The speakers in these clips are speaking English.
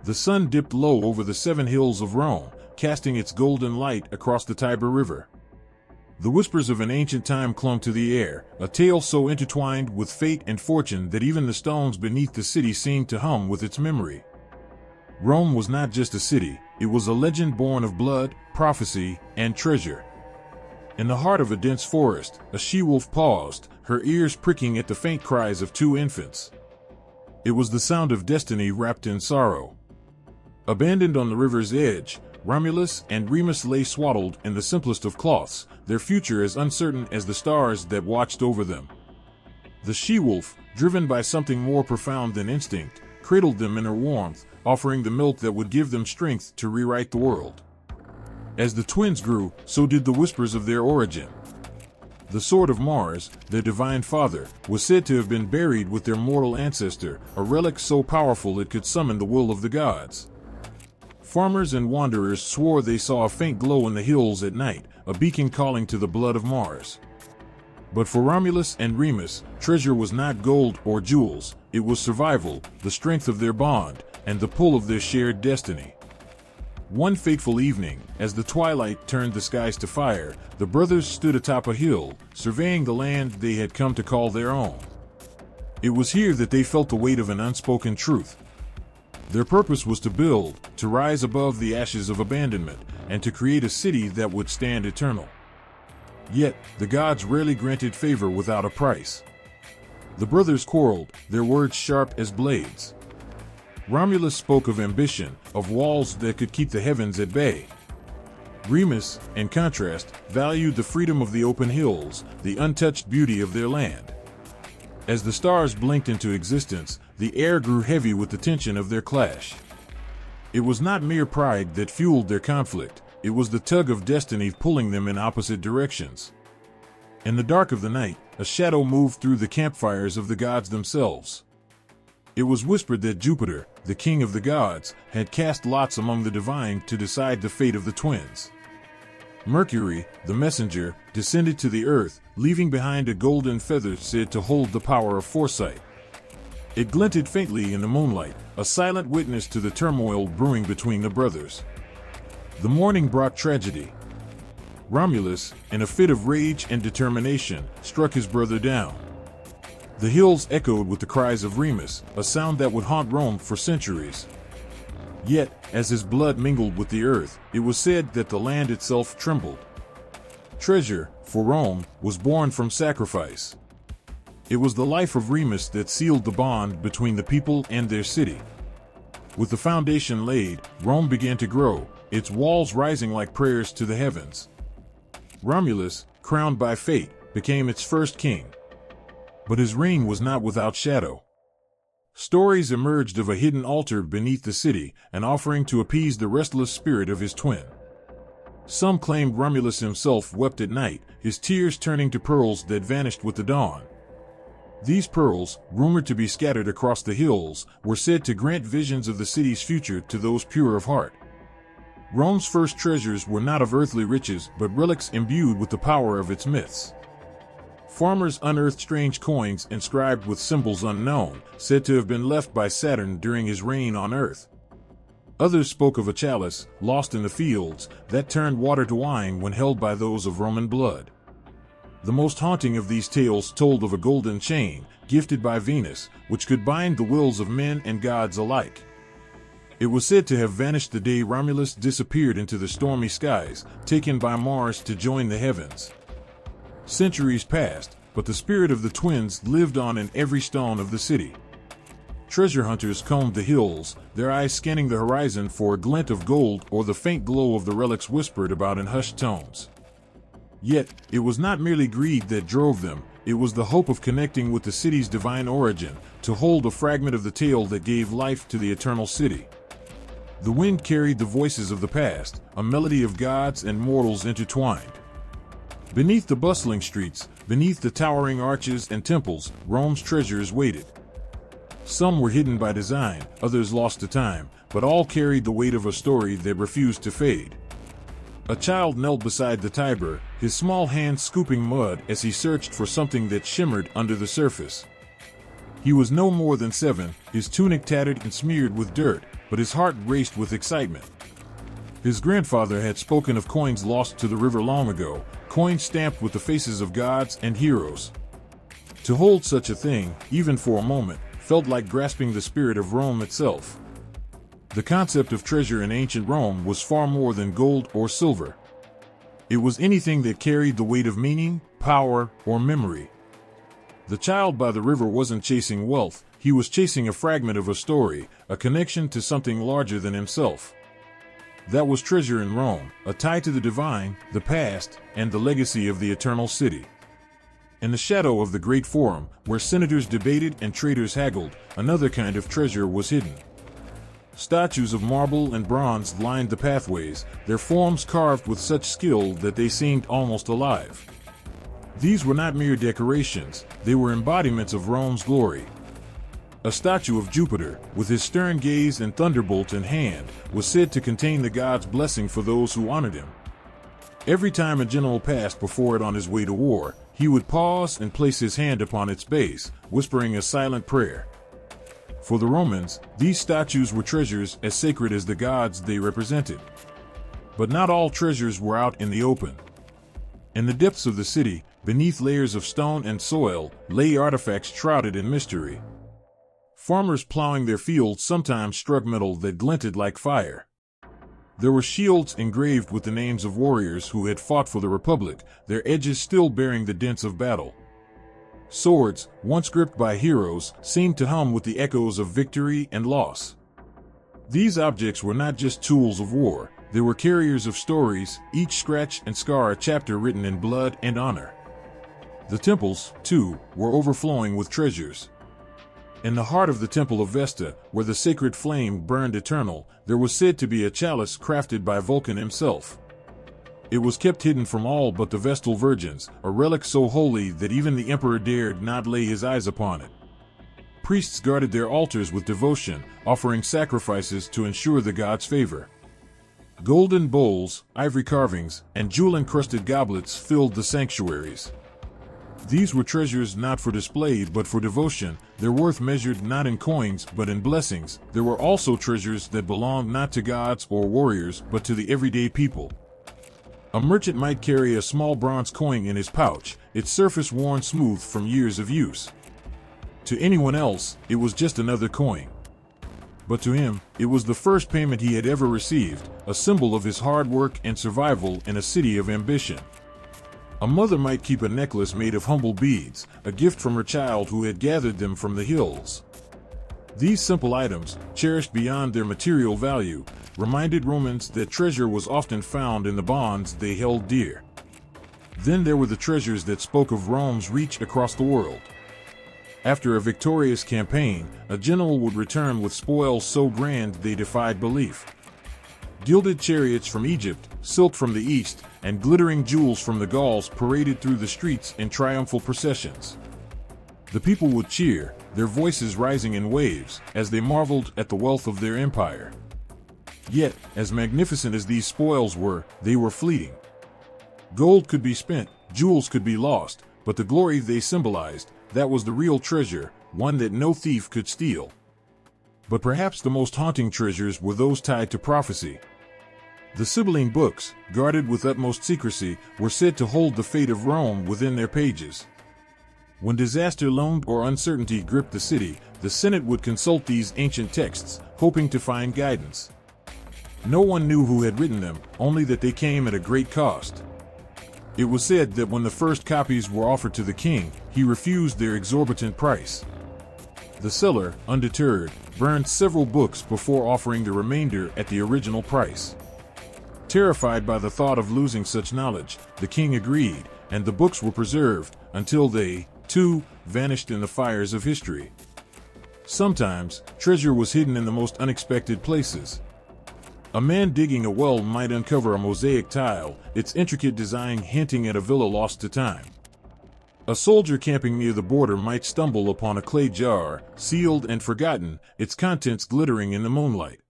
The sun dipped low over the 7 hills of Rome, casting its golden light across the Tiber River. The whispers of an ancient time clung to the air, a tale so intertwined with fate and fortune that even the stones beneath the city seemed to hum with its memory. Rome was not just a city, it was a legend born of blood, prophecy, and treasure. In the heart of a dense forest, a she-wolf paused, her ears pricking at the faint cries of 2 infants. It was the sound of destiny wrapped in sorrow. Abandoned on the river's edge, Romulus and Remus lay swaddled in the simplest of cloths, their future as uncertain as the stars that watched over them. The she-wolf, driven by something more profound than instinct, cradled them in her warmth, offering the milk that would give them strength to rewrite the world. As the twins grew, so did the whispers of their origin. The sword of Mars, their divine father, was said to have been buried with their mortal ancestor, a relic so powerful it could summon the will of the gods. Farmers and wanderers swore they saw a faint glow in the hills at night, a beacon calling to the blood of Mars. But for Romulus and Remus, treasure was not gold or jewels, it was survival, the strength of their bond, and the pull of their shared destiny. One fateful evening, as the twilight turned the skies to fire, the brothers stood atop a hill, surveying the land they had come to call their own. It was here that they felt the weight of an unspoken truth. Their purpose was to build, to rise above the ashes of abandonment, and to create a city that would stand eternal. Yet, the gods rarely granted favor without a price. The brothers quarreled, their words sharp as blades. Romulus spoke of ambition, of walls that could keep the heavens at bay. Remus, in contrast, valued the freedom of the open hills, the untouched beauty of their land. As the stars blinked into existence, the air grew heavy with the tension of their clash. It was not mere pride that fueled their conflict, it was the tug of destiny pulling them in opposite directions. In the dark of the night, a shadow moved through the campfires of the gods themselves. It was whispered that Jupiter, the king of the gods, had cast lots among the divine to decide the fate of the twins. Mercury, the messenger, descended to the earth, leaving behind a golden feather said to hold the power of foresight. It glinted faintly in the moonlight, a silent witness to the turmoil brewing between the brothers. The morning brought tragedy. Romulus, in a fit of rage and determination, struck his brother down. The hills echoed with the cries of Remus, a sound that would haunt Rome for centuries. Yet, as his blood mingled with the earth, it was said that the land itself trembled. Treasure, for Rome, was born from sacrifice. It was the life of Remus that sealed the bond between the people and their city. With the foundation laid, Rome began to grow, its walls rising like prayers to the heavens. Romulus, crowned by fate, became its first king. But his reign was not without shadow. Stories emerged of a hidden altar beneath the city, an offering to appease the restless spirit of his twin. Some claimed Romulus himself wept at night, his tears turning to pearls that vanished with the dawn. These pearls, rumored to be scattered across the hills, were said to grant visions of the city's future to those pure of heart. Rome's first treasures were not of earthly riches but relics imbued with the power of its myths. Farmers unearthed strange coins inscribed with symbols unknown, said to have been left by Saturn during his reign on Earth. Others spoke of a chalice, lost in the fields, that turned water to wine when held by those of Roman blood. The most haunting of these tales told of a golden chain, gifted by Venus, which could bind the wills of men and gods alike. It was said to have vanished the day Romulus disappeared into the stormy skies, taken by Mars to join the heavens. Centuries passed, but the spirit of the twins lived on in every stone of the city. Treasure hunters combed the hills, their eyes scanning the horizon for a glint of gold or the faint glow of the relics whispered about in hushed tones. Yet, it was not merely greed that drove them, it was the hope of connecting with the city's divine origin, to hold a fragment of the tale that gave life to the eternal city. The wind carried the voices of the past, a melody of gods and mortals intertwined. Beneath the bustling streets, beneath the towering arches and temples, Rome's treasures waited. Some were hidden by design, others lost to time, but all carried the weight of a story that refused to fade. A child knelt beside the Tiber, his small hands scooping mud as he searched for something that shimmered under the surface. He was no more than 7, his tunic tattered and smeared with dirt, but his heart raced with excitement. His grandfather had spoken of coins lost to the river long ago, coins stamped with the faces of gods and heroes. To hold such a thing, even for a moment, felt like grasping the spirit of Rome itself. The concept of treasure in ancient Rome was far more than gold or silver. It was anything that carried the weight of meaning, power, or memory. The child by the river wasn't chasing wealth, he was chasing a fragment of a story, a connection to something larger than himself. That was treasure in Rome, a tie to the divine, the past, and the legacy of the eternal city. In the shadow of the Great Forum, where senators debated and traders haggled, another kind of treasure was hidden. Statues of marble and bronze lined the pathways, their forms carved with such skill that they seemed almost alive. These were not mere decorations, they were embodiments of Rome's glory. A statue of Jupiter, with his stern gaze and thunderbolt in hand, was said to contain the god's blessing for those who honored him. Every time a general passed before it on his way to war, he would pause and place his hand upon its base, whispering a silent prayer. For the Romans, these statues were treasures as sacred as the gods they represented. But not all treasures were out in the open. In the depths of the city, beneath layers of stone and soil, lay artifacts shrouded in mystery. Farmers plowing their fields sometimes struck metal that glinted like fire. There were shields engraved with the names of warriors who had fought for the Republic, their edges still bearing the dents of battle. Swords, once gripped by heroes, seemed to hum with the echoes of victory and loss. These objects were not just tools of war, they were carriers of stories, each scratch and scar a chapter written in blood and honor. The temples, too, were overflowing with treasures. In the heart of the Temple of Vesta, where the sacred flame burned eternal, there was said to be a chalice crafted by Vulcan himself. It was kept hidden from all but the Vestal virgins, a relic so holy that even the emperor dared not lay his eyes upon it. Priests guarded their altars with devotion, offering sacrifices to ensure the god's favor. Golden bowls, ivory carvings, and jewel-encrusted goblets filled the sanctuaries. These were treasures not for display but for devotion, their worth measured not in coins but in blessings. There were also treasures that belonged not to gods or warriors but to the everyday people. A merchant might carry a small bronze coin in his pouch, its surface worn smooth from years of use. To anyone else, it was just another coin. But to him, it was the first payment he had ever received, a symbol of his hard work and survival in a city of ambition. A mother might keep a necklace made of humble beads, a gift from her child who had gathered them from the hills. These simple items, cherished beyond their material value, reminded Romans that treasure was often found in the bonds they held dear. Then there were the treasures that spoke of Rome's reach across the world. After a victorious campaign, a general would return with spoils so grand they defied belief. Gilded chariots from Egypt, silk from the east, and glittering jewels from the Gauls paraded through the streets in triumphal processions. The people would cheer, their voices rising in waves, as they marveled at the wealth of their empire. Yet, as magnificent as these spoils were, they were fleeting. Gold could be spent, jewels could be lost, but the glory they symbolized, that was the real treasure, one that no thief could steal. But perhaps the most haunting treasures were those tied to prophecy. The Sibylline books, guarded with utmost secrecy, were said to hold the fate of Rome within their pages. When disaster loomed or uncertainty gripped the city, the Senate would consult these ancient texts, hoping to find guidance. No one knew who had written them, only that they came at a great cost. It was said that when the first copies were offered to the king, he refused their exorbitant price. The seller, undeterred, burned several books before offering the remainder at the original price. Terrified by the thought of losing such knowledge, the king agreed, and the books were preserved, until they, too, vanished in the fires of history. Sometimes, treasure was hidden in the most unexpected places. A man digging a well might uncover a mosaic tile, its intricate design hinting at a villa lost to time. A soldier camping near the border might stumble upon a clay jar, sealed and forgotten, its contents glittering in the moonlight.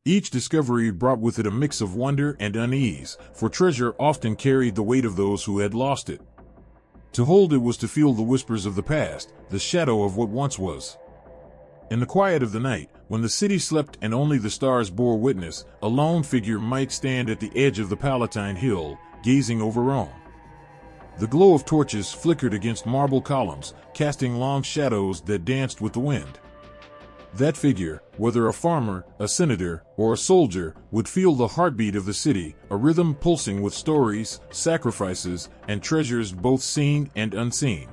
Each discovery brought with it a mix of wonder and unease, for treasure often carried the weight of those who had lost it. To hold it was to feel the whispers of the past, the shadow of what once was. In the quiet of the night, when the city slept and only the stars bore witness, a lone figure might stand at the edge of the Palatine Hill, gazing over Rome. The glow of torches flickered against marble columns, casting long shadows that danced with the wind. That figure, whether a farmer, a senator, or a soldier, would feel the heartbeat of the city, a rhythm pulsing with stories, sacrifices, and treasures both seen and unseen.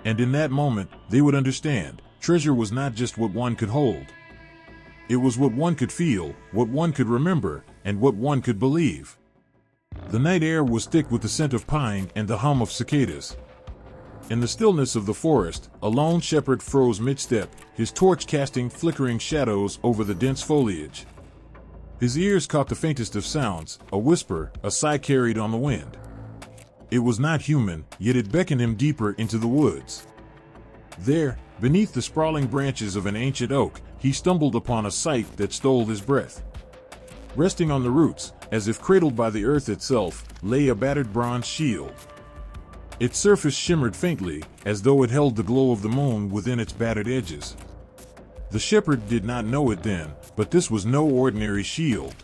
And in that moment, they would understand, treasure was not just what one could hold. It was what one could feel, what one could remember, and what one could believe. The night air was thick with the scent of pine and the hum of cicadas. In the stillness of the forest, a lone shepherd froze mid-step, his torch casting flickering shadows over the dense foliage. His ears caught the faintest of sounds, a whisper, a sigh carried on the wind. It was not human, yet it beckoned him deeper into the woods. There, beneath the sprawling branches of an ancient oak, he stumbled upon a sight that stole his breath. Resting on the roots, as if cradled by the earth itself, lay a battered bronze shield. Its surface shimmered faintly, as though it held the glow of the moon within its battered edges. The shepherd did not know it then, but this was no ordinary shield.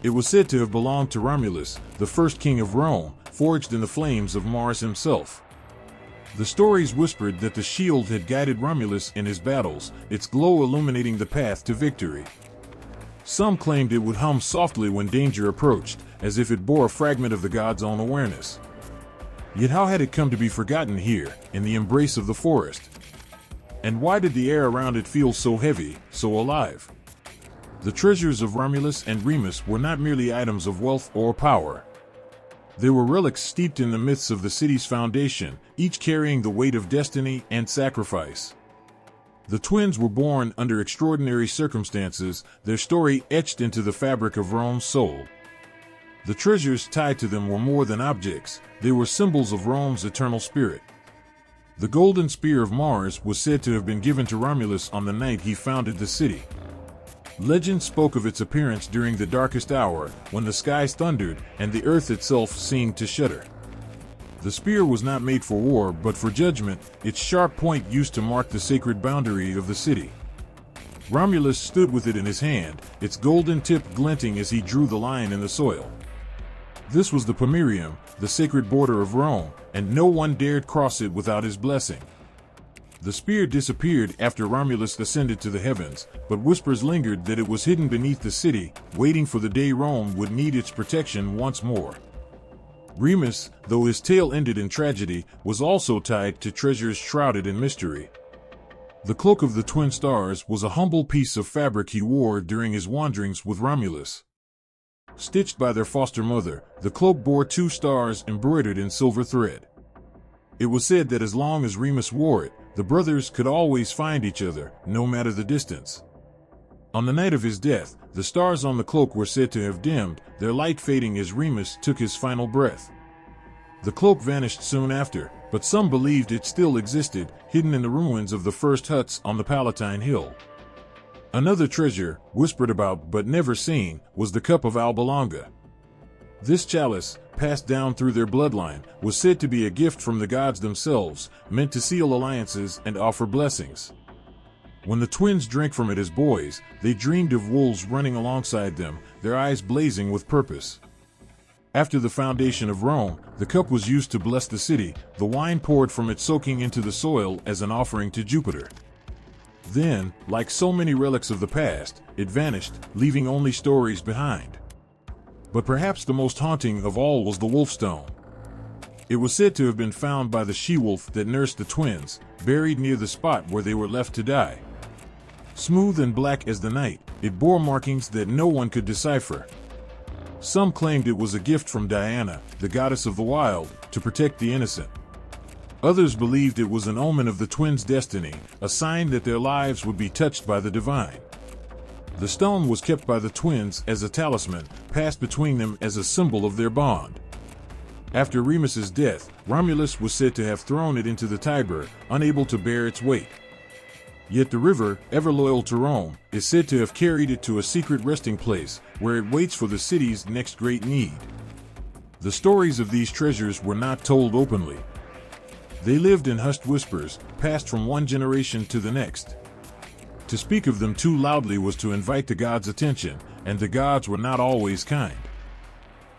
It was said to have belonged to Romulus, the first king of Rome, forged in the flames of Mars himself. The stories whispered that the shield had guided Romulus in his battles, its glow illuminating the path to victory. Some claimed it would hum softly when danger approached, as if it bore a fragment of the god's own awareness. Yet how had it come to be forgotten here, in the embrace of the forest? And why did the air around it feel so heavy, so alive? The treasures of Romulus and Remus were not merely items of wealth or power. They were relics steeped in the myths of the city's foundation, each carrying the weight of destiny and sacrifice. The twins were born under extraordinary circumstances, their story etched into the fabric of Rome's soul. The treasures tied to them were more than objects, they were symbols of Rome's eternal spirit. The golden spear of Mars was said to have been given to Romulus on the night he founded the city. Legend spoke of its appearance during the darkest hour, when the skies thundered and the earth itself seemed to shudder. The spear was not made for war but for judgment, its sharp point used to mark the sacred boundary of the city. Romulus stood with it in his hand, its golden tip glinting as he drew the line in the soil. This was the Pomerium, the sacred border of Rome, and no one dared cross it without his blessing. The spear disappeared after Romulus ascended to the heavens, but whispers lingered that it was hidden beneath the city, waiting for the day Rome would need its protection once more. Remus, though his tale ended in tragedy, was also tied to treasures shrouded in mystery. The cloak of the twin stars was a humble piece of fabric he wore during his wanderings with Romulus. Stitched by their foster mother, the cloak bore 2 stars embroidered in silver thread. It was said that as long as Remus wore it, the brothers could always find each other, no matter the distance. On the night of his death, the stars on the cloak were said to have dimmed, their light fading as Remus took his final breath. The cloak vanished soon after, but some believed it still existed, hidden in the ruins of the first huts on the Palatine Hill. Another treasure, whispered about but never seen, was the cup of Albalonga. This chalice, passed down through their bloodline, was said to be a gift from the gods themselves, meant to seal alliances and offer blessings. When the twins drank from it as boys, they dreamed of wolves running alongside them, their eyes blazing with purpose. After the foundation of Rome, the cup was used to bless the city, the wine poured from it soaking into the soil as an offering to Jupiter. Then, like so many relics of the past, it vanished, leaving only stories behind. But perhaps the most haunting of all was the wolfstone. It was said to have been found by the she-wolf that nursed the twins, buried near the spot where they were left to die. Smooth and black as the night, it bore markings that no one could decipher. Some claimed it was a gift from Diana, the goddess of the wild, to protect the innocent. Others believed it was an omen of the twins' destiny, a sign that their lives would be touched by the divine. The stone was kept by the twins as a talisman, passed between them as a symbol of their bond. After Remus's death, Romulus was said to have thrown it into the Tiber, unable to bear its weight. Yet the river, ever loyal to Rome, is said to have carried it to a secret resting place, where it waits for the city's next great need. The stories of these treasures were not told openly. They lived in hushed whispers, passed from one generation to the next. To speak of them too loudly was to invite the gods' attention, and the gods were not always kind.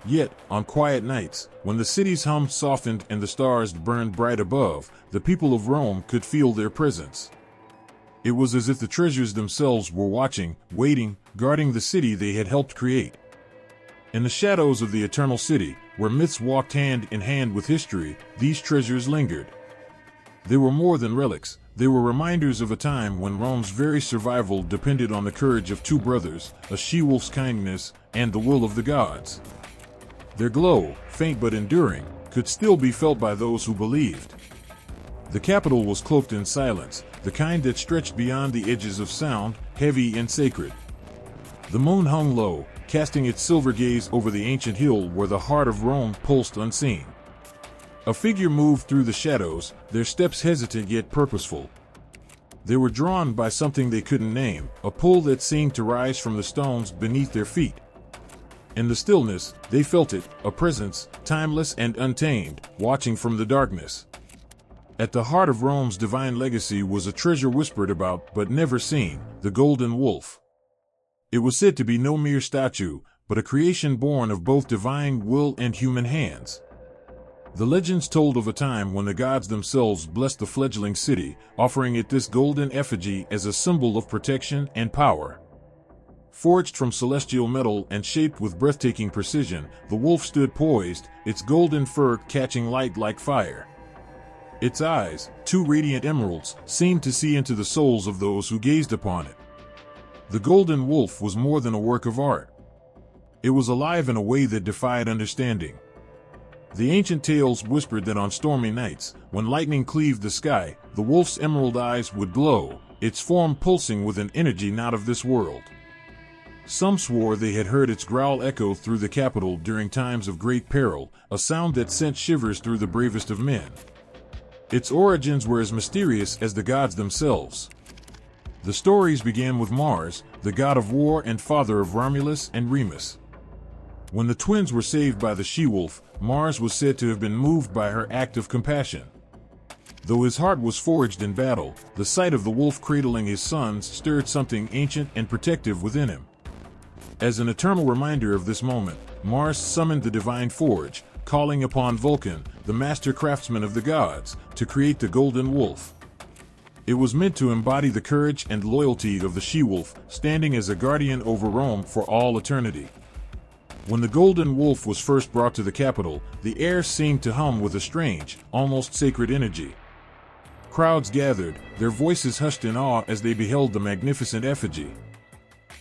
Yet, on quiet nights, when the city's hum softened and the stars burned bright above, the people of Rome could feel their presence. It was as if the treasures themselves were watching, waiting, guarding the city they had helped create. In the shadows of the eternal city, where myths walked hand in hand with history, these treasures lingered. They were more than relics. They were reminders of a time when Rome's very survival depended on the courage of two brothers, a she-wolf's kindness, and the will of the gods. Their glow, faint but enduring, could still be felt by those who believed. The capital was cloaked in silence, the kind that stretched beyond the edges of sound, heavy and sacred. The moon hung low, casting its silver gaze over the ancient hill where the heart of Rome pulsed unseen. A figure moved through the shadows, their steps hesitant yet purposeful. They were drawn by something they couldn't name, a pull that seemed to rise from the stones beneath their feet. In the stillness, they felt it, a presence, timeless and untamed, watching from the darkness. At the heart of Rome's divine legacy was a treasure whispered about but never seen, the golden wolf. It was said to be no mere statue, but a creation born of both divine will and human hands. The legends told of a time when the gods themselves blessed the fledgling city, offering it this golden effigy as a symbol of protection and power. Forged from celestial metal and shaped with breathtaking precision, the wolf stood poised, its golden fur catching light like fire. Its eyes, two radiant emeralds, seemed to see into the souls of those who gazed upon it. The golden wolf was more than a work of art. It was alive in a way that defied understanding. The ancient tales whispered that on stormy nights, when lightning cleaved the sky, the wolf's emerald eyes would glow, its form pulsing with an energy not of this world. Some swore they had heard its growl echo through the capital during times of great peril, a sound that sent shivers through the bravest of men. Its origins were as mysterious as the gods themselves. The stories began with Mars, the god of war and father of Romulus and Remus. When the twins were saved by the she-wolf, Mars was said to have been moved by her act of compassion. Though his heart was forged in battle, the sight of the wolf cradling his sons stirred something ancient and protective within him. As an eternal reminder of this moment, Mars summoned the divine forge, calling upon Vulcan, the master craftsman of the gods, to create the golden wolf. It was meant to embody the courage and loyalty of the she-wolf, standing as a guardian over Rome for all eternity. When the golden wolf was first brought to the capital, the air seemed to hum with a strange, almost sacred energy. Crowds gathered, their voices hushed in awe as they beheld the magnificent effigy.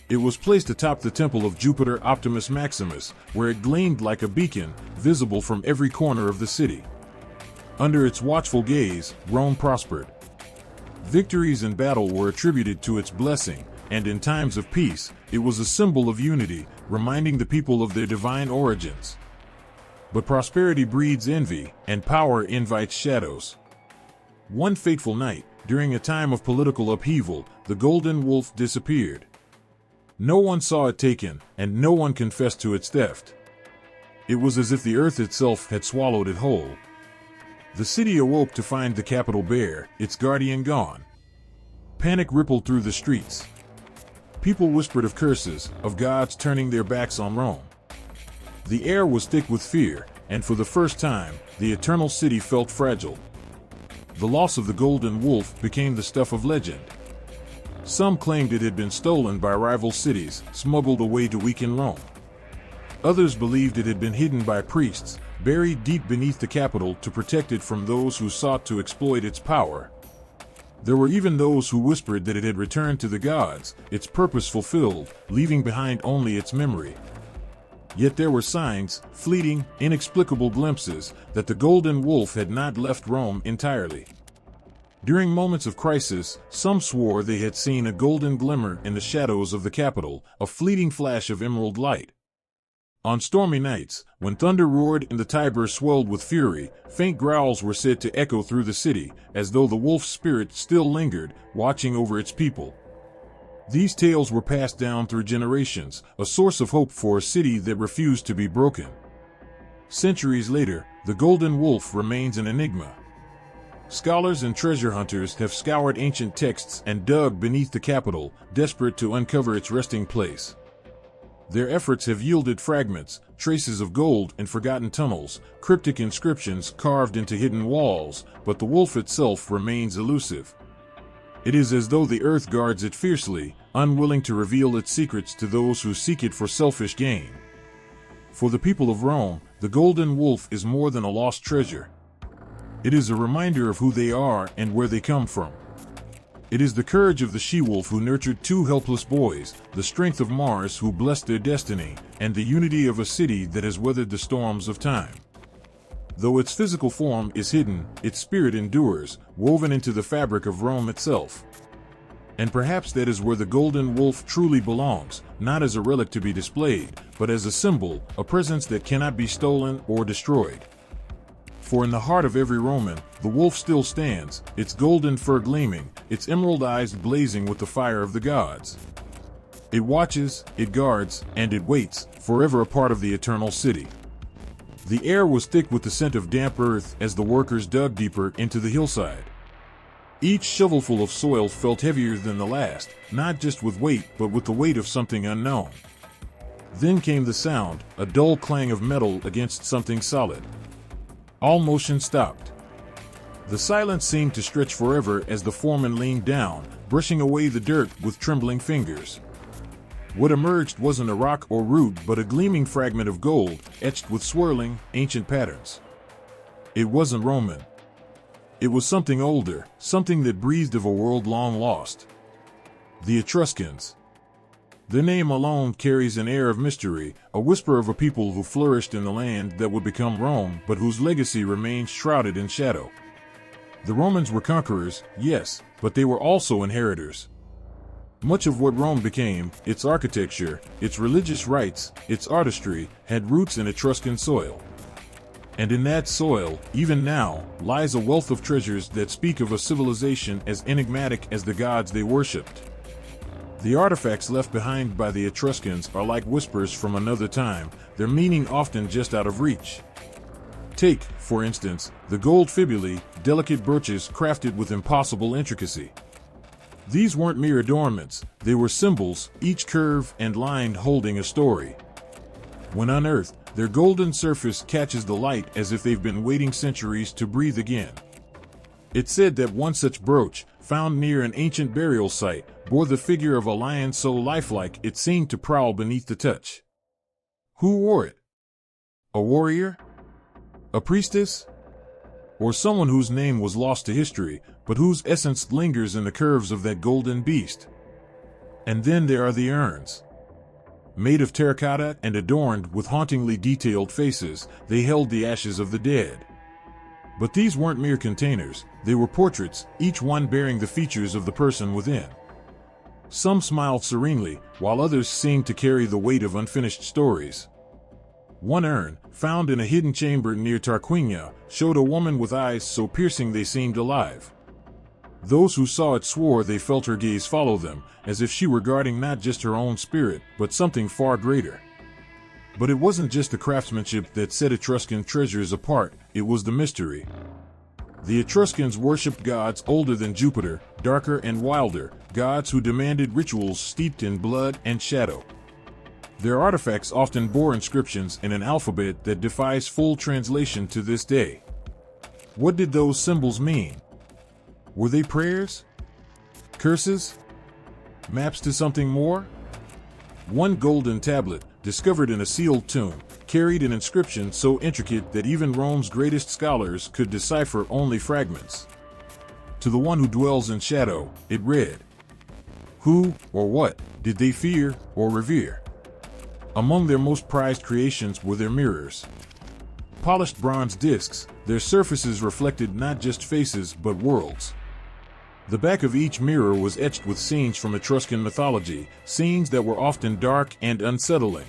It was placed atop the temple of Jupiter Optimus Maximus, where it gleamed like a beacon, visible from every corner of the city. Under its watchful gaze, Rome prospered. Victories in battle were attributed to its blessing, and in times of peace, it was a symbol of unity, reminding the people of their divine origins. But prosperity breeds envy, and power invites shadows. One fateful night, during a time of political upheaval, the golden wolf disappeared. No one saw it taken, and no one confessed to its theft. It was as if the earth itself had swallowed it whole. The city awoke to find the capital bare, its guardian gone. Panic rippled through the streets. People whispered of curses, of gods turning their backs on Rome. The air was thick with fear, and for the first time, the eternal city felt fragile. The loss of the golden wolf became the stuff of legend. Some claimed it had been stolen by rival cities, smuggled away to weaken Rome. Others believed it had been hidden by priests, buried deep beneath the capital to protect it from those who sought to exploit its power. There were even those who whispered that it had returned to the gods, its purpose fulfilled, leaving behind only its memory. Yet there were signs, fleeting, inexplicable glimpses, that the golden wolf had not left Rome entirely. During moments of crisis, some swore they had seen a golden glimmer in the shadows of the capital, a fleeting flash of emerald light. On stormy nights, when thunder roared and the Tiber swelled with fury, faint growls were said to echo through the city, as though the wolf's spirit still lingered, watching over its people. These tales were passed down through generations, a source of hope for a city that refused to be broken. Centuries later, the golden wolf remains an enigma. Scholars and treasure hunters have scoured ancient texts and dug beneath the capital, desperate to uncover its resting place. Their efforts have yielded fragments, traces of gold in forgotten tunnels, cryptic inscriptions carved into hidden walls, but the wolf itself remains elusive. It is as though the earth guards it fiercely, unwilling to reveal its secrets to those who seek it for selfish gain. For the people of Rome, the golden wolf is more than a lost treasure. It is a reminder of who they are and where they come from. It is the courage of the she-wolf who nurtured two helpless boys, the strength of Mars who blessed their destiny, and the unity of a city that has weathered the storms of time. Though its physical form is hidden, its spirit endures, woven into the fabric of Rome itself. And perhaps that is where the golden wolf truly belongs, not as a relic to be displayed, but as a symbol, a presence that cannot be stolen or destroyed. For in the heart of every Roman, the wolf still stands, its golden fur gleaming, its emerald eyes blazing with the fire of the gods. It watches, it guards, and it waits, forever a part of the eternal city. The air was thick with the scent of damp earth as the workers dug deeper into the hillside. Each shovelful of soil felt heavier than the last, not just with weight, but with the weight of something unknown. Then came the sound, a dull clang of metal against something solid. All motion stopped. The silence seemed to stretch forever as the foreman leaned down, brushing away the dirt with trembling fingers. What emerged wasn't a rock or root but a gleaming fragment of gold, etched with swirling, ancient patterns. It wasn't Roman. It was something older, something that breathed of a world long lost. The Etruscans. Their name alone carries an air of mystery, a whisper of a people who flourished in the land that would become Rome, but whose legacy remains shrouded in shadow. The Romans were conquerors, yes, but they were also inheritors. Much of what Rome became, its architecture, its religious rites, its artistry, had roots in Etruscan soil. And in that soil, even now, lies a wealth of treasures that speak of a civilization as enigmatic as the gods they worshipped. The artifacts left behind by the Etruscans are like whispers from another time, their meaning often just out of reach. Take, for instance, the gold fibulae, delicate brooches crafted with impossible intricacy. These weren't mere adornments, they were symbols, each curve and line holding a story. When unearthed, their golden surface catches the light as if they've been waiting centuries to breathe again. It's said that one such brooch, found near an ancient burial site, bore the figure of a lion so lifelike it seemed to prowl beneath the touch. Who wore it? A warrior? A priestess? Or someone whose name was lost to history, but whose essence lingers in the curves of that golden beast? And then there are the urns. Made of terracotta and adorned with hauntingly detailed faces, they held the ashes of the dead. But these weren't mere containers, they were portraits, each one bearing the features of the person within. Some smiled serenely, while others seemed to carry the weight of unfinished stories. One urn, found in a hidden chamber near Tarquinia, showed a woman with eyes so piercing they seemed alive. Those who saw it swore they felt her gaze follow them, as if she were guarding not just her own spirit, but something far greater. But it wasn't just the craftsmanship that set Etruscan treasures apart, it was the mystery. The Etruscans worshipped gods older than Jupiter, darker and wilder, gods who demanded rituals steeped in blood and shadow. Their artifacts often bore inscriptions in an alphabet that defies full translation to this day. What did those symbols mean? Were they prayers? Curses? Maps to something more? One golden tablet, discovered in a sealed tomb, carried an inscription so intricate that even Rome's greatest scholars could decipher only fragments. To the one who dwells in shadow, it read, "Who, or what, did they fear or revere?" Among their most prized creations were their mirrors. Polished bronze discs, their surfaces reflected not just faces but worlds. The back of each mirror was etched with scenes from Etruscan mythology, scenes that were often dark and unsettling.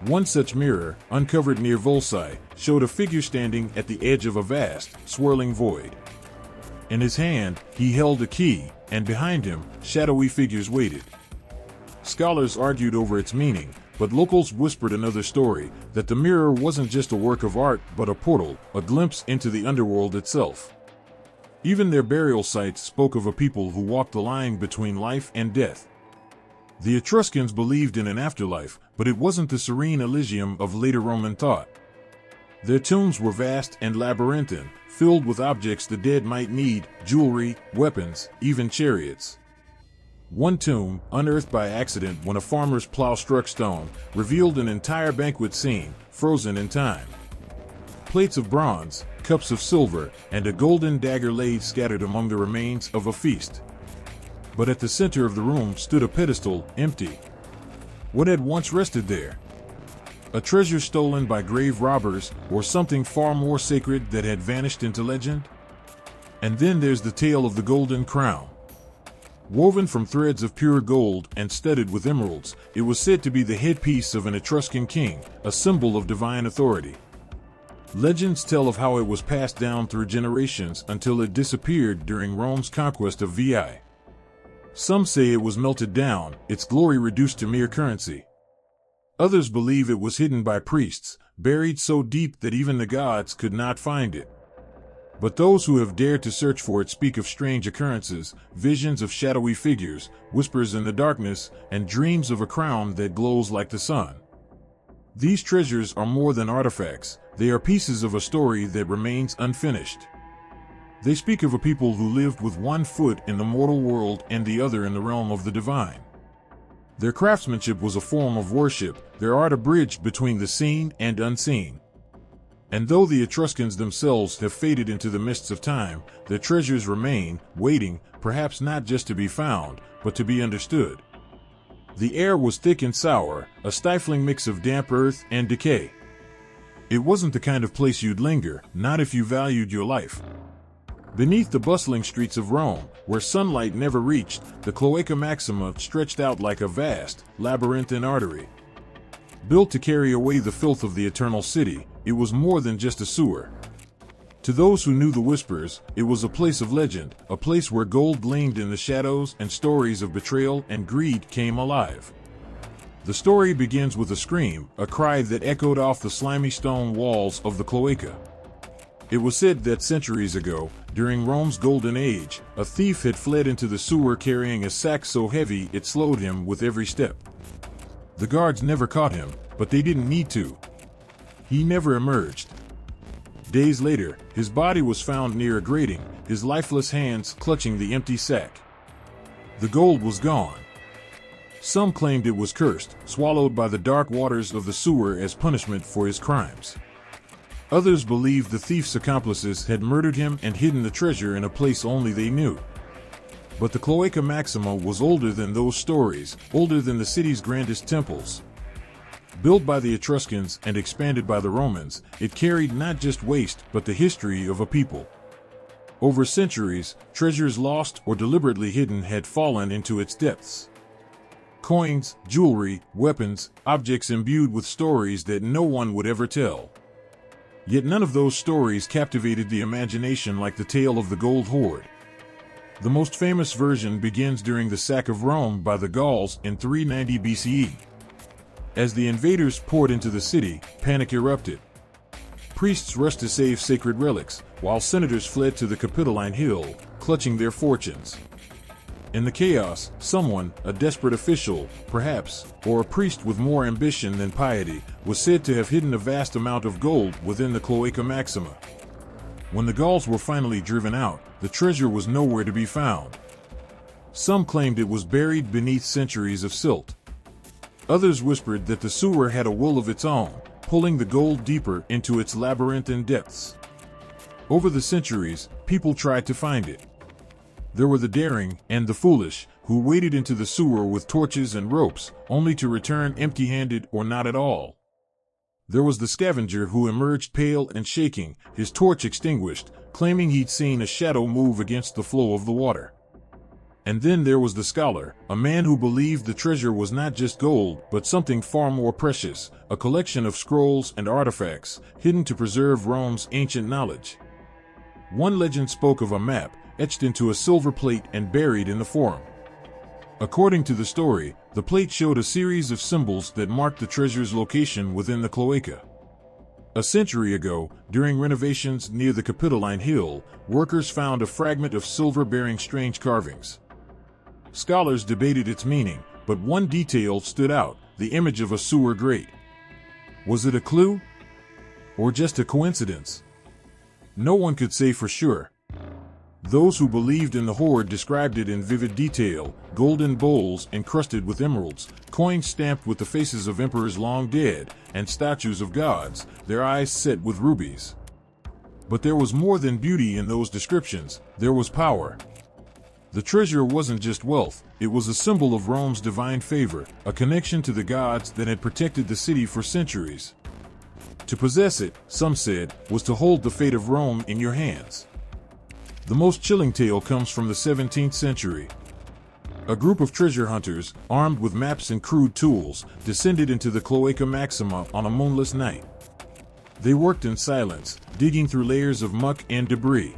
One such mirror, uncovered near Volsae, showed a figure standing at the edge of a vast, swirling void. In his hand, he held a key, and behind him, shadowy figures waited. Scholars argued over its meaning, but locals whispered another story, that the mirror wasn't just a work of art but a portal, a glimpse into the underworld itself. Even their burial sites spoke of a people who walked the line between life and death. The Etruscans believed in an afterlife, but it wasn't the serene Elysium of later Roman thought. Their tombs were vast and labyrinthine, filled with objects the dead might need, jewelry, weapons, even chariots. One tomb, unearthed by accident when a farmer's plow struck stone, revealed an entire banquet scene, frozen in time. Plates of bronze, cups of silver, and a golden dagger lay scattered among the remains of a feast. But at the center of the room stood a pedestal, empty. What had once rested there? A treasure stolen by grave robbers, or something far more sacred that had vanished into legend? And then there's the tale of the golden crown. Woven from threads of pure gold and studded with emeralds, it was said to be the headpiece of an Etruscan king, a symbol of divine authority. Legends tell of how it was passed down through generations until it disappeared during Rome's conquest of Vi. Some say it was melted down, its glory reduced to mere currency. Others believe it was hidden by priests, buried so deep that even the gods could not find it. But those who have dared to search for it speak of strange occurrences, visions of shadowy figures, whispers in the darkness, and dreams of a crown that glows like the sun. These treasures are more than artifacts, they are pieces of a story that remains unfinished. They speak of a people who lived with one foot in the mortal world and the other in the realm of the divine. Their craftsmanship was a form of worship, their art a bridge between the seen and unseen. And though the Etruscans themselves have faded into the mists of time, their treasures remain, waiting, perhaps not just to be found, but to be understood. The air was thick and sour, a stifling mix of damp earth and decay. It wasn't the kind of place you'd linger, not if you valued your life. Beneath the bustling streets of Rome, where sunlight never reached, the Cloaca Maxima stretched out like a vast, labyrinthine artery. Built to carry away the filth of the eternal city, it was more than just a sewer. To those who knew the whispers, it was a place of legend, a place where gold gleamed in the shadows and stories of betrayal and greed came alive. The story begins with a scream, a cry that echoed off the slimy stone walls of the cloaca. It was said that centuries ago, during Rome's golden age, a thief had fled into the sewer carrying a sack so heavy it slowed him with every step. The guards never caught him, but they didn't need to. He never emerged. Days later, his body was found near a grating, his lifeless hands clutching the empty sack. The gold was gone. Some claimed it was cursed, swallowed by the dark waters of the sewer as punishment for his crimes. Others believed the thief's accomplices had murdered him and hidden the treasure in a place only they knew. But the Cloaca Maxima was older than those stories, older than the city's grandest temples. Built by the Etruscans and expanded by the Romans, it carried not just waste but the history of a people. Over centuries, treasures lost or deliberately hidden had fallen into its depths. Coins, jewelry, weapons, objects imbued with stories that no one would ever tell. Yet none of those stories captivated the imagination like the tale of the Gold Hoard. The most famous version begins during the sack of Rome by the Gauls in 390 BCE. As the invaders poured into the city, panic erupted. Priests rushed to save sacred relics, while senators fled to the Capitoline Hill, clutching their fortunes. In the chaos, someone, a desperate official, perhaps, or a priest with more ambition than piety, was said to have hidden a vast amount of gold within the Cloaca Maxima. When the Gauls were finally driven out, the treasure was nowhere to be found. Some claimed it was buried beneath centuries of silt. Others whispered that the sewer had a will of its own, pulling the gold deeper into its labyrinthine depths. Over the centuries, people tried to find it. There were the daring and the foolish, who waded into the sewer with torches and ropes, only to return empty-handed or not at all. There was the scavenger who emerged pale and shaking, his torch extinguished, claiming he'd seen a shadow move against the flow of the water. And then there was the scholar, a man who believed the treasure was not just gold, but something far more precious, a collection of scrolls and artifacts, hidden to preserve Rome's ancient knowledge. One legend spoke of a map, etched into a silver plate and buried in the forum. According to the story, the plate showed a series of symbols that marked the treasure's location within the cloaca. A century ago, during renovations near the Capitoline Hill, workers found a fragment of silver bearing strange carvings. Scholars debated its meaning, but one detail stood out: the image of a sewer grate. Was it a clue? Or just a coincidence? No one could say for sure. Those who believed in the hoard described it in vivid detail: golden bowls encrusted with emeralds, coins stamped with the faces of emperors long dead, and statues of gods, their eyes set with rubies. But there was more than beauty in those descriptions, there was power. The treasure wasn't just wealth, it was a symbol of Rome's divine favor, a connection to the gods that had protected the city for centuries. To possess it, some said, was to hold the fate of Rome in your hands. The most chilling tale comes from the 17th century. A group of treasure hunters, armed with maps and crude tools, descended into the Cloaca Maxima on a moonless night. They worked in silence, digging through layers of muck and debris.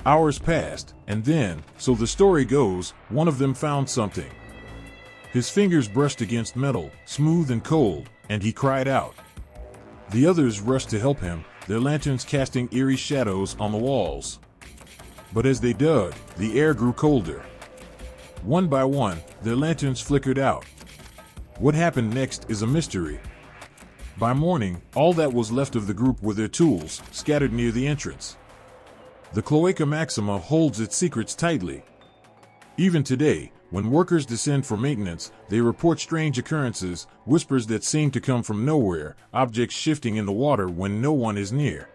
Hours passed, and then, so the story goes, one of them found something. His fingers brushed against metal, smooth and cold, and he cried out. The others rushed to help him, their lanterns casting eerie shadows on the walls. But as they dug, the air grew colder. One by one, their lanterns flickered out. What happened next is a mystery. By morning, all that was left of the group were their tools, scattered near the entrance. The Cloaca Maxima holds its secrets tightly. Even today, when workers descend for maintenance, they report strange occurrences, whispers that seem to come from nowhere, objects shifting in the water when no one is near.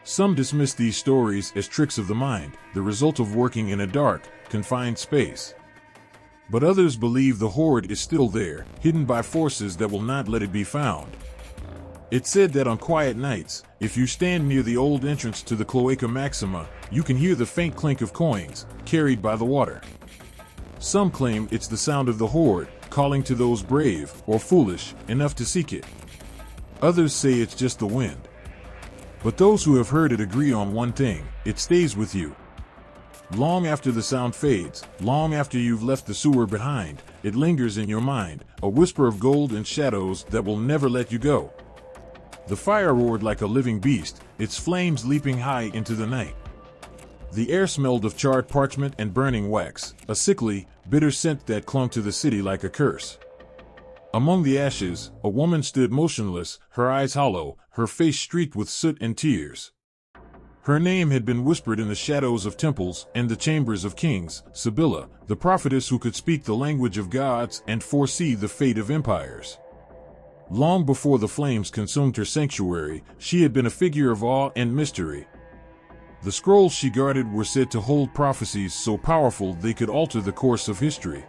Some dismiss these stories as tricks of the mind, the result of working in a dark, confined space. But others believe the hoard is still there, hidden by forces that will not let it be found. It's said that on quiet nights, if you stand near the old entrance to the Cloaca Maxima, you can hear the faint clink of coins, carried by the water. Some claim it's the sound of the hoard, calling to those brave, or foolish, enough to seek it. Others say it's just the wind. But those who have heard it agree on one thing: it stays with you. Long after the sound fades, long after you've left the sewer behind, it lingers in your mind, a whisper of gold and shadows that will never let you go. The fire roared like a living beast, its flames leaping high into the night. The air smelled of charred parchment and burning wax, a sickly, bitter scent that clung to the city like a curse. Among the ashes, a woman stood motionless, her eyes hollow, her face streaked with soot and tears. Her name had been whispered in the shadows of temples and the chambers of kings: Sibylla, the prophetess who could speak the language of gods and foresee the fate of empires. Long before the flames consumed her sanctuary, she had been a figure of awe and mystery. The scrolls she guarded were said to hold prophecies so powerful they could alter the course of history.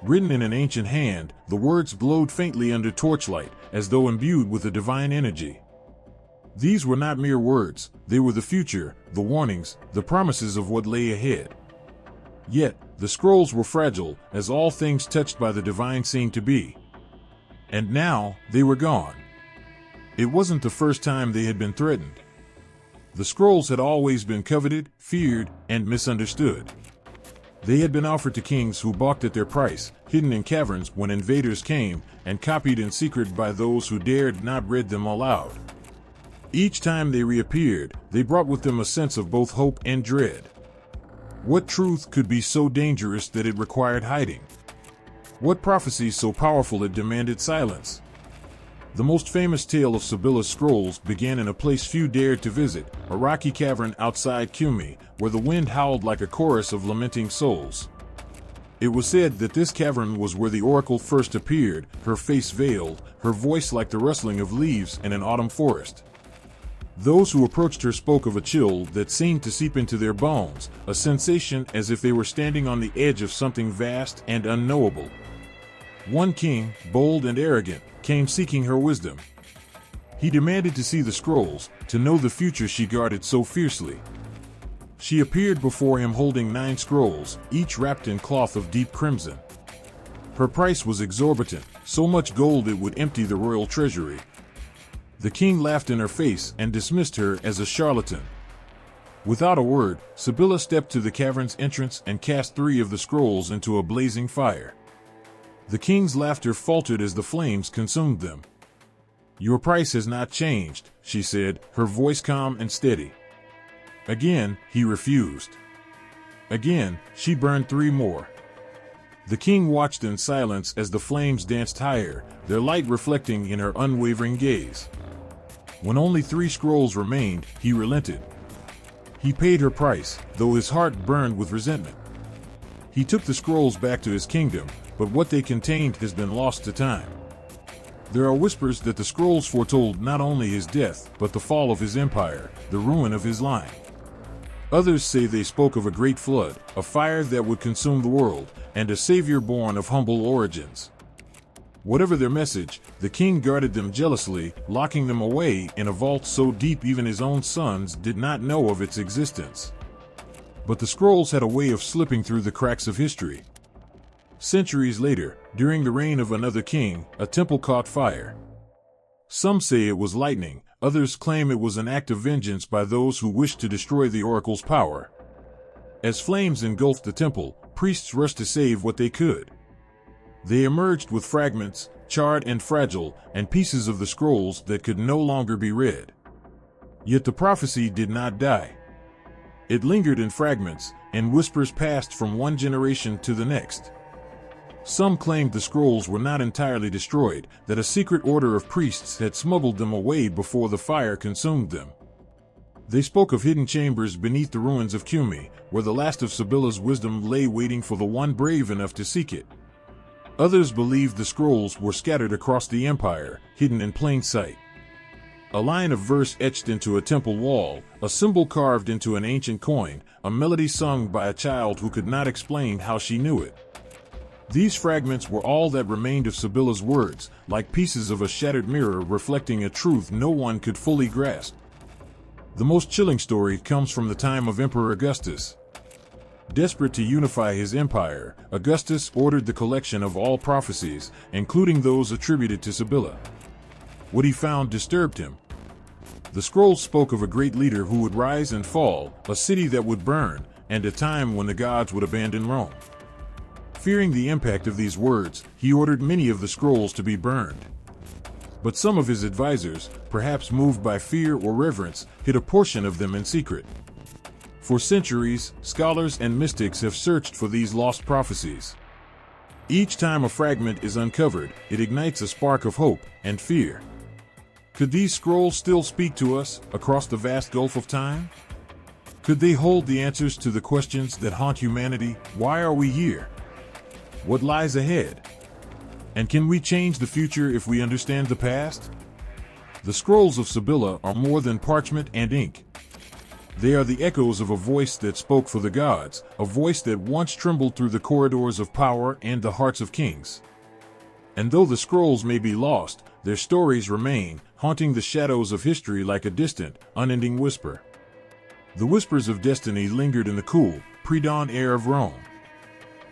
Written in an ancient hand, the words glowed faintly under torchlight, as though imbued with a divine energy. These were not mere words, they were the future, the warnings, the promises of what lay ahead. Yet, the scrolls were fragile, as all things touched by the divine seemed to be. And now, they were gone. It wasn't the first time they had been threatened. The scrolls had always been coveted, feared, and misunderstood. They had been offered to kings who balked at their price, hidden in caverns when invaders came, and copied in secret by those who dared not read them aloud. Each time they reappeared, they brought with them a sense of both hope and dread. What truth could be so dangerous that it required hiding? What prophecy so powerful it demanded silence? The most famous tale of Sibylla's scrolls began in a place few dared to visit, a rocky cavern outside Cumae, where the wind howled like a chorus of lamenting souls. It was said that this cavern was where the oracle first appeared, her face veiled, her voice like the rustling of leaves in an autumn forest. Those who approached her spoke of a chill that seemed to seep into their bones, a sensation as if they were standing on the edge of something vast and unknowable. One king, bold and arrogant, came seeking her wisdom. He demanded to see the scrolls, to know the future she guarded so fiercely. She appeared before him holding 9 scrolls, each wrapped in cloth of deep crimson. Her price was exorbitant, so much gold it would empty the royal treasury. The king laughed in her face and dismissed her as a charlatan. Without a word, Sibylla stepped to the cavern's entrance and cast 3 of the scrolls into a blazing fire. The king's laughter faltered as the flames consumed them. "Your price has not changed," she said, her voice calm and steady. Again, he refused. Again, she burned 3 more. The king watched in silence as the flames danced higher, their light reflecting in her unwavering gaze. When only 3 scrolls remained, he relented. He paid her price, though his heart burned with resentment. He took the scrolls back to his kingdom, but what they contained has been lost to time. There are whispers that the scrolls foretold not only his death, but the fall of his empire, the ruin of his line. Others say they spoke of a great flood, a fire that would consume the world, and a savior born of humble origins. Whatever their message, the king guarded them jealously, locking them away in a vault so deep even his own sons did not know of its existence. But the scrolls had a way of slipping through the cracks of history. Centuries later, during the reign of another king, a temple caught fire. Some say it was lightning, others claim it was an act of vengeance by those who wished to destroy the oracle's power. As flames engulfed the temple, priests rushed to save what they could. They emerged with fragments, charred and fragile, and pieces of the scrolls that could no longer be read. Yet the prophecy did not die. It lingered in fragments, and whispers passed from one generation to the next. Some claimed the scrolls were not entirely destroyed, that a secret order of priests had smuggled them away before the fire consumed them. They spoke of hidden chambers beneath the ruins of Cumae, where the last of Sibylla's wisdom lay waiting for the one brave enough to seek it. Others believed the scrolls were scattered across the empire, hidden in plain sight. A line of verse etched into a temple wall, a symbol carved into an ancient coin, a melody sung by a child who could not explain how she knew it. These fragments were all that remained of Sibylla's words, like pieces of a shattered mirror reflecting a truth no one could fully grasp. The most chilling story comes from the time of Emperor Augustus. Desperate to unify his empire, Augustus ordered the collection of all prophecies, including those attributed to Sibylla. What he found disturbed him. The scrolls spoke of a great leader who would rise and fall, a city that would burn, and a time when the gods would abandon Rome. Fearing the impact of these words, he ordered many of the scrolls to be burned. But some of his advisors, perhaps moved by fear or reverence, hid a portion of them in secret. For centuries, scholars and mystics have searched for these lost prophecies. Each time a fragment is uncovered, it ignites a spark of hope and fear. Could these scrolls still speak to us across the vast gulf of time? Could they hold the answers to the questions that haunt humanity? Why are we here? What lies ahead? And can we change the future if we understand the past? The scrolls of Sibylla are more than parchment and ink. They are the echoes of a voice that spoke for the gods, a voice that once trembled through the corridors of power and the hearts of kings. And though the scrolls may be lost, their stories remain, haunting the shadows of history like a distant, unending whisper. The whispers of destiny lingered in the cool, pre-dawn air of Rome.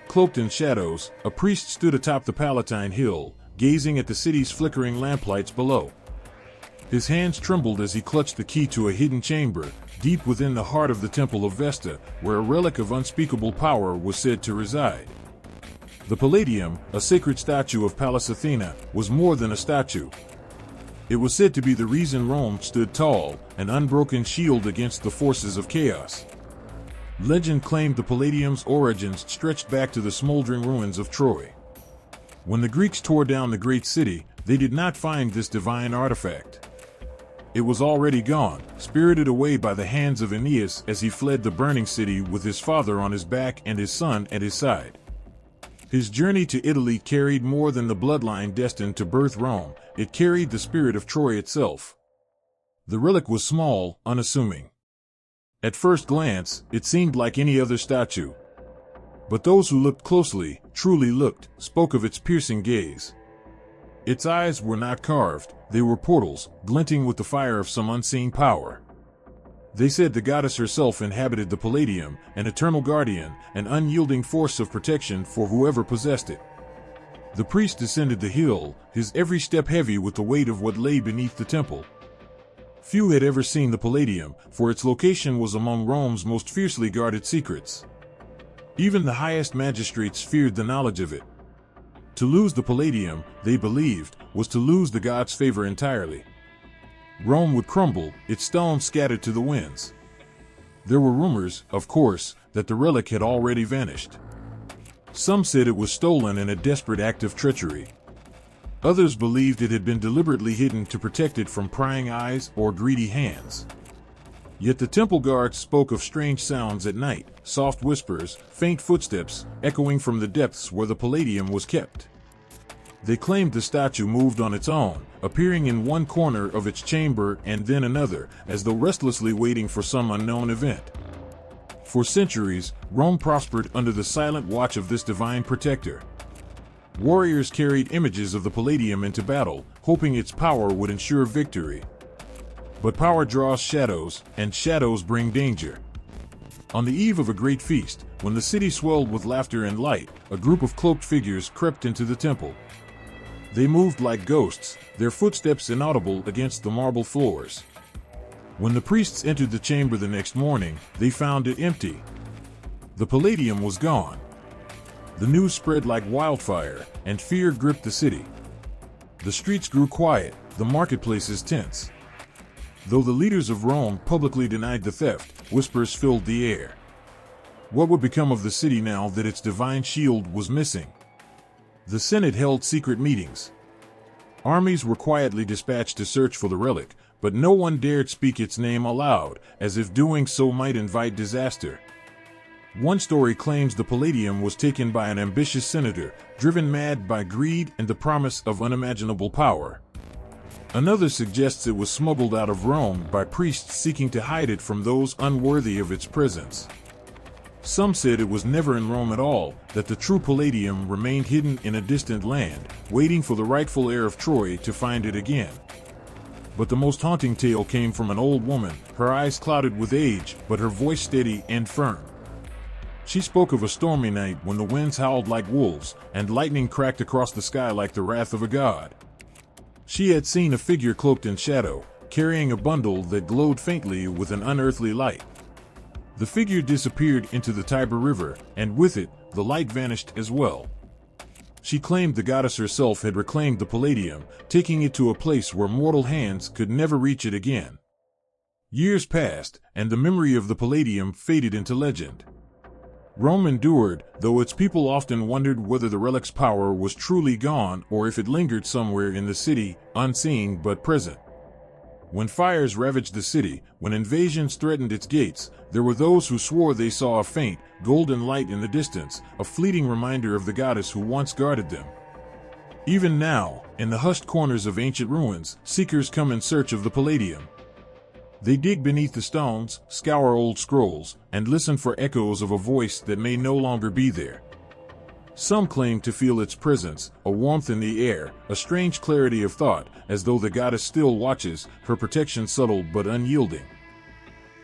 Cloaked in shadows, a priest stood atop the Palatine Hill, gazing at the city's flickering lamplights below. His hands trembled as he clutched the key to a hidden chamber, deep within the heart of the Temple of Vesta, where a relic of unspeakable power was said to reside. The Palladium, a sacred statue of Pallas Athena, was more than a statue. It was said to be the reason Rome stood tall, an unbroken shield against the forces of chaos. Legend claimed the Palladium's origins stretched back to the smoldering ruins of Troy. When the Greeks tore down the great city, they did not find this divine artifact. It was already gone, spirited away by the hands of Aeneas as he fled the burning city with his father on his back and his son at his side. His journey to Italy carried more than the bloodline destined to birth Rome, it carried the spirit of Troy itself. The relic was small, unassuming. At first glance, it seemed like any other statue. But those who looked closely, truly looked, spoke of its piercing gaze. Its eyes were not carved, they were portals, glinting with the fire of some unseen power. They said the goddess herself inhabited the Palladium, an eternal guardian, an unyielding force of protection for whoever possessed it. The priest descended the hill, his every step heavy with the weight of what lay beneath the temple. Few had ever seen the Palladium, for its location was among Rome's most fiercely guarded secrets. Even the highest magistrates feared the knowledge of it. To lose the Palladium, they believed, was to lose the gods' favor entirely. Rome would crumble, its stones scattered to the winds. There were rumors, of course, that the relic had already vanished. Some said it was stolen in a desperate act of treachery. Others believed it had been deliberately hidden to protect it from prying eyes or greedy hands. Yet the temple guards spoke of strange sounds at night, soft whispers, faint footsteps, echoing from the depths where the Palladium was kept. They claimed the statue moved on its own, appearing in one corner of its chamber and then another, as though restlessly waiting for some unknown event. For centuries, Rome prospered under the silent watch of this divine protector. Warriors carried images of the Palladium into battle, hoping its power would ensure victory. But power draws shadows, and shadows bring danger. On the eve of a great feast, when the city swelled with laughter and light, a group of cloaked figures crept into the temple. They moved like ghosts, their footsteps inaudible against the marble floors. When the priests entered the chamber the next morning, they found it empty. The Palladium was gone. The news spread like wildfire, and fear gripped the city. The streets grew quiet, the marketplaces tense. Though the leaders of Rome publicly denied the theft, whispers filled the air. What would become of the city now that its divine shield was missing? The Senate held secret meetings. Armies were quietly dispatched to search for the relic, but no one dared speak its name aloud, as if doing so might invite disaster. One story claims the Palladium was taken by an ambitious senator, driven mad by greed and the promise of unimaginable power. Another suggests it was smuggled out of Rome by priests seeking to hide it from those unworthy of its presence. Some said it was never in Rome at all, that the true Palladium remained hidden in a distant land, waiting for the rightful heir of Troy to find it again. But the most haunting tale came from an old woman, her eyes clouded with age, but her voice steady and firm. She spoke of a stormy night when the winds howled like wolves, and lightning cracked across the sky like the wrath of a god. She had seen a figure cloaked in shadow, carrying a bundle that glowed faintly with an unearthly light. The figure disappeared into the Tiber River, and with it, the light vanished as well. She claimed the goddess herself had reclaimed the Palladium, taking it to a place where mortal hands could never reach it again. Years passed, and the memory of the Palladium faded into legend. Rome endured, though its people often wondered whether the relic's power was truly gone or if it lingered somewhere in the city, unseen but present. When fires ravaged the city, when invasions threatened its gates, there were those who swore they saw a faint, golden light in the distance, a fleeting reminder of the goddess who once guarded them. Even now, in the hushed corners of ancient ruins, seekers come in search of the Palladium. They dig beneath the stones, scour old scrolls, and listen for echoes of a voice that may no longer be there. Some claim to feel its presence, a warmth in the air, a strange clarity of thought, as though the goddess still watches, her protection subtle but unyielding.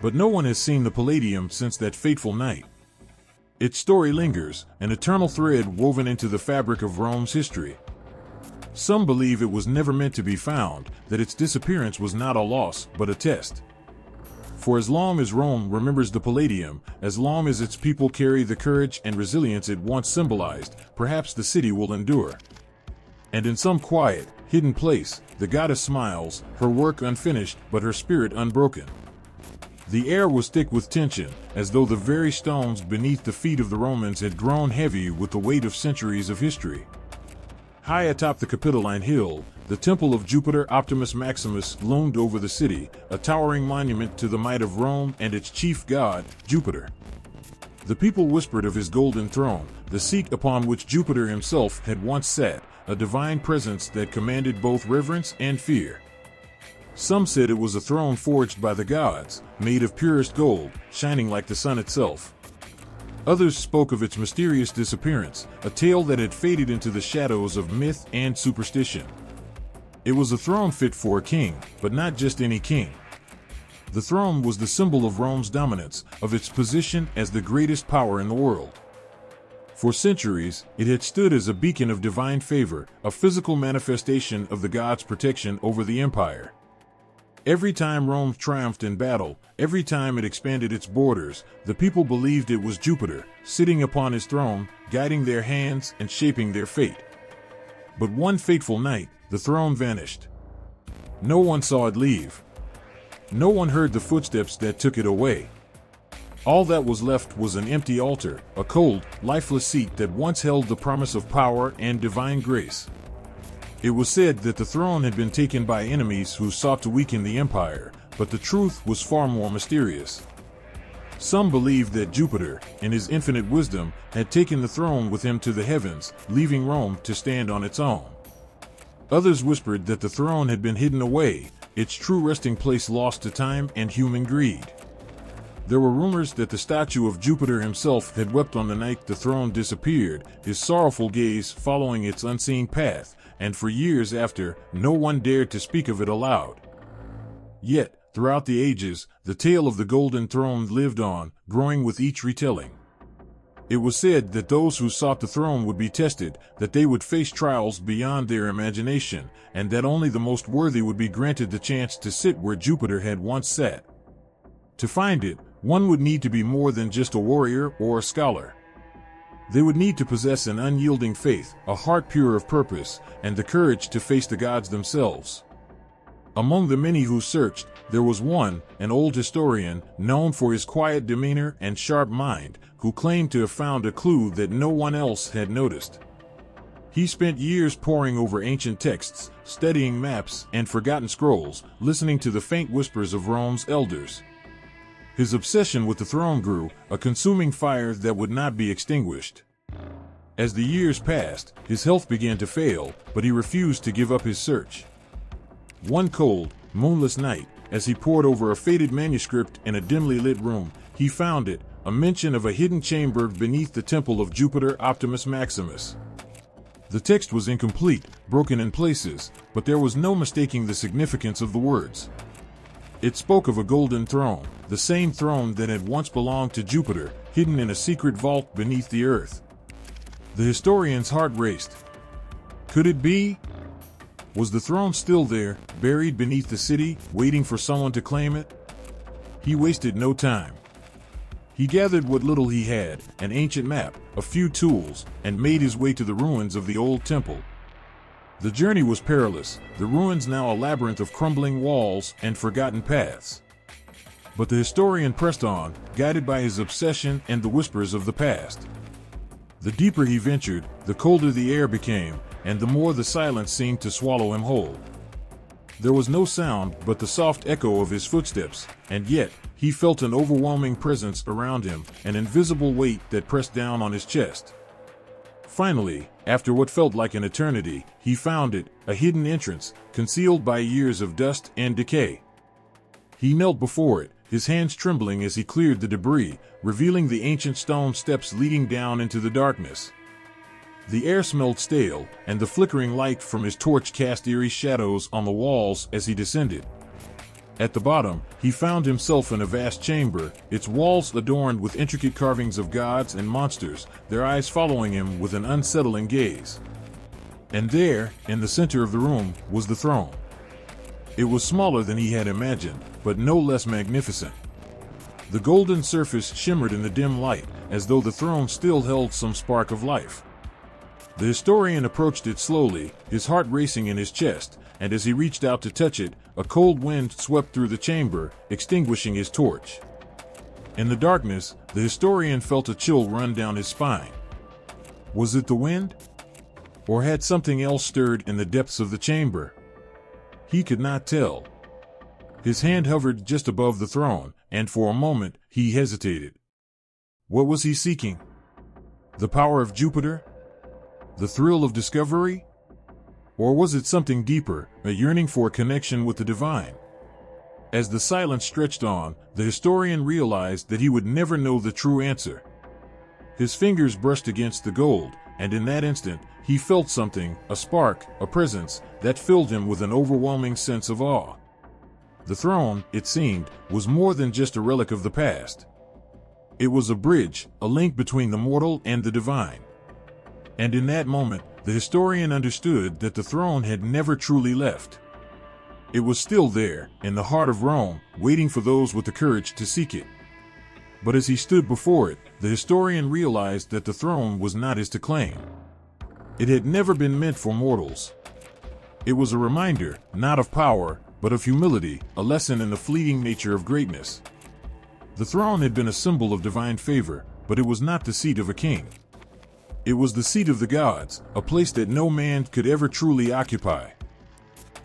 But no one has seen the Palladium since that fateful night. Its story lingers, an eternal thread woven into the fabric of Rome's history. Some believe it was never meant to be found, that its disappearance was not a loss, but a test. For as long as Rome remembers the Palladium, as long as its people carry the courage and resilience it once symbolized, perhaps the city will endure. And in some quiet, hidden place, the goddess smiles, her work unfinished, but her spirit unbroken. The air was thick with tension, as though the very stones beneath the feet of the Romans had grown heavy with the weight of centuries of history. High atop the Capitoline Hill, the temple of Jupiter Optimus Maximus loomed over the city, a towering monument to the might of Rome and its chief god, Jupiter. The people whispered of his golden throne, the seat upon which Jupiter himself had once sat, a divine presence that commanded both reverence and fear. Some said it was a throne forged by the gods, made of purest gold, shining like the sun itself. Others spoke of its mysterious disappearance, a tale that had faded into the shadows of myth and superstition. It was a throne fit for a king, but not just any king. The throne was the symbol of Rome's dominance, of its position as the greatest power in the world. For centuries, it had stood as a beacon of divine favor, a physical manifestation of the gods' protection over the empire. Every time Rome triumphed in battle, every time it expanded its borders, the people believed it was Jupiter, sitting upon his throne, guiding their hands and shaping their fate. But one fateful night, the throne vanished. No one saw it leave. No one heard the footsteps that took it away. All that was left was an empty altar, a cold, lifeless seat that once held the promise of power and divine grace. It was said that the throne had been taken by enemies who sought to weaken the empire, but the truth was far more mysterious. Some believed that Jupiter, in his infinite wisdom, had taken the throne with him to the heavens, leaving Rome to stand on its own. Others whispered that the throne had been hidden away, its true resting place lost to time and human greed. There were rumors that the statue of Jupiter himself had wept on the night the throne disappeared, his sorrowful gaze following its unseen path, and for years after, no one dared to speak of it aloud. Yet, throughout the ages, the tale of the Golden Throne lived on, growing with each retelling. It was said that those who sought the throne would be tested, that they would face trials beyond their imagination, and that only the most worthy would be granted the chance to sit where Jupiter had once sat. To find it, one would need to be more than just a warrior or a scholar. They would need to possess an unyielding faith, a heart pure of purpose, and the courage to face the gods themselves. Among the many who searched, there was one, an old historian, known for his quiet demeanor and sharp mind, who claimed to have found a clue that no one else had noticed. He spent years poring over ancient texts, studying maps and forgotten scrolls, listening to the faint whispers of Rome's elders. His obsession with the throne grew, a consuming fire that would not be extinguished. As the years passed, his health began to fail, but he refused to give up his search. One cold, moonless night, as he pored over a faded manuscript in a dimly lit room, he found it, a mention of a hidden chamber beneath the temple of Jupiter Optimus Maximus. The text was incomplete, broken in places, but there was no mistaking the significance of the words. It spoke of a golden throne, the same throne that had once belonged to Jupiter, hidden in a secret vault beneath the earth. The historian's heart raced. Could it be? Was the throne still there, buried beneath the city, waiting for someone to claim it? He wasted no time. He gathered what little he had, an ancient map, a few tools, and made his way to the ruins of the old temple. The journey was perilous, the ruins now a labyrinth of crumbling walls and forgotten paths. But the historian pressed on, guided by his obsession and the whispers of the past. The deeper he ventured, the colder the air became, and the more the silence seemed to swallow him whole. There was no sound but the soft echo of his footsteps, and yet, he felt an overwhelming presence around him, an invisible weight that pressed down on his chest. Finally, after what felt like an eternity, he found it, a hidden entrance, concealed by years of dust and decay. He knelt before it, his hands trembling as he cleared the debris, revealing the ancient stone steps leading down into the darkness. The air smelled stale, and the flickering light from his torch cast eerie shadows on the walls as he descended. At the bottom, he found himself in a vast chamber, its walls adorned with intricate carvings of gods and monsters, their eyes following him with an unsettling gaze. And there, in the center of the room, was the throne. It was smaller than he had imagined, but no less magnificent. The golden surface shimmered in the dim light, as though the throne still held some spark of life. The historian approached it slowly, his heart racing in his chest, and as he reached out to touch it, a cold wind swept through the chamber, extinguishing his torch. In the darkness, the historian felt a chill run down his spine. Was it the wind? Or had something else stirred in the depths of the chamber? He could not tell. His hand hovered just above the throne, and for a moment, he hesitated. What was he seeking? The power of Jupiter? The thrill of discovery? Or was it something deeper, a yearning for a connection with the divine? As the silence stretched on, the historian realized that he would never know the true answer. His fingers brushed against the gold, and in that instant, he felt something, a spark, a presence, that filled him with an overwhelming sense of awe. The throne, it seemed, was more than just a relic of the past. It was a bridge, a link between the mortal and the divine. And in that moment, the historian understood that the throne had never truly left. It was still there, in the heart of Rome, waiting for those with the courage to seek it. But as he stood before it, the historian realized that the throne was not his to claim. It had never been meant for mortals. It was a reminder, not of power, but of humility, a lesson in the fleeting nature of greatness. The throne had been a symbol of divine favor, but it was not the seat of a king. It was the seat of the gods, a place that no man could ever truly occupy.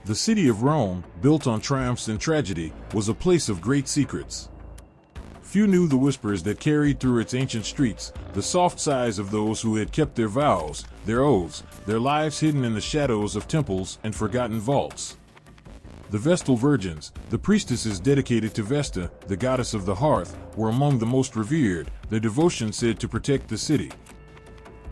The city of Rome, built on triumphs and tragedy, was a place of great secrets. Few knew the whispers that carried through its ancient streets, the soft sighs of those who had kept their vows, their oaths, their lives hidden in the shadows of temples and forgotten vaults. The Vestal Virgins, the priestesses dedicated to Vesta, the goddess of the hearth, were among the most revered, their devotion said to protect the city.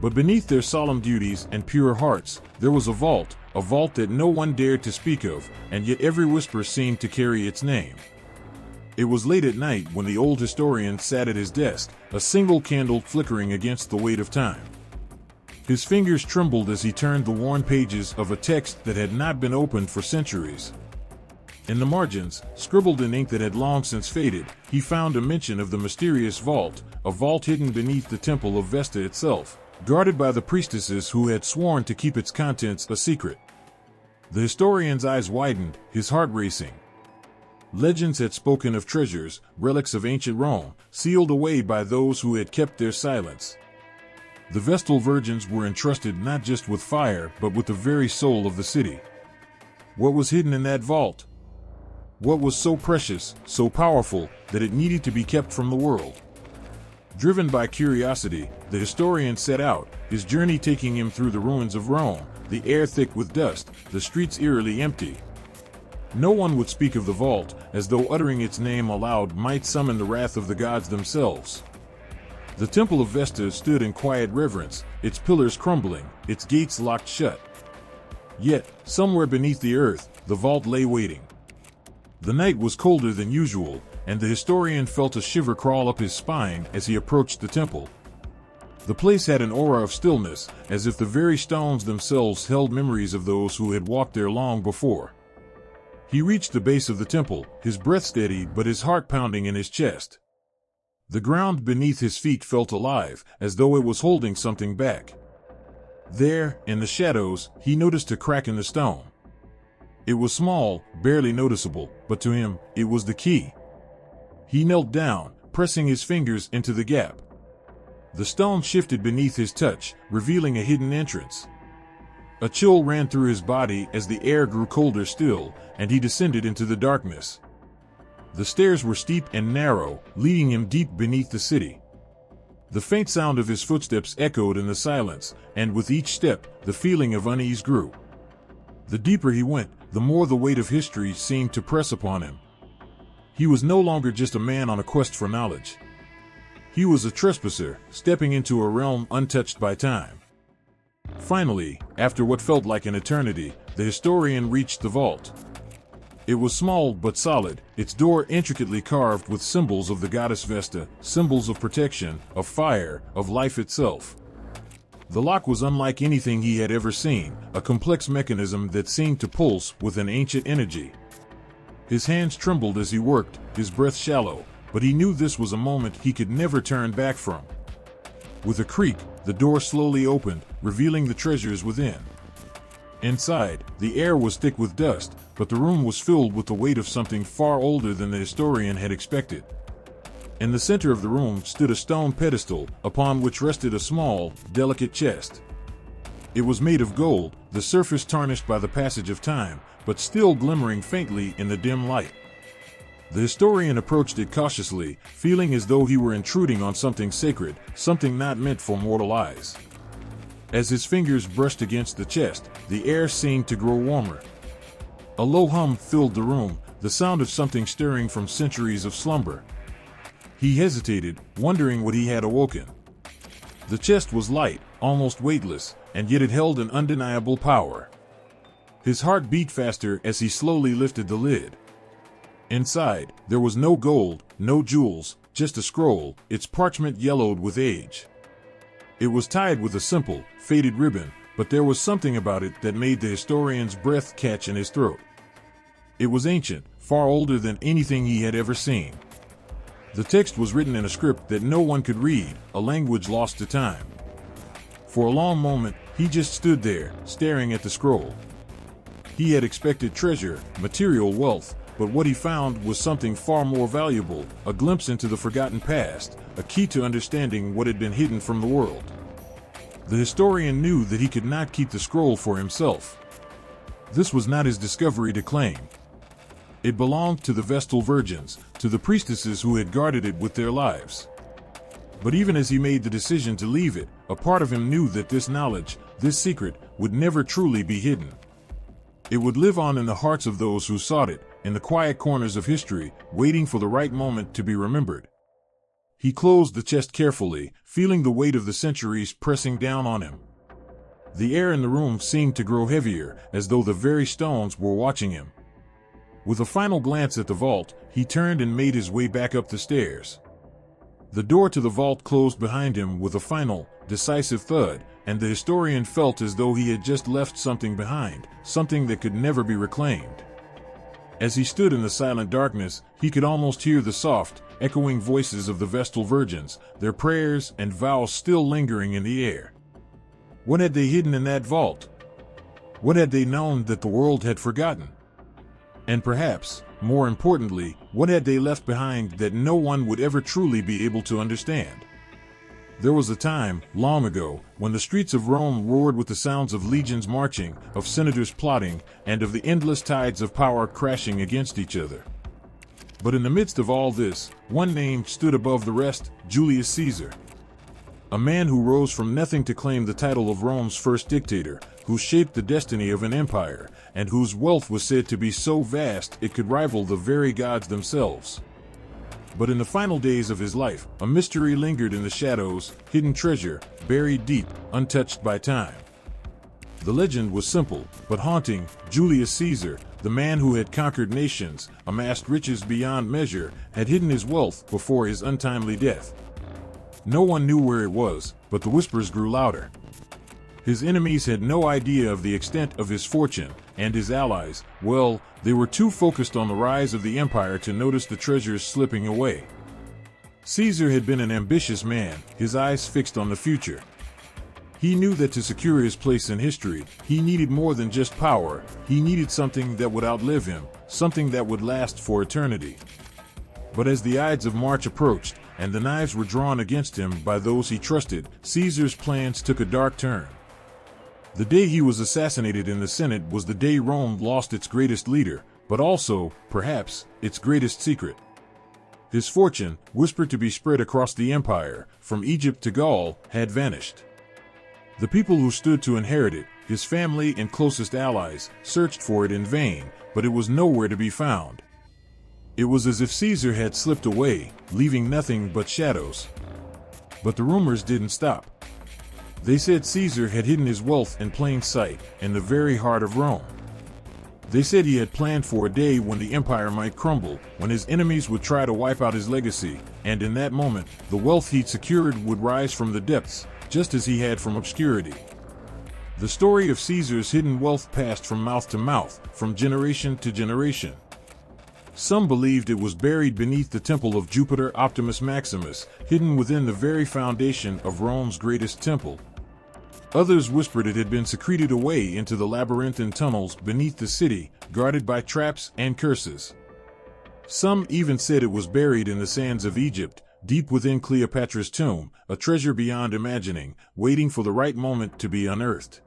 But beneath their solemn duties and pure hearts, there was a vault that no one dared to speak of, and yet every whisper seemed to carry its name. It was late at night when the old historian sat at his desk, a single candle flickering against the weight of time. His fingers trembled as he turned the worn pages of a text that had not been opened for centuries. In the margins, scribbled in ink that had long since faded, he found a mention of the mysterious vault, a vault hidden beneath the temple of Vesta itself, guarded by the priestesses who had sworn to keep its contents a secret. The historian's eyes widened, his heart racing. Legends had spoken of treasures, relics of ancient Rome, sealed away by those who had kept their silence. The Vestal Virgins were entrusted not just with fire, but with the very soul of the city. What was hidden in that vault? What was so precious, so powerful, that it needed to be kept from the world? Driven by curiosity, the historian set out, his journey taking him through the ruins of Rome, the air thick with dust, the streets eerily empty. No one would speak of the vault, as though uttering its name aloud might summon the wrath of the gods themselves. The temple of Vesta stood in quiet reverence, its pillars crumbling, its gates locked shut. Yet, somewhere beneath the earth, the vault lay waiting. The night was colder than usual, and the historian felt a shiver crawl up his spine as he approached the temple. The place had an aura of stillness, as if the very stones themselves held memories of those who had walked there long before. He reached the base of the temple, his breath steady but his heart pounding in his chest. The ground beneath his feet felt alive, as though it was holding something back. There, in the shadows, he noticed a crack in the stone. It was small, barely noticeable, but to him, it was the key. He knelt down, pressing his fingers into the gap. The stone shifted beneath his touch, revealing a hidden entrance. A chill ran through his body as the air grew colder still, and he descended into the darkness. The stairs were steep and narrow, leading him deep beneath the city. The faint sound of his footsteps echoed in the silence, and with each step, the feeling of unease grew. The deeper he went, the more the weight of history seemed to press upon him. He was no longer just a man on a quest for knowledge. He was a trespasser, stepping into a realm untouched by time. Finally, after what felt like an eternity, the historian reached the vault. It was small but solid, its door intricately carved with symbols of the goddess Vesta, symbols of protection, of fire, of life itself. The lock was unlike anything he had ever seen, a complex mechanism that seemed to pulse with an ancient energy. His hands trembled as he worked, his breath shallow, but he knew this was a moment he could never turn back from. With a creak, the door slowly opened, revealing the treasures within. Inside, the air was thick with dust, but the room was filled with the weight of something far older than the historian had expected. In the center of the room stood a stone pedestal, upon which rested a small, delicate chest. It was made of gold, the surface tarnished by the passage of time, but still glimmering faintly in the dim light. The historian approached it cautiously, feeling as though he were intruding on something sacred, something not meant for mortal eyes. As his fingers brushed against the chest, the air seemed to grow warmer. A low hum filled the room, the sound of something stirring from centuries of slumber. He hesitated, wondering what he had awoken. The chest was light, almost weightless, and yet it held an undeniable power. His heart beat faster as he slowly lifted the lid. Inside, there was no gold, no jewels, just a scroll, its parchment yellowed with age. It was tied with a simple, faded ribbon, but there was something about it that made the historian's breath catch in his throat. It was ancient, far older than anything he had ever seen. The text was written in a script that no one could read, a language lost to time. For a long moment, He just stood there, staring at the scroll. He had expected treasure, material wealth, but what he found was something far more valuable, a glimpse into the forgotten past, a key to understanding what had been hidden from the world. The historian knew that he could not keep the scroll for himself. This was not his discovery to claim. It belonged to the Vestal Virgins, to the priestesses who had guarded it with their lives. But even as he made the decision to leave it, a part of him knew that this knowledge, this secret, would never truly be hidden. It would live on in the hearts of those who sought it, in the quiet corners of history, waiting for the right moment to be remembered. He closed the chest carefully, feeling the weight of the centuries pressing down on him. The air in the room seemed to grow heavier, as though the very stones were watching him. With a final glance at the vault, he turned and made his way back up the stairs. The door to the vault closed behind him with a final, decisive thud, and the historian felt as though he had just left something behind, something that could never be reclaimed. As he stood in the silent darkness, he could almost hear the soft, echoing voices of the Vestal Virgins, their prayers and vows still lingering in the air. What had they hidden in that vault? What had they known that the world had forgotten? And perhaps, more importantly, what had they left behind that no one would ever truly be able to understand? There was a time, long ago, when the streets of Rome roared with the sounds of legions marching, of senators plotting, and of the endless tides of power crashing against each other. But in the midst of all this, one name stood above the rest: Julius Caesar. A man who rose from nothing to claim the title of Rome's first dictator, who shaped the destiny of an empire, and whose wealth was said to be so vast it could rival the very gods themselves. But in the final days of his life, a mystery lingered in the shadows, hidden treasure, buried deep, untouched by time. The legend was simple, but haunting. Julius Caesar, the man who had conquered nations, amassed riches beyond measure, had hidden his wealth before his untimely death. No one knew where it was, but the whispers grew louder. His enemies had no idea of the extent of his fortune, and his allies, well, they were too focused on the rise of the empire to notice the treasures slipping away. Caesar had been an ambitious man, his eyes fixed on the future. He knew that to secure his place in history, he needed more than just power. He needed something that would outlive him, something that would last for eternity. But as the Ides of March approached, and the knives were drawn against him by those he trusted, Caesar's plans took a dark turn. The day he was assassinated in the Senate was the day Rome lost its greatest leader, but also, perhaps, its greatest secret. His fortune, whispered to be spread across the empire, from Egypt to Gaul, had vanished. The people who stood to inherit it, his family and closest allies, searched for it in vain, but it was nowhere to be found. It was as if Caesar had slipped away, leaving nothing but shadows. But the rumors didn't stop. They said Caesar had hidden his wealth in plain sight, in the very heart of Rome. They said he had planned for a day when the empire might crumble, when his enemies would try to wipe out his legacy, and in that moment, the wealth he'd secured would rise from the depths, just as he had from obscurity. The story of Caesar's hidden wealth passed from mouth to mouth, from generation to generation. Some believed it was buried beneath the temple of Jupiter Optimus Maximus, hidden within the very foundation of Rome's greatest temple. Others whispered it had been secreted away into the labyrinthine tunnels beneath the city, guarded by traps and curses. Some even said it was buried in the sands of Egypt, deep within Cleopatra's tomb, a treasure beyond imagining, waiting for the right moment to be unearthed.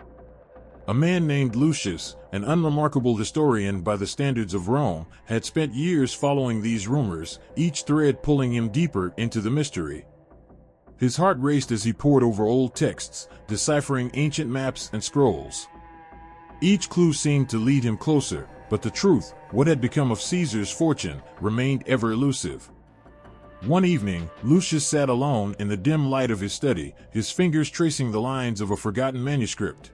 A man named Lucius, an unremarkable historian by the standards of Rome, had spent years following these rumors, each thread pulling him deeper into the mystery. His heart raced as he pored over old texts, deciphering ancient maps and scrolls. Each clue seemed to lead him closer, but the truth, what had become of Caesar's fortune, remained ever elusive. One evening, Lucius sat alone in the dim light of his study, his fingers tracing the lines of a forgotten manuscript.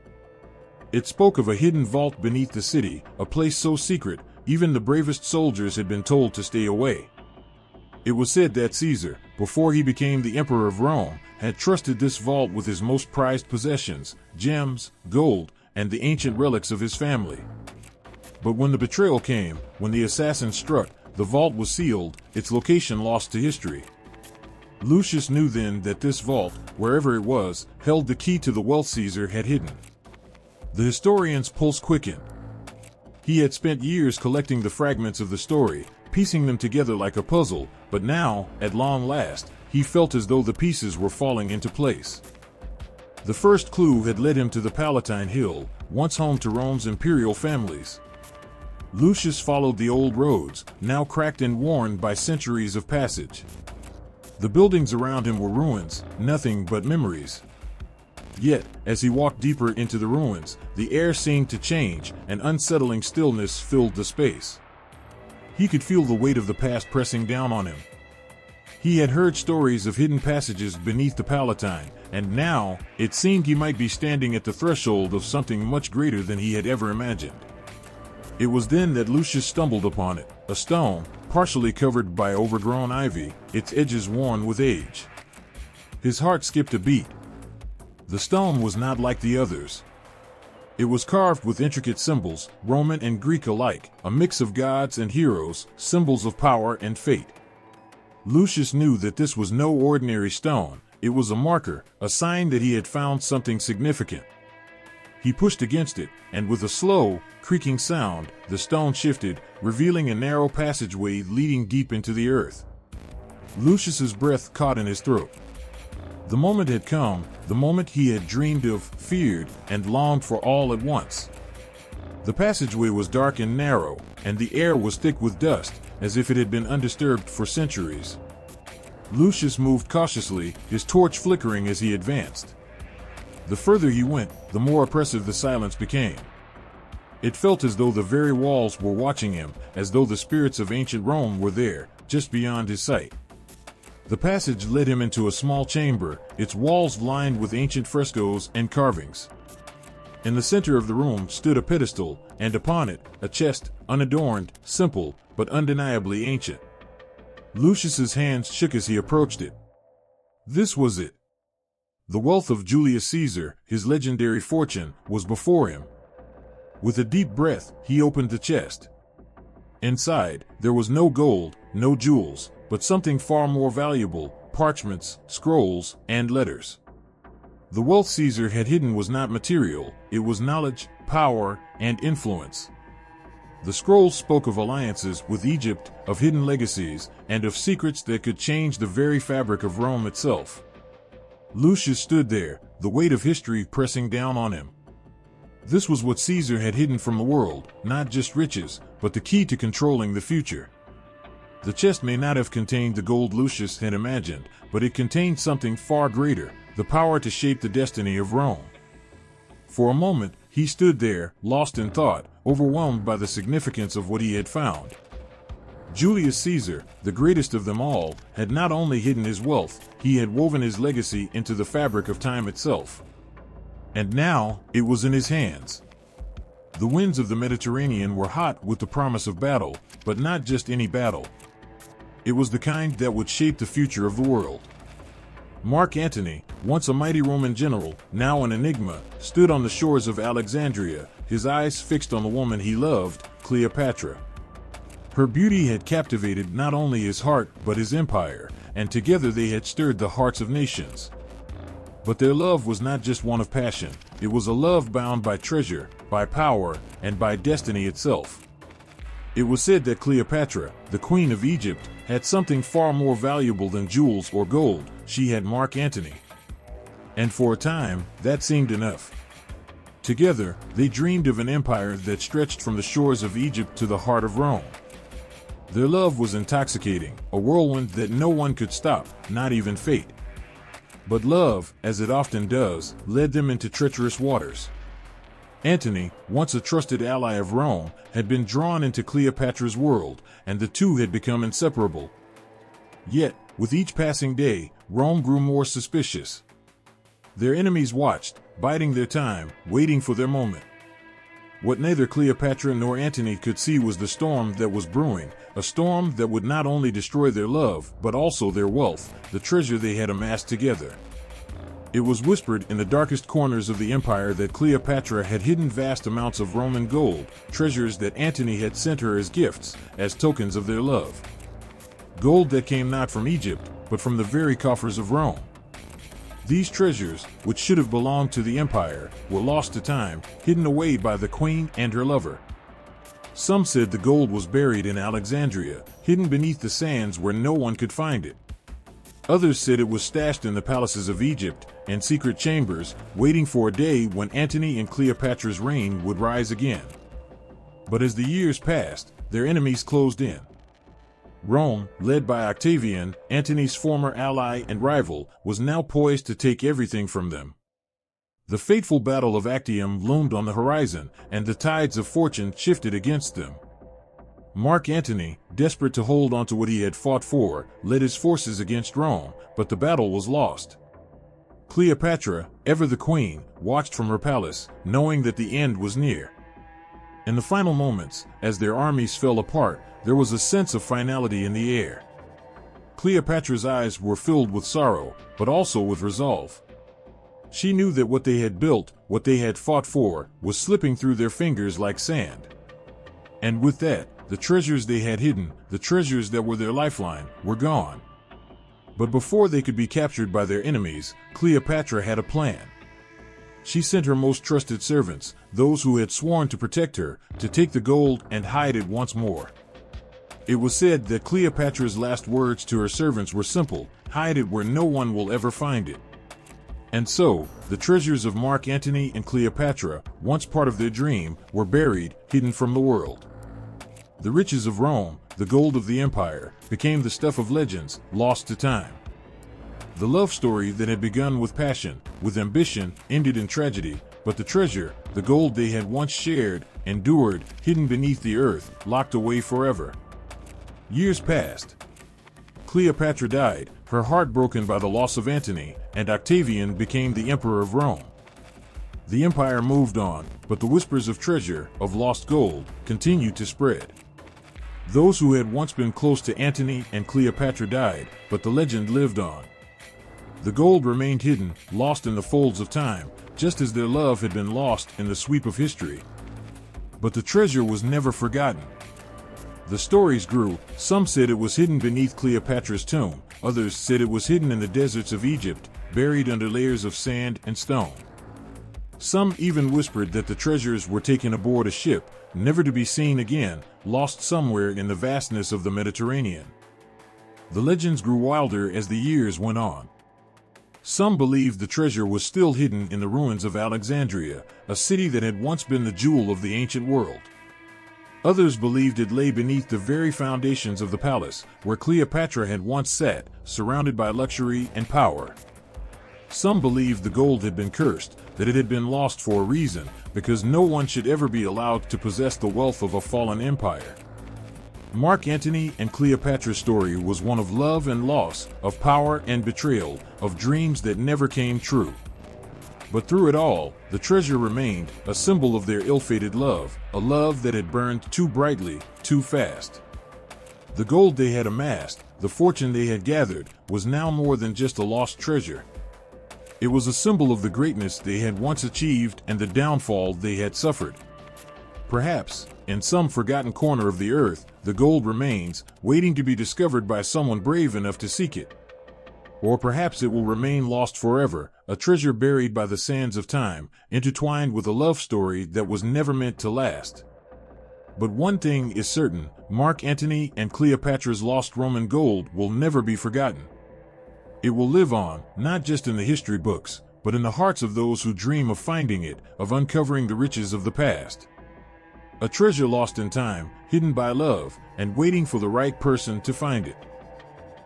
It spoke of a hidden vault beneath the city, a place so secret, even the bravest soldiers had been told to stay away. It was said that Caesar, before he became the emperor of Rome, had trusted this vault with his most prized possessions, gems, gold, and the ancient relics of his family. But when the betrayal came, when the assassin struck, the vault was sealed, its location lost to history. Lucius knew then that this vault, wherever it was, held the key to the wealth Caesar had hidden. The historian's pulse quickened. He had spent years collecting the fragments of the story, piecing them together like a puzzle, but now, at long last, he felt as though the pieces were falling into place. The first clue had led him to the Palatine Hill, once home to Rome's imperial families. Lucius followed the old roads, now cracked and worn by centuries of passage. The buildings around him were ruins, nothing but memories. Yet, as he walked deeper into the ruins, the air seemed to change, an unsettling stillness filled the space. He could feel the weight of the past pressing down on him. He had heard stories of hidden passages beneath the Palatine, and now, it seemed he might be standing at the threshold of something much greater than he had ever imagined. It was then that Lucius stumbled upon it, a stone, partially covered by overgrown ivy, its edges worn with age. His heart skipped a beat. The stone was not like the others. It was carved with intricate symbols, Roman and Greek alike, a mix of gods and heroes, symbols of power and fate. Lucius knew that this was no ordinary stone. It was a marker, a sign that he had found something significant. He pushed against it, and with a slow, creaking sound, the stone shifted, revealing a narrow passageway leading deep into the earth. Lucius's breath caught in his throat. The moment had come, the moment he had dreamed of, feared, and longed for all at once. The passageway was dark and narrow, and the air was thick with dust, as if it had been undisturbed for centuries. Lucius moved cautiously, his torch flickering as he advanced. The further he went, the more oppressive the silence became. It felt as though the very walls were watching him, as though the spirits of ancient Rome were there, just beyond his sight. The passage led him into a small chamber, its walls lined with ancient frescoes and carvings. In the center of the room stood a pedestal, and upon it, a chest, unadorned, simple, but undeniably ancient. Lucius's hands shook as he approached it. This was it. The wealth of Julius Caesar, his legendary fortune, was before him. With a deep breath, he opened the chest. Inside, there was no gold, no jewels, but something far more valuable, parchments, scrolls, and letters. The wealth Caesar had hidden was not material, it was knowledge, power, and influence. The scrolls spoke of alliances with Egypt, of hidden legacies, and of secrets that could change the very fabric of Rome itself. Lucius stood there, the weight of history pressing down on him. This was what Caesar had hidden from the world, not just riches, but the key to controlling the future. The chest may not have contained the gold Lucius had imagined, but it contained something far greater, the power to shape the destiny of Rome. For a moment, he stood there, lost in thought, overwhelmed by the significance of what he had found. Julius Caesar, the greatest of them all, had not only hidden his wealth, he had woven his legacy into the fabric of time itself. And now, it was in his hands. The winds of the Mediterranean were hot with the promise of battle, but not just any battle. It was the kind that would shape the future of the world. Mark Antony, once a mighty Roman general, now an enigma, stood on the shores of Alexandria, his eyes fixed on the woman he loved, Cleopatra. Her beauty had captivated not only his heart but his empire, and together they had stirred the hearts of nations. But their love was not just one of passion, it was a love bound by treasure, by power, and by destiny itself. It was said that Cleopatra, the queen of Egypt, had something far more valuable than jewels or gold. She had Mark Antony. And for a time, that seemed enough. Together, they dreamed of an empire that stretched from the shores of Egypt to the heart of Rome. Their love was intoxicating, a whirlwind that no one could stop, not even fate. But love, as it often does, led them into treacherous waters. Antony, once a trusted ally of Rome, had been drawn into Cleopatra's world, and the two had become inseparable. Yet, with each passing day, Rome grew more suspicious. Their enemies watched, biding their time, waiting for their moment. What neither Cleopatra nor Antony could see was the storm that was brewing, a storm that would not only destroy their love, but also their wealth, the treasure they had amassed together. It was whispered in the darkest corners of the empire that Cleopatra had hidden vast amounts of Roman gold, treasures that Antony had sent her as gifts, as tokens of their love. gold that came not from Egypt, but from the very coffers of Rome. These treasures, which should have belonged to the empire, were lost to time, hidden away by the queen and her lover. Some said the gold was buried in Alexandria, hidden beneath the sands where no one could find it. Others said it was stashed in the palaces of Egypt and secret chambers, waiting for a day when Antony and Cleopatra's reign would rise again. But as the years passed, their enemies closed in. Rome, led by Octavian, Antony's former ally and rival, was now poised to take everything from them. The fateful Battle of Actium loomed on the horizon, and the tides of fortune shifted against them. Mark Antony, desperate to hold on to what he had fought for, led his forces against Rome, but the battle was lost. Cleopatra, ever the queen, watched from her palace, knowing that the end was near. In the final moments, as their armies fell apart, there was a sense of finality in the air. Cleopatra's eyes were filled with sorrow, but also with resolve. She knew that what they had built, what they had fought for, was slipping through their fingers like sand. And with that, the treasures they had hidden, the treasures that were their lifeline, were gone. But before they could be captured by their enemies, Cleopatra had a plan. She sent her most trusted servants, those who had sworn to protect her, to take the gold and hide it once more. It was said that Cleopatra's last words to her servants were simple: hide it where no one will ever find it. And so, the treasures of Mark Antony and Cleopatra, once part of their dream, were buried, hidden from the world. The riches of Rome, the gold of the empire, became the stuff of legends, lost to time. The love story that had begun with passion, with ambition, ended in tragedy, but the treasure, the gold they had once shared, endured, hidden beneath the earth, locked away forever. Years passed. Cleopatra died, her heart broken by the loss of Antony, and Octavian became the emperor of Rome. The empire moved on, but the whispers of treasure, of lost gold, continued to spread. Those who had once been close to Antony and Cleopatra died, but the legend lived on. The gold remained hidden, lost in the folds of time, just as their love had been lost in the sweep of history. But the treasure was never forgotten. The stories grew. Some said it was hidden beneath Cleopatra's tomb, others said it was hidden in the deserts of Egypt, buried under layers of sand and stone. Some even whispered that the treasures were taken aboard a ship, never to be seen again, lost somewhere in the vastness of the Mediterranean. The legends grew wilder as the years went on. Some believed the treasure was still hidden in the ruins of Alexandria, a city that had once been the jewel of the ancient world. Others believed it lay beneath the very foundations of the palace, where Cleopatra had once sat, surrounded by luxury and power. Some believed the gold had been cursed, that it had been lost for a reason, because no one should ever be allowed to possess the wealth of a fallen empire. Mark Antony and Cleopatra's story was one of love and loss, of power and betrayal, of dreams that never came true. But through it all, the treasure remained, a symbol of their ill-fated love, a love that had burned too brightly, too fast. The gold they had amassed, the fortune they had gathered, was now more than just a lost treasure. It was a symbol of the greatness they had once achieved and the downfall they had suffered. Perhaps, in some forgotten corner of the earth, the gold remains, waiting to be discovered by someone brave enough to seek it. Or perhaps it will remain lost forever, a treasure buried by the sands of time, intertwined with a love story that was never meant to last. But one thing is certain: Mark Antony and Cleopatra's lost Roman gold will never be forgotten. It will live on, not just in the history books, but in the hearts of those who dream of finding it, of uncovering the riches of the past. A treasure lost in time, hidden by love, and waiting for the right person to find it.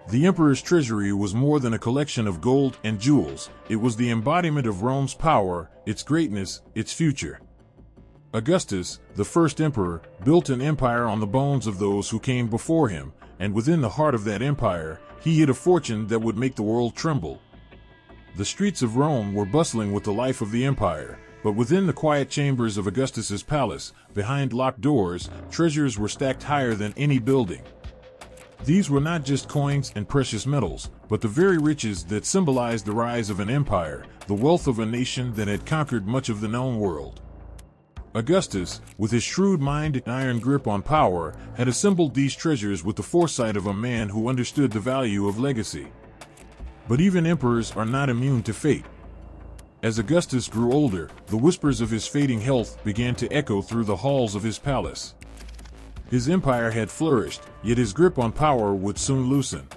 The emperor's treasury was more than a collection of gold and jewels. It was the embodiment of Rome's power, its greatness, its future. Augustus, the first emperor, built an empire on the bones of those who came before him, and within the heart of that empire, he hid a fortune that would make the world tremble. The streets of Rome were bustling with the life of the empire, but within the quiet chambers of Augustus's palace, behind locked doors, treasures were stacked higher than any building. These were not just coins and precious metals, but the very riches that symbolized the rise of an empire, the wealth of a nation that had conquered much of the known world. Augustus, with his shrewd mind and iron grip on power, had assembled these treasures with the foresight of a man who understood the value of legacy. But even emperors are not immune to fate. As Augustus grew older, the whispers of his fading health began to echo through the halls of his palace. His empire had flourished, yet his grip on power would soon loosen.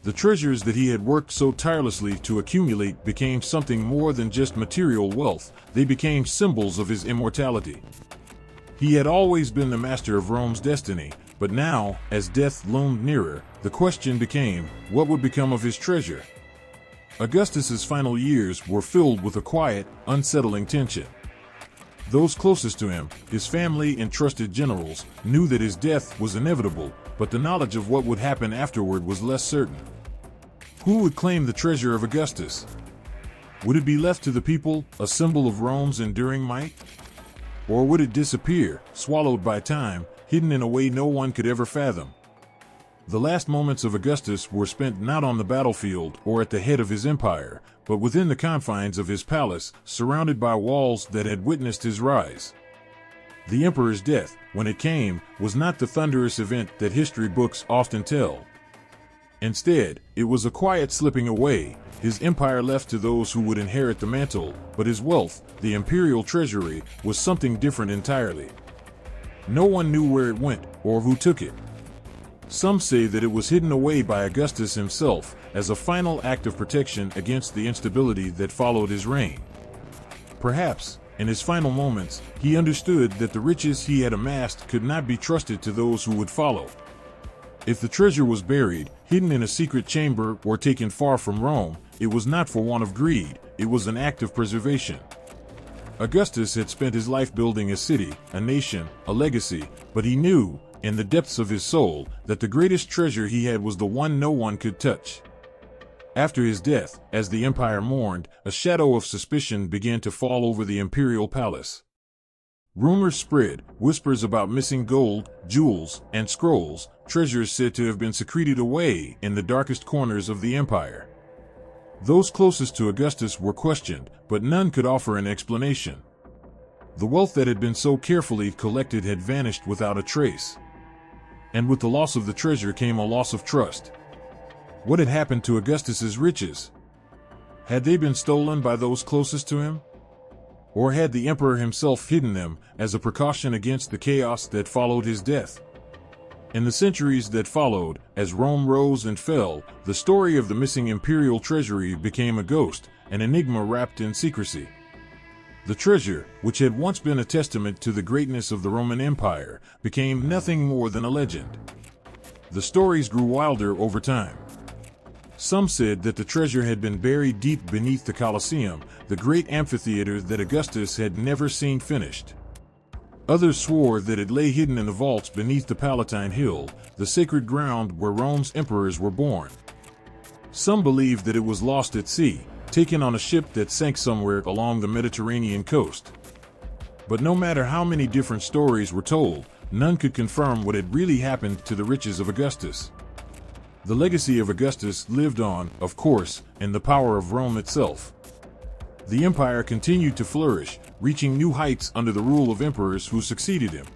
The treasures that he had worked so tirelessly to accumulate became something more than just material wealth. They became symbols of his immortality. He had always been the master of Rome's destiny, but now, as death loomed nearer, the question became, what would become of his treasure? Augustus's final years were filled with a quiet, unsettling tension. Those closest to him, his family and trusted generals, knew that his death was inevitable, but the knowledge of what would happen afterward was less certain. Who would claim the treasure of Augustus? Would it be left to the people, a symbol of Rome's enduring might? Or would it disappear, swallowed by time, hidden in a way no one could ever fathom? The last moments of Augustus were spent not on the battlefield or at the head of his empire, but within the confines of his palace, surrounded by walls that had witnessed his rise. The emperor's death, when it came, was not the thunderous event that history books often tell. Instead, it was a quiet slipping away, his empire left to those who would inherit the mantle, but his wealth, the imperial treasury, was something different entirely. No one knew where it went, or who took it. Some say that it was hidden away by Augustus himself, as a final act of protection against the instability that followed his reign. Perhaps, in his final moments, he understood that the riches he had amassed could not be trusted to those who would follow. If the treasure was buried, hidden in a secret chamber, or taken far from Rome, it was not for want of greed, it was an act of preservation. Augustus had spent his life building a city, a nation, a legacy, but he knew, in the depths of his soul, that the greatest treasure he had was the one no one could touch. After his death, as the empire mourned, a shadow of suspicion began to fall over the imperial palace. Rumors spread, whispers about missing gold, jewels, and scrolls, treasures said to have been secreted away in the darkest corners of the empire. Those closest to Augustus were questioned, but none could offer an explanation. The wealth that had been so carefully collected had vanished without a trace. And with the loss of the treasure came a loss of trust. What had happened to Augustus's riches? Had they been stolen by those closest to him? Or had the emperor himself hidden them as a precaution against the chaos that followed his death? In the centuries that followed, as Rome rose and fell, the story of the missing imperial treasury became a ghost, an enigma wrapped in secrecy. The treasure, which had once been a testament to the greatness of the Roman Empire, became nothing more than a legend. The stories grew wilder over time. Some said that the treasure had been buried deep beneath the Colosseum, the great amphitheater that Augustus had never seen finished. Others swore that it lay hidden in the vaults beneath the Palatine Hill, the sacred ground where Rome's emperors were born. Some believed that it was lost at sea, taken on a ship that sank somewhere along the Mediterranean coast. But no matter how many different stories were told, none could confirm what had really happened to the riches of Augustus. The legacy of Augustus lived on, of course, in the power of Rome itself. The empire continued to flourish, reaching new heights under the rule of emperors who succeeded him.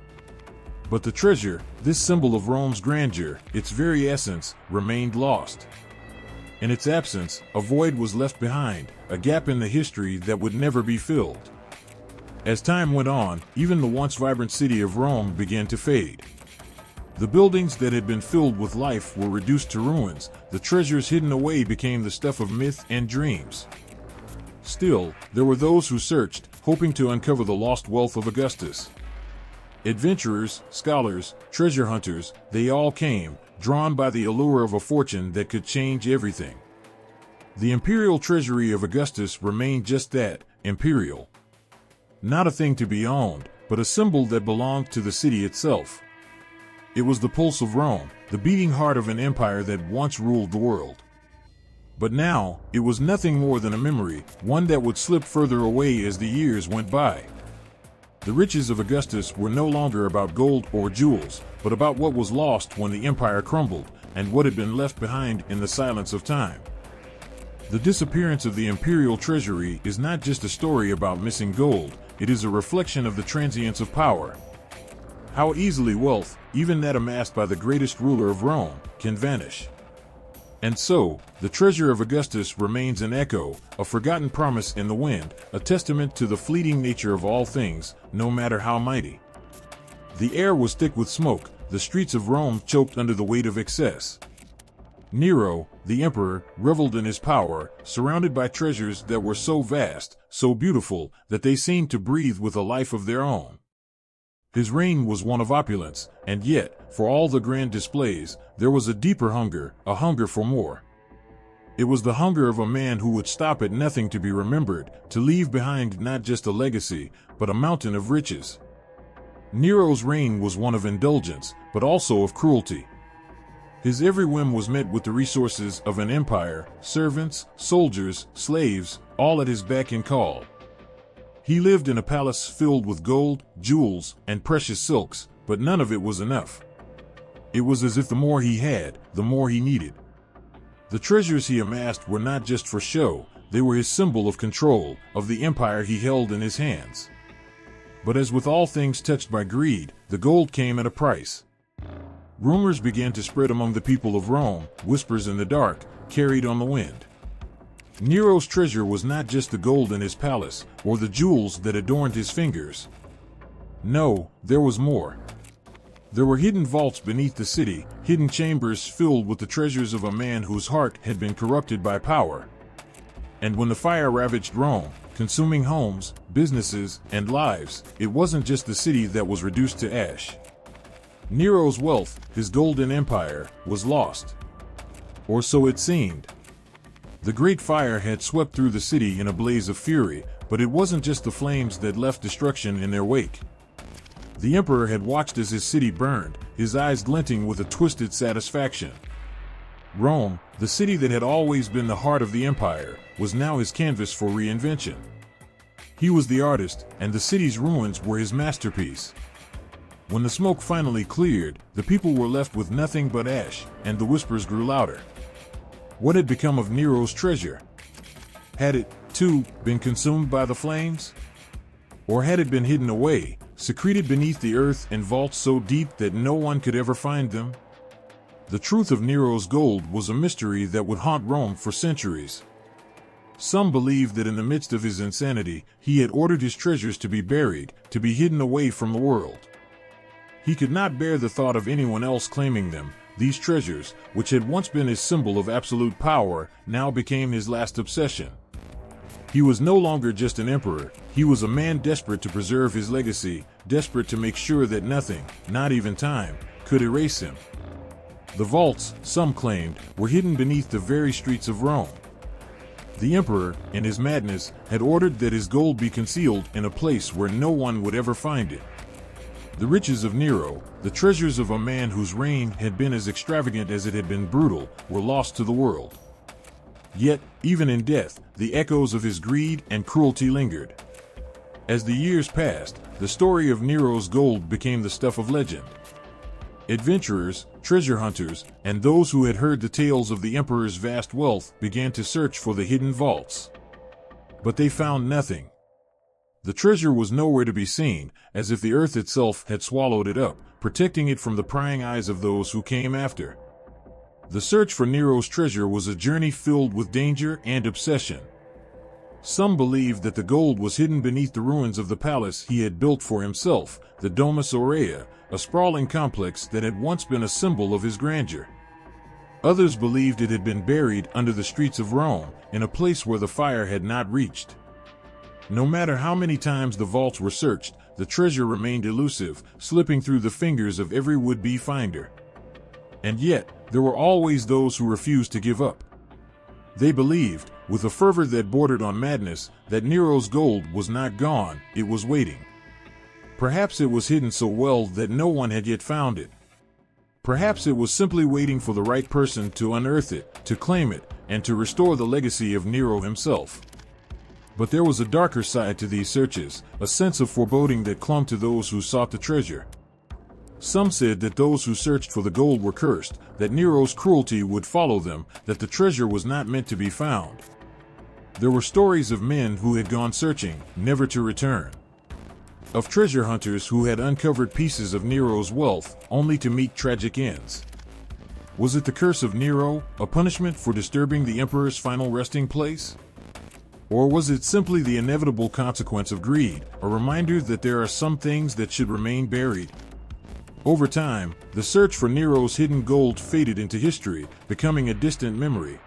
But the treasure, this symbol of Rome's grandeur, its very essence, remained lost. In its absence, a void was left behind, a gap in the history that would never be filled. As time went on, even the once vibrant city of Rome began to fade. The buildings that had been filled with life were reduced to ruins, the treasures hidden away became the stuff of myth and dreams. Still, there were those who searched, hoping to uncover the lost wealth of Augustus. Adventurers, scholars, treasure hunters, they all came, drawn by the allure of a fortune that could change everything. The imperial treasury of Augustus remained just that, imperial. Not a thing to be owned, but a symbol that belonged to the city itself. It was the pulse of Rome, the beating heart of an empire that once ruled the world. But now, it was nothing more than a memory, one that would slip further away as the years went by. The riches of Augustus were no longer about gold or jewels, but about what was lost when the empire crumbled, and what had been left behind in the silence of time. The disappearance of the imperial treasury is not just a story about missing gold, it is a reflection of the transience of power. How easily wealth, even that amassed by the greatest ruler of Rome, can vanish. And so, the treasure of Augustus remains an echo, a forgotten promise in the wind, a testament to the fleeting nature of all things, no matter how mighty. The air was thick with smoke, the streets of Rome choked under the weight of excess. Nero, the emperor, reveled in his power, surrounded by treasures that were so vast, so beautiful, that they seemed to breathe with a life of their own. His reign was one of opulence, and yet, for all the grand displays, there was a deeper hunger, a hunger for more. It was the hunger of a man who would stop at nothing to be remembered, to leave behind not just a legacy, but a mountain of riches. Nero's reign was one of indulgence, but also of cruelty. His every whim was met with the resources of an empire, servants, soldiers, slaves, all at his beck and call. He lived in a palace filled with gold, jewels, and precious silks, but none of it was enough. It was as if the more he had, the more he needed. The treasures he amassed were not just for show, they were his symbol of control, of the empire he held in his hands. But as with all things touched by greed, the gold came at a price. Rumors began to spread among the people of Rome, whispers in the dark, carried on the wind. Nero's treasure was not just the gold in his palace, or the jewels that adorned his fingers. No, there was more. There were hidden vaults beneath the city, hidden chambers filled with the treasures of a man whose heart had been corrupted by power. And when the fire ravaged Rome, consuming homes, businesses, and lives, it wasn't just the city that was reduced to ash. Nero's wealth, his golden empire, was lost. Or so it seemed. The great fire had swept through the city in a blaze of fury, but it wasn't just the flames that left destruction in their wake. The emperor had watched as his city burned, his eyes glinting with a twisted satisfaction. Rome, the city that had always been the heart of the empire, was now his canvas for reinvention. He was the artist, and the city's ruins were his masterpiece. When the smoke finally cleared, the people were left with nothing but ash, and the whispers grew louder. What had become of Nero's treasure? Had it, too, been consumed by the flames? Or had it been hidden away, secreted beneath the earth in vaults so deep that no one could ever find them? The truth of Nero's gold was a mystery that would haunt Rome for centuries. Some believed that in the midst of his insanity, he had ordered his treasures to be buried, to be hidden away from the world. He could not bear the thought of anyone else claiming them. These treasures, which had once been his symbol of absolute power, now became his last obsession. He was no longer just an emperor, he was a man desperate to preserve his legacy, desperate to make sure that nothing, not even time, could erase him. The vaults, some claimed, were hidden beneath the very streets of Rome. The emperor, in his madness, had ordered that his gold be concealed in a place where no one would ever find it. The riches of Nero, the treasures of a man whose reign had been as extravagant as it had been brutal, were lost to the world. Yet, even in death, the echoes of his greed and cruelty lingered. As the years passed, the story of Nero's gold became the stuff of legend. Adventurers, treasure hunters, and those who had heard the tales of the emperor's vast wealth began to search for the hidden vaults. But they found nothing. The treasure was nowhere to be seen, as if the earth itself had swallowed it up, protecting it from the prying eyes of those who came after. The search for Nero's treasure was a journey filled with danger and obsession. Some believed that the gold was hidden beneath the ruins of the palace he had built for himself, the Domus Aurea, a sprawling complex that had once been a symbol of his grandeur. Others believed it had been buried under the streets of Rome, in a place where the fire had not reached. No matter how many times the vaults were searched, the treasure remained elusive, slipping through the fingers of every would-be finder. And yet, there were always those who refused to give up. They believed, with a fervor that bordered on madness, that Nero's gold was not gone, it was waiting. Perhaps it was hidden so well that no one had yet found it. Perhaps it was simply waiting for the right person to unearth it, to claim it, and to restore the legacy of Nero himself. But there was a darker side to these searches, a sense of foreboding that clung to those who sought the treasure. Some said that those who searched for the gold were cursed, that Nero's cruelty would follow them, that the treasure was not meant to be found. There were stories of men who had gone searching, never to return. of treasure hunters who had uncovered pieces of Nero's wealth only to meet tragic ends. Was it the curse of Nero, a punishment for disturbing the emperor's final resting place? Or was it simply the inevitable consequence of greed, a reminder that there are some things that should remain buried? Over time, the search for Nero's hidden gold faded into history, becoming a distant memory.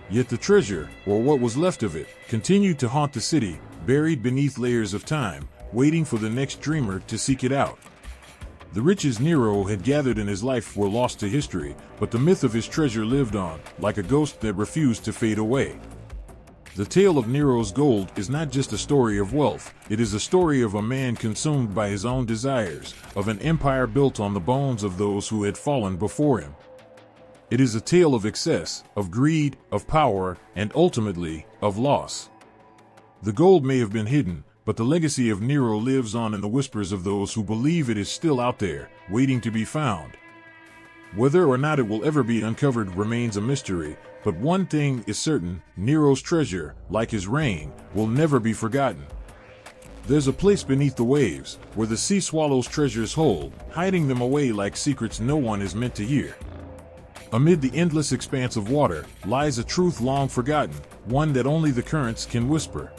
Yet the treasure, or what was left of it, continued to haunt the city, buried beneath layers of time, waiting for the next dreamer to seek it out. The riches Nero had gathered in his life were lost to history, but the myth of his treasure lived on, like a ghost that refused to fade away. The tale of Nero's gold is not just a story of wealth, it is a story of a man consumed by his own desires, of an empire built on the bones of those who had fallen before him. It is a tale of excess, of greed, of power, and ultimately, of loss. The gold may have been hidden, but the legacy of Nero lives on in the whispers of those who believe it is still out there, waiting to be found. Whether or not it will ever be uncovered remains a mystery, but one thing is certain: Nero's treasure, like his reign, will never be forgotten. There's a place beneath the waves, where the sea swallows treasures whole, hiding them away like secrets no one is meant to hear. Amid the endless expanse of water lies a truth long forgotten, one that only the currents can whisper.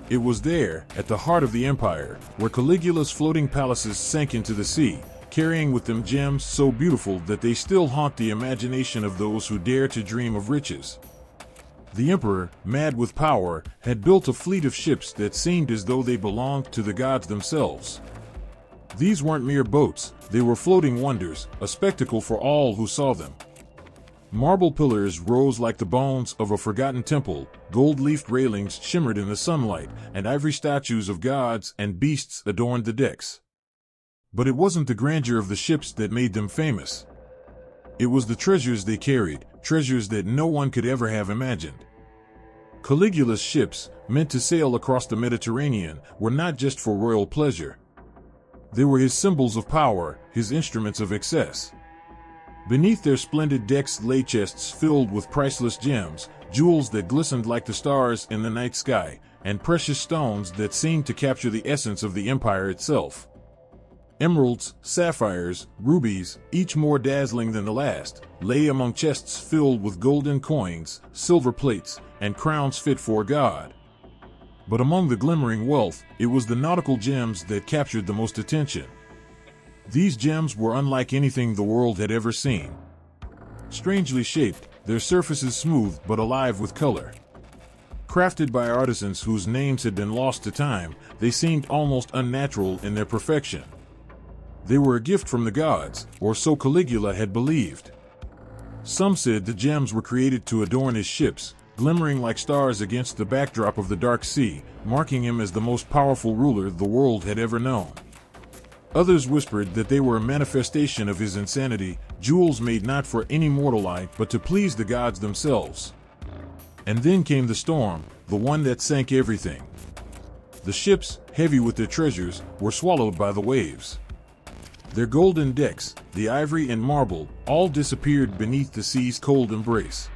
It was there, at the heart of the empire, where Caligula's floating palaces sank into the sea, carrying with them gems so beautiful that they still haunt the imagination of those who dare to dream of riches. The emperor, mad with power, had built a fleet of ships that seemed as though they belonged to the gods themselves. These weren't mere boats, they were floating wonders, a spectacle for all who saw them. Marble pillars rose like the bones of a forgotten temple, gold-leafed railings shimmered in the sunlight, and ivory statues of gods and beasts adorned the decks. But it wasn't the grandeur of the ships that made them famous. It was the treasures they carried, treasures that no one could ever have imagined. Caligula's ships, meant to sail across the Mediterranean, were not just for royal pleasure. They were his symbols of power, his instruments of excess. Beneath their splendid decks lay chests filled with priceless gems, jewels that glistened like the stars in the night sky, and precious stones that seemed to capture the essence of the empire itself. Emeralds, sapphires, rubies, each more dazzling than the last, lay among chests filled with golden coins, silver plates, and crowns fit for a god. But among the glimmering wealth, it was the nautical gems that captured the most attention. These gems were unlike anything the world had ever seen. Strangely shaped, their surfaces smooth but alive with color. Crafted by artisans whose names had been lost to time, they seemed almost unnatural in their perfection. They were a gift from the gods, or so Caligula had believed. Some said the gems were created to adorn his ships, glimmering like stars against the backdrop of the dark sea, marking him as the most powerful ruler the world had ever known. Others whispered that they were a manifestation of his insanity, jewels made not for any mortal eye but to please the gods themselves. And then came the storm, the one that sank everything. The ships, heavy with their treasures, were swallowed by the waves. Their golden decks, the ivory and marble, all disappeared beneath the sea's cold embrace.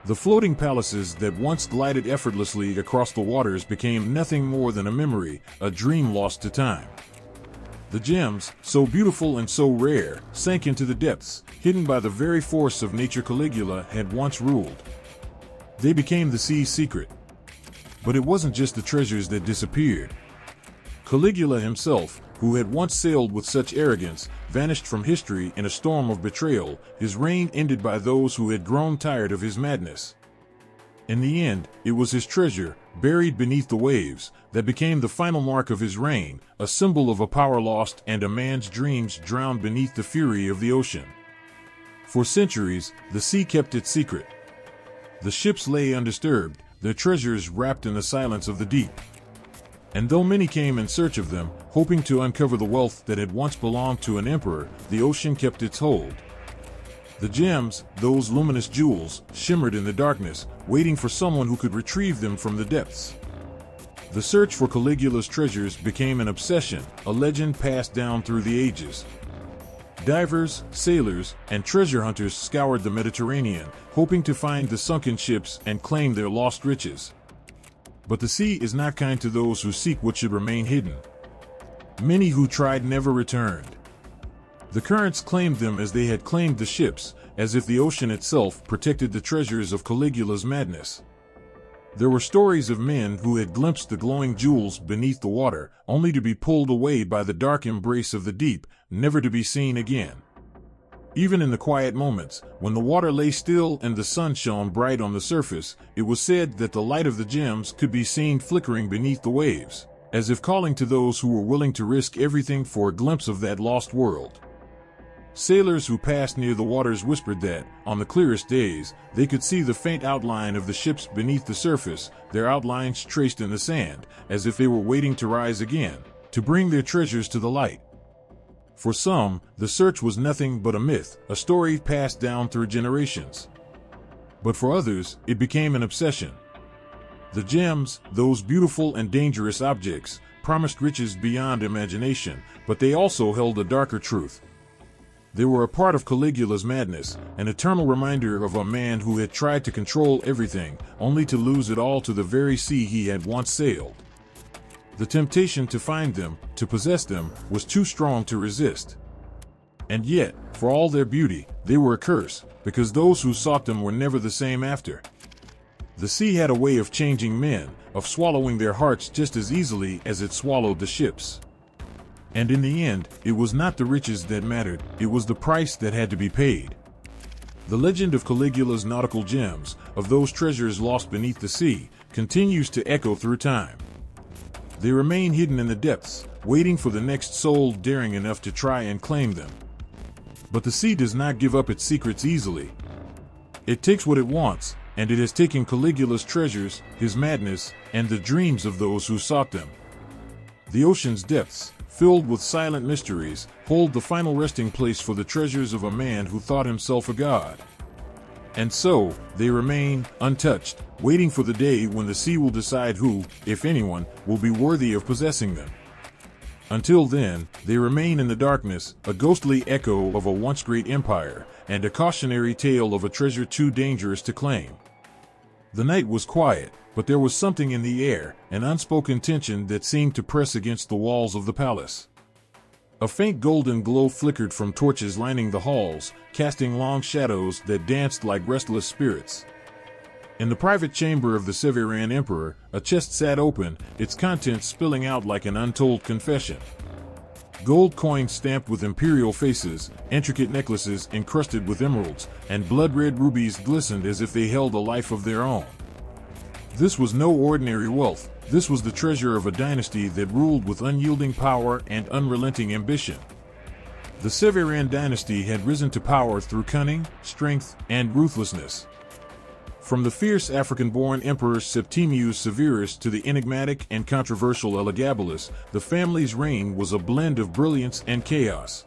The floating palaces that once glided effortlessly across the waters became nothing more than a memory, a dream lost to time. The gems, so beautiful and so rare, sank into the depths, hidden by the very force of nature Caligula had once ruled. They became the sea's secret. But it wasn't just the treasures that disappeared. Caligula himself, who had once sailed with such arrogance, vanished from history in a storm of betrayal, his reign ended by those who had grown tired of his madness. In the end, it was his treasure, buried beneath the waves, that became the final mark of his reign, a symbol of a power lost and a man's dreams drowned beneath the fury of the ocean. For centuries, the sea kept its secret. The ships lay undisturbed, their treasures wrapped in the silence of the deep. And though many came in search of them, hoping to uncover the wealth that had once belonged to an emperor, the ocean kept its hold. The gems, those luminous jewels, shimmered in the darkness, waiting for someone who could retrieve them from the depths. The search for Caligula's treasures became an obsession, a legend passed down through the ages. Divers, sailors, and treasure hunters scoured the Mediterranean, hoping to find the sunken ships and claim their lost riches. But the sea is not kind to those who seek what should remain hidden. many who tried never returned. The currents claimed them as they had claimed the ships, as if the ocean itself protected the treasures of Caligula's madness. There were stories of men who had glimpsed the glowing jewels beneath the water, only to be pulled away by the dark embrace of the deep, never to be seen again. Even in the quiet moments, when the water lay still and the sun shone bright on the surface, it was said that the light of the gems could be seen flickering beneath the waves, as if calling to those who were willing to risk everything for a glimpse of that lost world. Sailors who passed near the waters whispered that, on the clearest days, they could see the faint outline of the ships beneath the surface, their outlines traced in the sand, as if they were waiting to rise again, to bring their treasures to the light. For some, the search was nothing but a myth, a story passed down through generations. But for others, it became an obsession. The gems, those beautiful and dangerous objects, promised riches beyond imagination, but they also held a darker truth. They were a part of Caligula's madness, an eternal reminder of a man who had tried to control everything, only to lose it all to the very sea he had once sailed. The temptation to find them, to possess them, was too strong to resist. And yet, for all their beauty, they were a curse, because those who sought them were never the same after. The sea had a way of changing men, of swallowing their hearts just as easily as it swallowed the ships. And in the end, it was not the riches that mattered, it was the price that had to be paid. The legend of Caligula's nautical gems, of those treasures lost beneath the sea, continues to echo through time. They remain hidden in the depths, waiting for the next soul daring enough to try and claim them. But the sea does not give up its secrets easily. It takes what it wants, and it has taken Caligula's treasures, his madness, and the dreams of those who sought them. The ocean's depths, filled with silent mysteries, hold the final resting place for the treasures of a man who thought himself a god. And so, they remain, untouched, waiting for the day when the sea will decide who, if anyone, will be worthy of possessing them. Until then, they remain in the darkness, a ghostly echo of a once great empire, and a cautionary tale of a treasure too dangerous to claim. The night was quiet, but there was something in the air, an unspoken tension that seemed to press against the walls of the palace. A faint golden glow flickered from torches lining the halls, casting long shadows that danced like restless spirits. In the private chamber of the Severan emperor, a chest sat open, its contents spilling out like an untold confession. Gold coins stamped with imperial faces, intricate necklaces encrusted with emeralds, and blood-red rubies glistened as if they held a life of their own. This was no ordinary wealth. This was the treasure of a dynasty that ruled with unyielding power and unrelenting ambition. The Severan dynasty had risen to power through cunning, strength, and ruthlessness. From the fierce African-born emperor Septimius Severus to the enigmatic and controversial Elagabalus, the family's reign was a blend of brilliance and chaos.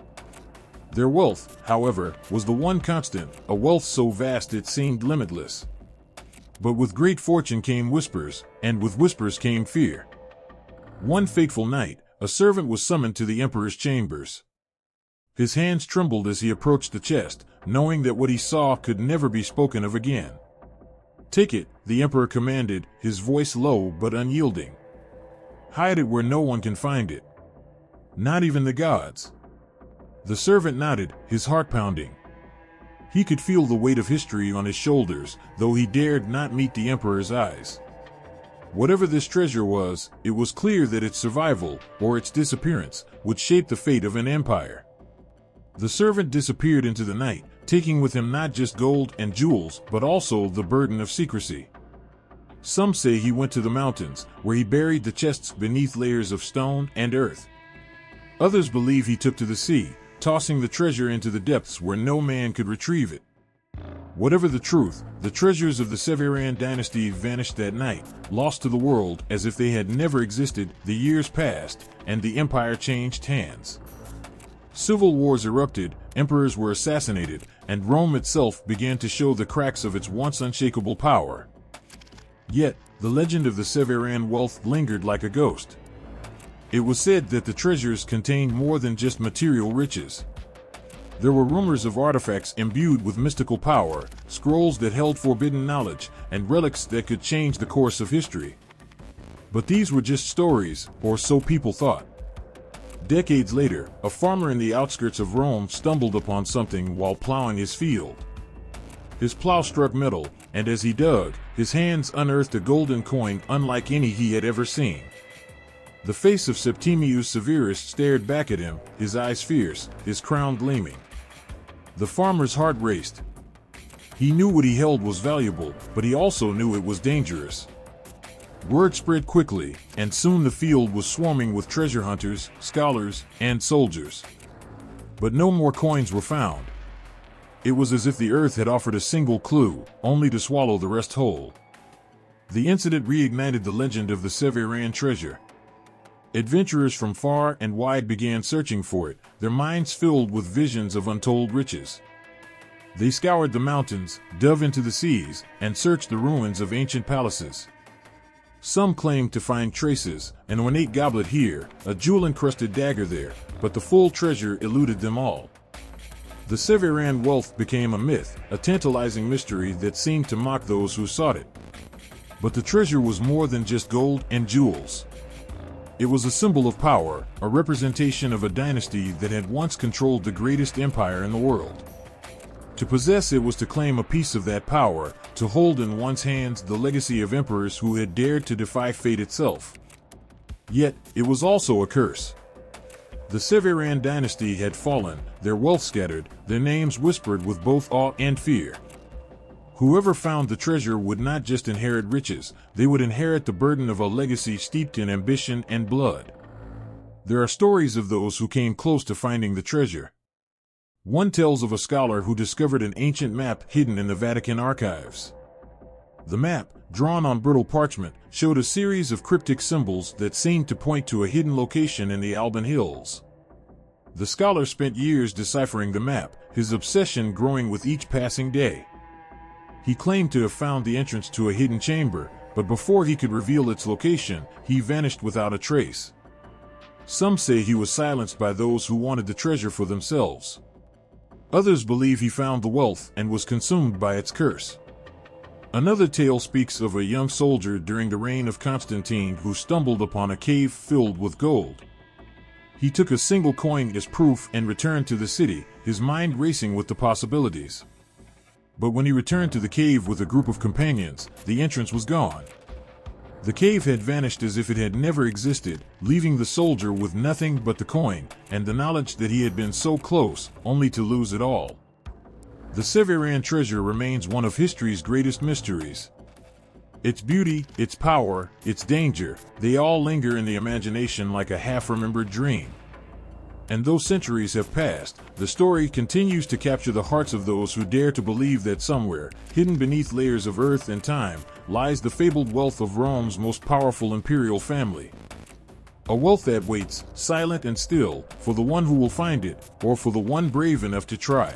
Their wealth, however, was the one constant, a wealth so vast it seemed limitless. But with great fortune came whispers, and with whispers came fear. One fateful night, a servant was summoned to the emperor's chambers. His hands trembled as he approached the chest, knowing that what he saw could never be spoken of again. "Take it," the emperor commanded, his voice low but unyielding. "Hide it where no one can find it. Not even the gods." The servant nodded, his heart pounding. He could feel the weight of history on his shoulders, though he dared not meet the emperor's eyes. Whatever this treasure was, it was clear that its survival, or its disappearance, would shape the fate of an empire. The servant disappeared into the night, taking with him not just gold and jewels, but also the burden of secrecy. Some say he went to the mountains, where he buried the chests beneath layers of stone and earth. Others believe he took to the sea, tossing the treasure into the depths where no man could retrieve it. Whatever the truth, the treasures of the Severan dynasty vanished that night, lost to the world as if they had never existed. The years passed, and the empire changed hands. Civil wars erupted, emperors were assassinated, and Rome itself began to show the cracks of its once unshakable power. Yet, the legend of the Severan wealth lingered like a ghost. It was said that the treasures contained more than just material riches. There were rumors of artifacts imbued with mystical power, scrolls that held forbidden knowledge, and relics that could change the course of history. But these were just stories, or so people thought. Decades later, a farmer in the outskirts of Rome stumbled upon something while plowing his field. His plow struck metal, and as he dug, his hands unearthed a golden coin unlike any he had ever seen. The face of Septimius Severus stared back at him, his eyes fierce, his crown gleaming. The farmer's heart raced. He knew what he held was valuable, but he also knew it was dangerous. Word spread quickly, and soon the field was swarming with treasure hunters, scholars, and soldiers. But no more coins were found. It was as if the earth had offered a single clue, only to swallow the rest whole. The incident reignited the legend of the Severan treasure. Adventurers from far and wide began searching for it, their minds filled with visions of untold riches. They scoured the mountains, dove into the seas, and searched the ruins of ancient palaces. Some claimed to find traces, an ornate goblet here, a jewel-encrusted dagger there, but the full treasure eluded them all. The Severan wealth became a myth, a tantalizing mystery that seemed to mock those who sought it. But the treasure was more than just gold and jewels. It was a symbol of power, a representation of a dynasty that had once controlled the greatest empire in the world. To possess it was to claim a piece of that power, to hold in one's hands the legacy of emperors who had dared to defy fate itself. Yet, it was also a curse. The Severan dynasty had fallen, their wealth scattered, their names whispered with both awe and fear. Whoever found the treasure would not just inherit riches, they would inherit the burden of a legacy steeped in ambition and blood. There are stories of those who came close to finding the treasure. One tells of a scholar who discovered an ancient map hidden in the Vatican archives. The map, drawn on brittle parchment, showed a series of cryptic symbols that seemed to point to a hidden location in the Alban Hills. The scholar spent years deciphering the map, his obsession growing with each passing day. He claimed to have found the entrance to a hidden chamber, but before he could reveal its location, he vanished without a trace. Some say he was silenced by those who wanted the treasure for themselves. Others believe he found the wealth and was consumed by its curse. Another tale speaks of a young soldier during the reign of Constantine who stumbled upon a cave filled with gold. He took a single coin as proof and returned to the city, his mind racing with the possibilities. But when he returned to the cave with a group of companions, the entrance was gone. The cave had vanished as if it had never existed, leaving the soldier with nothing but the coin, and the knowledge that he had been so close, only to lose it all. The Severan treasure remains one of history's greatest mysteries. Its beauty, its power, its danger, they all linger in the imagination like a half-remembered dream. And though centuries have passed, the story continues to capture the hearts of those who dare to believe that somewhere, hidden beneath layers of earth and time, lies the fabled wealth of Rome's most powerful imperial family. A wealth that waits, silent and still, for the one who will find it, or for the one brave enough to try.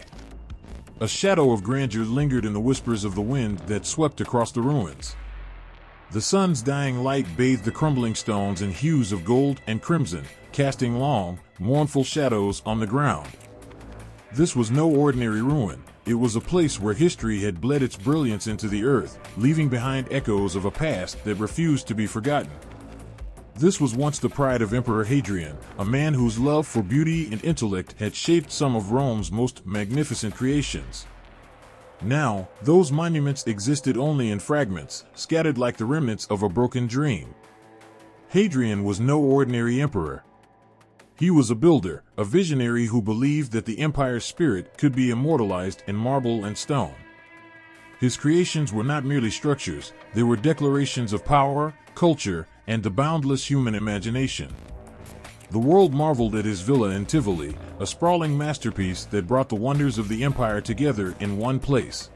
A shadow of grandeur lingered in the whispers of the wind that swept across the ruins. The sun's dying light bathed the crumbling stones in hues of gold and crimson, casting long, mournful shadows on the ground. This was no ordinary ruin. It was a place where history had bled its brilliance into the earth, leaving behind echoes of a past that refused to be forgotten. This was once the pride of Emperor Hadrian, a man whose love for beauty and intellect had shaped some of Rome's most magnificent creations. Now, those monuments existed only in fragments, scattered like the remnants of a broken dream. Hadrian was no ordinary emperor. He was a builder, a visionary who believed that the empire's spirit could be immortalized in marble and stone. His creations were not merely structures, they were declarations of power, culture, and the boundless human imagination. The world marveled at his villa in Tivoli, a sprawling masterpiece that brought the wonders of the empire together in one place.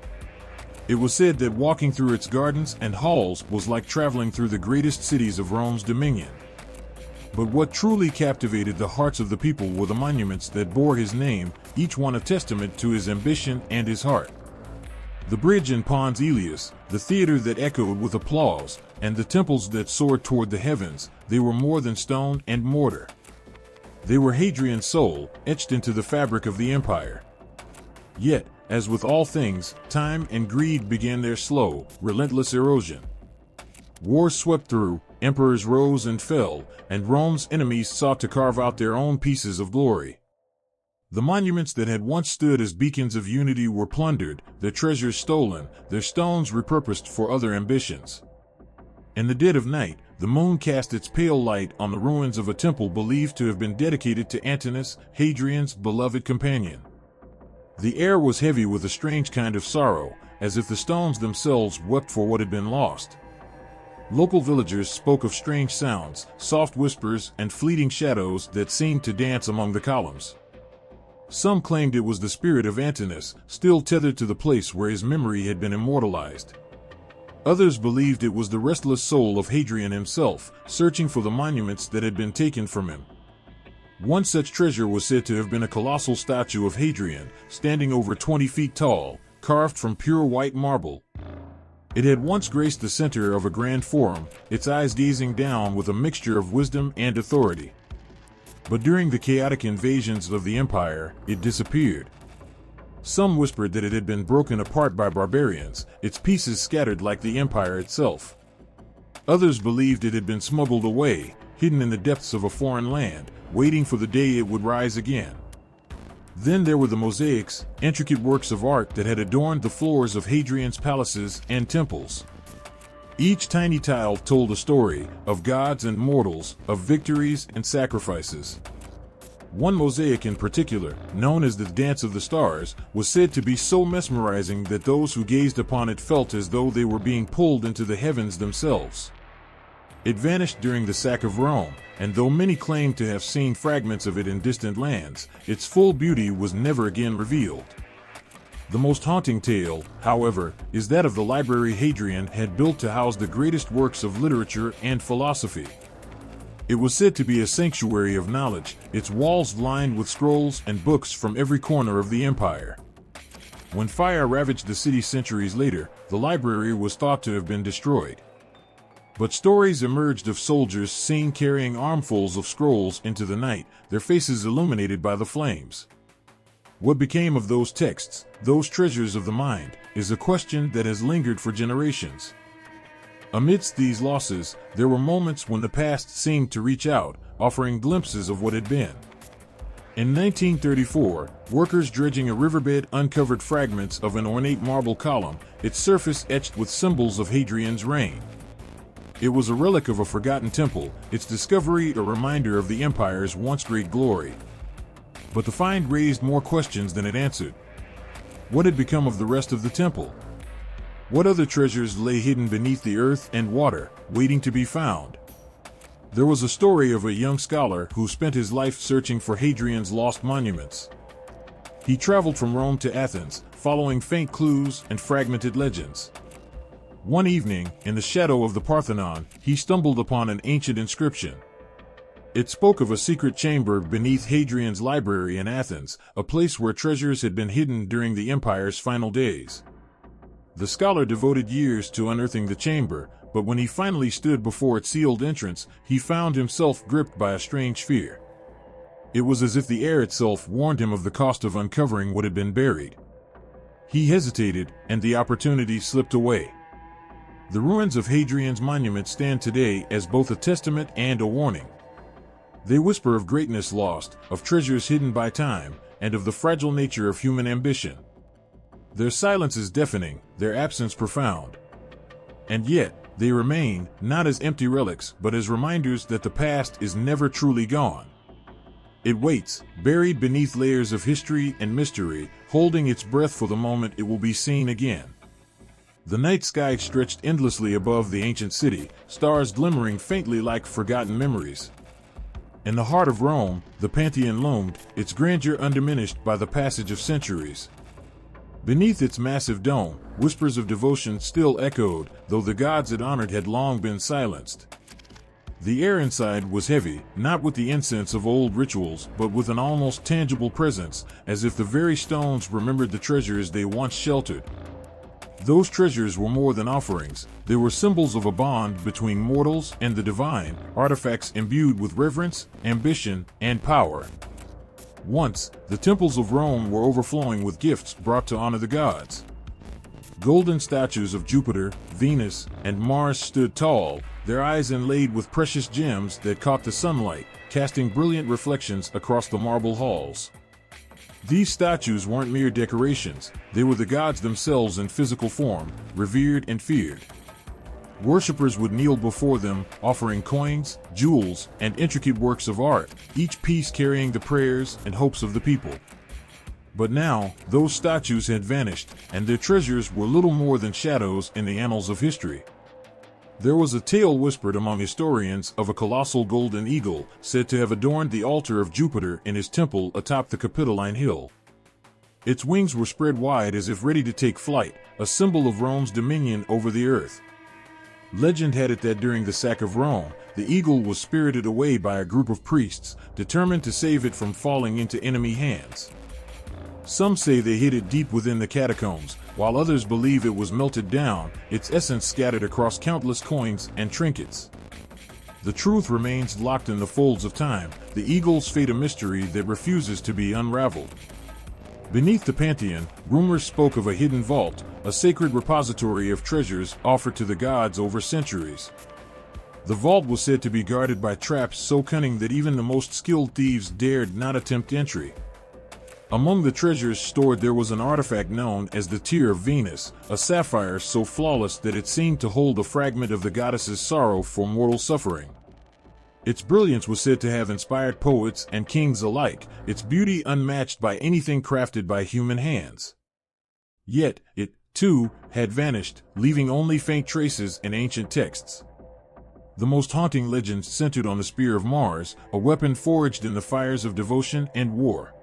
It was said that walking through its gardens and halls was like traveling through the greatest cities of Rome's dominion. But what truly captivated the hearts of the people were the monuments that bore his name, each one a testament to his ambition and his heart. The bridge in Pons Aelius, the theater that echoed with applause, and the temples that soared toward the heavens, they were more than stone and mortar. They were Hadrian's soul, etched into the fabric of the empire. Yet, as with all things, time and greed began their slow, relentless erosion. Wars swept through, emperors rose and fell, and Rome's enemies sought to carve out their own pieces of glory. The monuments that had once stood as beacons of unity were plundered, their treasures stolen, their stones repurposed for other ambitions. In the dead of night, the moon cast its pale light on the ruins of a temple believed to have been dedicated to Antinous, Hadrian's beloved companion. The air was heavy with a strange kind of sorrow, as if the stones themselves wept for what had been lost. Local villagers spoke of strange sounds, soft whispers, and fleeting shadows that seemed to dance among the columns. Some claimed it was the spirit of Antinous, still tethered to the place where his memory had been immortalized. Others believed it was the restless soul of Hadrian himself, searching for the monuments that had been taken from him. One such treasure was said to have been a colossal statue of Hadrian, standing over 20 feet tall, carved from pure white marble. It had once graced the center of a grand forum, its eyes gazing down with a mixture of wisdom and authority. But during the chaotic invasions of the empire, it disappeared. Some whispered that it had been broken apart by barbarians, its pieces scattered like the empire itself. Others believed it had been smuggled away, hidden in the depths of a foreign land, waiting for the day it would rise again. Then there were the mosaics, intricate works of art that had adorned the floors of Hadrian's palaces and temples. Each tiny tile told a story, of gods and mortals, of victories and sacrifices. One mosaic in particular, known as the Dance of the Stars, was said to be so mesmerizing that those who gazed upon it felt as though they were being pulled into the heavens themselves. It vanished during the sack of Rome, and though many claimed to have seen fragments of it in distant lands, its full beauty was never again revealed. The most haunting tale, however, is that of the library Hadrian had built to house the greatest works of literature and philosophy. It was said to be a sanctuary of knowledge, its walls lined with scrolls and books from every corner of the empire. When fire ravaged the city centuries later, the library was thought to have been destroyed. But stories emerged of soldiers seen carrying armfuls of scrolls into the night, their faces illuminated by the flames. What became of those texts, those treasures of the mind, is a question that has lingered for generations. Amidst these losses, there were moments when the past seemed to reach out, offering glimpses of what had been. In 1934, workers dredging a riverbed uncovered fragments of an ornate marble column, its surface etched with symbols of Hadrian's reign. It was a relic of a forgotten temple, its discovery a reminder of the empire's once great glory. But the find raised more questions than it answered. What had become of the rest of the temple? What other treasures lay hidden beneath the earth and water, waiting to be found? There was a story of a young scholar who spent his life searching for Hadrian's lost monuments. He traveled from Rome to Athens, following faint clues and fragmented legends. One evening, in the shadow of the Parthenon, he stumbled upon an ancient inscription. It spoke of a secret chamber beneath Hadrian's library in Athens, a place where treasures had been hidden during the empire's final days. The scholar devoted years to unearthing the chamber, but when he finally stood before its sealed entrance, he found himself gripped by a strange fear. It was as if the air itself warned him of the cost of uncovering what had been buried. He hesitated, and the opportunity slipped away. The ruins of Hadrian's monument stand today as both a testament and a warning. They whisper of greatness lost, of treasures hidden by time, and of the fragile nature of human ambition. Their silence is deafening, their absence profound. And yet, they remain, not as empty relics, but as reminders that the past is never truly gone. It waits, buried beneath layers of history and mystery, holding its breath for the moment it will be seen again. The night sky stretched endlessly above the ancient city, stars glimmering faintly like forgotten memories. In the heart of Rome, the Pantheon loomed, its grandeur undiminished by the passage of centuries. Beneath its massive dome, whispers of devotion still echoed, though the gods it honored had long been silenced. The air inside was heavy, not with the incense of old rituals, but with an almost tangible presence, as if the very stones remembered the treasures they once sheltered. Those treasures were more than offerings, they were symbols of a bond between mortals and the divine, artifacts imbued with reverence, ambition, and power. Once, the temples of Rome were overflowing with gifts brought to honor the gods. Golden statues of Jupiter, Venus, and Mars stood tall, their eyes inlaid with precious gems that caught the sunlight, casting brilliant reflections across the marble halls. These statues weren't mere decorations, they were the gods themselves in physical form, revered and feared. Worshippers would kneel before them, offering coins, jewels, and intricate works of art, each piece carrying the prayers and hopes of the people. But now, those statues had vanished, and their treasures were little more than shadows in the annals of history. There was a tale whispered among historians of a colossal golden eagle, said to have adorned the altar of Jupiter in his temple atop the Capitoline Hill. Its wings were spread wide as if ready to take flight, a symbol of Rome's dominion over the earth. Legend had it that during the sack of Rome, the eagle was spirited away by a group of priests, determined to save it from falling into enemy hands. Some say they hid it deep within the catacombs, while others believe it was melted down, its essence scattered across countless coins and trinkets. The truth remains locked in the folds of time, the eagle's fate a mystery that refuses to be unraveled. Beneath the Pantheon, rumors spoke of a hidden vault, a sacred repository of treasures offered to the gods over centuries. The vault was said to be guarded by traps so cunning that even the most skilled thieves dared not attempt entry. Among the treasures stored there was an artifact known as the Tear of Venus, a sapphire so flawless that it seemed to hold a fragment of the goddess's sorrow for mortal suffering. Its brilliance was said to have inspired poets and kings alike, its beauty unmatched by anything crafted by human hands. Yet, it, too, had vanished, leaving only faint traces in ancient texts. The most haunting legends centered on the Spear of Mars, a weapon forged in the fires of devotion and war.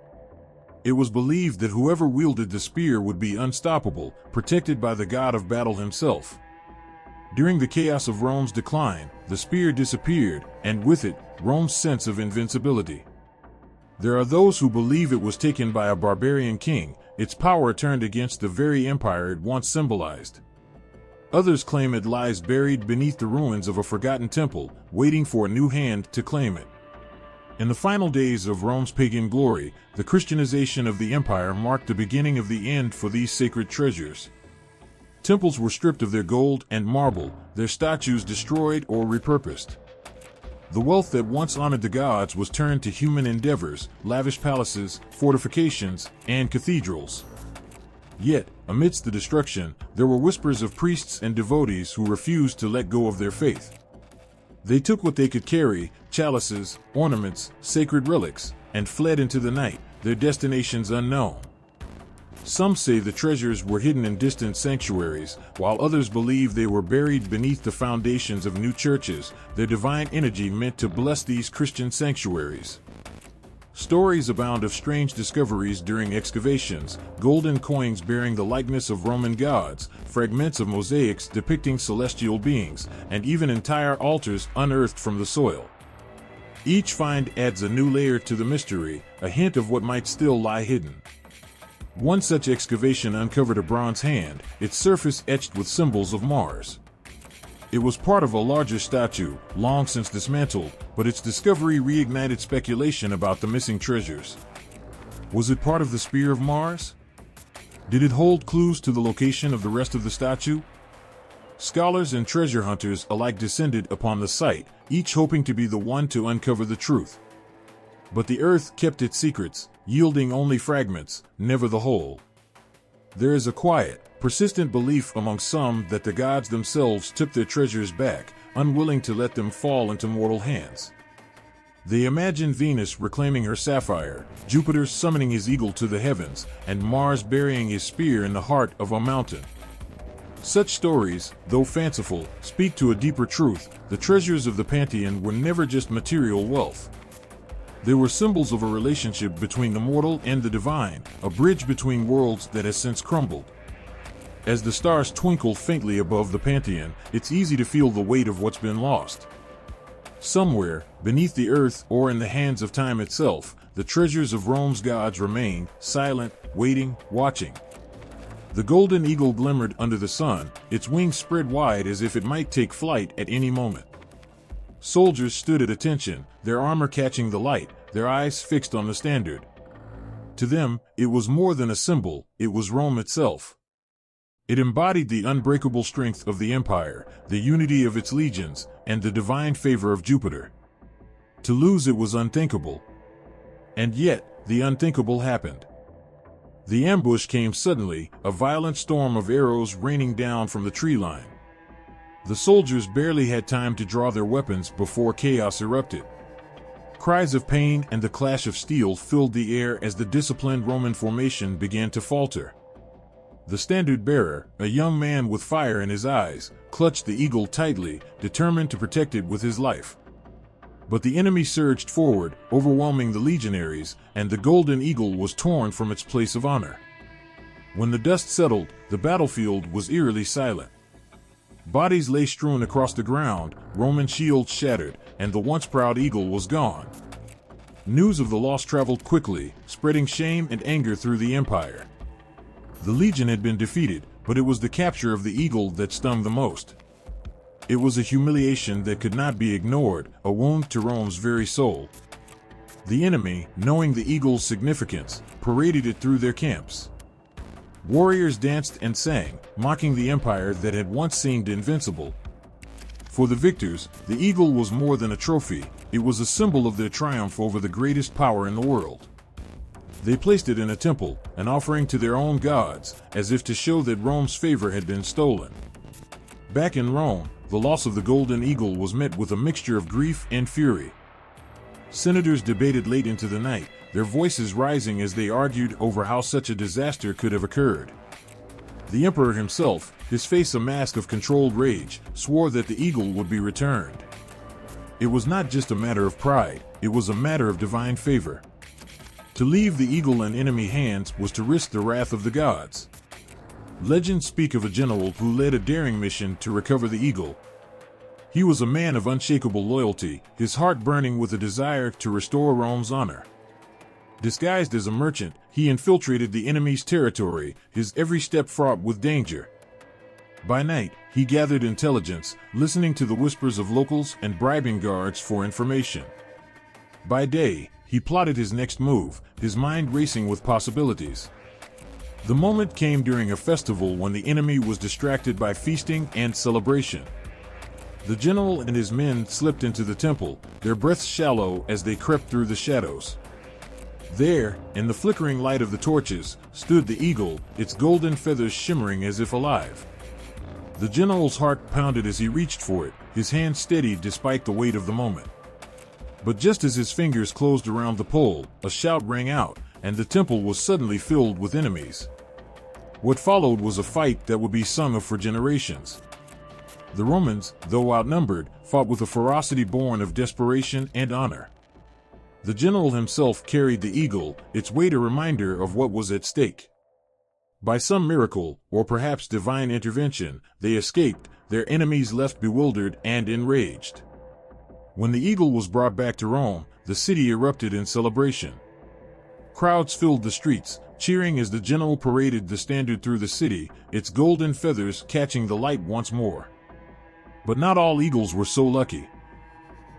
It was believed that whoever wielded the spear would be unstoppable, protected by the god of battle himself. During the chaos of Rome's decline, the spear disappeared, and with it, Rome's sense of invincibility. There are those who believe it was taken by a barbarian king, its power turned against the very empire it once symbolized. Others claim it lies buried beneath the ruins of a forgotten temple, waiting for a new hand to claim it. In the final days of Rome's pagan glory, the Christianization of the empire marked the beginning of the end for these sacred treasures. Temples were stripped of their gold and marble, their statues destroyed or repurposed. The wealth that once honored the gods was turned to human endeavors, lavish palaces, fortifications, and cathedrals. Yet, amidst the destruction, there were whispers of priests and devotees who refused to let go of their faith. They took what they could carry, chalices, ornaments, sacred relics, and fled into the night, their destinations unknown. Some say the treasures were hidden in distant sanctuaries, while others believe they were buried beneath the foundations of new churches, their divine energy meant to bless these Christian sanctuaries. Stories abound of strange discoveries during excavations, golden coins bearing the likeness of Roman gods, fragments of mosaics depicting celestial beings, and even entire altars unearthed from the soil. Each find adds a new layer to the mystery, a hint of what might still lie hidden. One such excavation uncovered a bronze hand, its surface etched with symbols of Mars. It was part of a larger statue, long since dismantled, but its discovery reignited speculation about the missing treasures. Was it part of the Spear of Mars? Did it hold clues to the location of the rest of the statue? Scholars and treasure hunters alike descended upon the site, each hoping to be the one to uncover the truth. But the earth kept its secrets, yielding only fragments, never the whole. There is a quiet, persistent belief among some that the gods themselves took their treasures back, unwilling to let them fall into mortal hands. They imagine Venus reclaiming her sapphire, Jupiter summoning his eagle to the heavens, and Mars burying his spear in the heart of a mountain. Such stories, though fanciful, speak to a deeper truth. The treasures of the Pantheon were never just material wealth. They were symbols of a relationship between the mortal and the divine, a bridge between worlds that has since crumbled. As the stars twinkle faintly above the Pantheon, it's easy to feel the weight of what's been lost. Somewhere, beneath the earth or in the hands of time itself, the treasures of Rome's gods remain, silent, waiting, watching. The golden eagle glimmered under the sun, its wings spread wide as if it might take flight at any moment. Soldiers stood at attention, their armor catching the light, their eyes fixed on the standard. To them, it was more than a symbol, it was Rome itself. It embodied the unbreakable strength of the empire, the unity of its legions, and the divine favor of Jupiter. To lose it was unthinkable. And yet, the unthinkable happened. The ambush came suddenly, a violent storm of arrows raining down from the tree line. The soldiers barely had time to draw their weapons before chaos erupted. Cries of pain and the clash of steel filled the air as the disciplined Roman formation began to falter. The standard-bearer, a young man with fire in his eyes, clutched the eagle tightly, determined to protect it with his life. But the enemy surged forward, overwhelming the legionaries, and the golden eagle was torn from its place of honor. When the dust settled, the battlefield was eerily silent. Bodies lay strewn across the ground, Roman shields shattered, and the once proud eagle was gone. News of the loss traveled quickly, spreading shame and anger through the empire. The legion had been defeated, but it was the capture of the eagle that stung the most. It was a humiliation that could not be ignored, a wound to Rome's very soul. The enemy, knowing the eagle's significance, paraded it through their camps. Warriors danced and sang, mocking the empire that had once seemed invincible. For the victors, the eagle was more than a trophy, it was a symbol of their triumph over the greatest power in the world. They placed it in a temple, an offering to their own gods, as if to show that Rome's favor had been stolen. Back in Rome, the loss of the golden eagle was met with a mixture of grief and fury. Senators debated late into the night, their voices rising as they argued over how such a disaster could have occurred. The emperor himself, his face a mask of controlled rage, swore that the eagle would be returned. It was not just a matter of pride, it was a matter of divine favor. To leave the eagle in enemy hands was to risk the wrath of the gods. Legends speak of a general who led a daring mission to recover the eagle. He was a man of unshakable loyalty, his heart burning with a desire to restore Rome's honor. Disguised as a merchant, he infiltrated the enemy's territory, his every step fraught with danger. By night, he gathered intelligence, listening to the whispers of locals and bribing guards for information. By day, he plotted his next move, his mind racing with possibilities. The moment came during a festival when the enemy was distracted by feasting and celebration. The general and his men slipped into the temple, their breaths shallow as they crept through the shadows. There, in the flickering light of the torches, stood the eagle, its golden feathers shimmering as if alive. The general's heart pounded as he reached for it, his hand steady despite the weight of the moment. But just as his fingers closed around the pole, a shout rang out, and the temple was suddenly filled with enemies. What followed was a fight that would be sung of for generations. The Romans, though outnumbered, fought with a ferocity born of desperation and honor. The general himself carried the eagle, its weight a reminder of what was at stake. By some miracle, or perhaps divine intervention, they escaped, their enemies left bewildered and enraged. When the eagle was brought back to Rome, the city erupted in celebration. Crowds filled the streets, cheering as the general paraded the standard through the city, its golden feathers catching the light once more. But not all eagles were so lucky.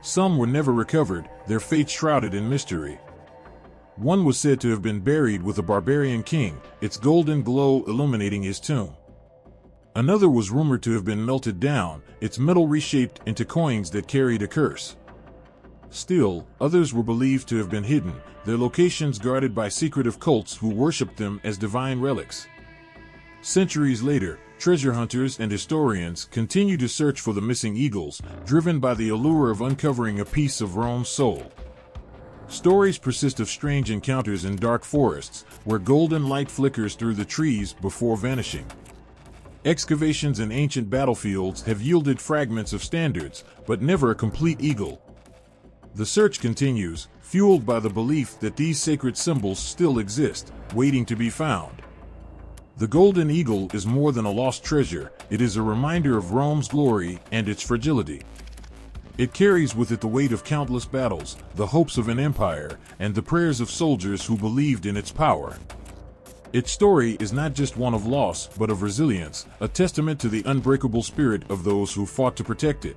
Some were never recovered, their fate shrouded in mystery. One was said to have been buried with a barbarian king, its golden glow illuminating his tomb. Another was rumored to have been melted down, its metal reshaped into coins that carried a curse. Still, others were believed to have been hidden, their locations guarded by secretive cults who worshipped them as divine relics. Centuries later, treasure hunters and historians continue to search for the missing eagles, driven by the allure of uncovering a piece of Rome's soul. Stories persist of strange encounters in dark forests, where golden light flickers through the trees before vanishing. Excavations in ancient battlefields have yielded fragments of standards, but never a complete eagle. The search continues, fueled by the belief that these sacred symbols still exist, waiting to be found. The golden eagle is more than a lost treasure, it is a reminder of Rome's glory and its fragility. It carries with it the weight of countless battles, the hopes of an empire, and the prayers of soldiers who believed in its power. Its story is not just one of loss, but of resilience, a testament to the unbreakable spirit of those who fought to protect it.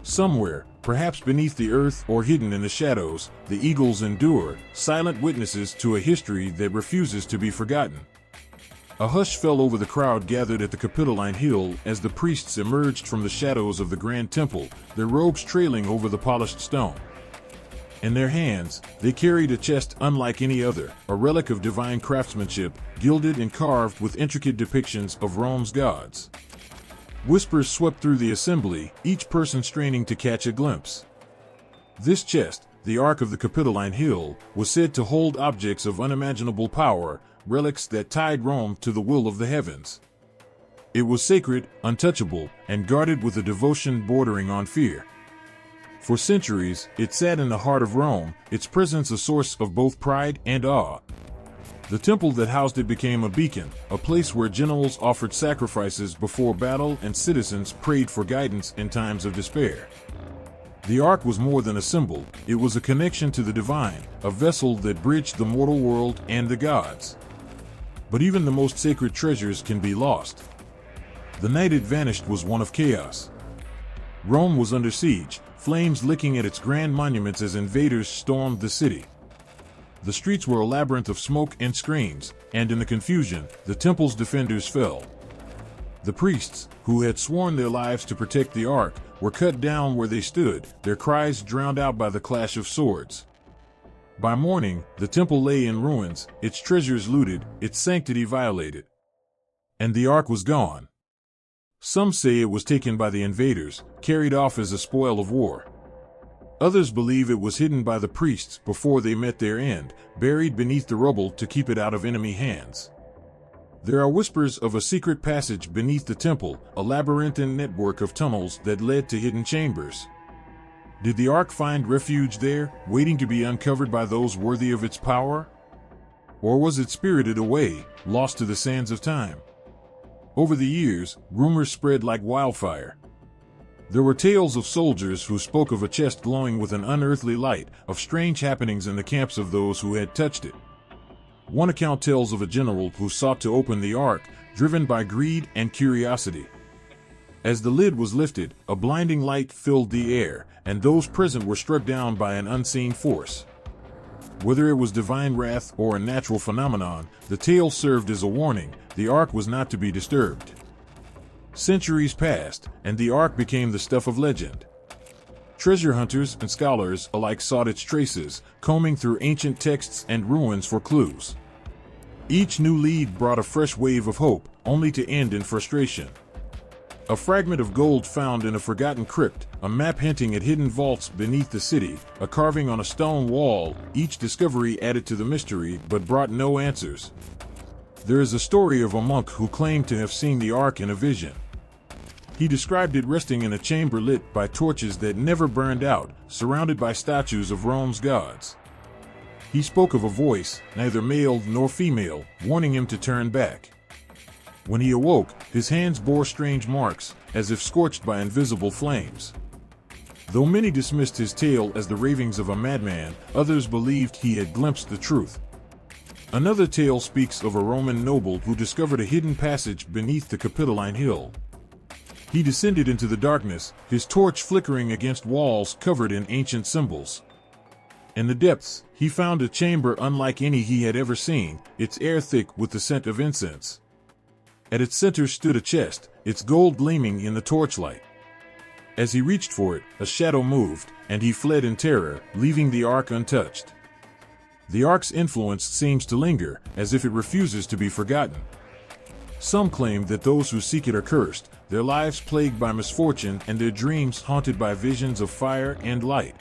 Somewhere, perhaps beneath the earth or hidden in the shadows, the eagles endure, silent witnesses to a history that refuses to be forgotten. A hush fell over the crowd gathered at the Capitoline Hill as the priests emerged from the shadows of the Grand Temple, their robes trailing over the polished stone. In their hands, they carried a chest unlike any other, a relic of divine craftsmanship, gilded and carved with intricate depictions of Rome's gods. Whispers swept through the assembly, each person straining to catch a glimpse. This chest, the Ark of the Capitoline Hill, was said to hold objects of unimaginable power, relics that tied Rome to the will of the heavens. It was sacred, untouchable, and guarded with a devotion bordering on fear. For centuries, it sat in the heart of Rome, its presence a source of both pride and awe. The temple that housed it became a beacon, a place where generals offered sacrifices before battle and citizens prayed for guidance in times of despair. The Ark was more than a symbol, it was a connection to the divine, a vessel that bridged the mortal world and the gods. But even the most sacred treasures can be lost. The night it vanished was one of chaos. Rome was under siege, flames licking at its grand monuments as invaders stormed the city. The streets were a labyrinth of smoke and screams, and in the confusion, the temple's defenders fell. The priests, who had sworn their lives to protect the Ark, were cut down where they stood, their cries drowned out by the clash of swords. By morning, the temple lay in ruins, its treasures looted, its sanctity violated. And the Ark was gone. Some say it was taken by the invaders, carried off as a spoil of war. Others believe it was hidden by the priests before they met their end, buried beneath the rubble to keep it out of enemy hands. There are whispers of a secret passage beneath the temple, a labyrinthine network of tunnels that led to hidden chambers. Did the Ark find refuge there, waiting to be uncovered by those worthy of its power? Or was it spirited away, lost to the sands of time? Over the years, rumors spread like wildfire. There were tales of soldiers who spoke of a chest glowing with an unearthly light, of strange happenings in the camps of those who had touched it. One account tells of a general who sought to open the Ark, driven by greed and curiosity. As the lid was lifted, a blinding light filled the air, and those present were struck down by an unseen force. Whether it was divine wrath or a natural phenomenon, the tale served as a warning: the Ark was not to be disturbed. Centuries passed, and the Ark became the stuff of legend. Treasure hunters and scholars alike sought its traces, combing through ancient texts and ruins for clues. Each new lead brought a fresh wave of hope, only to end in frustration. A fragment of gold found in a forgotten crypt, a map hinting at hidden vaults beneath the city, a carving on a stone wall, each discovery added to the mystery but brought no answers. There is a story of a monk who claimed to have seen the Ark in a vision. He described it resting in a chamber lit by torches that never burned out, surrounded by statues of Rome's gods. He spoke of a voice, neither male nor female, warning him to turn back. When he awoke, his hands bore strange marks, as if scorched by invisible flames. Though many dismissed his tale as the ravings of a madman, others believed he had glimpsed the truth. Another tale speaks of a Roman noble who discovered a hidden passage beneath the Capitoline Hill. He descended into the darkness, his torch flickering against walls covered in ancient symbols. In the depths, he found a chamber unlike any he had ever seen, its air thick with the scent of incense. At its center stood a chest, its gold gleaming in the torchlight. As he reached for it, a shadow moved, and he fled in terror, leaving the Ark untouched. The Ark's influence seems to linger, as if it refuses to be forgotten. Some claim that those who seek it are cursed, their lives plagued by misfortune and their dreams haunted by visions of fire and light.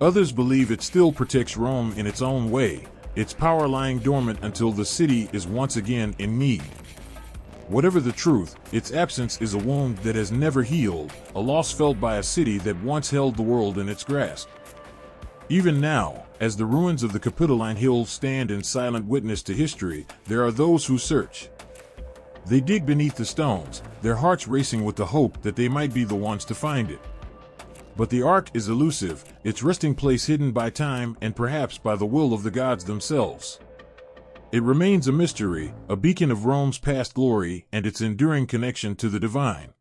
Others believe it still protects Rome in its own way, its power lying dormant until the city is once again in need. Whatever the truth, its absence is a wound that has never healed, a loss felt by a city that once held the world in its grasp. Even now, as the ruins of the Capitoline Hill stand in silent witness to history, there are those who search. They dig beneath the stones, their hearts racing with the hope that they might be the ones to find it. But the Ark is elusive, its resting place hidden by time and perhaps by the will of the gods themselves. It remains a mystery, a beacon of Rome's past glory and its enduring connection to the divine.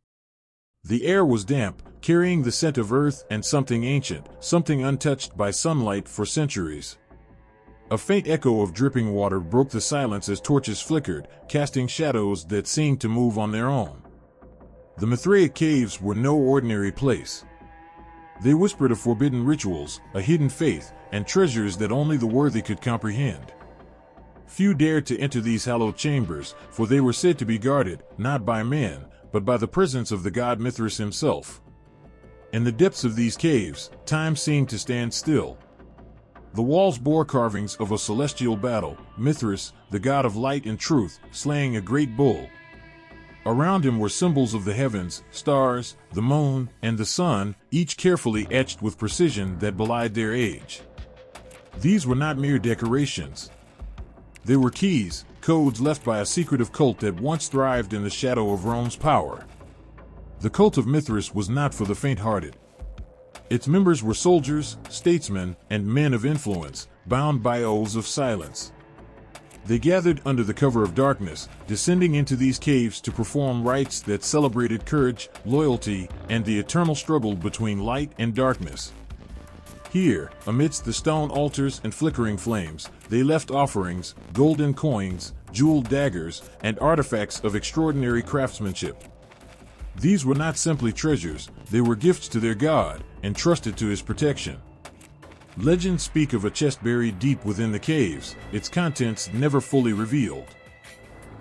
The air was damp, carrying the scent of earth and something ancient, something untouched by sunlight for centuries. A faint echo of dripping water broke the silence as torches flickered, casting shadows that seemed to move on their own. The Mithraic caves were no ordinary place. They whispered of forbidden rituals, a hidden faith, and treasures that only the worthy could comprehend. Few dared to enter these hallowed chambers, for they were said to be guarded, not by men, but by the presence of the god Mithras himself. In the depths of these caves, time seemed to stand still. The walls bore carvings of a celestial battle, Mithras, the god of light and truth, slaying a great bull. Around him were symbols of the heavens, stars, the moon, and the sun, each carefully etched with precision that belied their age. These were not mere decorations. They were keys, codes left by a secretive cult that once thrived in the shadow of Rome's power. The cult of Mithras was not for the faint-hearted. Its members were soldiers, statesmen, and men of influence, bound by oaths of silence. They gathered under the cover of darkness, descending into these caves to perform rites that celebrated courage, loyalty, and the eternal struggle between light and darkness. Here, amidst the stone altars and flickering flames, they left offerings, golden coins, jeweled daggers, and artifacts of extraordinary craftsmanship. These were not simply treasures, they were gifts to their god, entrusted to his protection. Legends speak of a chest buried deep within the caves, its contents never fully revealed.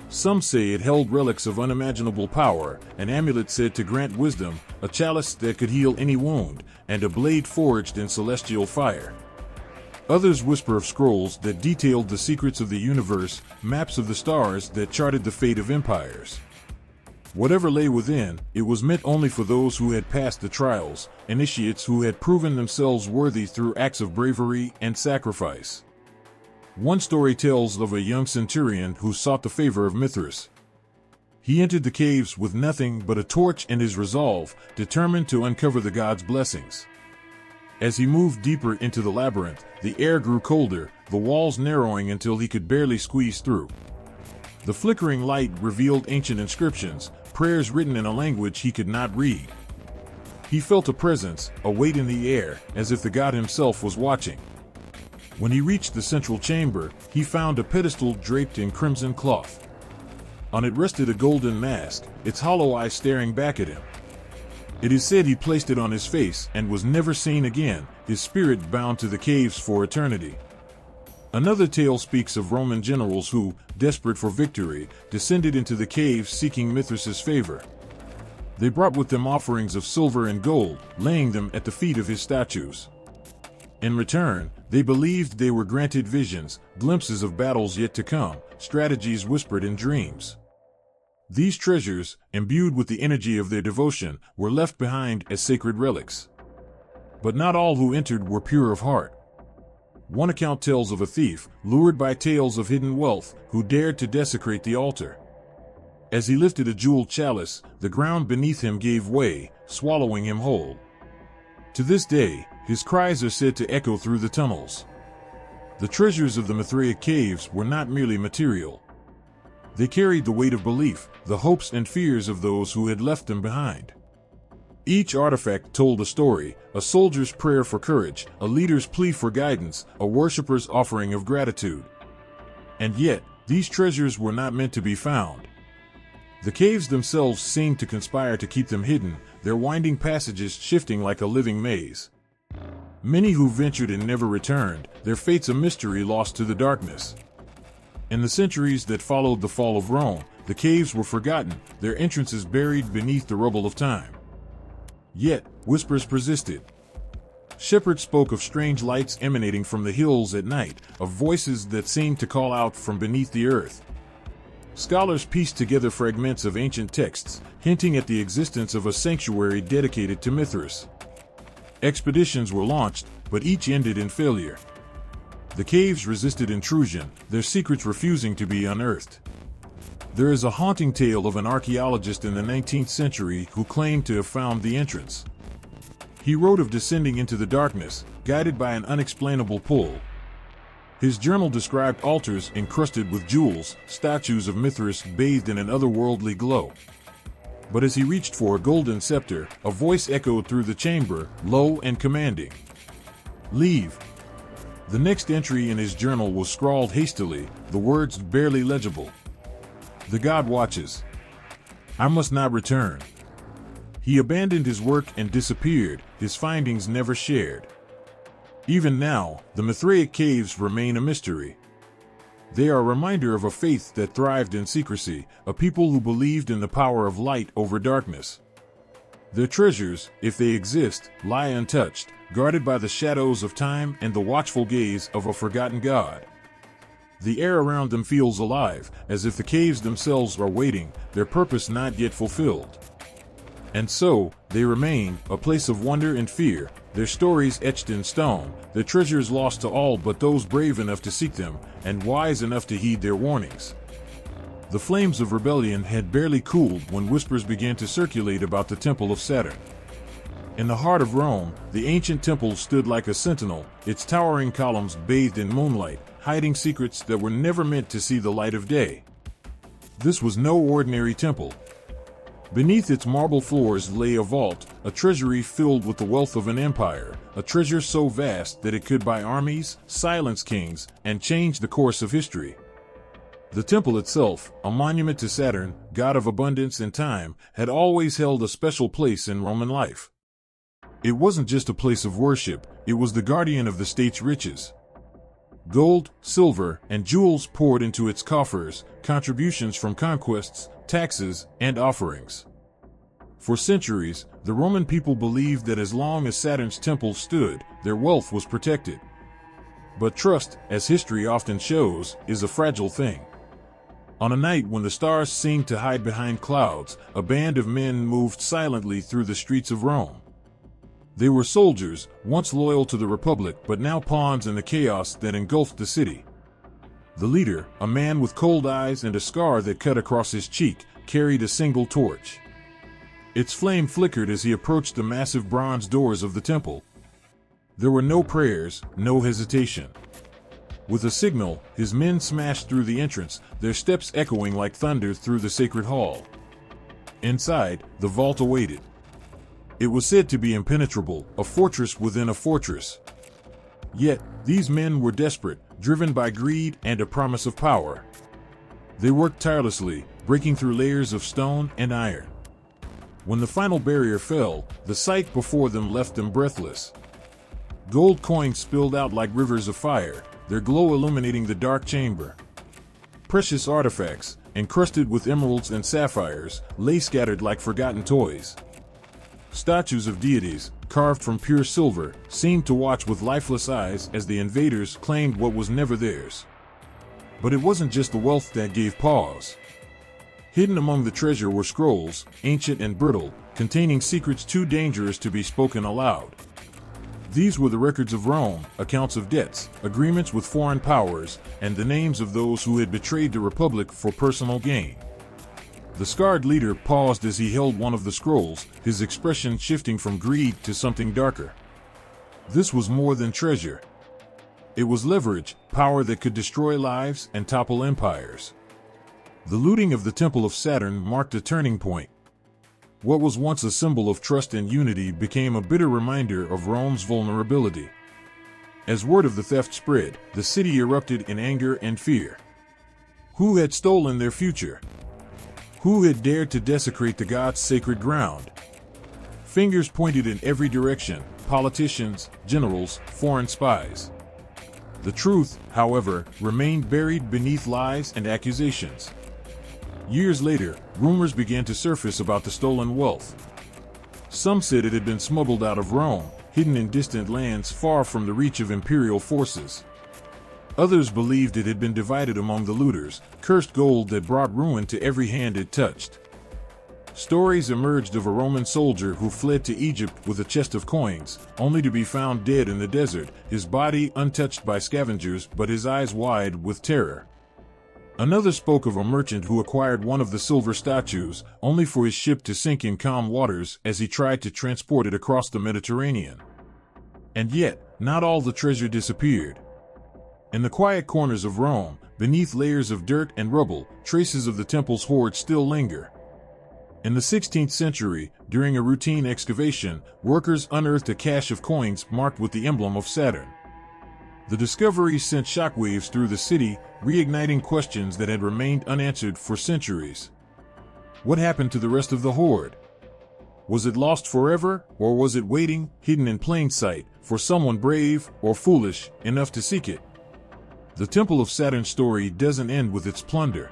Some say it held relics of unimaginable power, an amulet said to grant wisdom, a chalice that could heal any wound, and a blade forged in celestial fire. Others whisper of scrolls that detailed the secrets of the universe, maps of the stars that charted the fate of empires. Whatever lay within, it was meant only for those who had passed the trials, initiates who had proven themselves worthy through acts of bravery and sacrifice. One story tells of a young centurion who sought the favor of Mithras. He entered the caves with nothing but a torch and his resolve, determined to uncover the god's blessings. As he moved deeper into the labyrinth, the air grew colder, the walls narrowing until he could barely squeeze through. The flickering light revealed ancient inscriptions, prayers written in a language he could not read. He felt a presence, a weight in the air, as if the god himself was watching. When he reached the central chamber, he found a pedestal draped in crimson cloth. On it rested a golden mask, its hollow eye staring back at him. It is said he placed it on his face and was never seen again, his spirit bound to the caves for eternity. Another tale speaks of Roman generals who, desperate for victory, descended into the caves seeking Mithras's favor. They brought with them offerings of silver and gold, laying them at the feet of his statues. In return, they believed they were granted visions, glimpses of battles yet to come, strategies whispered in dreams. These treasures, imbued with the energy of their devotion, were left behind as sacred relics. But not all who entered were pure of heart. One account tells of a thief, lured by tales of hidden wealth, who dared to desecrate the altar. As he lifted a jeweled chalice, the ground beneath him gave way, swallowing him whole. To this day, his cries are said to echo through the tunnels. The treasures of the Mithraic caves were not merely material. They carried the weight of belief, the hopes and fears of those who had left them behind. Each artifact told a story, a soldier's prayer for courage, a leader's plea for guidance, a worshipper's offering of gratitude. And yet, these treasures were not meant to be found. The caves themselves seemed to conspire to keep them hidden, their winding passages shifting like a living maze. Many who ventured and never returned, their fates a mystery lost to the darkness. In the centuries that followed the fall of Rome, the caves were forgotten, their entrances buried beneath the rubble of time. Yet, whispers persisted. Shepherds spoke of strange lights emanating from the hills at night, of voices that seemed to call out from beneath the earth. Scholars pieced together fragments of ancient texts, hinting at the existence of a sanctuary dedicated to Mithras. Expeditions were launched, but each ended in failure. The caves resisted intrusion, their secrets refusing to be unearthed. There is a haunting tale of an archaeologist in the 19th century who claimed to have found the entrance. He wrote of descending into the darkness, guided by an unexplainable pull. His journal described altars encrusted with jewels, statues of Mithras bathed in an otherworldly glow. But as he reached for a golden scepter, a voice echoed through the chamber, low and commanding. "Leave. The next entry in his journal was scrawled hastily, the words barely legible. The god watches. I must not return. He abandoned his work and disappeared, his findings never shared. Even now, the Mithraic caves remain a mystery. They are a reminder of a faith that thrived in secrecy, a people who believed in the power of light over darkness. Their treasures, if they exist, lie untouched, guarded by the shadows of time and the watchful gaze of a forgotten god. The air around them feels alive, as if the caves themselves are waiting, their purpose not yet fulfilled. And so, they remain, a place of wonder and fear, their stories etched in stone, their treasures lost to all but those brave enough to seek them, and wise enough to heed their warnings. The flames of rebellion had barely cooled when whispers began to circulate about the Temple of Saturn. In the heart of Rome, the ancient temple stood like a sentinel, its towering columns bathed in moonlight, hiding secrets that were never meant to see the light of day. This was no ordinary temple. Beneath its marble floors lay a vault, a treasury filled with the wealth of an empire, a treasure so vast that it could buy armies, silence kings, and change the course of history. The temple itself, a monument to Saturn, god of abundance and time, had always held a special place in Roman life. It wasn't just a place of worship, it was the guardian of the state's riches. Gold, silver, and jewels poured into its coffers, contributions from conquests, taxes, and offerings. For centuries, the Roman people believed that as long as Saturn's temple stood, their wealth was protected. But trust, as history often shows, is a fragile thing. On a night when the stars seemed to hide behind clouds, a band of men moved silently through the streets of Rome. They were soldiers, once loyal to the Republic but now pawns in the chaos that engulfed the city. The leader, a man with cold eyes and a scar that cut across his cheek, carried a single torch. Its flame flickered as he approached the massive bronze doors of the temple. There were no prayers, no hesitation. With a signal, his men smashed through the entrance, their steps echoing like thunder through the sacred hall. Inside, the vault awaited. It was said to be impenetrable, a fortress within a fortress. Yet, these men were desperate, driven by greed and a promise of power. They worked tirelessly, breaking through layers of stone and iron. When the final barrier fell, the sight before them left them breathless. Gold coins spilled out like rivers of fire, their glow illuminating the dark chamber. Precious artifacts, encrusted with emeralds and sapphires, lay scattered like forgotten toys. Statues of deities, carved from pure silver, seemed to watch with lifeless eyes as the invaders claimed what was never theirs. But it wasn't just the wealth that gave pause. Hidden among the treasure were scrolls, ancient and brittle, containing secrets too dangerous to be spoken aloud. These were the records of Rome, accounts of debts, agreements with foreign powers, and the names of those who had betrayed the Republic for personal gain. The scarred leader paused as he held one of the scrolls, his expression shifting from greed to something darker. This was more than treasure. It was leverage, power that could destroy lives and topple empires. The looting of the Temple of Saturn marked a turning point. What was once a symbol of trust and unity became a bitter reminder of Rome's vulnerability. As word of the theft spread, the city erupted in anger and fear. Who had stolen their future? Who had dared to desecrate the gods' sacred ground? Fingers pointed in every direction, politicians, generals, foreign spies. The truth, however, remained buried beneath lies and accusations. Years later, rumors began to surface about the stolen wealth. Some said it had been smuggled out of Rome, hidden in distant lands far from the reach of imperial forces. Others believed it had been divided among the looters, cursed gold that brought ruin to every hand it touched. Stories emerged of a Roman soldier who fled to Egypt with a chest of coins, only to be found dead in the desert, his body untouched by scavengers but his eyes wide with terror. Another spoke of a merchant who acquired one of the silver statues, only for his ship to sink in calm waters as he tried to transport it across the Mediterranean. And yet, not all the treasure disappeared. In the quiet corners of Rome, beneath layers of dirt and rubble, traces of the temple's hoard still linger. In the 16th century, during a routine excavation, workers unearthed a cache of coins marked with the emblem of Saturn. The discovery sent shockwaves through the city, reigniting questions that had remained unanswered for centuries. What happened to the rest of the hoard? Was it lost forever, or was it waiting, hidden in plain sight, for someone brave or foolish enough to seek it? The Temple of Saturn's story doesn't end with its plunder.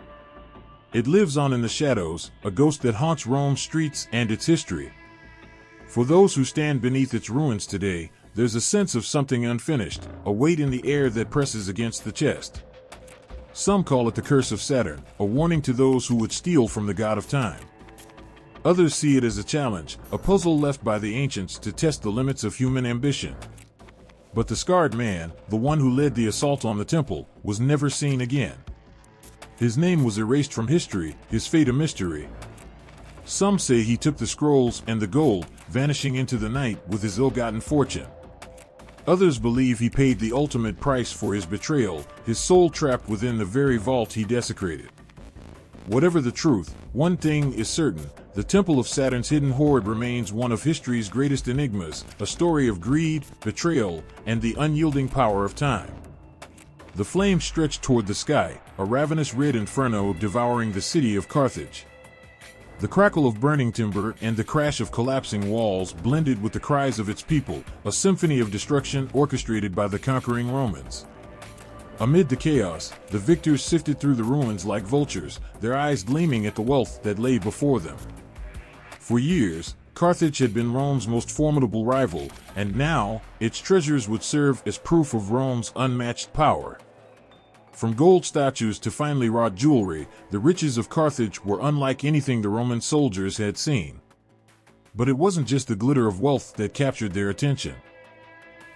It lives on in the shadows, a ghost that haunts Rome's streets and its history. For those who stand beneath its ruins today, there's a sense of something unfinished, a weight in the air that presses against the chest. Some call it the curse of Saturn, a warning to those who would steal from the god of time. Others see it as a challenge, a puzzle left by the ancients to test the limits of human ambition. But the scarred man, the one who led the assault on the temple, was never seen again. His name was erased from history, his fate a mystery. Some say he took the scrolls and the gold, vanishing into the night with his ill-gotten fortune. Others believe he paid the ultimate price for his betrayal, his soul trapped within the very vault he desecrated. Whatever the truth, one thing is certain: the Temple of Saturn's hidden hoard remains one of history's greatest enigmas, a story of greed, betrayal, and the unyielding power of time. The flames stretched toward the sky, a ravenous red inferno devouring the city of Carthage. The crackle of burning timber and the crash of collapsing walls blended with the cries of its people, a symphony of destruction orchestrated by the conquering Romans. Amid the chaos, the victors sifted through the ruins like vultures, their eyes gleaming at the wealth that lay before them. For years, Carthage had been Rome's most formidable rival, and now, its treasures would serve as proof of Rome's unmatched power. From gold statues to finely wrought jewelry, the riches of Carthage were unlike anything the Roman soldiers had seen. But it wasn't just the glitter of wealth that captured their attention.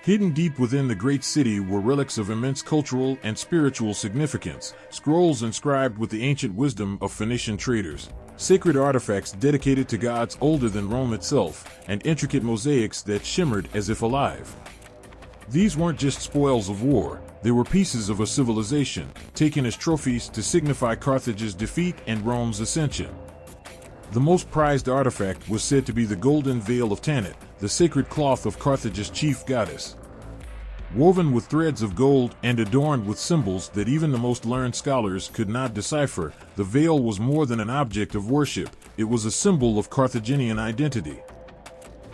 Hidden deep within the great city were relics of immense cultural and spiritual significance, scrolls inscribed with the ancient wisdom of Phoenician traders, sacred artifacts dedicated to gods older than Rome itself, and intricate mosaics that shimmered as if alive. These weren't just spoils of war, they were pieces of a civilization, taken as trophies to signify Carthage's defeat and Rome's ascension. The most prized artifact was said to be the golden veil of Tanit, the sacred cloth of Carthage's chief goddess. Woven with threads of gold and adorned with symbols that even the most learned scholars could not decipher, the veil was more than an object of worship, it was a symbol of Carthaginian identity.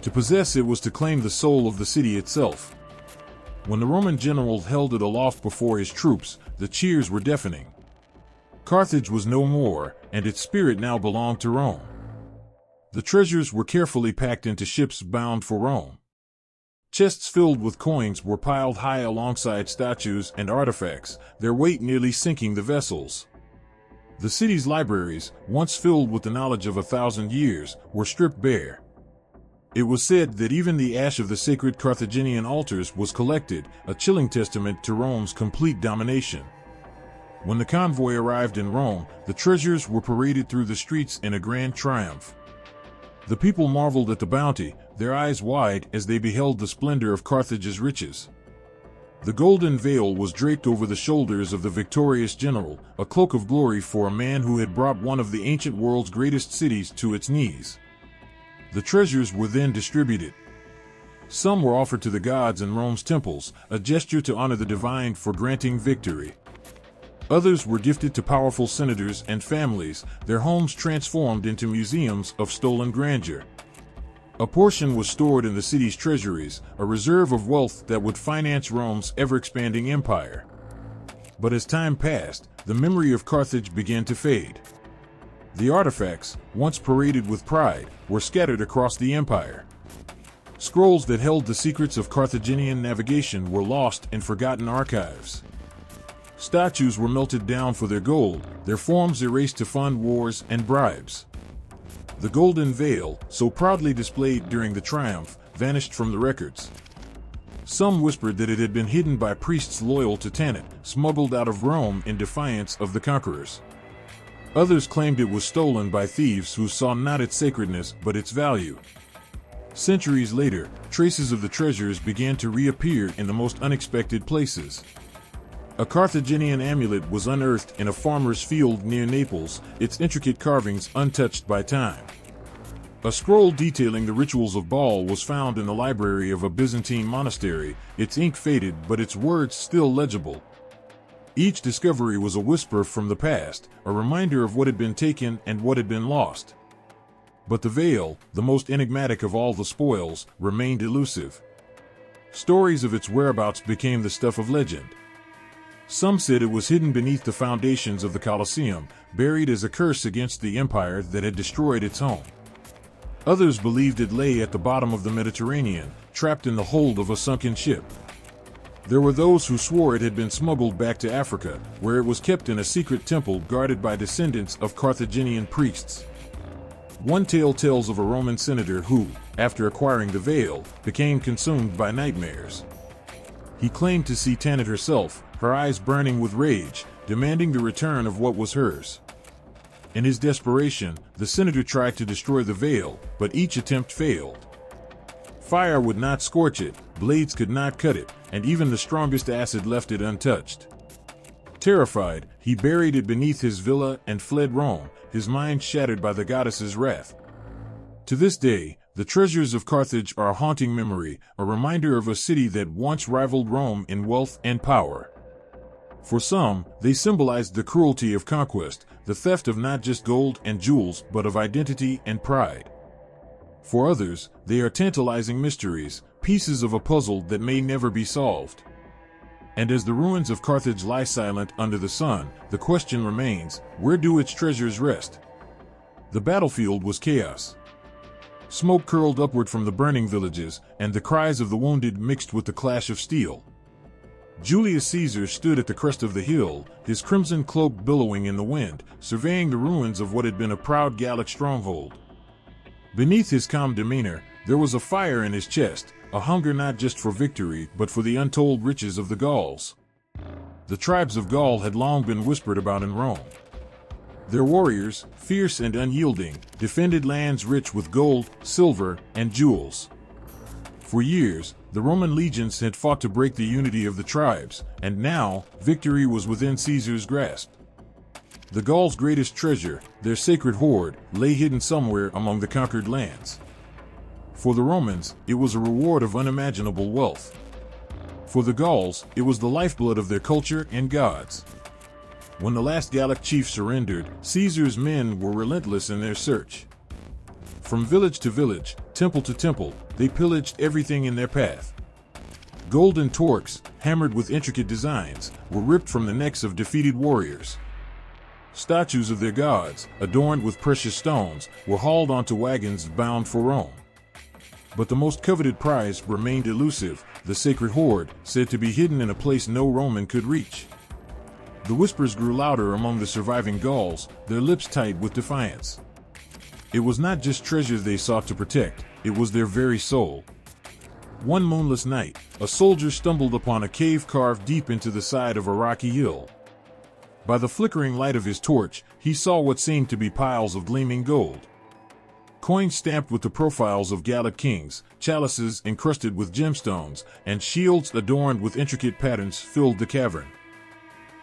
To possess it was to claim the soul of the city itself. When the Roman general held it aloft before his troops, the cheers were deafening. Carthage was no more, and its spirit now belonged to Rome. The treasures were carefully packed into ships bound for Rome. Chests filled with coins were piled high alongside statues and artifacts, their weight nearly sinking the vessels. The city's libraries, once filled with the knowledge of 1,000 years, were stripped bare. It was said that even the ash of the sacred Carthaginian altars was collected, a chilling testament to Rome's complete domination. When the convoy arrived in Rome, the treasures were paraded through the streets in a grand triumph. The people marveled at the bounty, their eyes wide as they beheld the splendor of Carthage's riches. The golden veil was draped over the shoulders of the victorious general, a cloak of glory for a man who had brought one of the ancient world's greatest cities to its knees. The treasures were then distributed. Some were offered to the gods in Rome's temples, a gesture to honor the divine for granting victory. Others were gifted to powerful senators and families, their homes transformed into museums of stolen grandeur. A portion was stored in the city's treasuries, a reserve of wealth that would finance Rome's ever-expanding empire. But as time passed, the memory of Carthage began to fade. The artifacts, once paraded with pride, were scattered across the empire. Scrolls that held the secrets of Carthaginian navigation were lost in forgotten archives. Statues were melted down for their gold, their forms erased to fund wars and bribes. The golden veil, so proudly displayed during the triumph, vanished from the records. Some whispered that it had been hidden by priests loyal to Tanit, smuggled out of Rome in defiance of the conquerors. Others claimed it was stolen by thieves who saw not its sacredness but its value. Centuries later, traces of the treasures began to reappear in the most unexpected places. A Carthaginian amulet was unearthed in a farmer's field near Naples, its intricate carvings untouched by time. A scroll detailing the rituals of Baal was found in the library of a Byzantine monastery, its ink faded but its words still legible. Each discovery was a whisper from the past, a reminder of what had been taken and what had been lost. But the veil, the most enigmatic of all the spoils, remained elusive. Stories of its whereabouts became the stuff of legend. Some said it was hidden beneath the foundations of the Colosseum, buried as a curse against the empire that had destroyed its home. Others believed it lay at the bottom of the Mediterranean, trapped in the hold of a sunken ship. There were those who swore it had been smuggled back to Africa, where it was kept in a secret temple guarded by descendants of Carthaginian priests. One tale tells of a Roman senator who, after acquiring the veil, became consumed by nightmares. He claimed to see Tanit herself, her eyes burning with rage, demanding the return of what was hers. In his desperation, the senator tried to destroy the veil, but each attempt failed. Fire would not scorch it, blades could not cut it, and even the strongest acid left it untouched. Terrified, he buried it beneath his villa and fled Rome, his mind shattered by the goddess's wrath. To this day, the treasures of Carthage are a haunting memory, a reminder of a city that once rivaled Rome in wealth and power. For some, they symbolized the cruelty of conquest, the theft of not just gold and jewels but of identity and pride. For others, they are tantalizing mysteries, pieces of a puzzle that may never be solved. And as the ruins of Carthage lie silent under the sun, the question remains, where do its treasures rest? The battlefield was chaos. Smoke curled upward from the burning villages, and the cries of the wounded mixed with the clash of steel. Julius Caesar stood at the crest of the hill, his crimson cloak billowing in the wind, surveying the ruins of what had been a proud Gallic stronghold. Beneath his calm demeanor, there was a fire in his chest, a hunger not just for victory but for the untold riches of the Gauls. The tribes of Gaul had long been whispered about in Rome. Their warriors, fierce and unyielding, defended lands rich with gold, silver, and jewels. For years, the Roman legions had fought to break the unity of the tribes, and now, victory was within Caesar's grasp. The Gauls' greatest treasure, their sacred hoard, lay hidden somewhere among the conquered lands. For the Romans, it was a reward of unimaginable wealth. For the Gauls, it was the lifeblood of their culture and gods. When the last Gallic chief surrendered, Caesar's men were relentless in their search. From village to village, temple to temple, they pillaged everything in their path. Golden torques, hammered with intricate designs, were ripped from the necks of defeated warriors. Statues of their gods, adorned with precious stones, were hauled onto wagons bound for Rome. But the most coveted prize remained elusive, the sacred hoard, said to be hidden in a place no Roman could reach. The whispers grew louder among the surviving Gauls, their lips tight with defiance. It was not just treasure they sought to protect, it was their very soul. One moonless night, a soldier stumbled upon a cave carved deep into the side of a rocky hill. By the flickering light of his torch, he saw what seemed to be piles of gleaming gold. Coins stamped with the profiles of Gallic kings, chalices encrusted with gemstones, and shields adorned with intricate patterns filled the cavern.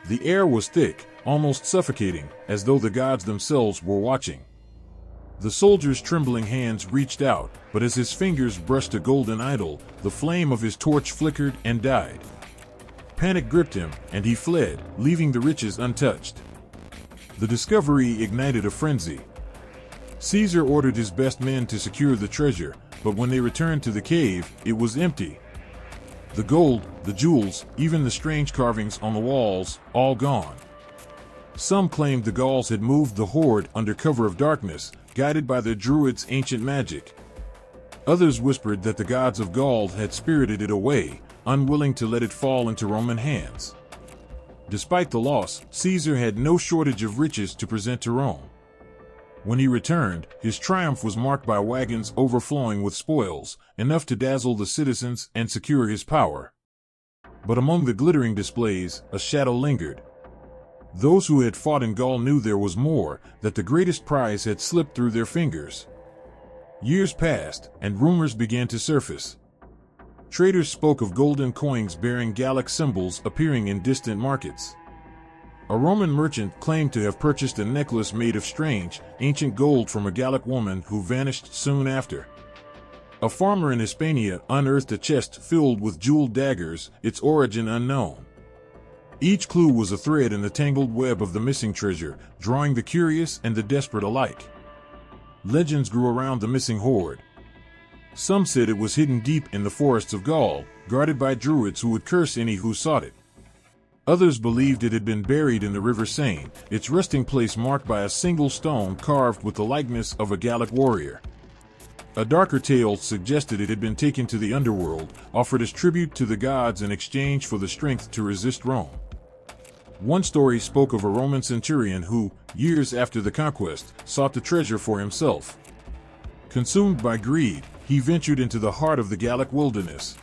The air was thick, almost suffocating, as though the gods themselves were watching. The soldier's trembling hands reached out, but as his fingers brushed a golden idol, the flame of his torch flickered and died. Panic gripped him, and he fled, leaving the riches untouched. The discovery ignited a frenzy. Caesar ordered his best men to secure the treasure, but when they returned to the cave, it was empty. The gold, the jewels, even the strange carvings on the walls, all gone. Some claimed the Gauls had moved the hoard under cover of darkness, guided by their druids' ancient magic. Others whispered that the gods of Gaul had spirited it away, unwilling to let it fall into Roman hands. Despite the loss, Caesar had no shortage of riches to present to Rome. When he returned, his triumph was marked by wagons overflowing with spoils, enough to dazzle the citizens and secure his power. But among the glittering displays, a shadow lingered. Those who had fought in Gaul knew there was more, that the greatest prize had slipped through their fingers. Years passed, and rumors began to surface. Traders spoke of golden coins bearing Gallic symbols appearing in distant markets. A Roman merchant claimed to have purchased a necklace made of strange, ancient gold from a Gallic woman who vanished soon after. A farmer in Hispania unearthed a chest filled with jeweled daggers, its origin unknown. Each clue was a thread in the tangled web of the missing treasure, drawing the curious and the desperate alike. Legends grew around the missing hoard. Some said it was hidden deep in the forests of Gaul, guarded by druids who would curse any who sought it. Others believed it had been buried in the River Seine, its resting place marked by a single stone carved with the likeness of a Gallic warrior. A darker tale suggested it had been taken to the underworld, offered as tribute to the gods in exchange for the strength to resist Rome. One story spoke of a Roman centurion who, years after the conquest, sought the treasure for himself. Consumed by greed, he ventured into the heart of the Gallic wilderness.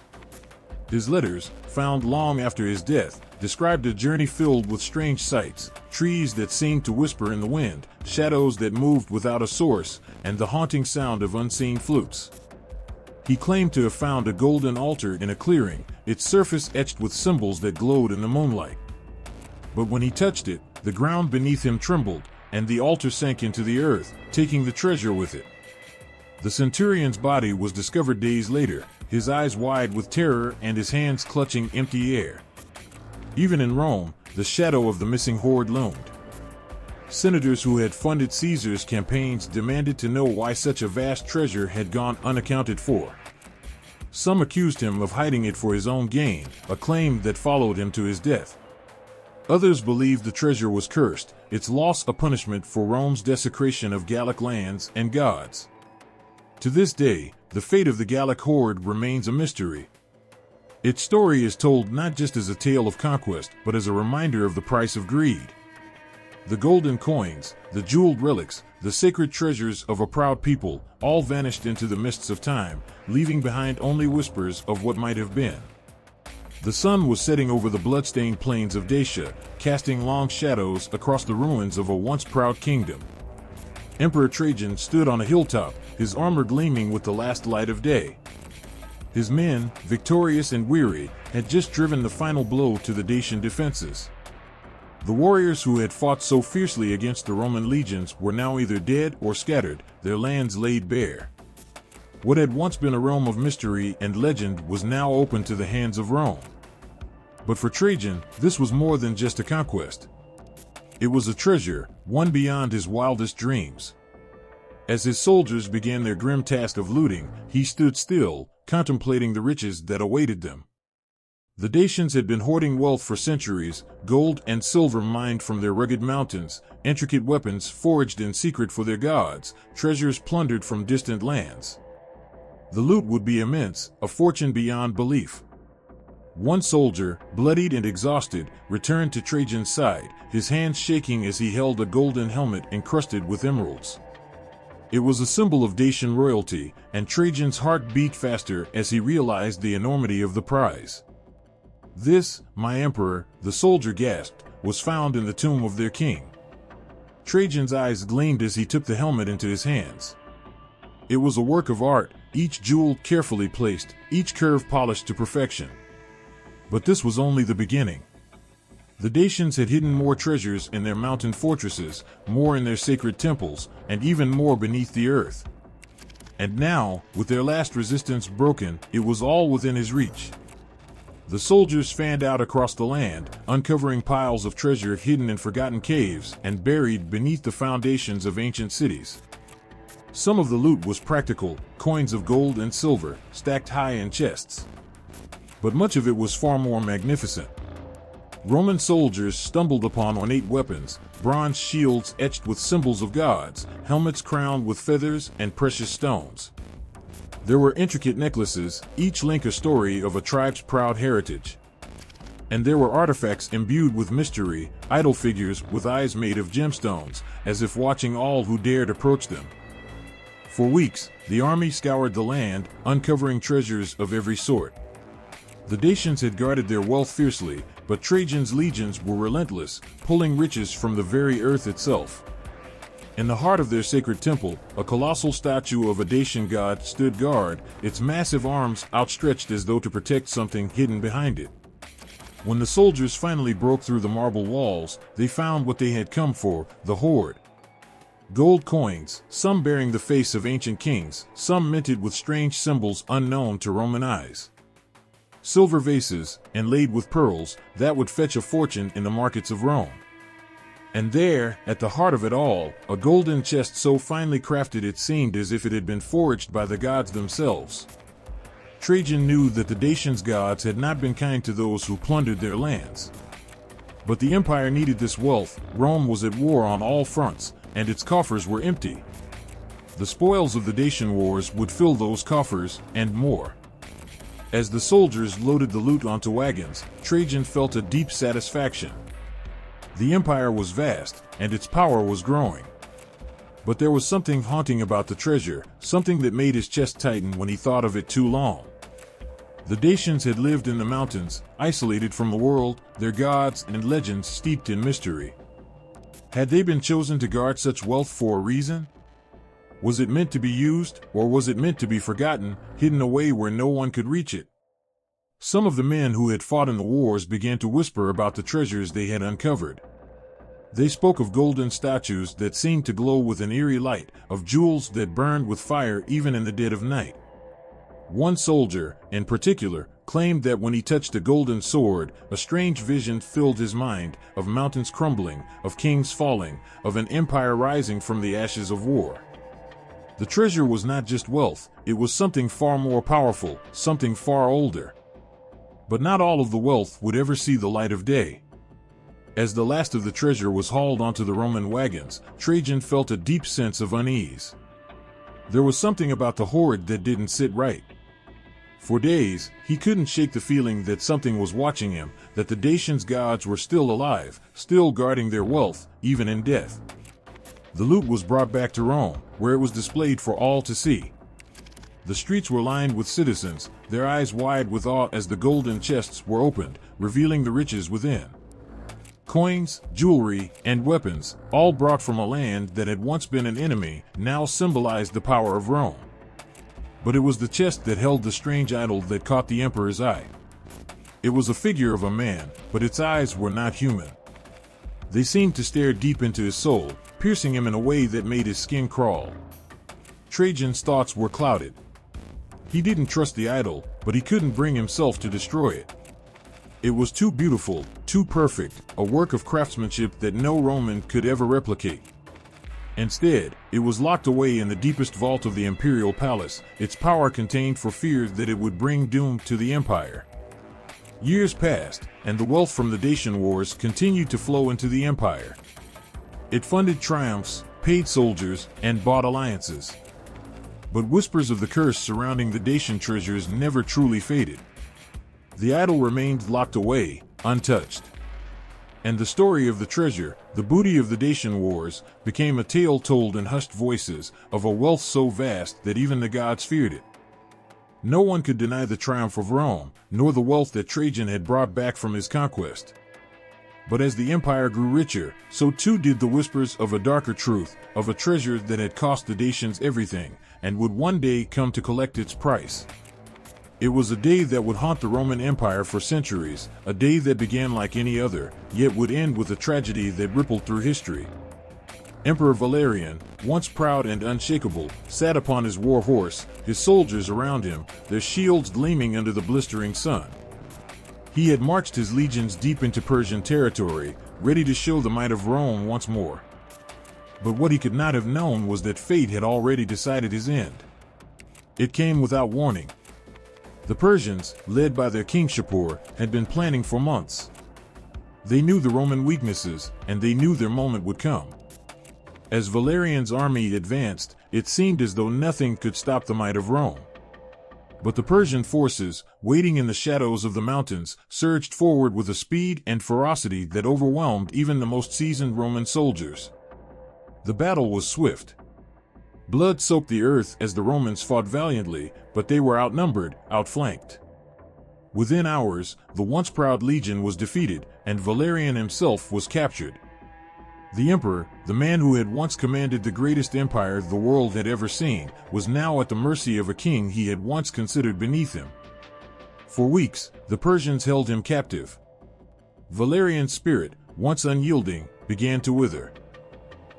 His letters, found long after his death, described a journey filled with strange sights, trees that seemed to whisper in the wind, shadows that moved without a source, and the haunting sound of unseen flutes. He claimed to have found a golden altar in a clearing, its surface etched with symbols that glowed in the moonlight. But when he touched it, the ground beneath him trembled, and the altar sank into the earth, taking the treasure with it. The centurion's body was discovered days later, his eyes wide with terror and his hands clutching empty air. Even in Rome, the shadow of the missing hoard loomed. Senators who had funded Caesar's campaigns demanded to know why such a vast treasure had gone unaccounted for. Some accused him of hiding it for his own gain, a claim that followed him to his death. Others believed the treasure was cursed, its loss a punishment for Rome's desecration of Gallic lands and gods. To this day, the fate of the Gallic hoard remains a mystery. Its story is told not just as a tale of conquest, but as a reminder of the price of greed. The golden coins, the jeweled relics, the sacred treasures of a proud people, all vanished into the mists of time, leaving behind only whispers of what might have been. The sun was setting over the blood-stained plains of Dacia, casting long shadows across the ruins of a once proud kingdom. Emperor Trajan stood on a hilltop, his armor gleaming with the last light of day. His men, victorious and weary, had just driven the final blow to the Dacian defenses. The warriors who had fought so fiercely against the Roman legions were now either dead or scattered, their lands laid bare. What had once been a realm of mystery and legend was now open to the hands of Rome. But for Trajan, this was more than just a conquest. It was a treasure, one beyond his wildest dreams. As his soldiers began their grim task of looting, he stood still, contemplating the riches that awaited them. The Dacians had been hoarding wealth for centuries, gold and silver mined from their rugged mountains, intricate weapons forged in secret for their gods, treasures plundered from distant lands. The loot would be immense, a fortune beyond belief. One soldier, bloodied and exhausted, returned to Trajan's side, his hands shaking as he held a golden helmet encrusted with emeralds. It was a symbol of Dacian royalty, and Trajan's heart beat faster as he realized the enormity of the prize. "This, my emperor," the soldier gasped, "was found in the tomb of their king." Trajan's eyes gleamed as he took the helmet into his hands. It was a work of art, each jewel carefully placed, each curve polished to perfection. But this was only the beginning. The Dacians had hidden more treasures in their mountain fortresses, more in their sacred temples, and even more beneath the earth. And now, with their last resistance broken, it was all within his reach. The soldiers fanned out across the land, uncovering piles of treasure hidden in forgotten caves and buried beneath the foundations of ancient cities. Some of the loot was practical, coins of gold and silver, stacked high in chests. But much of it was far more magnificent. Roman soldiers stumbled upon ornate weapons, bronze shields etched with symbols of gods, helmets crowned with feathers and precious stones. There were intricate necklaces, each link a story of a tribe's proud heritage. And there were artifacts imbued with mystery, idol figures with eyes made of gemstones, as if watching all who dared approach them. For weeks, the army scoured the land, uncovering treasures of every sort. The Dacians had guarded their wealth fiercely, but Trajan's legions were relentless, pulling riches from the very earth itself. In the heart of their sacred temple, a colossal statue of a Dacian god stood guard, its massive arms outstretched as though to protect something hidden behind it. When the soldiers finally broke through the marble walls, they found what they had come for, the hoard. Gold coins, some bearing the face of ancient kings, some minted with strange symbols unknown to Roman eyes. Silver vases, inlaid with pearls, that would fetch a fortune in the markets of Rome. And there, at the heart of it all, a golden chest so finely crafted it seemed as if it had been forged by the gods themselves. Trajan knew that the Dacians' gods had not been kind to those who plundered their lands. But the empire needed this wealth. Rome was at war on all fronts, and its coffers were empty. The spoils of the Dacian wars would fill those coffers, and more. As the soldiers loaded the loot onto wagons, Trajan felt a deep satisfaction. The empire was vast, and its power was growing. But there was something haunting about the treasure, something that made his chest tighten when he thought of it too long. The Dacians had lived in the mountains, isolated from the world, their gods and legends steeped in mystery. Had they been chosen to guard such wealth for a reason? Was it meant to be used, or was it meant to be forgotten, hidden away where no one could reach it? Some of the men who had fought in the wars began to whisper about the treasures they had uncovered. They spoke of golden statues that seemed to glow with an eerie light, of jewels that burned with fire even in the dead of night. One soldier, in particular, claimed that when he touched a golden sword, a strange vision filled his mind, of mountains crumbling, of kings falling, of an empire rising from the ashes of war. The treasure was not just wealth, it was something far more powerful, something far older. But not all of the wealth would ever see the light of day. As the last of the treasure was hauled onto the Roman wagons, Trajan felt a deep sense of unease. There was something about the hoard that didn't sit right. For days, he couldn't shake the feeling that something was watching him, that the Dacians' gods were still alive, still guarding their wealth, even in death. The loot was brought back to Rome, where it was displayed for all to see. The streets were lined with citizens, their eyes wide with awe as the golden chests were opened, revealing the riches within. Coins, jewelry, and weapons, all brought from a land that had once been an enemy, now symbolized the power of Rome. But it was the chest that held the strange idol that caught the emperor's eye. It was a figure of a man, but its eyes were not human. They seemed to stare deep into his soul, piercing him in a way that made his skin crawl. Trajan's thoughts were clouded. He didn't trust the idol, but he couldn't bring himself to destroy it. It was too beautiful, too perfect, a work of craftsmanship that no Roman could ever replicate. Instead, it was locked away in the deepest vault of the imperial palace, its power contained for fear that it would bring doom to the empire. Years passed, and the wealth from the Dacian wars continued to flow into the empire. It funded triumphs, paid soldiers, and bought alliances. But whispers of the curse surrounding the Dacian treasures never truly faded. The idol remained locked away, untouched. And the story of the treasure, the booty of the Dacian wars, became a tale told in hushed voices, of a wealth so vast that even the gods feared it. No one could deny the triumph of Rome, nor the wealth that Trajan had brought back from his conquest. But as the empire grew richer, so too did the whispers of a darker truth, of a treasure that had cost the Dacians everything, and would one day come to collect its price. It was a day that would haunt the Roman Empire for centuries, a day that began like any other, yet would end with a tragedy that rippled through history. Emperor Valerian, once proud and unshakable, sat upon his war horse, his soldiers around him, their shields gleaming under the blistering sun. He had marched his legions deep into Persian territory, ready to show the might of Rome once more. But what he could not have known was that fate had already decided his end. It came without warning. The Persians, led by their king Shapur, had been planning for months. They knew the Roman weaknesses, and they knew their moment would come. As Valerian's army advanced, it seemed as though nothing could stop the might of Rome. But the Persian forces, waiting in the shadows of the mountains, surged forward with a speed and ferocity that overwhelmed even the most seasoned Roman soldiers. The battle was swift. Blood soaked the earth as the Romans fought valiantly, but they were outnumbered, outflanked. Within hours, the once proud legion was defeated, and Valerian himself was captured. The emperor, the man who had once commanded the greatest empire the world had ever seen, was now at the mercy of a king he had once considered beneath him. For weeks, the Persians held him captive. Valerian's spirit, once unyielding, began to wither.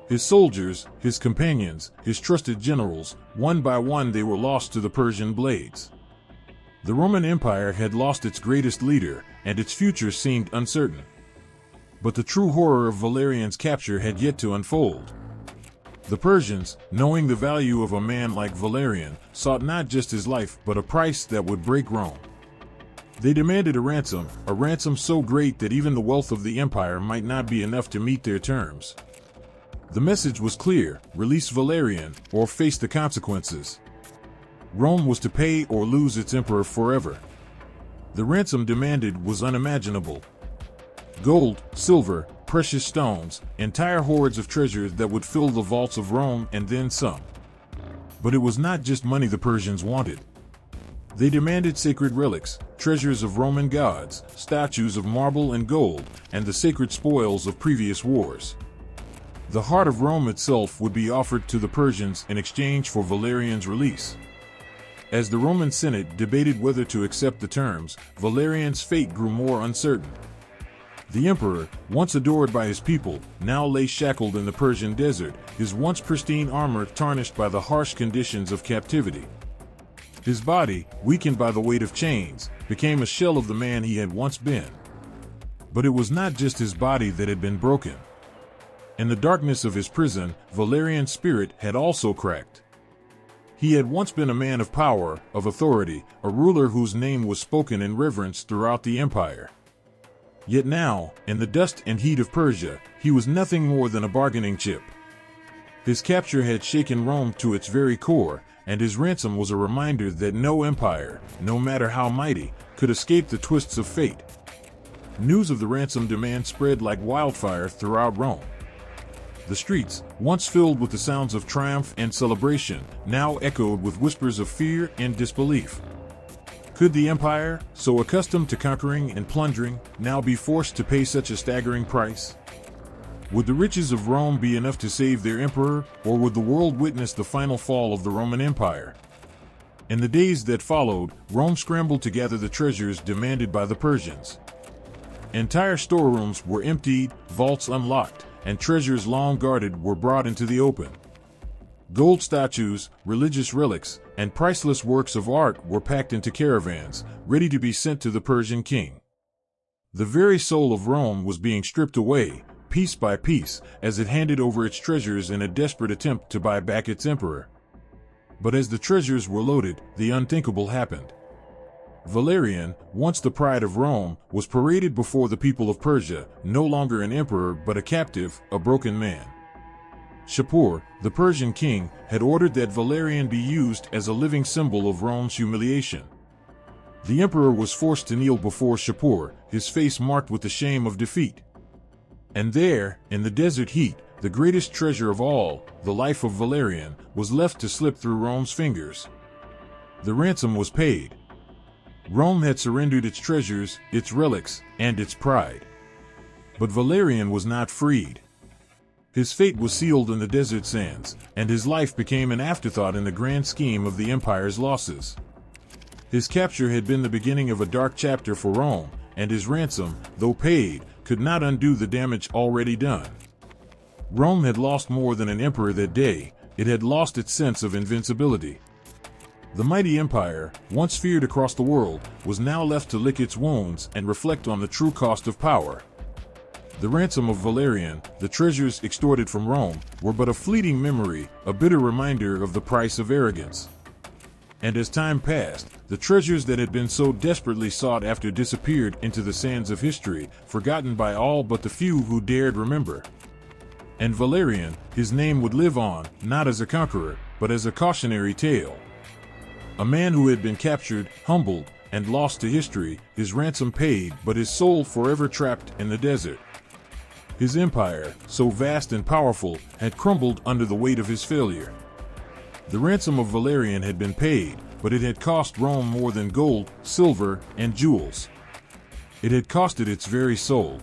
His soldiers, his companions, his trusted generals, one by one they were lost to the Persian blades. The Roman Empire had lost its greatest leader, and its future seemed uncertain. But the true horror of Valerian's capture had yet to unfold. The Persians, knowing the value of a man like Valerian, sought not just his life but a price that would break Rome. They demanded a ransom so great that even the wealth of the empire might not be enough to meet their terms. The message was clear: release Valerian or face the consequences. Rome was to pay or lose its emperor forever. The ransom demanded was unimaginable. Gold, silver, precious stones, entire hoards of treasures that would fill the vaults of Rome and then some. But it was not just money the Persians wanted. They demanded sacred relics, treasures of Roman gods, statues of marble and gold, and the sacred spoils of previous wars. The heart of Rome itself would be offered to the Persians in exchange for Valerian's release. As the Roman Senate debated whether to accept the terms, Valerian's fate grew more uncertain. The emperor, once adored by his people, now lay shackled in the Persian desert, his once pristine armor tarnished by the harsh conditions of captivity. His body, weakened by the weight of chains, became a shell of the man he had once been. But it was not just his body that had been broken. In the darkness of his prison, Valerian's spirit had also cracked. He had once been a man of power, of authority, a ruler whose name was spoken in reverence throughout the empire. Yet now, in the dust and heat of Persia, he was nothing more than a bargaining chip. His capture had shaken Rome to its very core, and his ransom was a reminder that no empire, no matter how mighty, could escape the twists of fate. News of the ransom demand spread like wildfire throughout Rome. The streets, once filled with the sounds of triumph and celebration, now echoed with whispers of fear and disbelief. Could the empire, so accustomed to conquering and plundering, now be forced to pay such a staggering price? Would the riches of Rome be enough to save their emperor, or would the world witness the final fall of the Roman Empire? In the days that followed, Rome scrambled to gather the treasures demanded by the Persians. Entire storerooms were emptied, vaults unlocked, and treasures long guarded were brought into the open. Gold statues, religious relics, and priceless works of art were packed into caravans, ready to be sent to the Persian king. The very soul of Rome was being stripped away, piece by piece, as it handed over its treasures in a desperate attempt to buy back its emperor. But as the treasures were loaded, the unthinkable happened. Valerian, once the pride of Rome, was paraded before the people of Persia, no longer an emperor but a captive, a broken man. Shapur, the Persian king, had ordered that Valerian be used as a living symbol of Rome's humiliation. The emperor was forced to kneel before Shapur, his face marked with the shame of defeat. And there, in the desert heat, the greatest treasure of all, the life of Valerian, was left to slip through Rome's fingers. The ransom was paid. Rome had surrendered its treasures, its relics, and its pride. But Valerian was not freed. His fate was sealed in the desert sands, and his life became an afterthought in the grand scheme of the empire's losses. His capture had been the beginning of a dark chapter for Rome, and his ransom, though paid, could not undo the damage already done. Rome had lost more than an emperor that day; it had lost its sense of invincibility. The mighty empire, once feared across the world, was now left to lick its wounds and reflect on the true cost of power. The ransom of Valerian, the treasures extorted from Rome, were but a fleeting memory, a bitter reminder of the price of arrogance. And as time passed, the treasures that had been so desperately sought after disappeared into the sands of history, forgotten by all but the few who dared remember. And Valerian, his name would live on, not as a conqueror, but as a cautionary tale. A man who had been captured, humbled, and lost to history, his ransom paid, but his soul forever trapped in the desert. His empire, so vast and powerful, had crumbled under the weight of his failure. The ransom of Valerian had been paid, but it had cost Rome more than gold, silver, and jewels. It had cost it its very soul.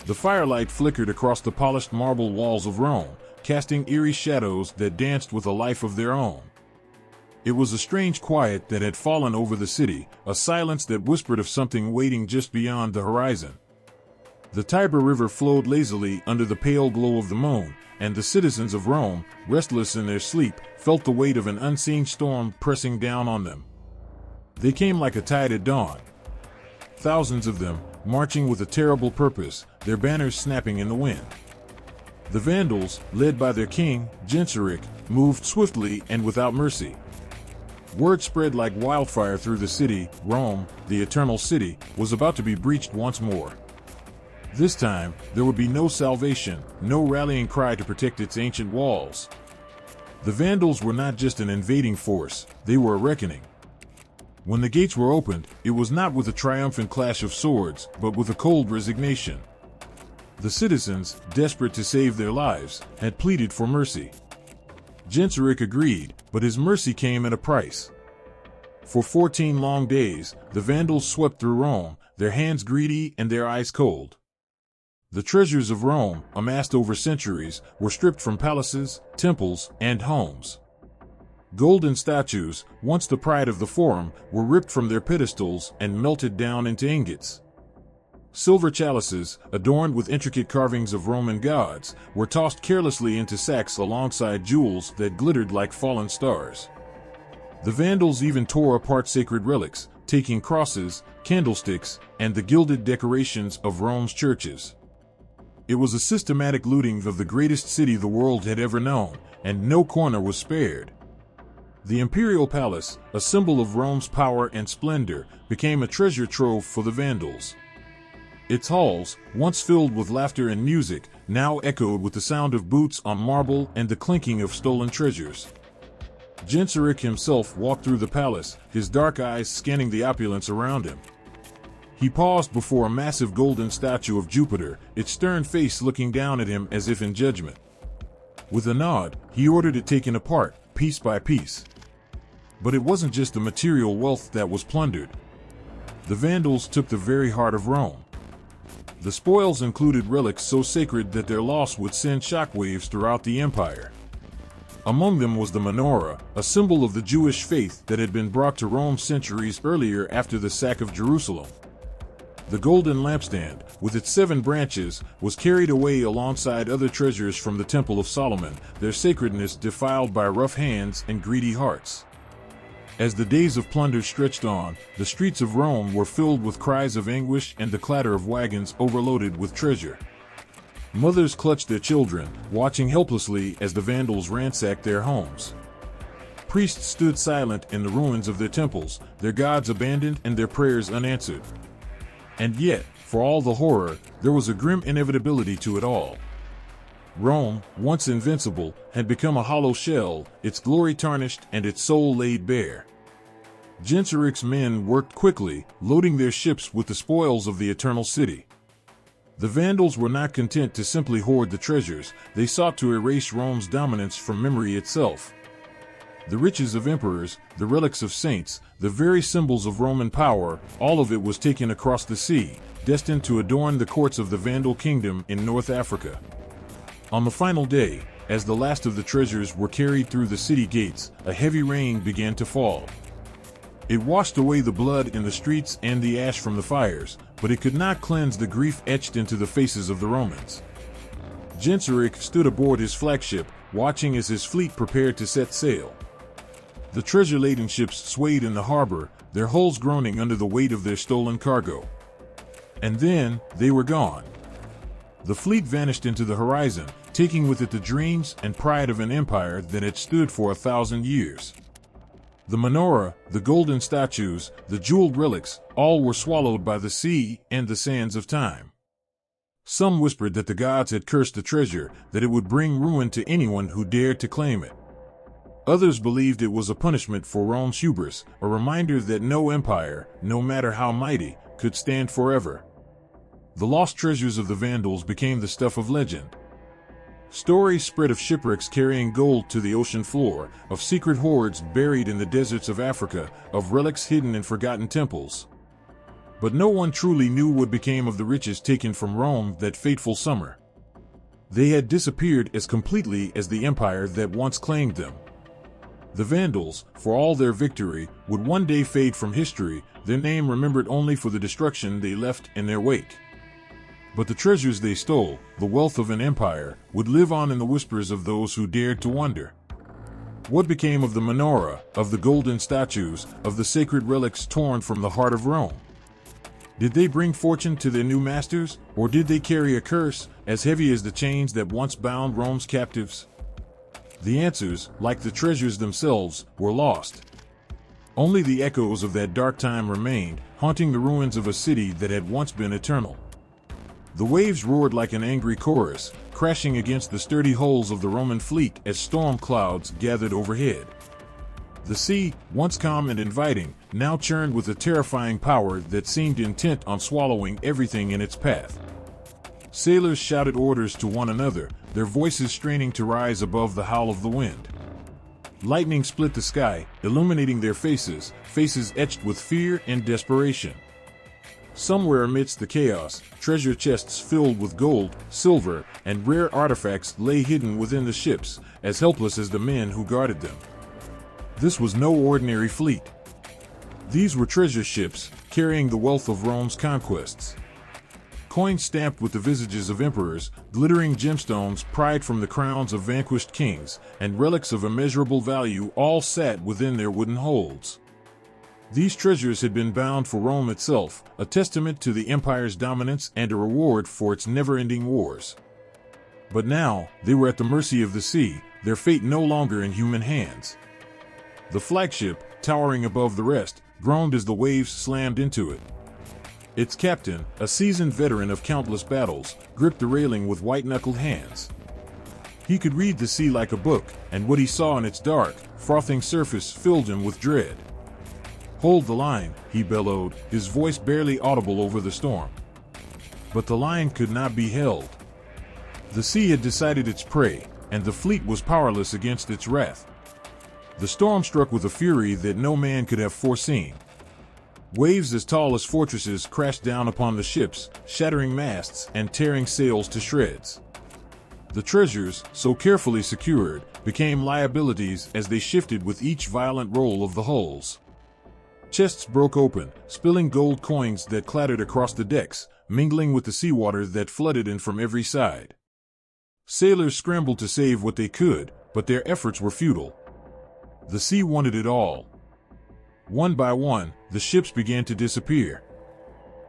The firelight flickered across the polished marble walls of Rome, casting eerie shadows that danced with a life of their own. It was a strange quiet that had fallen over the city, a silence that whispered of something waiting just beyond the horizon. The Tiber River flowed lazily under the pale glow of the moon, and the citizens of Rome, restless in their sleep, felt the weight of an unseen storm pressing down on them. They came like a tide at dawn. Thousands of them, marching with a terrible purpose, their banners snapping in the wind. The Vandals, led by their king, Genseric, moved swiftly and without mercy. Word spread like wildfire through the city. Rome, the eternal city, was about to be breached once more. This time, there would be no salvation, no rallying cry to protect its ancient walls. The Vandals were not just an invading force, they were a reckoning. When the gates were opened, it was not with a triumphant clash of swords, but with a cold resignation. The citizens, desperate to save their lives, had pleaded for mercy. Genseric agreed, but his mercy came at a price. For 14 long days, the Vandals swept through Rome, their hands greedy and their eyes cold. The treasures of Rome, amassed over centuries, were stripped from palaces, temples, and homes. Golden statues, once the pride of the Forum, were ripped from their pedestals and melted down into ingots. Silver chalices, adorned with intricate carvings of Roman gods, were tossed carelessly into sacks alongside jewels that glittered like fallen stars. The Vandals even tore apart sacred relics, taking crosses, candlesticks, and the gilded decorations of Rome's churches. It was a systematic looting of the greatest city the world had ever known, and no corner was spared. The imperial palace, a symbol of Rome's power and splendor, became a treasure trove for the Vandals. Its halls, once filled with laughter and music, now echoed with the sound of boots on marble and the clinking of stolen treasures. Genseric himself walked through the palace, his dark eyes scanning the opulence around him. He paused before a massive golden statue of Jupiter, its stern face looking down at him as if in judgment. With a nod, he ordered it taken apart, piece by piece. But it wasn't just the material wealth that was plundered. The Vandals took the very heart of Rome. The spoils included relics so sacred that their loss would send shockwaves throughout the empire. Among them was the menorah, a symbol of the Jewish faith that had been brought to Rome centuries earlier after the sack of Jerusalem. The golden lampstand, with its 7 branches, was carried away alongside other treasures from the Temple of Solomon, their sacredness defiled by rough hands and greedy hearts. As the days of plunder stretched on, the streets of Rome were filled with cries of anguish and the clatter of wagons overloaded with treasure. Mothers clutched their children, watching helplessly as the Vandals ransacked their homes. Priests stood silent in the ruins of their temples, their gods abandoned and their prayers unanswered. And yet, for all the horror, there was a grim inevitability to it all. Rome, once invincible, had become a hollow shell, its glory tarnished and its soul laid bare. Genseric's men worked quickly, loading their ships with the spoils of the eternal city. The Vandals were not content to simply hoard the treasures, they sought to erase Rome's dominance from memory itself. The riches of emperors, the relics of saints, the very symbols of Roman power, all of it was taken across the sea, destined to adorn the courts of the Vandal kingdom in North Africa. On the final day, as the last of the treasures were carried through the city gates, a heavy rain began to fall. It washed away the blood in the streets and the ash from the fires, but it could not cleanse the grief etched into the faces of the Romans. Genseric stood aboard his flagship, watching as his fleet prepared to set sail. The treasure-laden ships swayed in the harbor, their hulls groaning under the weight of their stolen cargo. And then, they were gone. The fleet vanished into the horizon, taking with it the dreams and pride of an empire that had stood for 1,000 years. The menorah, the golden statues, the jeweled relics, all were swallowed by the sea and the sands of time. Some whispered that the gods had cursed the treasure, that it would bring ruin to anyone who dared to claim it. Others believed it was a punishment for Rome's hubris, a reminder that no empire, no matter how mighty, could stand forever. The lost treasures of the Vandals became the stuff of legend. Stories spread of shipwrecks carrying gold to the ocean floor, of secret hoards buried in the deserts of Africa, of relics hidden in forgotten temples. But no one truly knew what became of the riches taken from Rome that fateful summer. They had disappeared as completely as the empire that once claimed them. The Vandals, for all their victory, would one day fade from history, their name remembered only for the destruction they left in their wake. But the treasures they stole, the wealth of an empire, would live on in the whispers of those who dared to wonder. What became of the menorah, of the golden statues, of the sacred relics torn from the heart of Rome? Did they bring fortune to their new masters, or did they carry a curse as heavy as the chains that once bound Rome's captives? The answers, like the treasures themselves, were lost. Only the echoes of that dark time remained, haunting the ruins of a city that had once been eternal. The waves roared like an angry chorus, crashing against the sturdy hulls of the Roman fleet as storm clouds gathered overhead. The sea, once calm and inviting, now churned with a terrifying power that seemed intent on swallowing everything in its path. Sailors shouted orders to one another, their voices straining to rise above the howl of the wind. Lightning split the sky, illuminating their faces, faces etched with fear and desperation. Somewhere amidst the chaos, treasure chests filled with gold, silver, and rare artifacts lay hidden within the ships, as helpless as the men who guarded them. This was no ordinary fleet. These were treasure ships, carrying the wealth of Rome's conquests. Coins stamped with the visages of emperors, glittering gemstones pried from the crowns of vanquished kings, and relics of immeasurable value all sat within their wooden holds. These treasures had been bound for Rome itself, a testament to the empire's dominance and a reward for its never-ending wars. But now, they were at the mercy of the sea, their fate no longer in human hands. The flagship, towering above the rest, groaned as the waves slammed into it. Its captain, a seasoned veteran of countless battles, gripped the railing with white-knuckled hands. He could read the sea like a book, and what he saw on its dark, frothing surface filled him with dread. "Hold the line," he bellowed, his voice barely audible over the storm. But the line could not be held. The sea had decided its prey, and the fleet was powerless against its wrath. The storm struck with a fury that no man could have foreseen. Waves as tall as fortresses crashed down upon the ships, shattering masts and tearing sails to shreds. The treasures, so carefully secured, became liabilities as they shifted with each violent roll of the hulls. Chests broke open, spilling gold coins that clattered across the decks, mingling with the seawater that flooded in from every side. Sailors scrambled to save what they could, but their efforts were futile. The sea wanted it all. One by one, the ships began to disappear.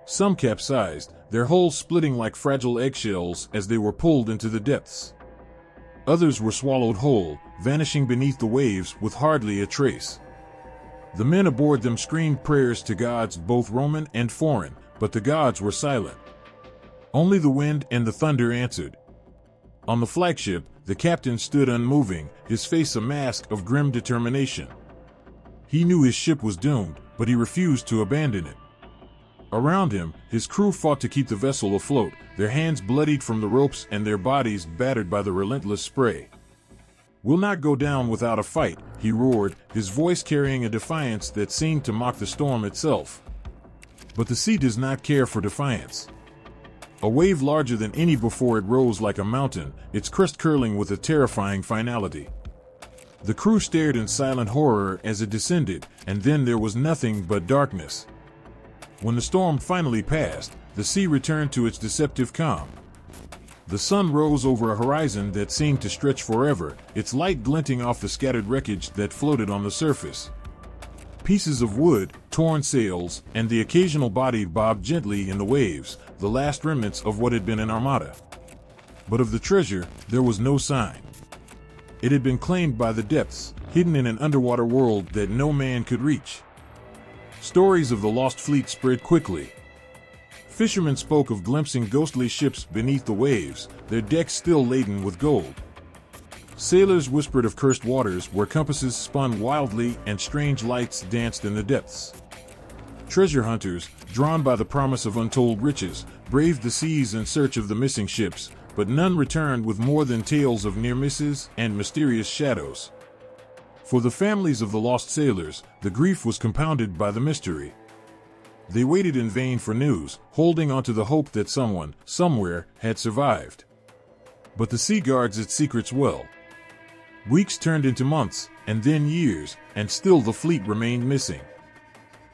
Some capsized, their hulls splitting like fragile eggshells as they were pulled into the depths. Others were swallowed whole, vanishing beneath the waves with hardly a trace. The men aboard them screamed prayers to gods both Roman and foreign, but the gods were silent. Only the wind and the thunder answered. On the flagship, the captain stood unmoving, his face a mask of grim determination. He knew his ship was doomed, but he refused to abandon it. Around him, his crew fought to keep the vessel afloat, their hands bloodied from the ropes and their bodies battered by the relentless spray. "We'll not go down without a fight," he roared, his voice carrying a defiance that seemed to mock the storm itself. But the sea does not care for defiance. A wave larger than any before it rose like a mountain, its crest curling with a terrifying finality. The crew stared in silent horror as it descended, and then there was nothing but darkness. When the storm finally passed, the sea returned to its deceptive calm. The sun rose over a horizon that seemed to stretch forever, its light glinting off the scattered wreckage that floated on the surface. Pieces of wood, torn sails, and the occasional body bobbed gently in the waves, the last remnants of what had been an armada. But of the treasure, there was no sign. It had been claimed by the depths, hidden in an underwater world that no man could reach. Stories of the lost fleet spread quickly. Fishermen spoke of glimpsing ghostly ships beneath the waves, their decks still laden with gold. Sailors whispered of cursed waters where compasses spun wildly and strange lights danced in the depths. Treasure hunters, drawn by the promise of untold riches, braved the seas in search of the missing ships, but none returned with more than tales of near misses and mysterious shadows. For the families of the lost sailors, the grief was compounded by the mystery. They waited in vain for news, holding on to the hope that someone, somewhere, had survived. But the sea guards its secrets well. Weeks turned into months, and then years, and still the fleet remained missing.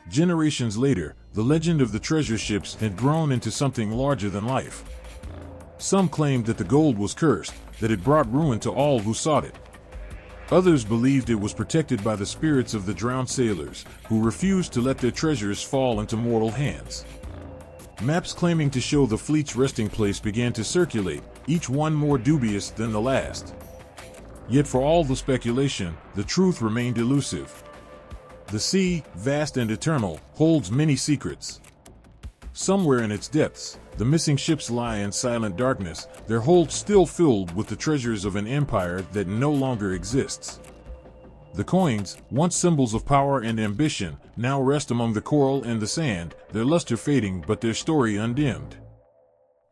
Generations later, the legend of the treasure ships had grown into something larger than life. Some claimed that the gold was cursed, that it brought ruin to all who sought it. Others believed it was protected by the spirits of the drowned sailors, who refused to let their treasures fall into mortal hands. Maps claiming to show the fleet's resting place began to circulate, each one more dubious than the last. Yet for all the speculation, the truth remained elusive. The sea, vast and eternal, holds many secrets. Somewhere in its depths, the missing ships lie in silent darkness, their holds still filled with the treasures of an empire that no longer exists. The coins, once symbols of power and ambition, now rest among the coral and the sand, their luster fading but their story undimmed.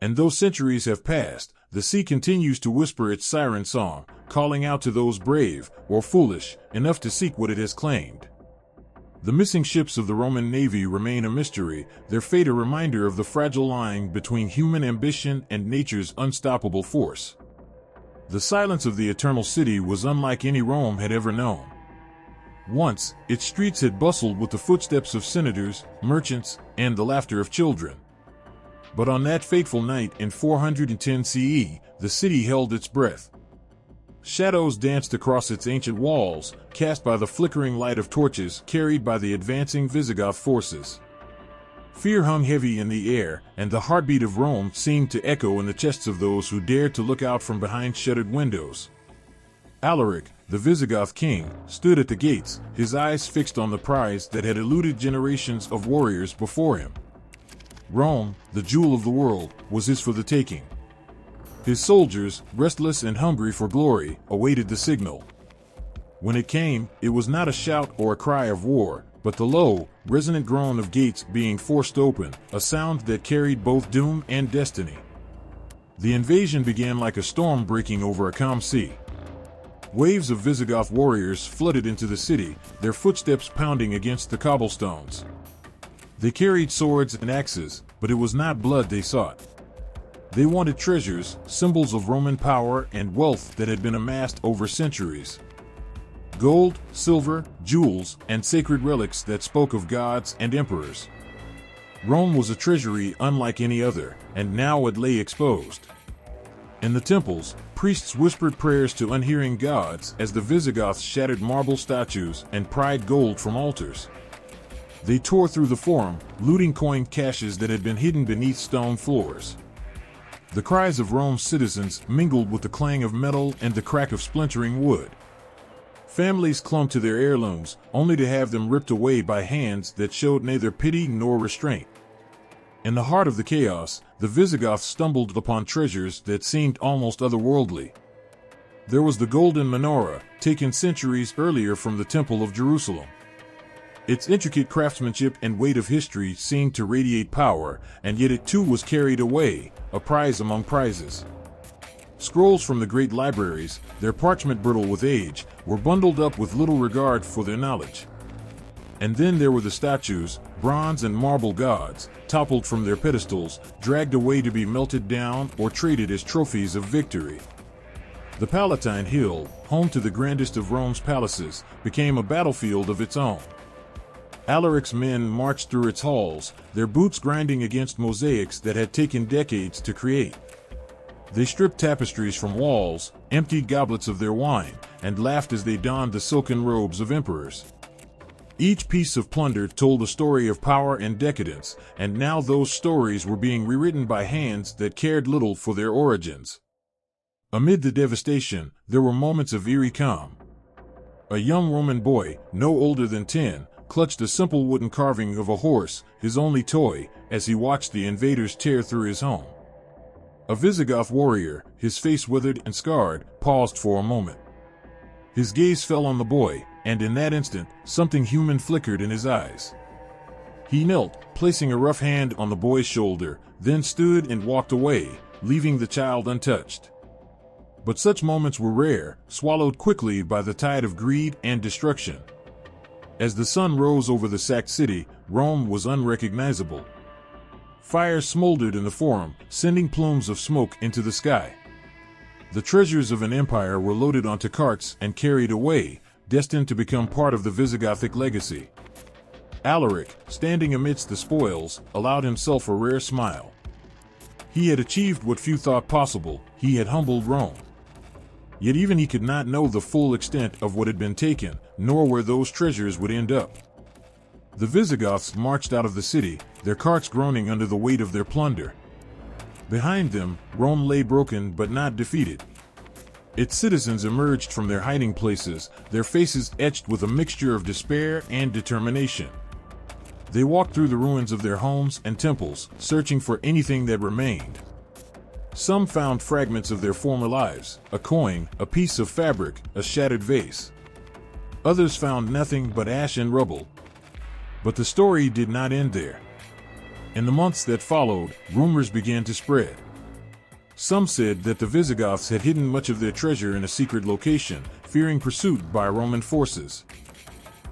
And though centuries have passed, the sea continues to whisper its siren song, calling out to those brave, or foolish, enough to seek what it has claimed. The missing ships of the Roman Navy remain a mystery, their fate a reminder of the fragile line between human ambition and nature's unstoppable force. The silence of the Eternal City was unlike any Rome had ever known. Once, its streets had bustled with the footsteps of senators, merchants, and the laughter of children. But on that fateful night in 410 CE, the city held its breath. Shadows danced across its ancient walls, cast by the flickering light of torches carried by the advancing Visigoth forces. Fear hung heavy in the air, and the heartbeat of Rome seemed to echo in the chests of those who dared to look out from behind shuttered windows. Alaric, the Visigoth king, stood at the gates, his eyes fixed on the prize that had eluded generations of warriors before him. Rome, the jewel of the world, was his for the taking. His soldiers, restless and hungry for glory, awaited the signal. When it came, it was not a shout or a cry of war, but the low, resonant groan of gates being forced open, a sound that carried both doom and destiny. The invasion began like a storm breaking over a calm sea. Waves of Visigoth warriors flooded into the city, their footsteps pounding against the cobblestones. They carried swords and axes, but it was not blood they sought. They wanted treasures, symbols of Roman power and wealth that had been amassed over centuries. Gold, silver, jewels, and sacred relics that spoke of gods and emperors. Rome was a treasury unlike any other, and now it lay exposed. In the temples, priests whispered prayers to unhearing gods as the Visigoths shattered marble statues and pried gold from altars. They tore through the forum, looting coin caches that had been hidden beneath stone floors. The cries of Rome's citizens mingled with the clang of metal and the crack of splintering wood. Families clung to their heirlooms, only to have them ripped away by hands that showed neither pity nor restraint. In the heart of the chaos, the Visigoths stumbled upon treasures that seemed almost otherworldly. There was the golden menorah, taken centuries earlier from the Temple of Jerusalem. Its intricate craftsmanship and weight of history seemed to radiate power, and yet it too was carried away, a prize among prizes. Scrolls from the great libraries, their parchment brittle with age, were bundled up with little regard for their knowledge. And then there were the statues, bronze and marble gods, toppled from their pedestals, dragged away to be melted down or traded as trophies of victory. The Palatine Hill, home to the grandest of Rome's palaces, became a battlefield of its own. Alaric's men marched through its halls, their boots grinding against mosaics that had taken decades to create. They stripped tapestries from walls, emptied goblets of their wine, and laughed as they donned the silken robes of emperors. Each piece of plunder told a story of power and decadence, and now those stories were being rewritten by hands that cared little for their origins. Amid the devastation, there were moments of eerie calm. A young Roman boy, no older than 10, clutched a simple wooden carving of a horse, his only toy, as he watched the invaders tear through his home. A Visigoth warrior, his face withered and scarred, paused for a moment. His gaze fell on the boy, and in that instant, something human flickered in his eyes. He knelt, placing a rough hand on the boy's shoulder, then stood and walked away, leaving the child untouched. But such moments were rare, swallowed quickly by the tide of greed and destruction. As the sun rose over the sacked city, Rome was unrecognizable. Fire smoldered in the forum, sending plumes of smoke into the sky. The treasures of an empire were loaded onto carts and carried away, destined to become part of the Visigothic legacy. Alaric, standing amidst the spoils, allowed himself a rare smile. He had achieved what few thought possible. He had humbled Rome. Yet even he could not know the full extent of what had been taken, nor where those treasures would end up. The Visigoths marched out of the city, their carts groaning under the weight of their plunder. Behind them, Rome lay broken but not defeated. Its citizens emerged from their hiding places, their faces etched with a mixture of despair and determination. They walked through the ruins of their homes and temples, searching for anything that remained. Some found fragments of their former lives, a coin, a piece of fabric, a shattered vase. Others found nothing but ash and rubble. But the story did not end there. In the months that followed, rumors began to spread. Some said that the Visigoths had hidden much of their treasure in a secret location, fearing pursuit by Roman forces.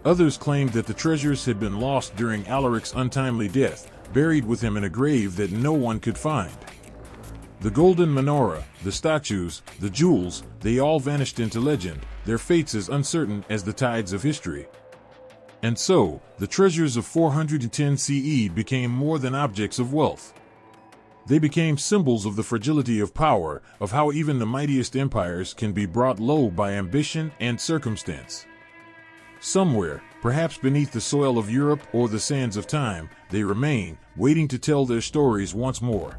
Others claimed that the treasures had been lost during Alaric's untimely death, buried with him in a grave that no one could find. The golden menorah, the statues, the jewels, they all vanished into legend, their fates as uncertain as the tides of history. And so, the treasures of 410 CE became more than objects of wealth. They became symbols of the fragility of power, of how even the mightiest empires can be brought low by ambition and circumstance. Somewhere, perhaps beneath the soil of Europe or the sands of time, they remain, waiting to tell their stories once more.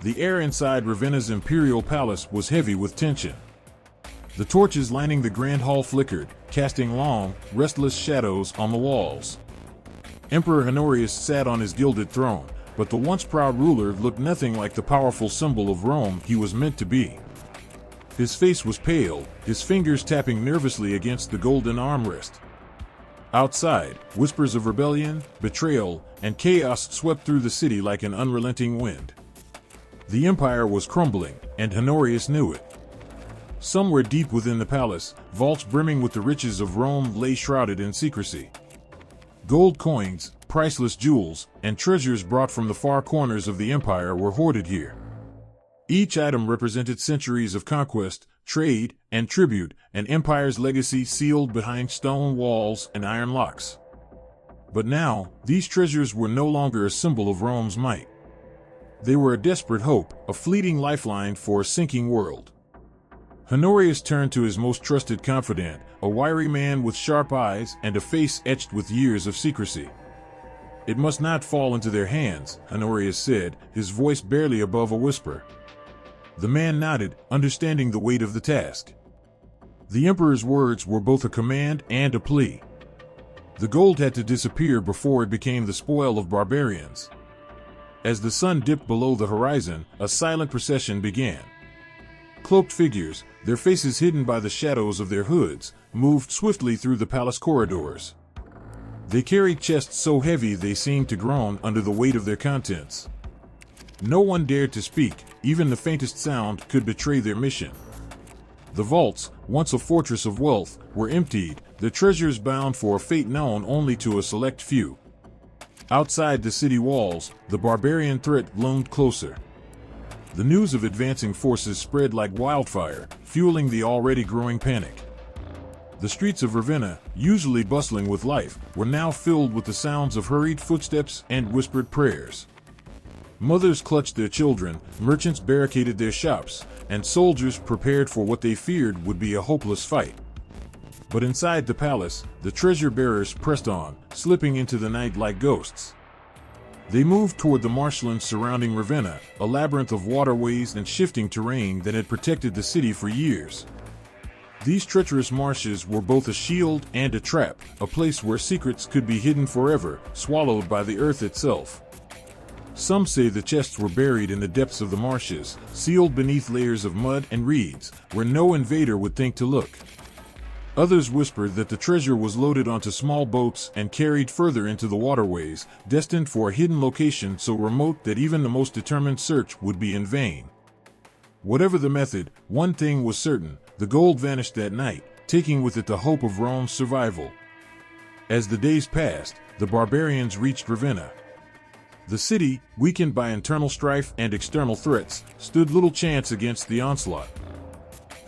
The air inside Ravenna's imperial palace was heavy with tension. The torches lining the grand hall flickered, casting long, restless shadows on the walls. Emperor Honorius sat on his gilded throne, but the once proud ruler looked nothing like the powerful symbol of Rome he was meant to be. His face was pale, his fingers tapping nervously against the golden armrest. Outside, whispers of rebellion, betrayal, and chaos swept through the city like an unrelenting wind. The empire was crumbling, and Honorius knew it. Somewhere deep within the palace, vaults brimming with the riches of Rome lay shrouded in secrecy. Gold coins, priceless jewels, and treasures brought from the far corners of the empire were hoarded here. Each item represented centuries of conquest, trade, and tribute, an empire's legacy sealed behind stone walls and iron locks. But now, these treasures were no longer a symbol of Rome's might. They were a desperate hope, a fleeting lifeline for a sinking world. Honorius turned to his most trusted confidant, a wiry man with sharp eyes and a face etched with years of secrecy. "It must not fall into their hands," Honorius said, his voice barely above a whisper. The man nodded, understanding the weight of the task. The emperor's words were both a command and a plea. The gold had to disappear before it became the spoil of barbarians. As the sun dipped below the horizon, a silent procession began. Cloaked figures, their faces hidden by the shadows of their hoods, moved swiftly through the palace corridors. They carried chests so heavy they seemed to groan under the weight of their contents. No one dared to speak, even the faintest sound could betray their mission. The vaults, once a fortress of wealth, were emptied, their treasures bound for a fate known only to a select few. Outside the city walls, the barbarian threat loomed closer. The news of advancing forces spread like wildfire, fueling the already growing panic. The streets of Ravenna, usually bustling with life, were now filled with the sounds of hurried footsteps and whispered prayers. Mothers clutched their children, merchants barricaded their shops, and soldiers prepared for what they feared would be a hopeless fight. But inside the palace, the treasure bearers pressed on, slipping into the night like ghosts. They moved toward the marshlands surrounding Ravenna, a labyrinth of waterways and shifting terrain that had protected the city for years. These treacherous marshes were both a shield and a trap, a place where secrets could be hidden forever, swallowed by the earth itself. Some say the chests were buried in the depths of the marshes, sealed beneath layers of mud and reeds, where no invader would think to look. Others whispered that the treasure was loaded onto small boats and carried further into the waterways, destined for a hidden location so remote that even the most determined search would be in vain. Whatever the method, one thing was certain: the gold vanished that night, taking with it the hope of Rome's survival. As the days passed, the barbarians reached Ravenna. The city, weakened by internal strife and external threats, stood little chance against the onslaught.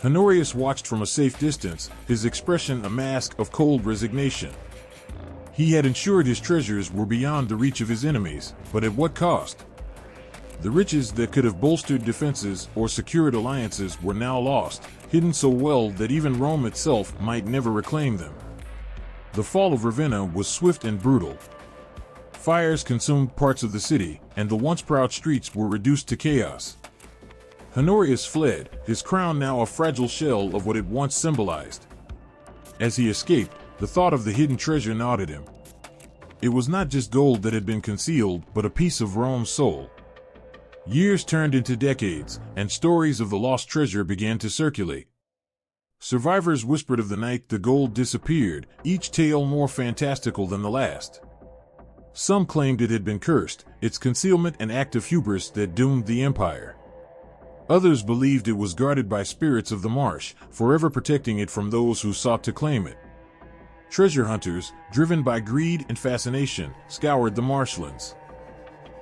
Honorius watched from a safe distance, his expression a mask of cold resignation. He had ensured his treasures were beyond the reach of his enemies, but at what cost? The riches that could have bolstered defenses or secured alliances were now lost, hidden so well that even Rome itself might never reclaim them. The fall of Ravenna was swift and brutal. Fires consumed parts of the city, and the once proud streets were reduced to chaos. Honorius fled, his crown now a fragile shell of what it once symbolized. As he escaped, the thought of the hidden treasure gnawed at him. It was not just gold that had been concealed, but a piece of Rome's soul. Years turned into decades, and stories of the lost treasure began to circulate. Survivors whispered of the night the gold disappeared, each tale more fantastical than the last. Some claimed it had been cursed, its concealment an act of hubris that doomed the empire. Others believed it was guarded by spirits of the marsh, forever protecting it from those who sought to claim it. Treasure hunters, driven by greed and fascination, scoured the marshlands.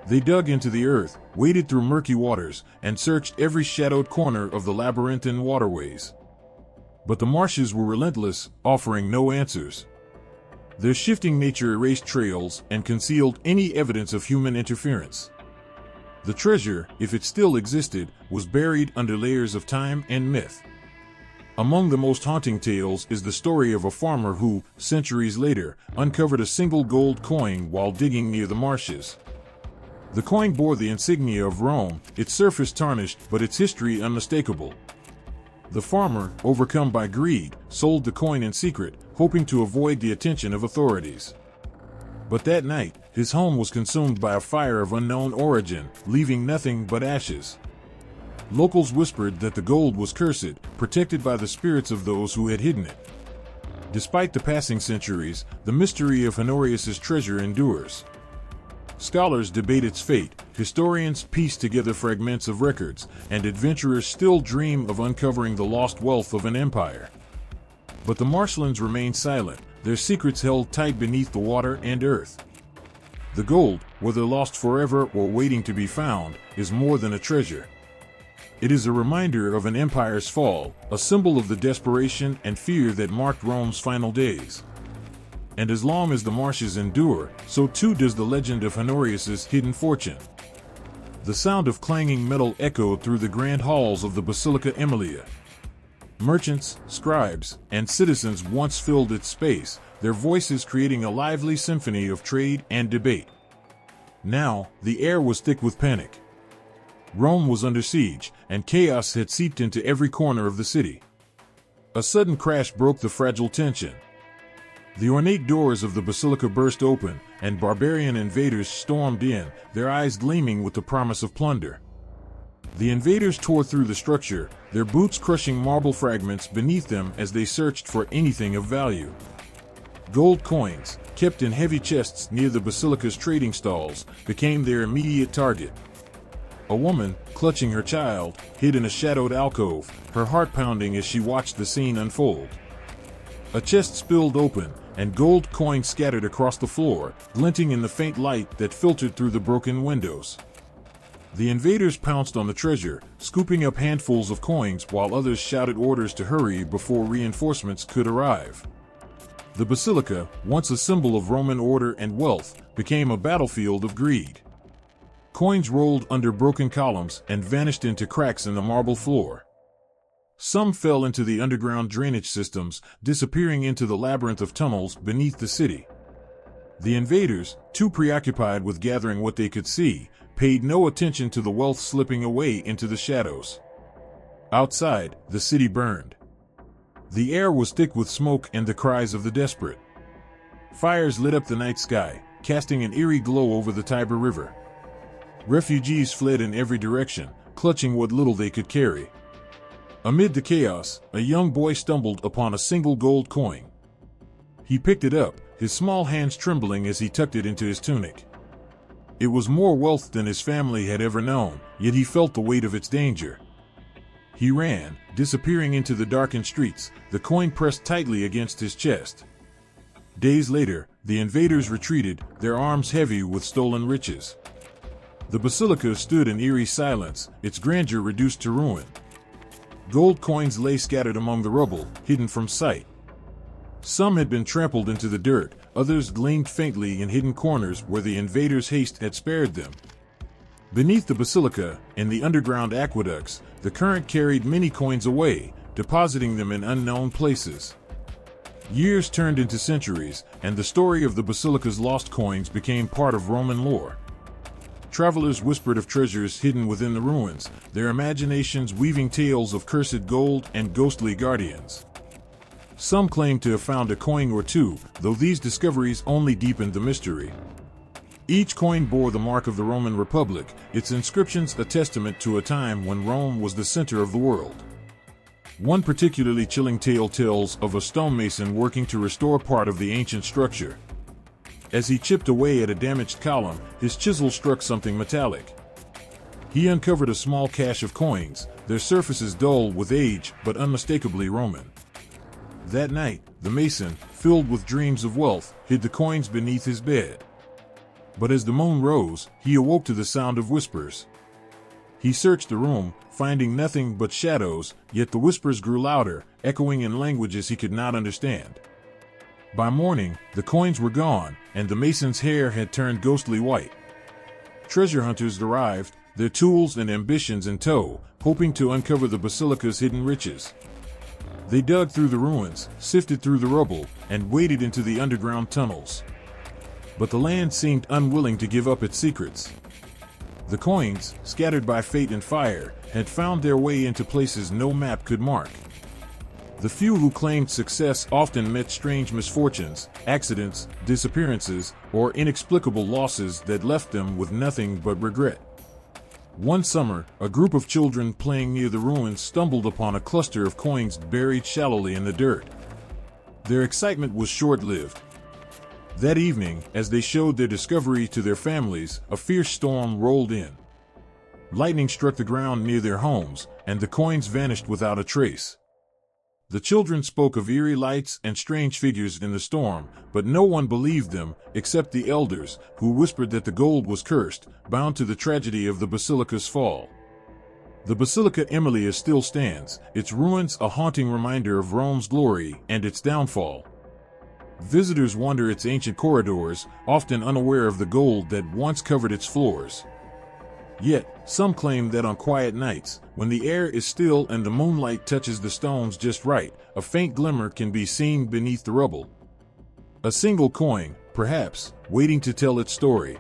They dug into the earth, waded through murky waters, and searched every shadowed corner of the labyrinthine waterways. But the marshes were relentless, offering no answers. Their shifting nature erased trails and concealed any evidence of human interference. The treasure, if it still existed, was buried under layers of time and myth. Among the most haunting tales is the story of a farmer who, centuries later, uncovered a single gold coin while digging near the marshes. The coin bore the insignia of Rome, its surface tarnished but its history unmistakable. The farmer, overcome by greed, sold the coin in secret, hoping to avoid the attention of authorities. But that night, his home was consumed by a fire of unknown origin, leaving nothing but ashes. Locals whispered that the gold was cursed, protected by the spirits of those who had hidden it. Despite the passing centuries, the mystery of Honorius's treasure endures. Scholars debate its fate, historians piece together fragments of records, and adventurers still dream of uncovering the lost wealth of an empire. But the marshlands remain silent, their secrets held tight beneath the water and earth. The gold, whether lost forever or waiting to be found, is more than a treasure. It is a reminder of an empire's fall, a symbol of the desperation and fear that marked Rome's final days. And as long as the marshes endure, so too does the legend of Honorius's hidden fortune. The sound of clanging metal echoed through the grand halls of the Basilica Aemilia. Merchants, scribes, and citizens once filled its space, their voices creating a lively symphony of trade and debate. Now, the air was thick with panic. Rome was under siege, and chaos had seeped into every corner of the city. A sudden crash broke the fragile tension. The ornate doors of the basilica burst open, and barbarian invaders stormed in, their eyes gleaming with the promise of plunder. The invaders tore through the structure, their boots crushing marble fragments beneath them as they searched for anything of value. Gold coins, kept in heavy chests near the basilica's trading stalls, became their immediate target. A woman, clutching her child, hid in a shadowed alcove, her heart pounding as she watched the scene unfold. A chest spilled open, and gold coins scattered across the floor, glinting in the faint light that filtered through the broken windows. The invaders pounced on the treasure, scooping up handfuls of coins while others shouted orders to hurry before reinforcements could arrive. The basilica, once a symbol of Roman order and wealth, became a battlefield of greed. Coins rolled under broken columns and vanished into cracks in the marble floor. Some fell into the underground drainage systems, disappearing into the labyrinth of tunnels beneath the city. The invaders, too preoccupied with gathering what they could see, paid no attention to the wealth slipping away into the shadows. Outside, the city burned. The air was thick with smoke and the cries of the desperate. Fires lit up the night sky, casting an eerie glow over the Tiber River. Refugees fled in every direction, clutching what little they could carry. Amid the chaos, a young boy stumbled upon a single gold coin. He picked it up, his small hands trembling as he tucked it into his tunic. It was more wealth than his family had ever known, yet he felt the weight of its danger. He ran, disappearing into the darkened streets, the coin pressed tightly against his chest. Days later, the invaders retreated, their arms heavy with stolen riches. The basilica stood in eerie silence, its grandeur reduced to ruin. Gold coins lay scattered among the rubble, hidden from sight. Some had been trampled into the dirt, others gleamed faintly in hidden corners where the invaders' haste had spared them. Beneath the basilica, in the underground aqueducts, the current carried many coins away, depositing them in unknown places. Years turned into centuries, and the story of the basilica's lost coins became part of Roman lore. Travelers whispered of treasures hidden within the ruins, their imaginations weaving tales of cursed gold and ghostly guardians. Some claimed to have found a coin or two, though these discoveries only deepened the mystery. Each coin bore the mark of the Roman Republic, its inscriptions a testament to a time when Rome was the center of the world. One particularly chilling tale tells of a stonemason working to restore part of the ancient structure. As he chipped away at a damaged column, his chisel struck something metallic. He uncovered a small cache of coins, their surfaces dull with age but unmistakably Roman. That night, the mason, filled with dreams of wealth, hid the coins beneath his bed. But as the moon rose, he awoke to the sound of whispers. He searched the room, finding nothing but shadows, yet the whispers grew louder, echoing in languages he could not understand. By morning, the coins were gone, and the mason's hair had turned ghostly white. Treasure hunters arrived, their tools and ambitions in tow, hoping to uncover the basilica's hidden riches. They dug through the ruins, sifted through the rubble, and waded into the underground tunnels. But the land seemed unwilling to give up its secrets. The coins, scattered by fate and fire, had found their way into places no map could mark. The few who claimed success often met strange misfortunes, accidents, disappearances, or inexplicable losses that left them with nothing but regret. One summer, a group of children playing near the ruins stumbled upon a cluster of coins buried shallowly in the dirt. Their excitement was short-lived. That evening, as they showed their discovery to their families, a fierce storm rolled in. Lightning struck the ground near their homes, and the coins vanished without a trace. The children spoke of eerie lights and strange figures in the storm, but no one believed them, except the elders, who whispered that the gold was cursed, bound to the tragedy of the basilica's fall. The Basilica Aemilia still stands, its ruins a haunting reminder of Rome's glory and its downfall. Visitors wander its ancient corridors, often unaware of the gold that once covered its floors. Yet, some claim that on quiet nights, when the air is still and the moonlight touches the stones just right, a faint glimmer can be seen beneath the rubble. A single coin, perhaps, waiting to tell its story.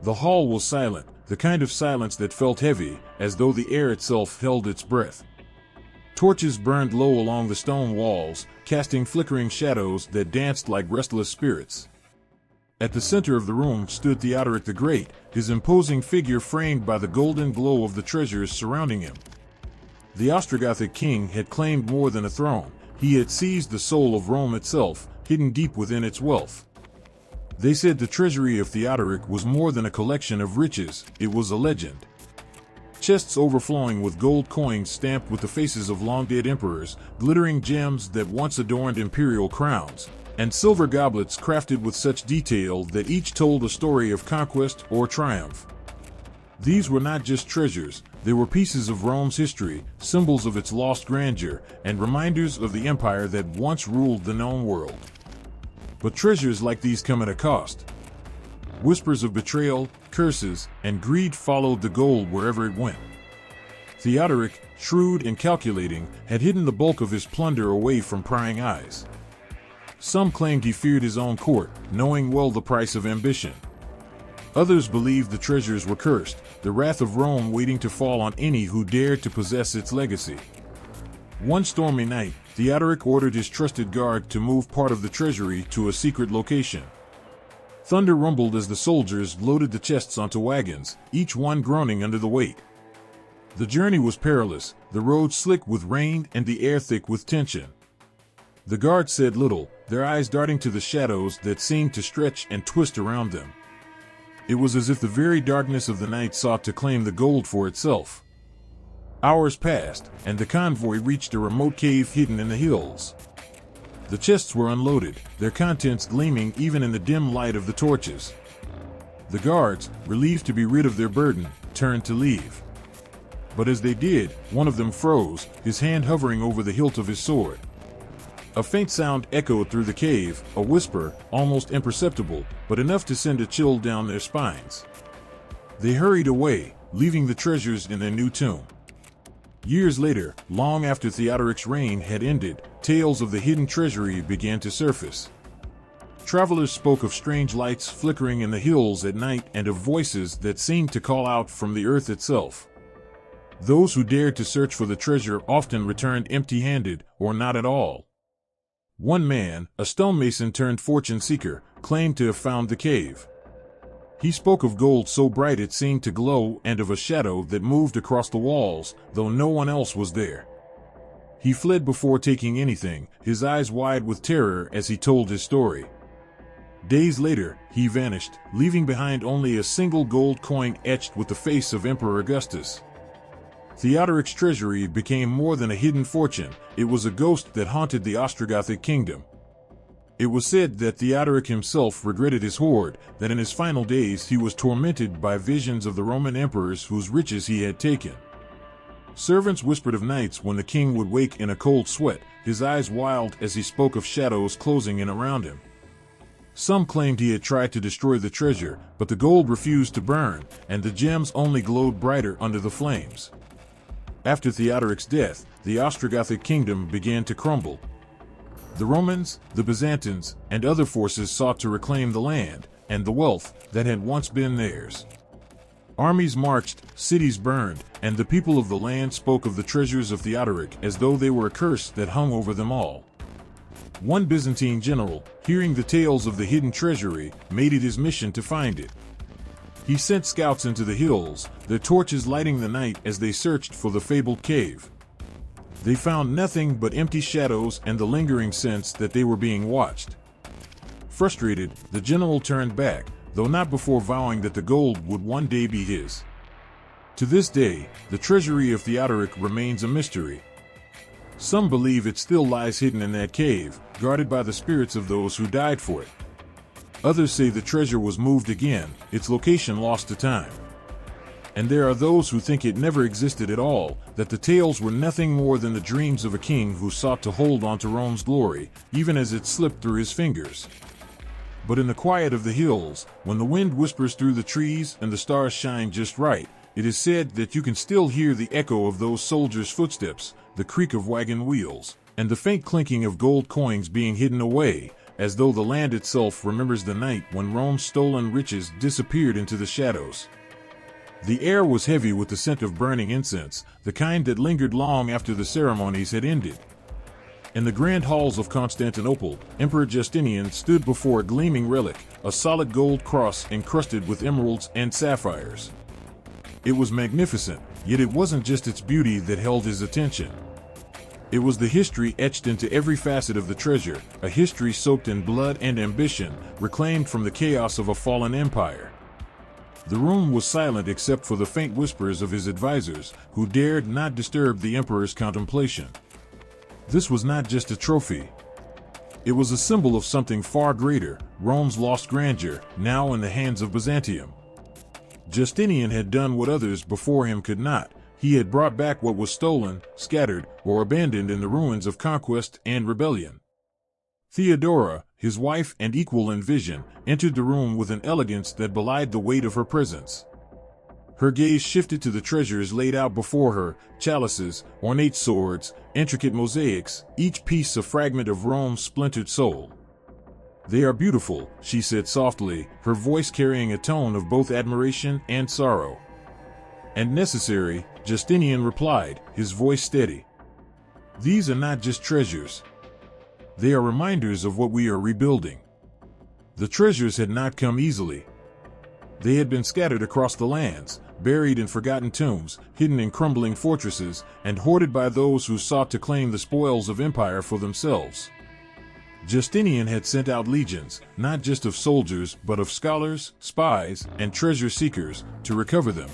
The hall was silent, the kind of silence that felt heavy, as though the air itself held its breath. Torches burned low along the stone walls, casting flickering shadows that danced like restless spirits. At the center of the room stood Theodoric the Great, his imposing figure framed by the golden glow of the treasures surrounding him. The Ostrogothic king had claimed more than a throne. He had seized the soul of Rome itself, hidden deep within its wealth. They said the treasury of Theodoric was more than a collection of riches, it was a legend. Chests overflowing with gold coins stamped with the faces of long-dead emperors, glittering gems that once adorned imperial crowns, and silver goblets crafted with such detail that each told a story of conquest or triumph. These were not just treasures, they were pieces of Rome's history, symbols of its lost grandeur, and reminders of the empire that once ruled the known world. But treasures like these come at a cost. Whispers of betrayal, curses, and greed followed the gold wherever it went. Theodoric, shrewd and calculating, had hidden the bulk of his plunder away from prying eyes. Some claimed he feared his own court, knowing well the price of ambition. Others believed the treasures were cursed, the wrath of Rome waiting to fall on any who dared to possess its legacy. One stormy night, Theodoric ordered his trusted guard to move part of the treasury to a secret location. Thunder rumbled as the soldiers loaded the chests onto wagons, each one groaning under the weight. The journey was perilous, the road slick with rain and the air thick with tension. The guards said little, their eyes darting to the shadows that seemed to stretch and twist around them. It was as if the very darkness of the night sought to claim the gold for itself. Hours passed, and the convoy reached a remote cave hidden in the hills. The chests were unloaded, their contents gleaming even in the dim light of the torches. The guards, relieved to be rid of their burden, turned to leave. But as they did, one of them froze, his hand hovering over the hilt of his sword. A faint sound echoed through the cave, a whisper, almost imperceptible, but enough to send a chill down their spines. They hurried away, leaving the treasures in their new tomb. Years later, long after Theodoric's reign had ended, tales of the hidden treasury began to surface. Travelers spoke of strange lights flickering in the hills at night and of voices that seemed to call out from the earth itself. Those who dared to search for the treasure often returned empty-handed, or not at all. One man, a stonemason turned fortune seeker, claimed to have found the cave. He spoke of gold so bright it seemed to glow and of a shadow that moved across the walls, though no one else was there. He fled before taking anything, his eyes wide with terror as he told his story. Days later, he vanished, leaving behind only a single gold coin etched with the face of Emperor Augustus. Theodoric's treasury became more than a hidden fortune, it was a ghost that haunted the Ostrogothic kingdom. It was said that Theodoric himself regretted his hoard, that in his final days he was tormented by visions of the Roman emperors whose riches he had taken. Servants whispered of nights when the king would wake in a cold sweat, his eyes wild as he spoke of shadows closing in around him. Some claimed he had tried to destroy the treasure, but the gold refused to burn, and the gems only glowed brighter under the flames. After Theodoric's death, the Ostrogothic kingdom began to crumble. The Romans, the Byzantines, and other forces sought to reclaim the land and the wealth that had once been theirs. Armies marched, cities burned, and the people of the land spoke of the treasures of Theodoric as though they were a curse that hung over them all. One Byzantine general, hearing the tales of the hidden treasury, made it his mission to find it. He sent scouts into the hills, their torches lighting the night as they searched for the fabled cave. They found nothing but empty shadows and the lingering sense that they were being watched. Frustrated, the general turned back, though not before vowing that the gold would one day be his. To this day, the treasury of Theodoric remains a mystery. Some believe it still lies hidden in that cave, guarded by the spirits of those who died for it. Others say the treasure was moved again, its location lost to time. And there are those who think it never existed at all, that the tales were nothing more than the dreams of a king who sought to hold on to Rome's glory, even as it slipped through his fingers. But in the quiet of the hills, when the wind whispers through the trees and the stars shine just right, it is said that you can still hear the echo of those soldiers' footsteps, the creak of wagon wheels, and the faint clinking of gold coins being hidden away, as though the land itself remembers the night when Rome's stolen riches disappeared into the shadows. The air was heavy with the scent of burning incense, the kind that lingered long after the ceremonies had ended. In the grand halls of Constantinople, Emperor Justinian stood before a gleaming relic, a solid gold cross encrusted with emeralds and sapphires. It was magnificent, yet it wasn't just its beauty that held his attention. It was the history etched into every facet of the treasure, a history soaked in blood and ambition, reclaimed from the chaos of a fallen empire. The room was silent except for the faint whispers of his advisors, who dared not disturb the emperor's contemplation. This was not just a trophy. It was a symbol of something far greater, Rome's lost grandeur, now in the hands of Byzantium. Justinian had done what others before him could not. He had brought back what was stolen, scattered, or abandoned in the ruins of conquest and rebellion. Theodora, his wife and equal in vision, entered the room with an elegance that belied the weight of her presence. Her gaze shifted to the treasures laid out before her, chalices, ornate swords, intricate mosaics, each piece a fragment of Rome's splintered soul. "They are beautiful," she said softly, her voice carrying a tone of both admiration and sorrow. "And necessary," Justinian replied, his voice steady. "These are not just treasures. They are reminders of what we are rebuilding." The treasures had not come easily. They had been scattered across the lands, buried in forgotten tombs, hidden in crumbling fortresses, and hoarded by those who sought to claim the spoils of empire for themselves. Justinian had sent out legions, not just of soldiers but of scholars, spies, and treasure seekers, to recover them.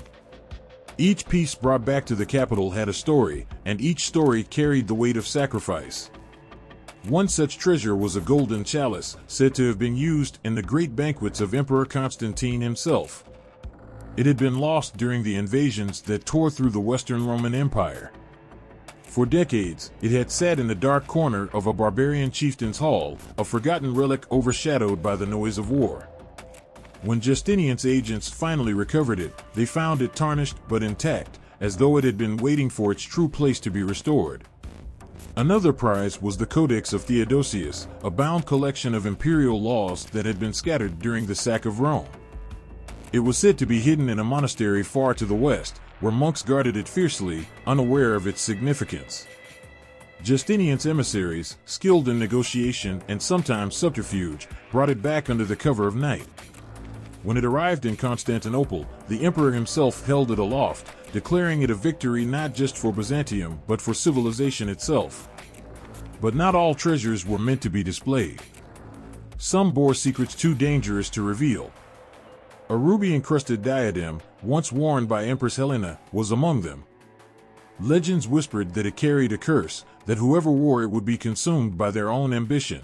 Each piece brought back to the capital had a story, and each story carried the weight of sacrifice. One such treasure was a golden chalice, said to have been used in the great banquets of Emperor Constantine himself. It had been lost during the invasions that tore through the Western Roman Empire. For decades, it had sat in the dark corner of a barbarian chieftain's hall, a forgotten relic overshadowed by the noise of war. When Justinian's agents finally recovered it, they found it tarnished but intact, as though it had been waiting for its true place to be restored. Another prize was the Codex of Theodosius, a bound collection of imperial laws that had been scattered during the sack of Rome. It was said to be hidden in a monastery far to the west, where monks guarded it fiercely, unaware of its significance. Justinian's emissaries, skilled in negotiation and sometimes subterfuge, brought it back under the cover of night. When it arrived in Constantinople, the emperor himself held it aloft, declaring it a victory not just for Byzantium but for civilization itself. But not all treasures were meant to be displayed. Some bore secrets too dangerous to reveal. A ruby-encrusted diadem, once worn by Empress Helena, was among them. Legends whispered that it carried a curse, that whoever wore it would be consumed by their own ambition.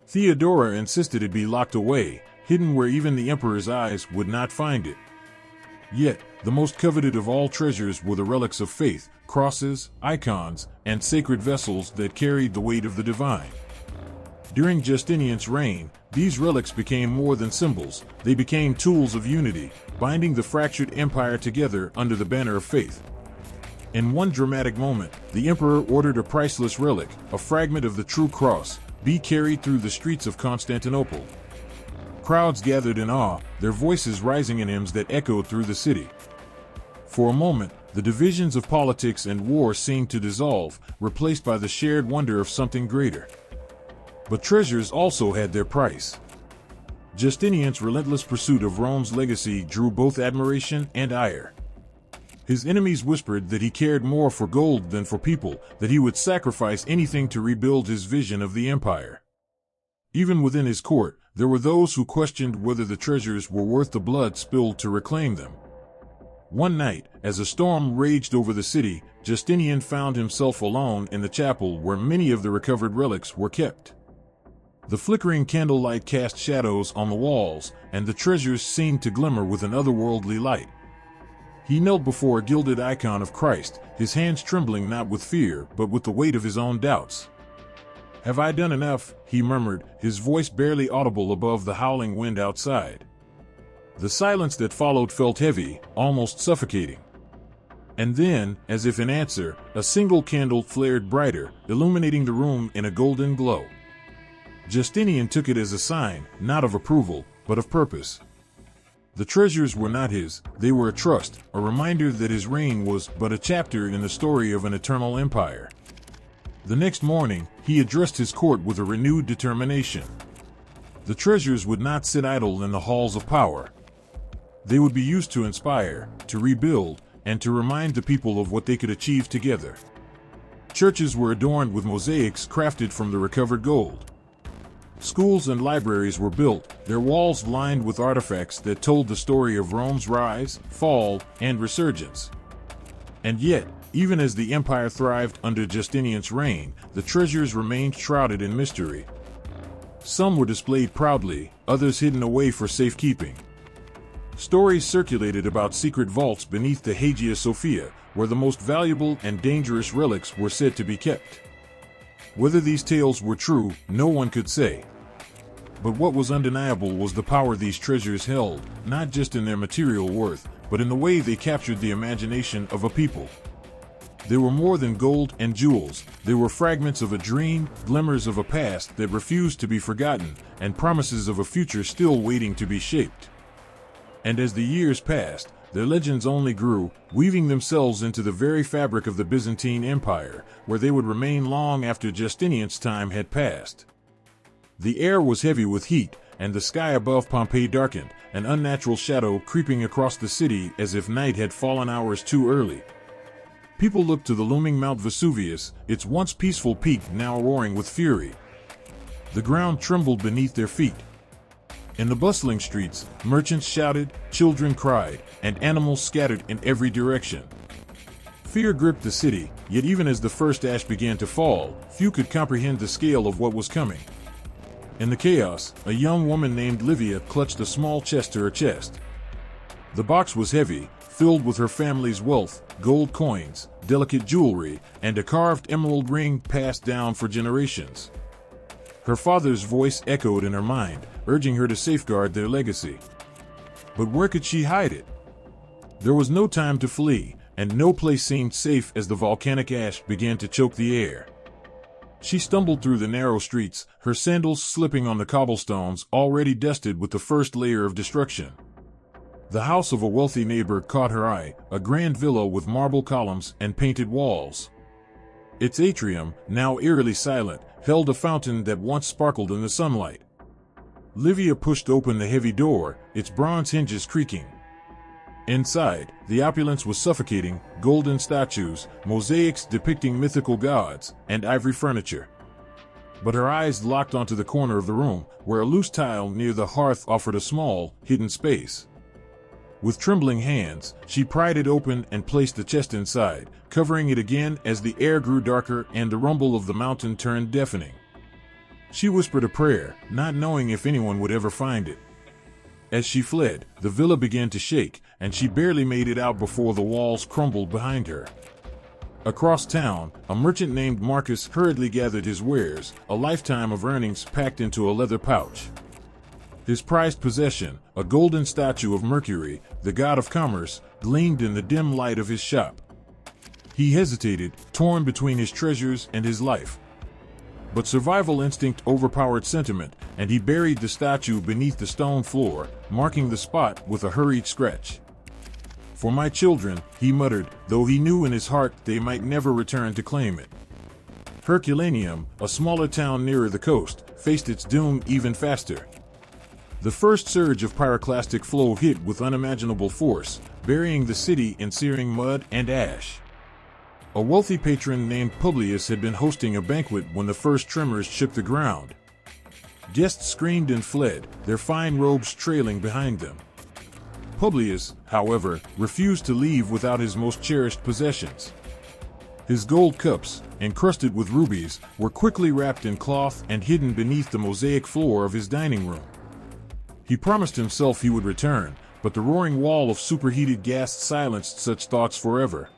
Theodora insisted it be locked away, hidden where even the emperor's eyes would not find it. Yet, the most coveted of all treasures were the relics of faith, crosses, icons, and sacred vessels that carried the weight of the divine. During Justinian's reign, these relics became more than symbols, they became tools of unity, binding the fractured empire together under the banner of faith. In one dramatic moment, the emperor ordered a priceless relic, a fragment of the true cross, be carried through the streets of Constantinople. Crowds gathered in awe, their voices rising in hymns that echoed through the city. For a moment, the divisions of politics and war seemed to dissolve, replaced by the shared wonder of something greater. But treasures also had their price. Justinian's relentless pursuit of Rome's legacy drew both admiration and ire. His enemies whispered that he cared more for gold than for people, that he would sacrifice anything to rebuild his vision of the empire. Even within his court, there were those who questioned whether the treasures were worth the blood spilled to reclaim them. One night, as a storm raged over the city, Justinian found himself alone in the chapel where many of the recovered relics were kept. The flickering candlelight cast shadows on the walls, and the treasures seemed to glimmer with an otherworldly light. He knelt before a gilded icon of Christ, his hands trembling not with fear but with the weight of his own doubts. "Have I done enough?" he murmured, his voice barely audible above the howling wind outside. The silence that followed felt heavy, almost suffocating. And then, as if in answer, a single candle flared brighter, illuminating the room in a golden glow. Justinian took it as a sign, not of approval, but of purpose. The treasures were not his, they were a trust, a reminder that his reign was but a chapter in the story of an eternal empire. The next morning, he addressed his court with a renewed determination. The treasures would not sit idle in the halls of power. They would be used to inspire, to rebuild, and to remind the people of what they could achieve together. Churches were adorned with mosaics crafted from the recovered gold. Schools and libraries were built, their walls lined with artifacts that told the story of Rome's rise, fall, and resurgence. And yet, even as the empire thrived under Justinian's reign, the treasures remained shrouded in mystery. Some were displayed proudly, others hidden away for safekeeping. Stories circulated about secret vaults beneath the Hagia Sophia, where the most valuable and dangerous relics were said to be kept. Whether these tales were true, no one could say. But what was undeniable was the power these treasures held, not just in their material worth, but in the way they captured the imagination of a people. They were more than gold and jewels, they were fragments of a dream, glimmers of a past that refused to be forgotten, and promises of a future still waiting to be shaped. And as the years passed, their legends only grew, weaving themselves into the very fabric of the Byzantine Empire, where they would remain long after Justinian's time had passed. The air was heavy with heat, and the sky above Pompeii darkened, an unnatural shadow creeping across the city as if night had fallen hours too early. People looked to the looming Mount Vesuvius, its once peaceful peak now roaring with fury. The ground trembled beneath their feet. In the bustling streets, merchants shouted, children cried, and animals scattered in every direction. Fear gripped the city, yet even as the first ash began to fall, few could comprehend the scale of what was coming. In the chaos, a young woman named Livia clutched a small chest to her chest. The box was heavy, filled with her family's wealth, gold coins, delicate jewelry, and a carved emerald ring passed down for generations. Her father's voice echoed in her mind, urging her to safeguard their legacy. But where could she hide it? There was no time to flee, and no place seemed safe as the volcanic ash began to choke the air. She stumbled through the narrow streets, her sandals slipping on the cobblestones already dusted with the first layer of destruction. The house of a wealthy neighbor caught her eye, a grand villa with marble columns and painted walls. Its atrium, now eerily silent, held a fountain that once sparkled in the sunlight. Livia pushed open the heavy door, its bronze hinges creaking. Inside, the opulence was suffocating: golden statues, mosaics depicting mythical gods, and ivory furniture. But her eyes locked onto the corner of the room, where a loose tile near the hearth offered a small, hidden space. With trembling hands, she pried it open and placed the chest inside, covering it again as the air grew darker and the rumble of the mountain turned deafening. She whispered a prayer, not knowing if anyone would ever find it. As she fled, the villa began to shake, and she barely made it out before the walls crumbled behind her. Across town, a merchant named Marcus hurriedly gathered his wares, a lifetime of earnings packed into a leather pouch. His prized possession, a golden statue of Mercury, the god of commerce, gleamed in the dim light of his shop. He hesitated, torn between his treasures and his life. But survival instinct overpowered sentiment, and he buried the statue beneath the stone floor, marking the spot with a hurried scratch. "For my children," he muttered, though he knew in his heart they might never return to claim it. Herculaneum, a smaller town nearer the coast, faced its doom even faster. The first surge of pyroclastic flow hit with unimaginable force, burying the city in searing mud and ash. A wealthy patron named Publius had been hosting a banquet when the first tremors shook the ground. Guests screamed and fled, their fine robes trailing behind them. Publius, however, refused to leave without his most cherished possessions. His gold cups, encrusted with rubies, were quickly wrapped in cloth and hidden beneath the mosaic floor of his dining room. He promised himself he would return, but the roaring wall of superheated gas silenced such thoughts forever.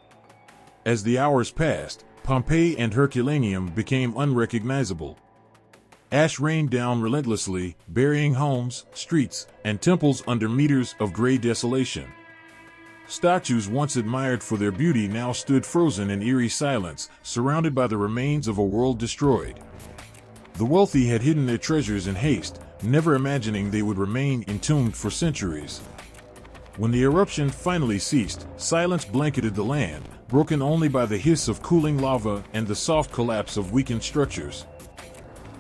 As the hours passed, Pompeii and Herculaneum became unrecognizable. Ash rained down relentlessly, burying homes, streets, and temples under meters of gray desolation. Statues once admired for their beauty now stood frozen in eerie silence, surrounded by the remains of a world destroyed. The wealthy had hidden their treasures in haste, never imagining they would remain entombed for centuries. When the eruption finally ceased, silence blanketed the land, broken only by the hiss of cooling lava and the soft collapse of weakened structures.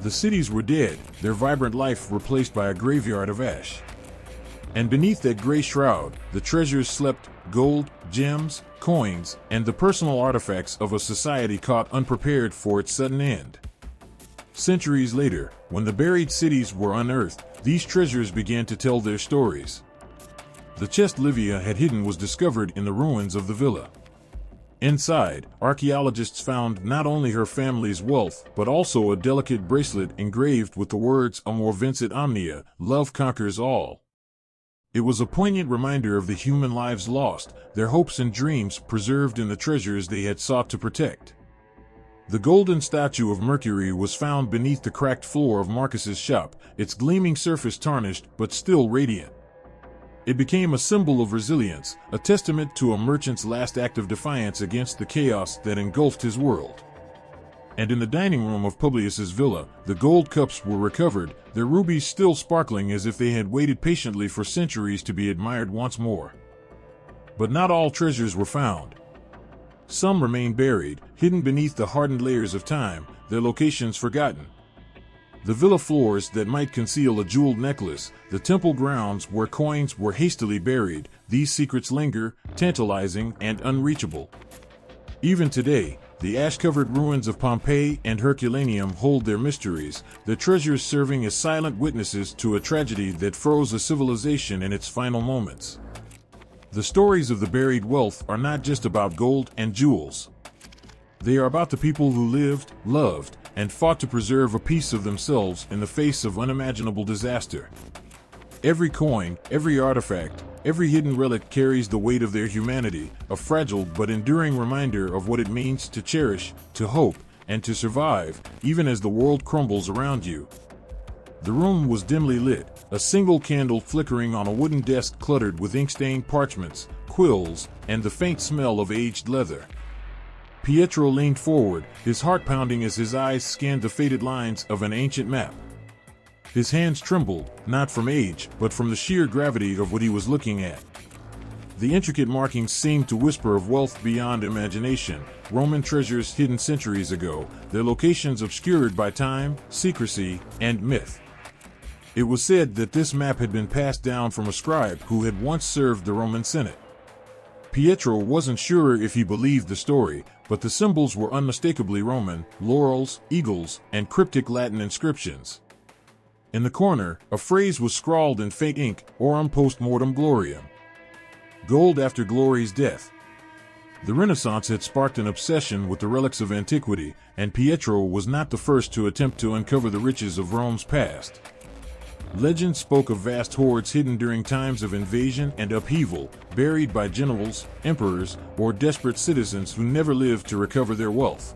The cities were dead, their vibrant life replaced by a graveyard of ash. And beneath that gray shroud, the treasures slept: gold, gems, coins, and the personal artifacts of a society caught unprepared for its sudden end. Centuries later, when the buried cities were unearthed, these treasures began to tell their stories. The chest Livia had hidden was discovered in the ruins of the villa. Inside, archaeologists found not only her family's wealth, but also a delicate bracelet engraved with the words "Amor vincit omnia," love conquers all. It was a poignant reminder of the human lives lost, their hopes and dreams preserved in the treasures they had sought to protect. The golden statue of Mercury was found beneath the cracked floor of Marcus's shop, its gleaming surface tarnished but still radiant. It became a symbol of resilience, a testament to a merchant's last act of defiance against the chaos that engulfed his world. And in the dining room of Publius's villa, the gold cups were recovered, their rubies still sparkling as if they had waited patiently for centuries to be admired once more. But not all treasures were found. Some remained buried, hidden beneath the hardened layers of time, their locations forgotten. The villa floors that might conceal a jeweled necklace, the temple grounds where coins were hastily buried, these secrets linger, tantalizing and unreachable. Even today, the ash-covered ruins of Pompeii and Herculaneum hold their mysteries, their treasures serving as silent witnesses to a tragedy that froze a civilization in its final moments. The stories of the buried wealth are not just about gold and jewels. They are about the people who lived, loved, and fought to preserve a piece of themselves in the face of unimaginable disaster. Every coin, every artifact, every hidden relic carries the weight of their humanity, a fragile but enduring reminder of what it means to cherish, to hope, and to survive, even as the world crumbles around you. The room was dimly lit, a single candle flickering on a wooden desk cluttered with ink-stained parchments, quills, and the faint smell of aged leather. Pietro leaned forward, his heart pounding as his eyes scanned the faded lines of an ancient map. His hands trembled, not from age, but from the sheer gravity of what he was looking at. The intricate markings seemed to whisper of wealth beyond imagination, Roman treasures hidden centuries ago, their locations obscured by time, secrecy, and myth. It was said that this map had been passed down from a scribe who had once served the Roman Senate. Pietro wasn't sure if he believed the story, but the symbols were unmistakably Roman: laurels, eagles, and cryptic Latin inscriptions. In the corner, a phrase was scrawled in faint ink, Aurum post mortem gloriam. Gold after glory's death. The Renaissance had sparked an obsession with the relics of antiquity, and Pietro was not the first to attempt to uncover the riches of Rome's past. Legend spoke of vast hoards hidden during times of invasion and upheaval, buried by generals, emperors, or desperate citizens who never lived to recover their wealth.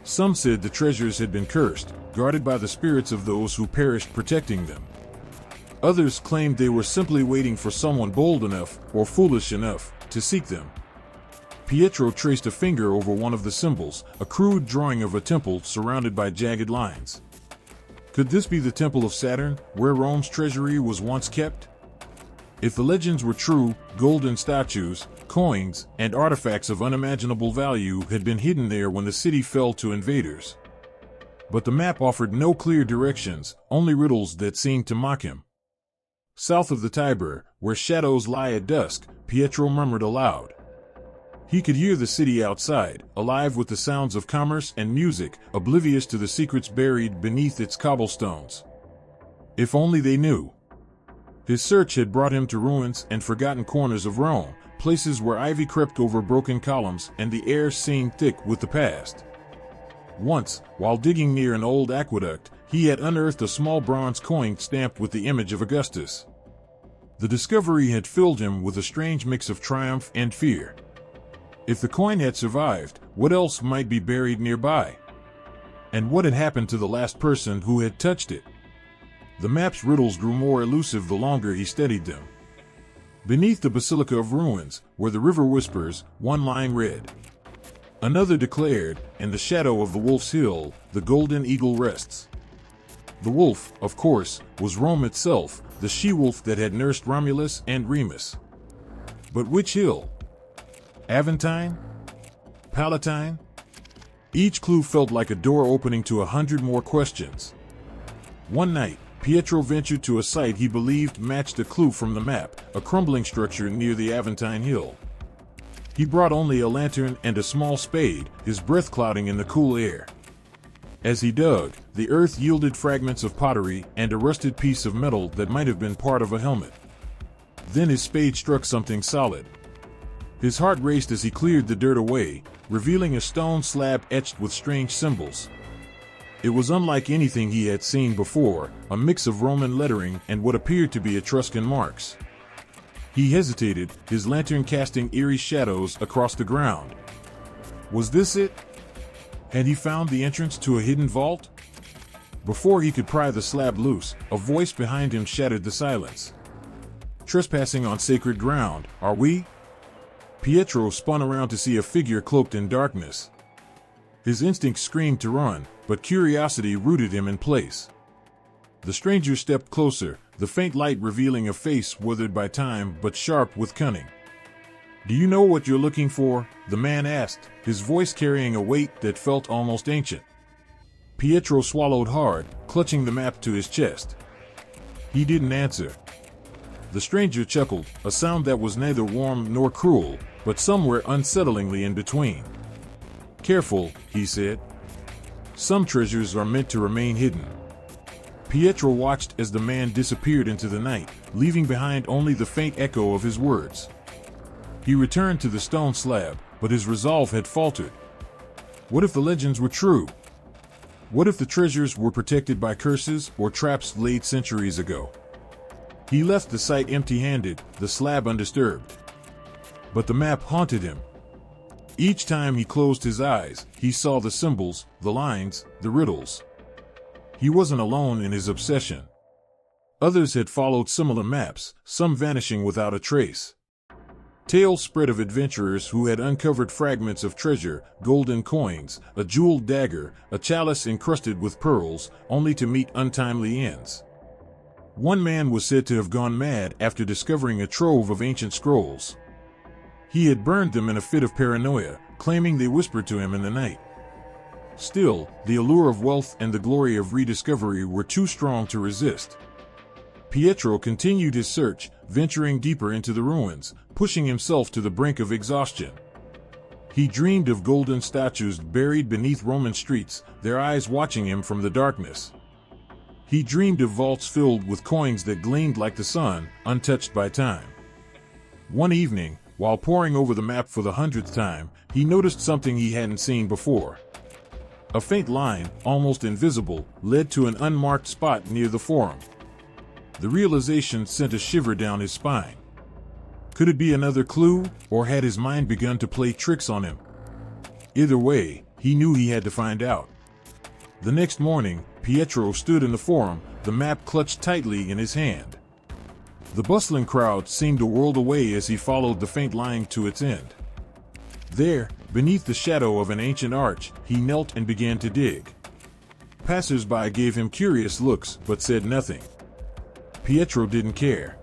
Some said the treasures had been cursed, guarded by the spirits of those who perished protecting them. Others claimed they were simply waiting for someone bold enough, or foolish enough, to seek them. Pietro traced a finger over one of the symbols, a crude drawing of a temple surrounded by jagged lines. Could this be the Temple of Saturn, where Rome's treasury was once kept? If the legends were true, golden statues, coins, and artifacts of unimaginable value had been hidden there when the city fell to invaders. But the map offered no clear directions, only riddles that seemed to mock him. South of the Tiber, where shadows lie at dusk, Pietro murmured aloud. He could hear the city outside, alive with the sounds of commerce and music, oblivious to the secrets buried beneath its cobblestones. If only they knew. His search had brought him to ruins and forgotten corners of Rome, places where ivy crept over broken columns and the air seemed thick with the past. Once, while digging near an old aqueduct, he had unearthed a small bronze coin stamped with the image of Augustus. The discovery had filled him with a strange mix of triumph and fear. If the coin had survived, what else might be buried nearby? And what had happened to the last person who had touched it? The map's riddles grew more elusive the longer he studied them. Beneath the Basilica of Ruins, where the river whispers, one line read. Another declared, in the shadow of the Wolf's Hill, the golden eagle rests. The wolf, of course, was Rome itself, the she-wolf that had nursed Romulus and Remus. But which hill? Aventine? Palatine? Each clue felt like a door opening to 100 more questions. One night, Pietro ventured to a site he believed matched a clue from the map, a crumbling structure near the Aventine Hill. He brought only a lantern and a small spade, his breath clouding in the cool air. As he dug, the earth yielded fragments of pottery and a rusted piece of metal that might have been part of a helmet. Then his spade struck something solid. His heart raced as he cleared the dirt away, revealing a stone slab etched with strange symbols. It was unlike anything he had seen before, a mix of Roman lettering and what appeared to be Etruscan marks. He hesitated, his lantern casting eerie shadows across the ground. Was this it? Had he found the entrance to a hidden vault? Before he could pry the slab loose, a voice behind him shattered the silence. Trespassing on sacred ground, are we? Pietro spun around to see a figure cloaked in darkness. His instinct screamed to run, but curiosity rooted him in place. The stranger stepped closer, the faint light revealing a face withered by time but sharp with cunning. Do you know what you're looking for? The man asked, his voice carrying a weight that felt almost ancient. Pietro swallowed hard, clutching the map to his chest. He didn't answer. The stranger chuckled, a sound that was neither warm nor cruel, but somewhere unsettlingly in between. Careful, he said. Some treasures are meant to remain hidden. Pietro watched as the man disappeared into the night, leaving behind only the faint echo of his words. He returned to the stone slab, but his resolve had faltered. What if the legends were true? What if the treasures were protected by curses or traps laid centuries ago? He left the site empty-handed, the slab undisturbed. But the map haunted him. Each time he closed his eyes, he saw the symbols, the lines, the riddles. He wasn't alone in his obsession. Others had followed similar maps, some vanishing without a trace. Tales spread of adventurers who had uncovered fragments of treasure, golden coins, a jeweled dagger, a chalice encrusted with pearls, only to meet untimely ends. One man was said to have gone mad after discovering a trove of ancient scrolls. He had burned them in a fit of paranoia, claiming they whispered to him in the night. Still, the allure of wealth and the glory of rediscovery were too strong to resist. Pietro continued his search, venturing deeper into the ruins, pushing himself to the brink of exhaustion. He dreamed of golden statues buried beneath Roman streets, their eyes watching him from the darkness. He dreamed of vaults filled with coins that gleamed like the sun, untouched by time. One evening, while poring over the map for the 100th time, he noticed something he hadn't seen before. A faint line, almost invisible, led to an unmarked spot near the forum. The realization sent a shiver down his spine. Could it be another clue, or had his mind begun to play tricks on him? Either way, he knew he had to find out. The next morning, Pietro stood in the forum, the map clutched tightly in his hand. The bustling crowd seemed a world away as he followed the faint line to its end. There, beneath the shadow of an ancient arch, he knelt and began to dig. Passers-by gave him curious looks, but said nothing. Pietro didn't care.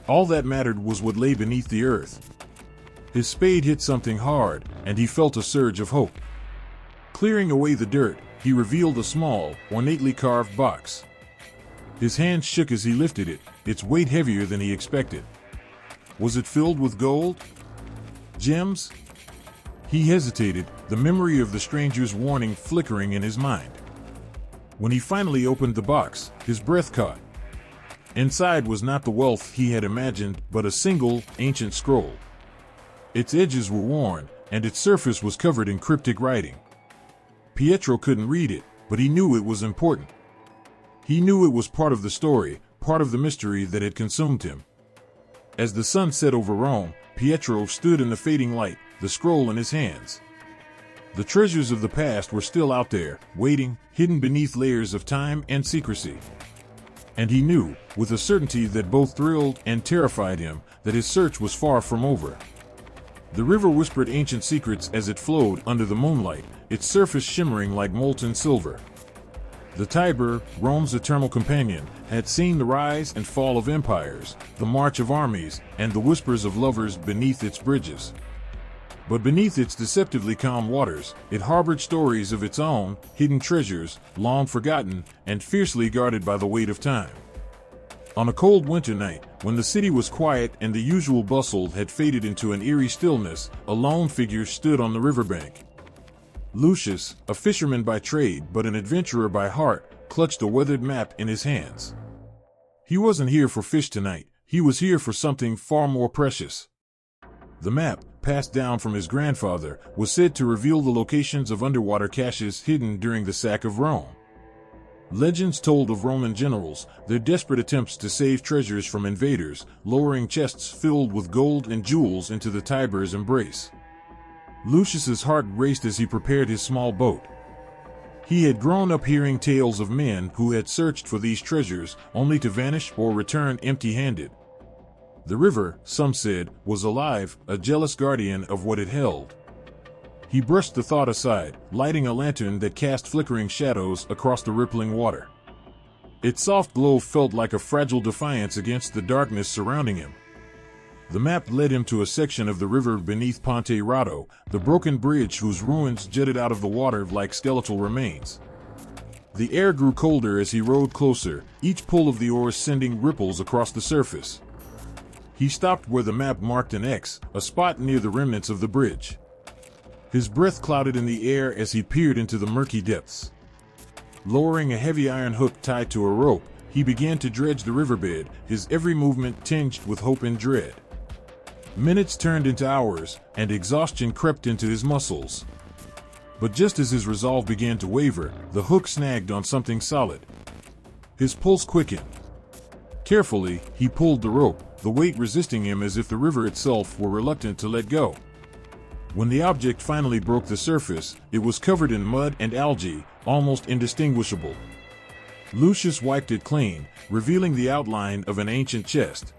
All that mattered was what lay beneath the earth. His spade hit something hard, and he felt a surge of hope. Clearing away the dirt, he revealed a small, ornately carved box. His hand shook as he lifted it, its weight heavier than he expected. Was it filled with gold? Gems? He hesitated, the memory of the stranger's warning flickering in his mind. When he finally opened the box, his breath caught. Inside was not the wealth he had imagined, but a single, ancient scroll. Its edges were worn, and its surface was covered in cryptic writing. Pietro couldn't read it, but he knew it was important. He knew it was part of the story, part of the mystery that had consumed him. As the sun set over Rome, Pietro stood in the fading light, the scroll in his hands. The treasures of the past were still out there, waiting, hidden beneath layers of time and secrecy. And he knew, with a certainty that both thrilled and terrified him, that his search was far from over. The river whispered ancient secrets as it flowed under the moonlight, its surface shimmering like molten silver. The Tiber, Rome's eternal companion, had seen the rise and fall of empires, the march of armies, and the whispers of lovers beneath its bridges. But beneath its deceptively calm waters, it harbored stories of its own, hidden treasures, long forgotten, and fiercely guarded by the weight of time. On a cold winter night, when the city was quiet and the usual bustle had faded into an eerie stillness, a lone figure stood on the riverbank. Lucius, a fisherman by trade but an adventurer by heart, clutched a weathered map in his hands. He wasn't here for fish tonight, he was here for something far more precious. The map, passed down from his grandfather, was said to reveal the locations of underwater caches hidden during the sack of Rome. Legends told of Roman generals, their desperate attempts to save treasures from invaders, lowering chests filled with gold and jewels into the Tiber's embrace. Lucius's heart raced as he prepared his small boat. He had grown up hearing tales of men who had searched for these treasures, only to vanish or return empty-handed. The river, some said, was alive, a jealous guardian of what it held. He brushed the thought aside, lighting a lantern that cast flickering shadows across the rippling water. Its soft glow felt like a fragile defiance against the darkness surrounding him. The map led him to a section of the river beneath Ponte Rado, the broken bridge whose ruins jutted out of the water like skeletal remains. The air grew colder as he rowed closer, each pull of the oars sending ripples across the surface. He stopped where the map marked an X, a spot near the remnants of the bridge. His breath clouded in the air as he peered into the murky depths. Lowering a heavy iron hook tied to a rope, he began to dredge the riverbed, his every movement tinged with hope and dread. Minutes turned into hours, and exhaustion crept into his muscles. But just as his resolve began to waver, the hook snagged on something solid. His pulse quickened. Carefully, he pulled the rope, the weight resisting him as if the river itself were reluctant to let go. When the object finally broke the surface, it was covered in mud and algae, almost indistinguishable. Lucius wiped it clean, revealing the outline of an ancient chest.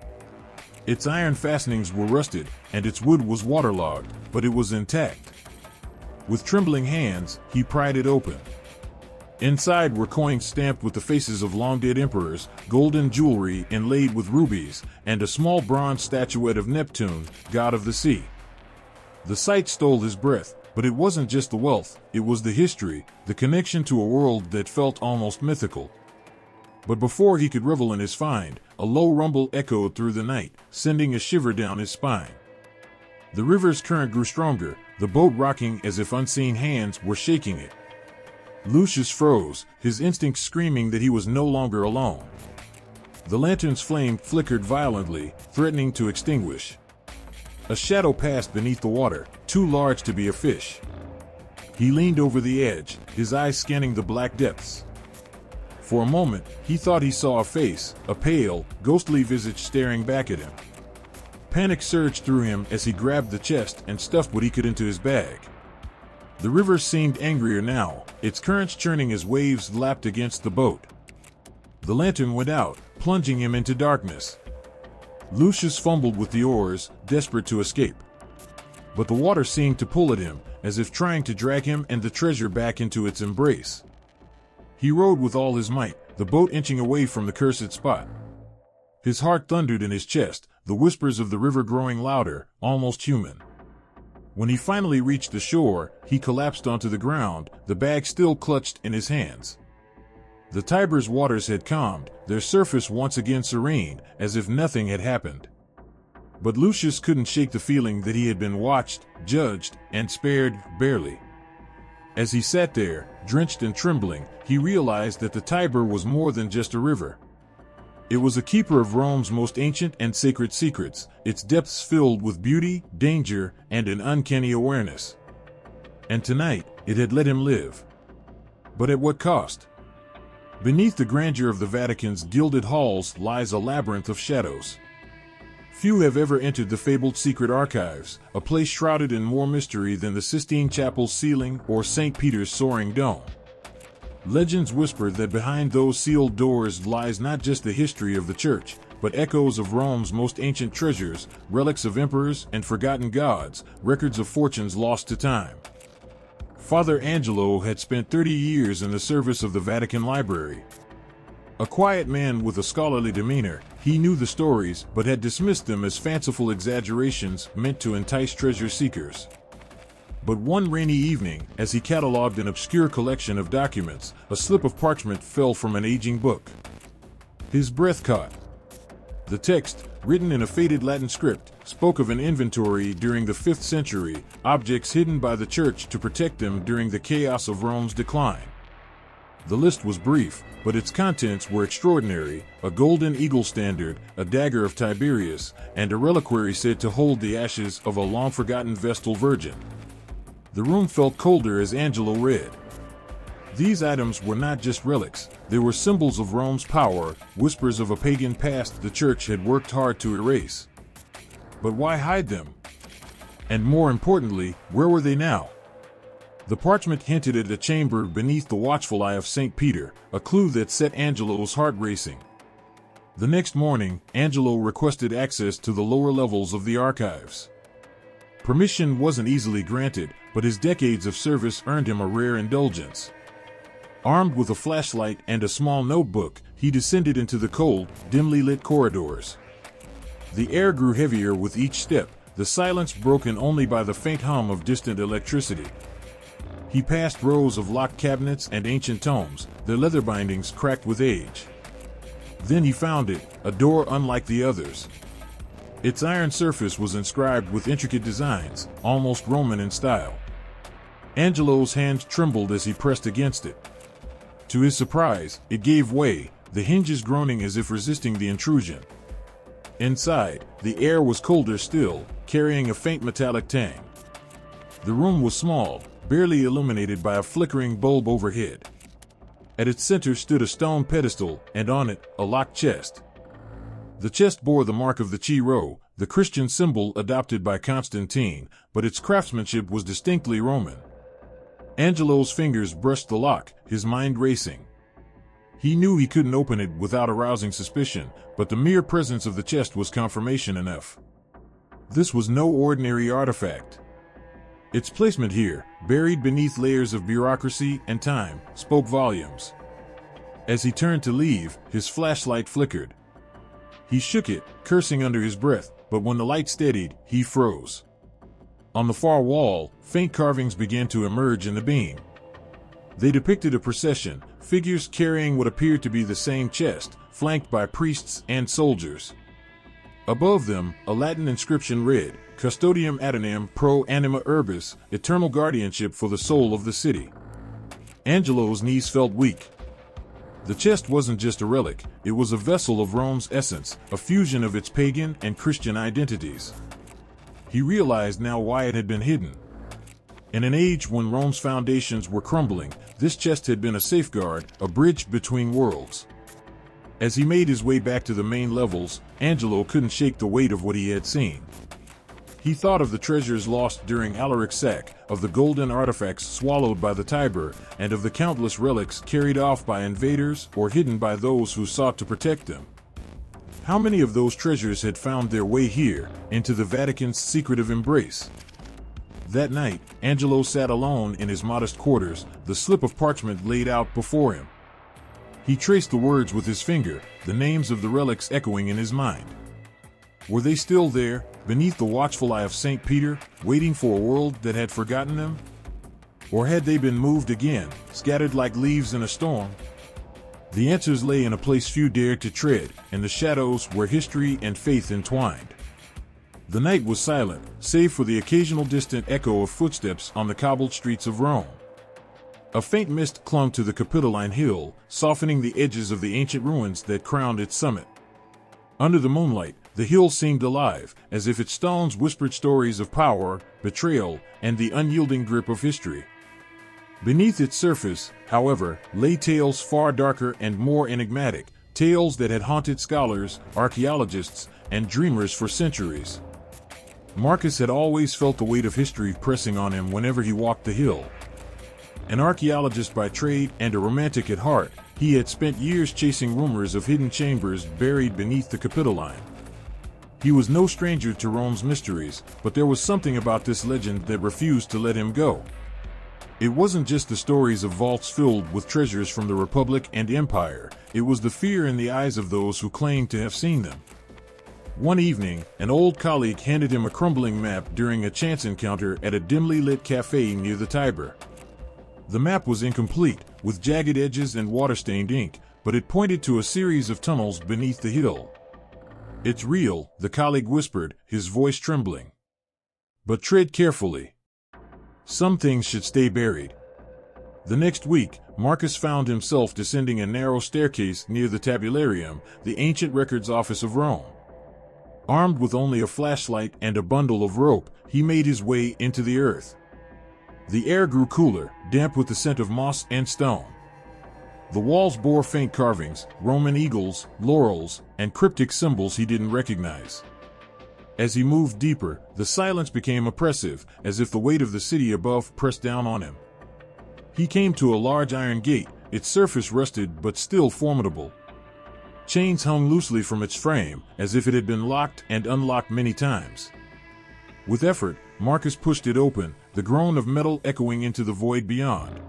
Its iron fastenings were rusted, and its wood was waterlogged, but it was intact. With trembling hands, he pried it open. Inside were coins stamped with the faces of long-dead emperors, golden jewelry inlaid with rubies, and a small bronze statuette of Neptune, god of the sea. The sight stole his breath, but it wasn't just the wealth, it was the history, the connection to a world that felt almost mythical. But before he could revel in his find, a low rumble echoed through the night, sending a shiver down his spine. The river's current grew stronger, the boat rocking as if unseen hands were shaking it. Lucius froze, his instincts screaming that he was no longer alone. The lantern's flame flickered violently, threatening to extinguish. A shadow passed beneath the water, too large to be a fish. He leaned over the edge, his eyes scanning the black depths. For a moment, he thought he saw a face, a pale, ghostly visage staring back at him. Panic surged through him as he grabbed the chest and stuffed what he could into his bag. The river seemed angrier now, its currents churning as waves lapped against the boat. The lantern went out, plunging him into darkness. Lucius fumbled with the oars, desperate to escape. But the water seemed to pull at him, as if trying to drag him and the treasure back into its embrace. He rowed with all his might, the boat inching away from the cursed spot. His heart thundered in his chest, the whispers of the river growing louder, almost human. When he finally reached the shore, he collapsed onto the ground, the bag still clutched in his hands. The Tiber's waters had calmed, their surface once again serene, as if nothing had happened. But Lucius couldn't shake the feeling that he had been watched, judged, and spared, barely. As he sat there, drenched and trembling, he realized that the Tiber was more than just a river. It was a keeper of Rome's most ancient and sacred secrets, its depths filled with beauty, danger, and an uncanny awareness. And tonight, it had let him live. But at what cost? Beneath the grandeur of the Vatican's gilded halls lies a labyrinth of shadows. Few have ever entered the fabled secret archives, a place shrouded in more mystery than the Sistine Chapel's ceiling or St. Peter's soaring dome. Legends whisper that behind those sealed doors lies not just the history of the church, but echoes of Rome's most ancient treasures, relics of emperors and forgotten gods, records of fortunes lost to time. Father Angelo had spent 30 years in the service of the Vatican Library. A quiet man with a scholarly demeanor, he knew the stories but had dismissed them as fanciful exaggerations meant to entice treasure seekers. But one rainy evening, as he catalogued an obscure collection of documents, a slip of parchment fell from an aging book. His breath caught. The text, written in a faded Latin script, spoke of an inventory during the 5th century, objects hidden by the church to protect them during the chaos of Rome's decline. The list was brief, but its contents were extraordinary: a golden eagle standard, a dagger of Tiberius, and a reliquary said to hold the ashes of a long-forgotten Vestal Virgin. The room felt colder as Angelo read. These items were not just relics, they were symbols of Rome's power, whispers of a pagan past the church had worked hard to erase. But why hide them? And more importantly, where were they now? The parchment hinted at a chamber beneath the watchful eye of St. Peter, a clue that set Angelo's heart racing. The next morning, Angelo requested access to the lower levels of the archives. Permission wasn't easily granted, but his decades of service earned him a rare indulgence. Armed with a flashlight and a small notebook, he descended into the cold, dimly lit corridors. The air grew heavier with each step, the silence broken only by the faint hum of distant electricity. He passed rows of locked cabinets and ancient tomes, their leather bindings cracked with age. Then he found it, a door unlike the others. Its iron surface was inscribed with intricate designs, almost Roman in style. Angelo's hands trembled as he pressed against it. To his surprise, it gave way, the hinges groaning as if resisting the intrusion. Inside, the air was colder still, carrying a faint metallic tang. The room was small, barely illuminated by a flickering bulb overhead. At its center stood a stone pedestal, and on it, a locked chest. The chest bore the mark of the Chi-Rho, the Christian symbol adopted by Constantine, but its craftsmanship was distinctly Roman. Angelo's fingers brushed the lock, his mind racing. He knew he couldn't open it without arousing suspicion, but the mere presence of the chest was confirmation enough. This was no ordinary artifact. Its placement here, buried beneath layers of bureaucracy and time, spoke volumes. As he turned to leave, his flashlight flickered. He shook it, cursing under his breath, but when the light steadied, he froze. On the far wall, faint carvings began to emerge in the beam. They depicted a procession, figures carrying what appeared to be the same chest, flanked by priests and soldiers. Above them, a Latin inscription read, Custodium Aeternam pro anima urbis, eternal guardianship for the soul of the city. Angelo's knees felt weak. The chest wasn't just a relic, it was a vessel of Rome's essence, a fusion of its pagan and Christian identities. He realized now why it had been hidden. In an age when Rome's foundations were crumbling, this chest had been a safeguard, a bridge between worlds. As he made his way back to the main levels, Angelo couldn't shake the weight of what he had seen. He thought of the treasures lost during Alaric's sack, of the golden artifacts swallowed by the Tiber, and of the countless relics carried off by invaders or hidden by those who sought to protect them. How many of those treasures had found their way here, into the Vatican's secretive embrace? That night, Angelo sat alone in his modest quarters, the slip of parchment laid out before him. He traced the words with his finger, the names of the relics echoing in his mind. Were they still there, beneath the watchful eye of St. Peter, waiting for a world that had forgotten them? Or had they been moved again, scattered like leaves in a storm? The answers lay in a place few dared to tread, in the shadows where history and faith entwined. The night was silent, save for the occasional distant echo of footsteps on the cobbled streets of Rome. A faint mist clung to the Capitoline hill, softening the edges of the ancient ruins that crowned its summit. Under the moonlight, the hill seemed alive, as if its stones whispered stories of power, betrayal, and the unyielding grip of history. Beneath its surface, however, lay tales far darker and more enigmatic, tales that had haunted scholars, archaeologists, and dreamers for centuries. Marcus had always felt the weight of history pressing on him whenever he walked the hill. An archaeologist by trade and a romantic at heart, he had spent years chasing rumors of hidden chambers buried beneath the Capitoline. He was no stranger to Rome's mysteries, but there was something about this legend that refused to let him go. It wasn't just the stories of vaults filled with treasures from the Republic and Empire, it was the fear in the eyes of those who claimed to have seen them. One evening, an old colleague handed him a crumbling map during a chance encounter at a dimly lit cafe near the Tiber. The map was incomplete, with jagged edges and water-stained ink, but it pointed to a series of tunnels beneath the hill. "It's real," the colleague whispered, his voice trembling. "But tread carefully. Some things should stay buried." The next week, Marcus found himself descending a narrow staircase near the Tabularium, the ancient records office of Rome. Armed with only a flashlight and a bundle of rope, he made his way into the earth. The air grew cooler, damp with the scent of moss and stone. The walls bore faint carvings, Roman eagles, laurels, and cryptic symbols he didn't recognize. As he moved deeper, the silence became oppressive, as if the weight of the city above pressed down on him. He came to a large iron gate, its surface rusted but still formidable. Chains hung loosely from its frame, as if it had been locked and unlocked many times. With effort, Marcus pushed it open, the groan of metal echoing into the void beyond.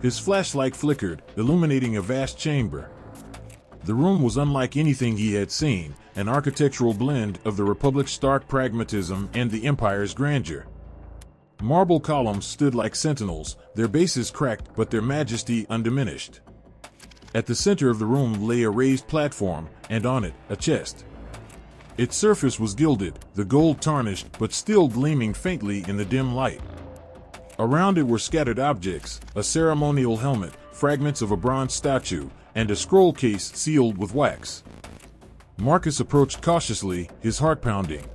His flashlight flickered, illuminating a vast chamber. The room was unlike anything he had seen, an architectural blend of the Republic's stark pragmatism and the Empire's grandeur. Marble columns stood like sentinels, their bases cracked but their majesty undiminished. At the center of the room lay a raised platform, and on it, a chest. Its surface was gilded, the gold tarnished but still gleaming faintly in the dim light. Around it were scattered objects, a ceremonial helmet, fragments of a bronze statue, and a scroll case sealed with wax. Marcus approached cautiously, his heart pounding.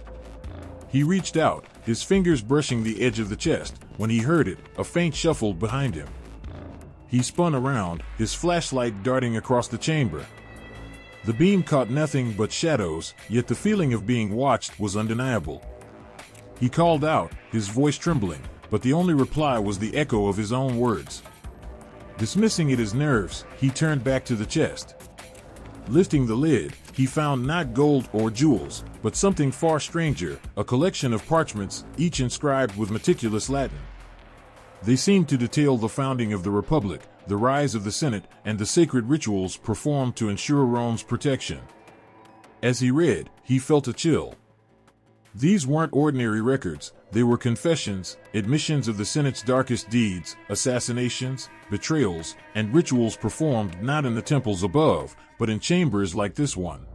He reached out, his fingers brushing the edge of the chest, when he heard it, a faint shuffle behind him. He spun around, his flashlight darting across the chamber. The beam caught nothing but shadows, yet the feeling of being watched was undeniable. He called out, his voice trembling, but the only reply was the echo of his own words. Dismissing it as nerves, he turned back to the chest. Lifting the lid, he found not gold or jewels, but something far stranger, a collection of parchments, each inscribed with meticulous Latin. They seemed to detail the founding of the Republic, the rise of the Senate, and the sacred rituals performed to ensure Rome's protection. As he read, he felt a chill. These weren't ordinary records, they were confessions, admissions of the Senate's darkest deeds, assassinations, betrayals, and rituals performed not in the temples above, but in chambers like this one.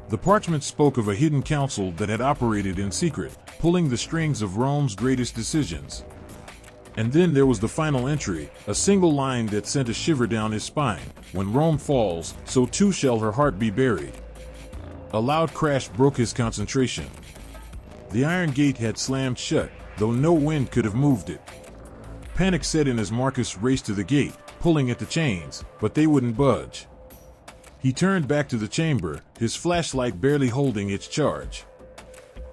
The parchment spoke of a hidden council that had operated in secret, pulling the strings of Rome's greatest decisions. And then there was the final entry, a single line that sent a shiver down his spine. When Rome falls, so too shall her heart be buried. A loud crash broke his concentration. The iron gate had slammed shut, though no wind could have moved it. Panic set in as Marcus raced to the gate, pulling at the chains, but they wouldn't budge. He turned back to the chamber, his flashlight barely holding its charge.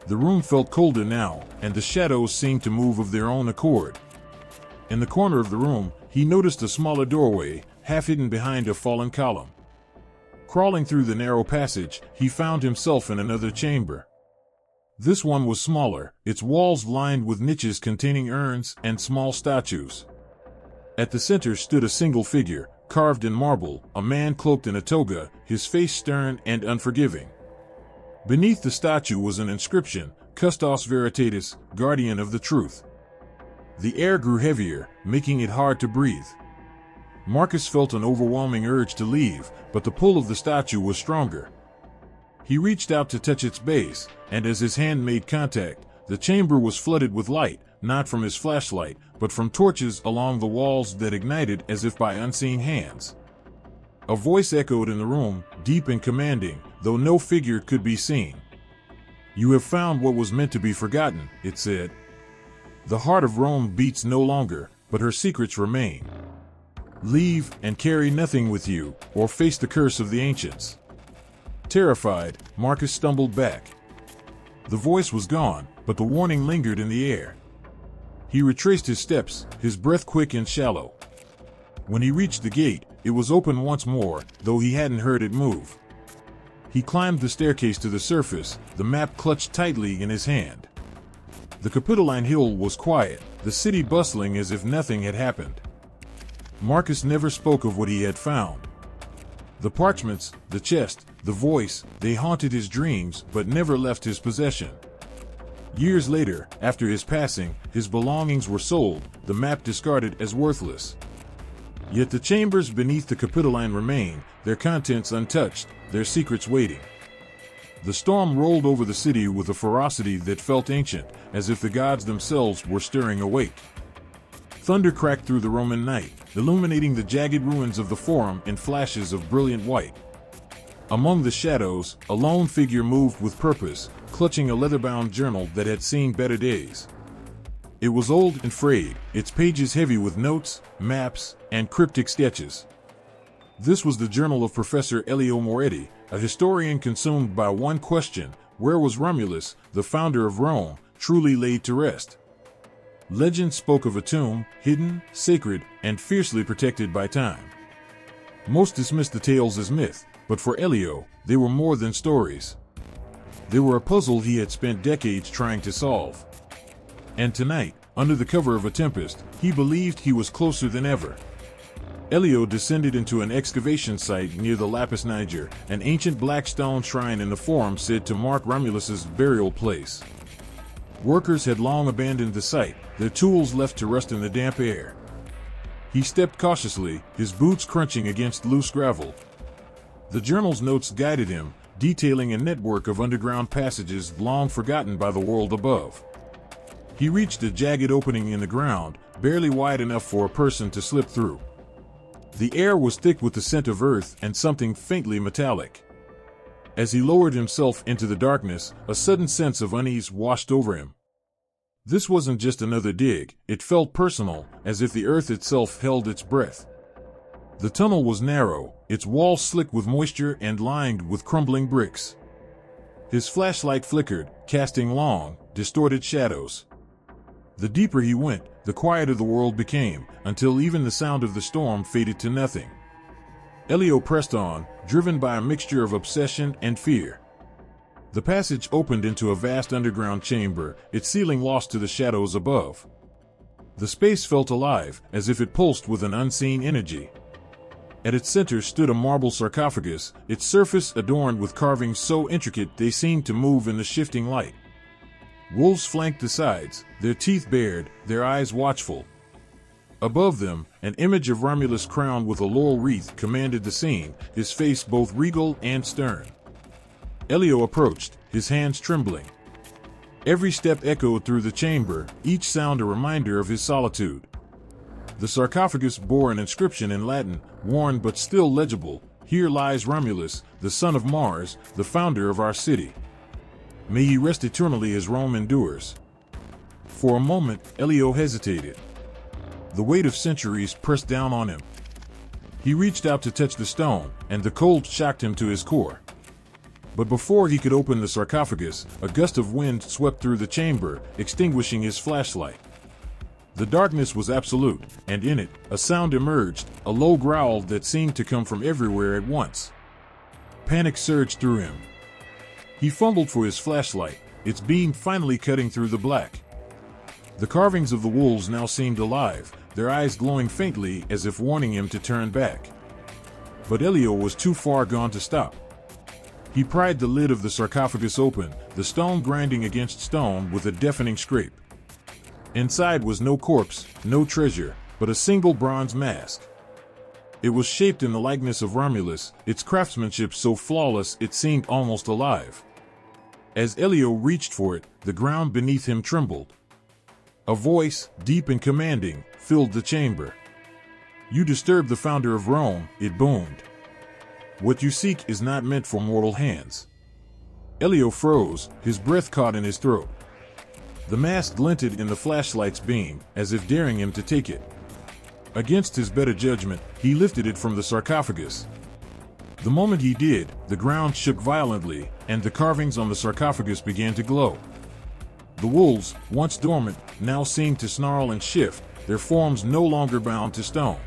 The room felt colder now, and the shadows seemed to move of their own accord. In the corner of the room, he noticed a smaller doorway, half hidden behind a fallen column. Crawling through the narrow passage, he found himself in another chamber. This one was smaller, its walls lined with niches containing urns and small statues. At the center stood a single figure, carved in marble, a man cloaked in a toga, his face stern and unforgiving. Beneath the statue was an inscription, Custos Veritatis, Guardian of the Truth. The air grew heavier, making it hard to breathe. Marcus felt an overwhelming urge to leave, but the pull of the statue was stronger. He reached out to touch its base, and as his hand made contact, the chamber was flooded with light, not from his flashlight, but from torches along the walls that ignited as if by unseen hands. A voice echoed in the room, deep and commanding, though no figure could be seen. "You have found what was meant to be forgotten," it said. "The heart of Rome beats no longer, but her secrets remain. Leave and carry nothing with you, or face the curse of the ancients." Terrified, Marcus stumbled back. The voice was gone, but the warning lingered in the air. He retraced his steps, his breath quick and shallow. When he reached the gate, it was open once more, though he hadn't heard it move. He climbed the staircase to the surface, the map clutched tightly in his hand. The Capitoline Hill was quiet, the city bustling as if nothing had happened. Marcus never spoke of what he had found. The parchments, the chest, the voice, they haunted his dreams but never left his possession. Years later, after his passing, his belongings were sold, the map discarded as worthless. Yet the chambers beneath the Capitoline remain, their contents untouched, their secrets waiting. The storm rolled over the city with a ferocity that felt ancient, as if the gods themselves were stirring awake. Thunder cracked through the Roman night, illuminating the jagged ruins of the Forum in flashes of brilliant white. Among the shadows, a lone figure moved with purpose, clutching a leather-bound journal that had seen better days. It was old and frayed, its pages heavy with notes, maps, and cryptic sketches. This was the journal of Professor Elio Moretti, a historian consumed by one question: where was Romulus, the founder of Rome, truly laid to rest? Legend spoke of a tomb, hidden, sacred, and fiercely protected by time. Most dismissed the tales as myth, but for Elio, they were more than stories. They were a puzzle he had spent decades trying to solve. And tonight, under the cover of a tempest, he believed he was closer than ever. Elio descended into an excavation site near the Lapis Niger, an ancient black stone shrine in the Forum said to mark Romulus's burial place. Workers had long abandoned the site, their tools left to rust in the damp air. He stepped cautiously, his boots crunching against loose gravel. The journal's notes guided him, detailing a network of underground passages long forgotten by the world above. He reached a jagged opening in the ground, barely wide enough for a person to slip through. The air was thick with the scent of earth and something faintly metallic. As he lowered himself into the darkness, a sudden sense of unease washed over him. This wasn't just another dig, it felt personal, as if the earth itself held its breath. The tunnel was narrow, its walls slick with moisture and lined with crumbling bricks. His flashlight flickered, casting long, distorted shadows. The deeper he went, the quieter the world became, until even the sound of the storm faded to nothing. Elio pressed on, driven by a mixture of obsession and fear. The passage opened into a vast underground chamber, its ceiling lost to the shadows above. The space felt alive, as if it pulsed with an unseen energy. At its center stood a marble sarcophagus, its surface adorned with carvings so intricate they seemed to move in the shifting light. Wolves flanked the sides, their teeth bared, their eyes watchful. Above them, an image of Romulus crowned with a laurel wreath commanded the scene, his face both regal and stern. Elio approached, his hands trembling. Every step echoed through the chamber, each sound a reminder of his solitude. The sarcophagus bore an inscription in Latin, worn but still legible: "Here lies Romulus, the son of Mars, the founder of our city. May he rest eternally as Rome endures." For a moment, Elio hesitated. The weight of centuries pressed down on him. He reached out to touch the stone, and the cold shocked him to his core. But before he could open the sarcophagus, a gust of wind swept through the chamber, extinguishing his flashlight. The darkness was absolute, and in it, a sound emerged, a low growl that seemed to come from everywhere at once. Panic surged through him. He fumbled for his flashlight, its beam finally cutting through the black. The carvings of the wolves now seemed alive, their eyes glowing faintly as if warning him to turn back. But Elio was too far gone to stop. He pried the lid of the sarcophagus open, the stone grinding against stone with a deafening scrape. Inside was no corpse, no treasure, but a single bronze mask. It was shaped in the likeness of Romulus, its craftsmanship so flawless it seemed almost alive. As Elio reached for it, the ground beneath him trembled. A voice, deep and commanding, filled the chamber. "You disturb the founder of Rome," it boomed. "What you seek is not meant for mortal hands." Elio froze, his breath caught in his throat. The mask glinted in the flashlight's beam, as if daring him to take it. Against his better judgment, he lifted it from the sarcophagus. The moment he did, the ground shook violently, and the carvings on the sarcophagus began to glow. The wolves, once dormant, now seemed to snarl and shift, their forms no longer bound to stone.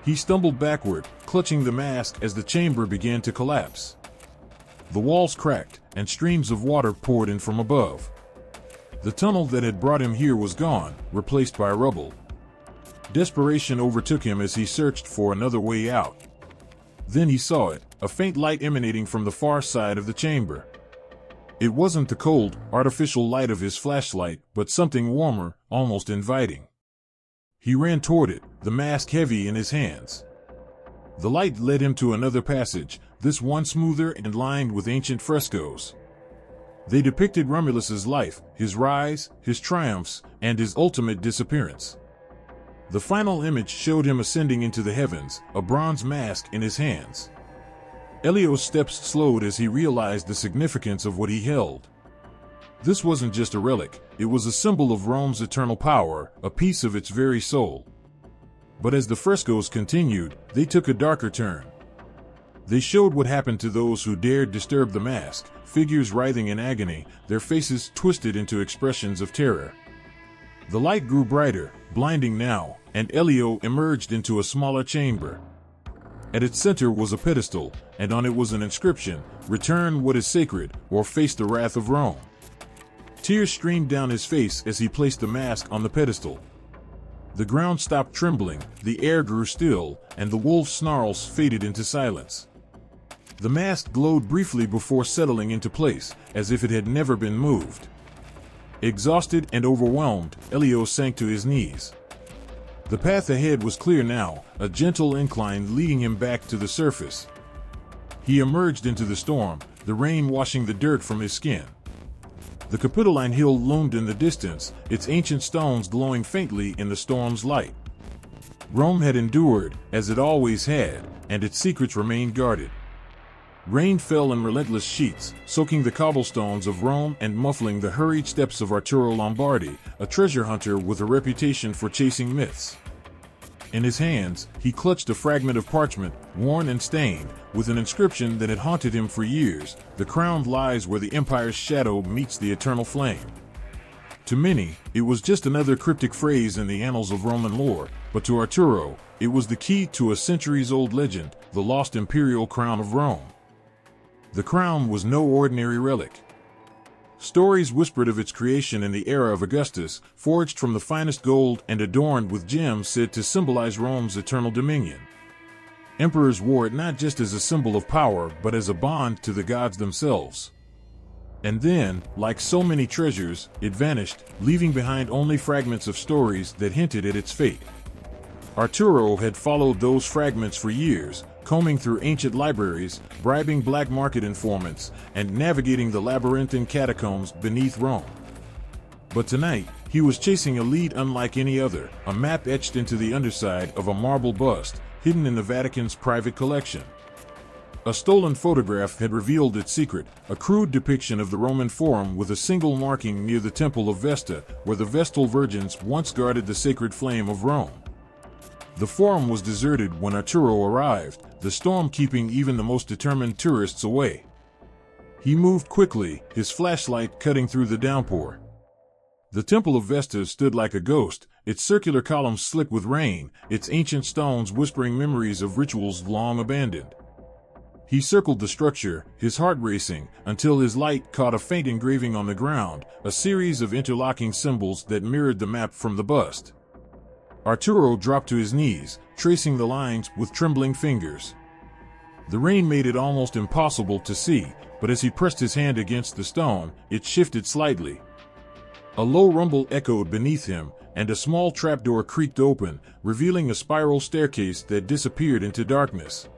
He stumbled backward, clutching the mask as the chamber began to collapse. The walls cracked, and streams of water poured in from above. The tunnel that had brought him here was gone, replaced by rubble. Desperation overtook him as he searched for another way out. Then he saw it, a faint light emanating from the far side of the chamber. It wasn't the cold, artificial light of his flashlight, but something warmer, almost inviting. He ran toward it, the mask heavy in his hands. The light led him to another passage, this one smoother and lined with ancient frescoes. They depicted Romulus's life, his rise, his triumphs, and his ultimate disappearance. The final image showed him ascending into the heavens, a bronze mask in his hands. Elio's steps slowed as he realized the significance of what he held. This wasn't just a relic, it was a symbol of Rome's eternal power, a piece of its very soul. But as the frescoes continued, they took a darker turn. They showed what happened to those who dared disturb the mask, figures writhing in agony, their faces twisted into expressions of terror. The light grew brighter, blinding now, and Elio emerged into a smaller chamber. At its center was a pedestal, and on it was an inscription: "Return what is sacred, or face the wrath of Rome." Tears streamed down his face as he placed the mask on the pedestal. The ground stopped trembling, the air grew still, and the wolf snarls faded into silence. The mask glowed briefly before settling into place, as if it had never been moved. Exhausted and overwhelmed, Elio sank to his knees. The path ahead was clear now, a gentle incline leading him back to the surface. He emerged into the storm, the rain washing the dirt from his skin. The Capitoline Hill loomed in the distance, its ancient stones glowing faintly in the storm's light. Rome had endured, as it always had, and its secrets remained guarded. Rain fell in relentless sheets, soaking the cobblestones of Rome and muffling the hurried steps of Arturo Lombardi, a treasure hunter with a reputation for chasing myths. In his hands, he clutched a fragment of parchment, worn and stained, with an inscription that had haunted him for years: "The crown lies where the Empire's shadow meets the eternal flame." To many, it was just another cryptic phrase in the annals of Roman lore, but to Arturo, it was the key to a centuries-old legend, the lost imperial crown of Rome. The crown was no ordinary relic. Stories whispered of its creation in the era of Augustus, forged from the finest gold and adorned with gems said to symbolize Rome's eternal dominion. Emperors wore it not just as a symbol of power but as a bond to the gods themselves. And then, like so many treasures, it vanished, leaving behind only fragments of stories that hinted at its fate. Arturo had followed those fragments for years, combing through ancient libraries, bribing black market informants, and navigating the labyrinthine catacombs beneath Rome. But tonight, he was chasing a lead unlike any other, a map etched into the underside of a marble bust, hidden in the Vatican's private collection. A stolen photograph had revealed its secret, a crude depiction of the Roman Forum with a single marking near the Temple of Vesta, where the Vestal Virgins once guarded the sacred flame of Rome. The Forum was deserted when Arturo arrived, the storm keeping even the most determined tourists away. He moved quickly, his flashlight cutting through the downpour. The Temple of Vesta stood like a ghost, its circular columns slick with rain, its ancient stones whispering memories of rituals long abandoned. He circled the structure, his heart racing, until his light caught a faint engraving on the ground, a series of interlocking symbols that mirrored the map from the bust. Arturo dropped to his knees, tracing the lines with trembling fingers. The rain made it almost impossible to see, but as he pressed his hand against the stone, it shifted slightly. A low rumble echoed beneath him, and a small trapdoor creaked open, revealing a spiral staircase that disappeared into darkness.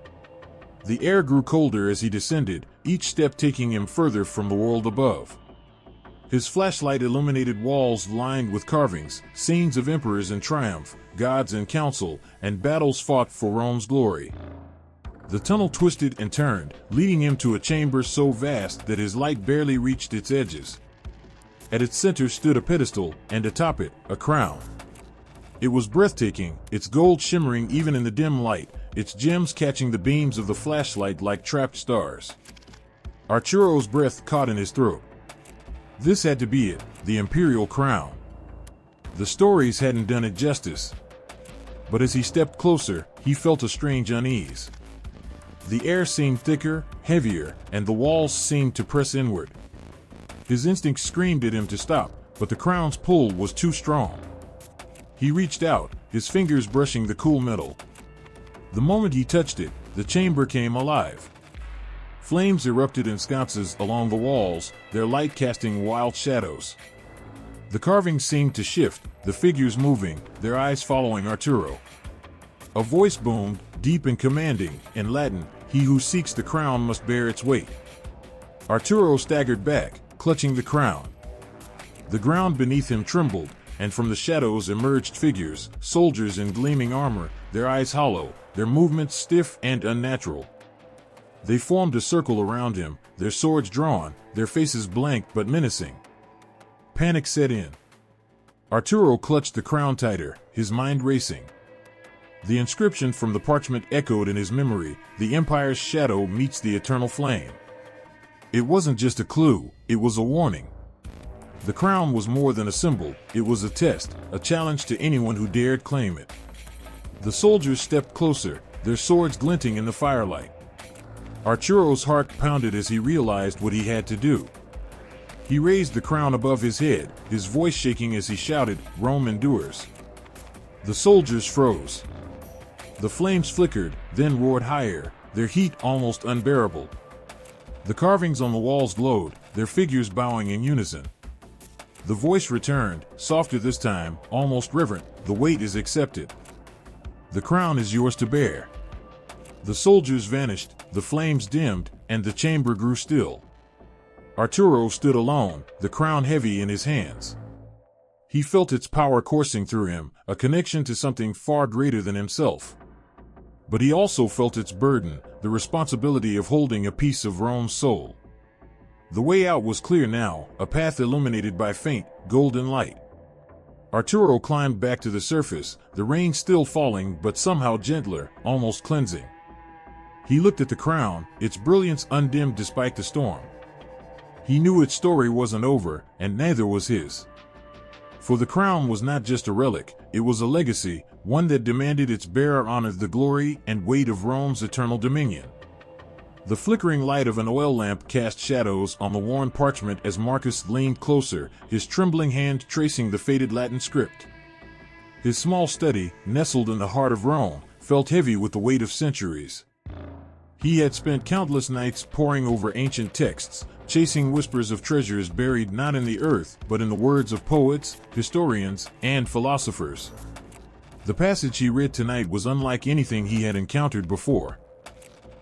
The air grew colder as he descended, each step taking him further from the world above. His flashlight illuminated walls lined with carvings, scenes of emperors in triumph, gods in council, and battles fought for Rome's glory. The tunnel twisted and turned, leading him to a chamber so vast that his light barely reached its edges. At its center stood a pedestal, and atop it, a crown. It was breathtaking, its gold shimmering even in the dim light, its gems catching the beams of the flashlight like trapped stars. Arturo's breath caught in his throat. This had to be it, the imperial crown. The stories hadn't done it justice. But as he stepped closer, he felt a strange unease. The air seemed thicker, heavier, and the walls seemed to press inward. His instincts screamed at him to stop, but the crown's pull was too strong. He reached out, his fingers brushing the cool metal. The moment he touched it, the chamber came alive. Flames erupted in sconces along the walls, their light casting wild shadows. The carvings seemed to shift, the figures moving, their eyes following Arturo. A voice boomed, deep and commanding, in Latin, "He who seeks the crown must bear its weight." Arturo staggered back, clutching the crown. The ground beneath him trembled, and from the shadows emerged figures, soldiers in gleaming armor, their eyes hollow, their movements stiff and unnatural. They formed a circle around him, their swords drawn, their faces blank but menacing. Panic set in. Arturo clutched the crown tighter, his mind racing. The inscription from the parchment echoed in his memory: "The Empire's shadow meets the eternal flame." It wasn't just a clue, it was a warning. The crown was more than a symbol, it was a test, a challenge to anyone who dared claim it. The soldiers stepped closer, their swords glinting in the firelight. Arturo's heart pounded as he realized what he had to do. He raised the crown above his head, his voice shaking as he shouted, "Rome endures." The soldiers froze. The flames flickered, then roared higher, their heat almost unbearable. The carvings on the walls glowed, their figures bowing in unison. The voice returned, softer this time, almost reverent, "The weight is accepted. The crown is yours to bear." The soldiers vanished, the flames dimmed, and the chamber grew still. Arturo stood alone, the crown heavy in his hands. He felt its power coursing through him, a connection to something far greater than himself. But he also felt its burden, the responsibility of holding a piece of Rome's soul. The way out was clear now, a path illuminated by faint, golden light. Arturo climbed back to the surface, the rain still falling but somehow gentler, almost cleansing. He looked at the crown, its brilliance undimmed despite the storm. He knew its story wasn't over, and neither was his. For the crown was not just a relic, it was a legacy, one that demanded its bearer honor the glory and weight of Rome's eternal dominion. The flickering light of an oil lamp cast shadows on the worn parchment as Marcus leaned closer, his trembling hand tracing the faded Latin script. His small study, nestled in the heart of Rome, felt heavy with the weight of centuries. He had spent countless nights poring over ancient texts, chasing whispers of treasures buried not in the earth, but in the words of poets, historians, and philosophers. The passage he read tonight was unlike anything he had encountered before.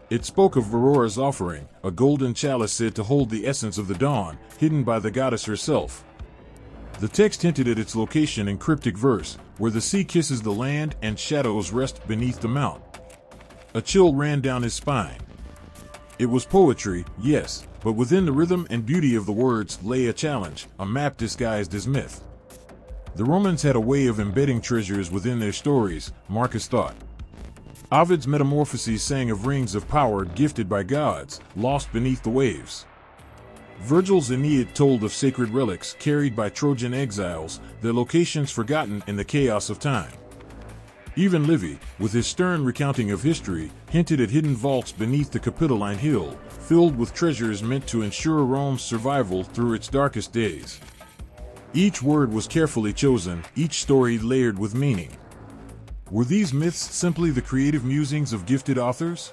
It spoke of Aurora's offering, a golden chalice said to hold the essence of the dawn, hidden by the goddess herself. The text hinted at its location in cryptic verse, where the sea kisses the land and shadows rest beneath the mount. A chill ran down his spine. It was poetry, yes, but within the rhythm and beauty of the words lay a challenge, a map disguised as myth. The Romans had a way of embedding treasures within their stories, Marcus thought. Ovid's Metamorphoses sang of rings of power gifted by gods, lost beneath the waves. Virgil's Aeneid told of sacred relics carried by Trojan exiles, their locations forgotten in the chaos of time. Even Livy, with his stern recounting of history, hinted at hidden vaults beneath the Capitoline Hill, filled with treasures meant to ensure Rome's survival through its darkest days. Each word was carefully chosen, each story layered with meaning. Were these myths simply the creative musings of gifted authors?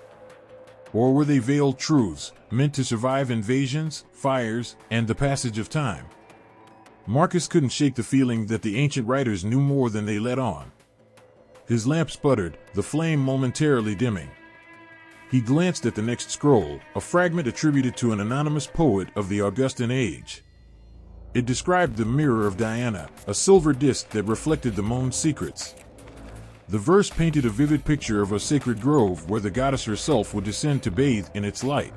Or were they veiled truths, meant to survive invasions, fires, and the passage of time? Marcus couldn't shake the feeling that the ancient writers knew more than they let on. His lamp sputtered, the flame momentarily dimming. He glanced at the next scroll, a fragment attributed to an anonymous poet of the Augustan age. It described the mirror of Diana, a silver disk that reflected the moon's secrets. The verse painted a vivid picture of a sacred grove where the goddess herself would descend to bathe in its light.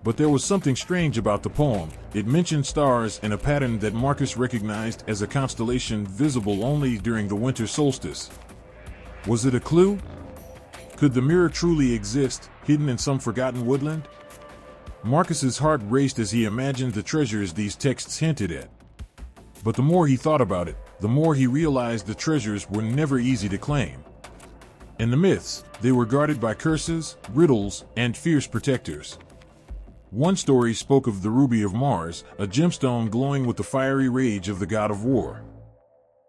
But there was something strange about the poem. It mentioned stars in a pattern that Marcus recognized as a constellation visible only during the winter solstice. Was it a clue? Could the mirror truly exist, hidden in some forgotten woodland? Marcus's heart raced as he imagined the treasures these texts hinted at. But the more he thought about it, the more he realized the treasures were never easy to claim. In the myths, they were guarded by curses, riddles, and fierce protectors. One story spoke of the Ruby of Mars, a gemstone glowing with the fiery rage of the god of war.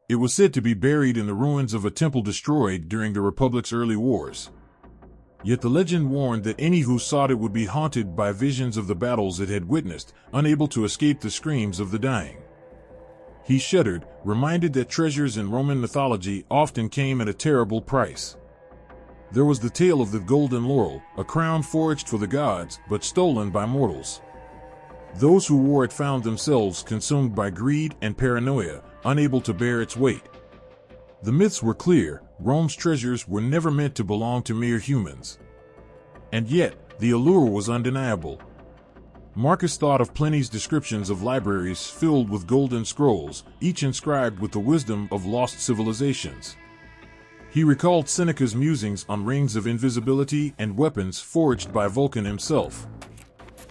It was said to be buried in the ruins of a temple destroyed during the Republic's early wars. Yet the legend warned that any who sought it would be haunted by visions of the battles it had witnessed, unable to escape the screams of the dying. He shuddered, reminded that treasures in Roman mythology often came at a terrible price. There was the tale of the golden laurel, a crown forged for the gods, but stolen by mortals. Those who wore it found themselves consumed by greed and paranoia, unable to bear its weight. The myths were clear: Rome's treasures were never meant to belong to mere humans. And yet, the allure was undeniable. Marcus thought of Pliny's descriptions of libraries filled with golden scrolls, each inscribed with the wisdom of lost civilizations. He recalled Seneca's musings on rings of invisibility and weapons forged by Vulcan himself.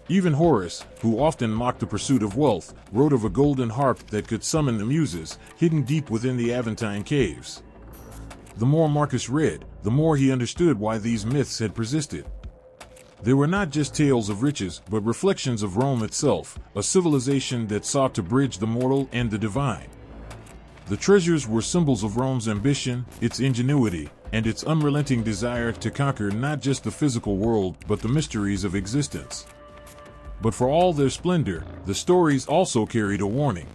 Even Horace, who often mocked the pursuit of wealth, wrote of a golden harp that could summon the muses, hidden deep within the Aventine caves. The more Marcus read, the more he understood why these myths had persisted. They were not just tales of riches, but reflections of Rome itself, a civilization that sought to bridge the mortal and the divine. The treasures were symbols of Rome's ambition, its ingenuity, and its unrelenting desire to conquer not just the physical world, but the mysteries of existence. But for all their splendor, the stories also carried a warning.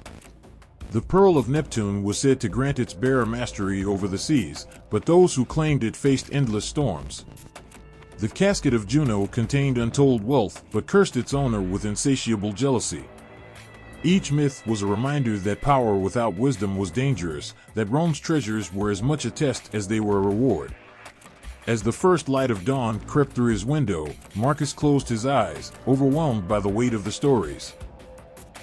The Pearl of Neptune was said to grant its bearer mastery over the seas, but those who claimed it faced endless storms. The Casket of Juno contained untold wealth, but cursed its owner with insatiable jealousy. Each myth was a reminder that power without wisdom was dangerous, that Rome's treasures were as much a test as they were a reward. As the first light of dawn crept through his window, Marcus closed his eyes, overwhelmed by the weight of the stories.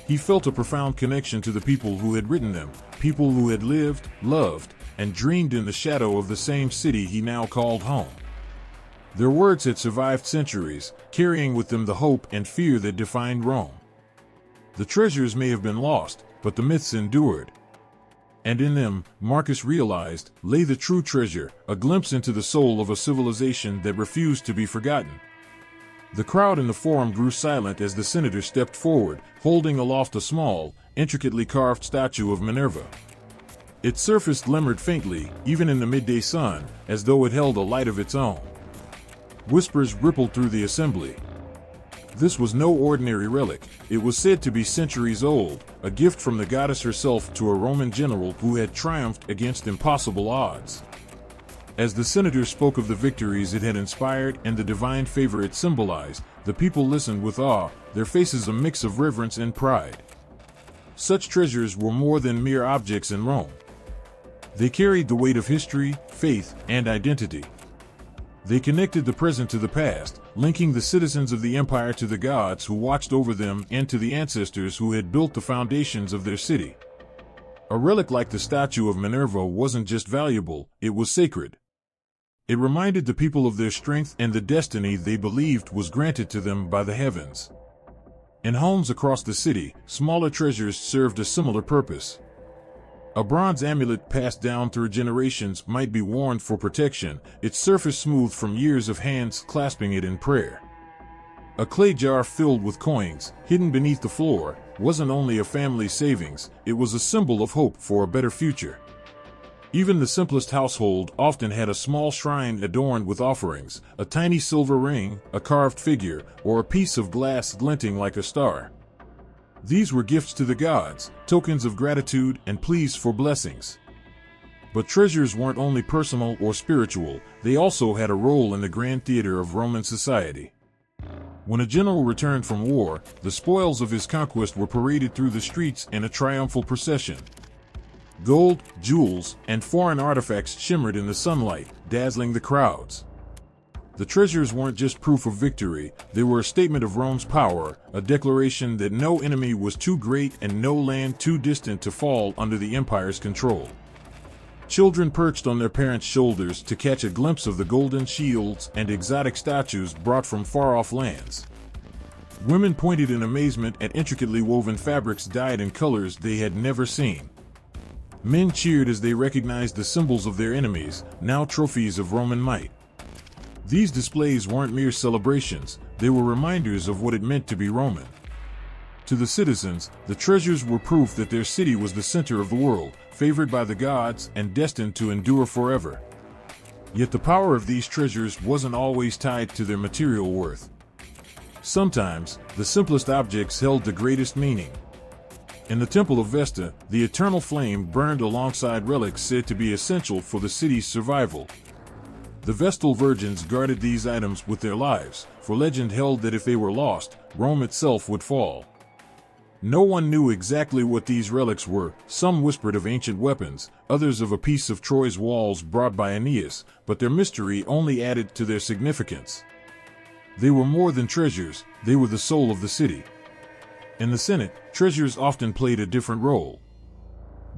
He felt a profound connection to the people who had written them, people who had lived, loved, and dreamed in the shadow of the same city he now called home. Their words had survived centuries, carrying with them the hope and fear that defined Rome. The treasures may have been lost, but the myths endured. And in them, Marcus realized, lay the true treasure, a glimpse into the soul of a civilization that refused to be forgotten. The crowd in the forum grew silent as the senator stepped forward, holding aloft a small, intricately carved statue of Minerva. Its surface glimmered faintly, even in the midday sun, as though it held a light of its own. Whispers rippled through the assembly. This was no ordinary relic. It was said to be centuries old, a gift from the goddess herself to a Roman general who had triumphed against impossible odds. As the senator spoke of the victories it had inspired and the divine favor it symbolized, the people listened with awe, their faces a mix of reverence and pride. Such treasures were more than mere objects in Rome. They carried the weight of history, faith, and identity. They connected the present to the past, linking the citizens of the empire to the gods who watched over them and to the ancestors who had built the foundations of their city. A relic like the statue of Minerva wasn't just valuable, it was sacred. It reminded the people of their strength and the destiny they believed was granted to them by the heavens. In homes across the city, smaller treasures served a similar purpose. A bronze amulet passed down through generations might be worn for protection, its surface smooth from years of hands clasping it in prayer. A clay jar filled with coins, hidden beneath the floor, wasn't only a family savings, it was a symbol of hope for a better future. Even the simplest household often had a small shrine adorned with offerings, a tiny silver ring, a carved figure, or a piece of glass glinting like a star. These were gifts to the gods, tokens of gratitude and pleas for blessings. But treasures weren't only personal or spiritual, they also had a role in the grand theater of Roman society. When a general returned from war, the spoils of his conquest were paraded through the streets in a triumphal procession. Gold, jewels, and foreign artifacts shimmered in the sunlight, dazzling the crowds. The treasures weren't just proof of victory, they were a statement of Rome's power, a declaration that no enemy was too great and no land too distant to fall under the empire's control. Children perched on their parents' shoulders to catch a glimpse of the golden shields and exotic statues brought from far-off lands. Women pointed in amazement at intricately woven fabrics dyed in colors they had never seen. Men cheered as they recognized the symbols of their enemies, now trophies of Roman might. These displays weren't mere celebrations, they were reminders of what it meant to be Roman. To the citizens, the treasures were proof that their city was the center of the world, favored by the gods and destined to endure forever. Yet the power of these treasures wasn't always tied to their material worth. Sometimes, the simplest objects held the greatest meaning. In the Temple of Vesta, the eternal flame burned alongside relics said to be essential for the city's survival. The Vestal virgins guarded these items with their lives, for legend held that if they were lost, Rome itself would fall. No one knew exactly what these relics were, some whispered of ancient weapons, others of a piece of Troy's walls brought by Aeneas, but their mystery only added to their significance. They were more than treasures, they were the soul of the city. In the Senate, treasures often played a different role.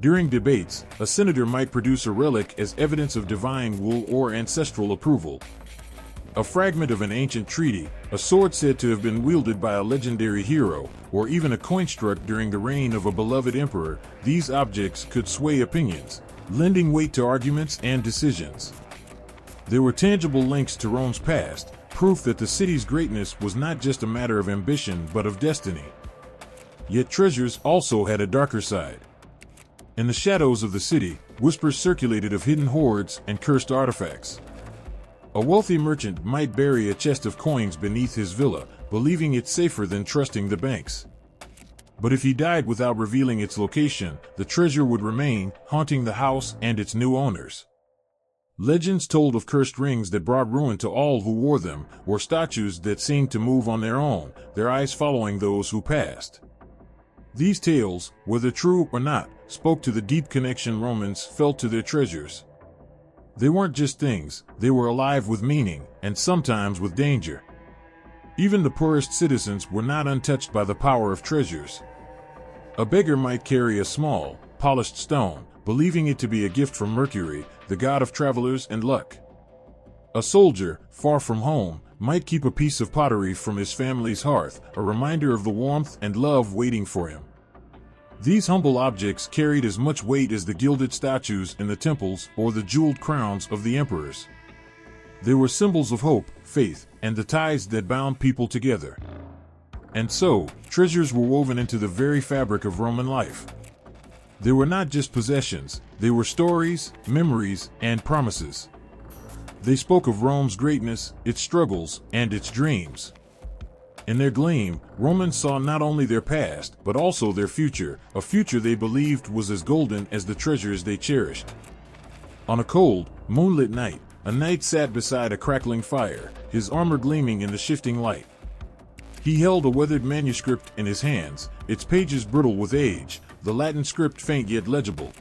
During debates, a senator might produce a relic as evidence of divine rule or ancestral approval. A fragment of an ancient treaty, a sword said to have been wielded by a legendary hero, or even a coin struck during the reign of a beloved emperor, these objects could sway opinions, lending weight to arguments and decisions. They were tangible links to Rome's past, proof that the city's greatness was not just a matter of ambition but of destiny. Yet treasures also had a darker side. In the shadows of the city, whispers circulated of hidden hoards and cursed artifacts. A wealthy merchant might bury a chest of coins beneath his villa, believing it safer than trusting the banks. But if he died without revealing its location, the treasure would remain, haunting the house and its new owners. Legends told of cursed rings that brought ruin to all who wore them, or statues that seemed to move on their own, their eyes following those who passed. These tales, whether true or not, spoke to the deep connection Romans felt to their treasures. They weren't just things, they were alive with meaning, and sometimes with danger. Even the poorest citizens were not untouched by the power of treasures. A beggar might carry a small, polished stone, believing it to be a gift from Mercury, the god of travelers and luck. A soldier, far from home, might keep a piece of pottery from his family's hearth, a reminder of the warmth and love waiting for him. These humble objects carried as much weight as the gilded statues in the temples or the jeweled crowns of the emperors. They were symbols of hope, faith, and the ties that bound people together. And so, treasures were woven into the very fabric of Roman life. They were not just possessions, they were stories, memories, and promises. They spoke of Rome's greatness, its struggles, and its dreams. In their gleam, Romans saw not only their past, but also their future, a future they believed was as golden as the treasures they cherished. On a cold, moonlit night, a knight sat beside a crackling fire, his armor gleaming in the shifting light. He held a weathered manuscript in his hands, its pages brittle with age, the Latin script faint yet legible.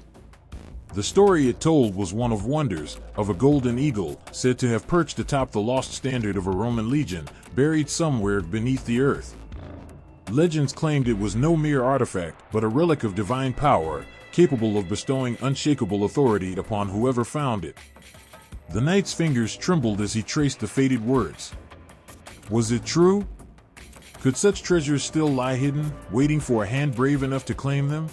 The story it told was one of wonders, of a golden eagle, said to have perched atop the lost standard of a Roman legion, buried somewhere beneath the earth. Legends claimed it was no mere artifact, but a relic of divine power, capable of bestowing unshakable authority upon whoever found it. The knight's fingers trembled as he traced the faded words. Was it true? Could such treasures still lie hidden, waiting for a hand brave enough to claim them?